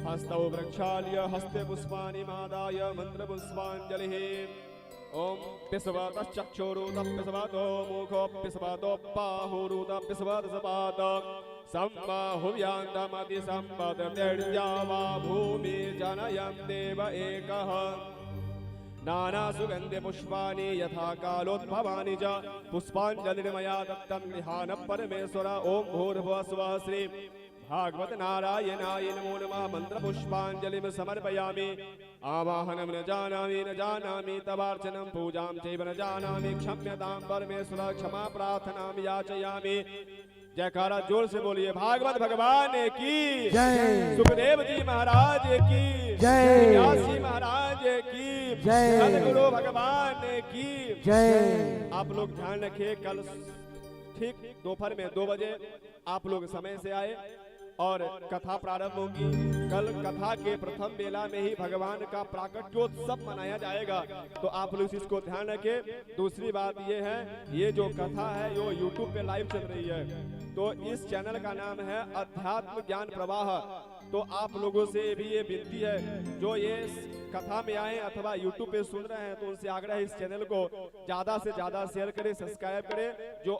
[SPEAKER 1] हस्तौ प्रक्षाल्य हस्ते पुष्पाणि मादाय मन्त्रपुष्पाञ्जलिः ओम पिसवतश्चक्षुरुतप्पिसवतो मुखोऽप्पिसवतोऽप्पाहुरुतप्पिसवतसपात सम्बाहुव्यान्तमतिसम्पदतिर्या वा भूमिर्जनयं देव एकः नानासुगन्धि पुष्पाणि यथा कालोद्भवानि च पुष्पाञ्जलिर्मया दत्तं ध्यानं परमेश्वर ओम भूर्भुवः स्वः श्री भागवत नारायणाय नमो नमः मंत्रपुष्पाञ्जलिं समर्पयामि आवाहनं न जानामि तवार्चनं पूजां चैव न जानामि क्षम्यतां परमेश्वर क्षमा प्रार्थनां याचयामि। जयकारा जोर से बोलिए भागवत भगवान की
[SPEAKER 2] जय,
[SPEAKER 1] सुखदेव जी महाराज की
[SPEAKER 2] जय,
[SPEAKER 1] व्यास जी महाराज की
[SPEAKER 2] जय।
[SPEAKER 1] सद्गुरु भगवान की
[SPEAKER 2] जय।
[SPEAKER 1] आप लोग ध्यान रखिए, कल ठीक दोपहर में 2 बजे आप लोग समय से आए और कथा प्रारंभ होगी। कल कथा के प्रथम बेला में ही भगवान का प्राकट्योत्सव मनाया जाएगा, तो आप लोग इसको ध्यान रखें। दूसरी बात ये है, ये जो कथा है वो YouTube पे लाइव चल रही है, तो इस चैनल का नाम है अध्यात्म ज्ञान प्रवाह। तो आप लोगों से भी ये विनती है, जो ये कथा में आए अथवा YouTube पे सुन रहे हैं, तो उनसे आग्रह है इस चैनल को ज्यादा से ज्यादा शेयर करें, सब्सक्राइब करें। जो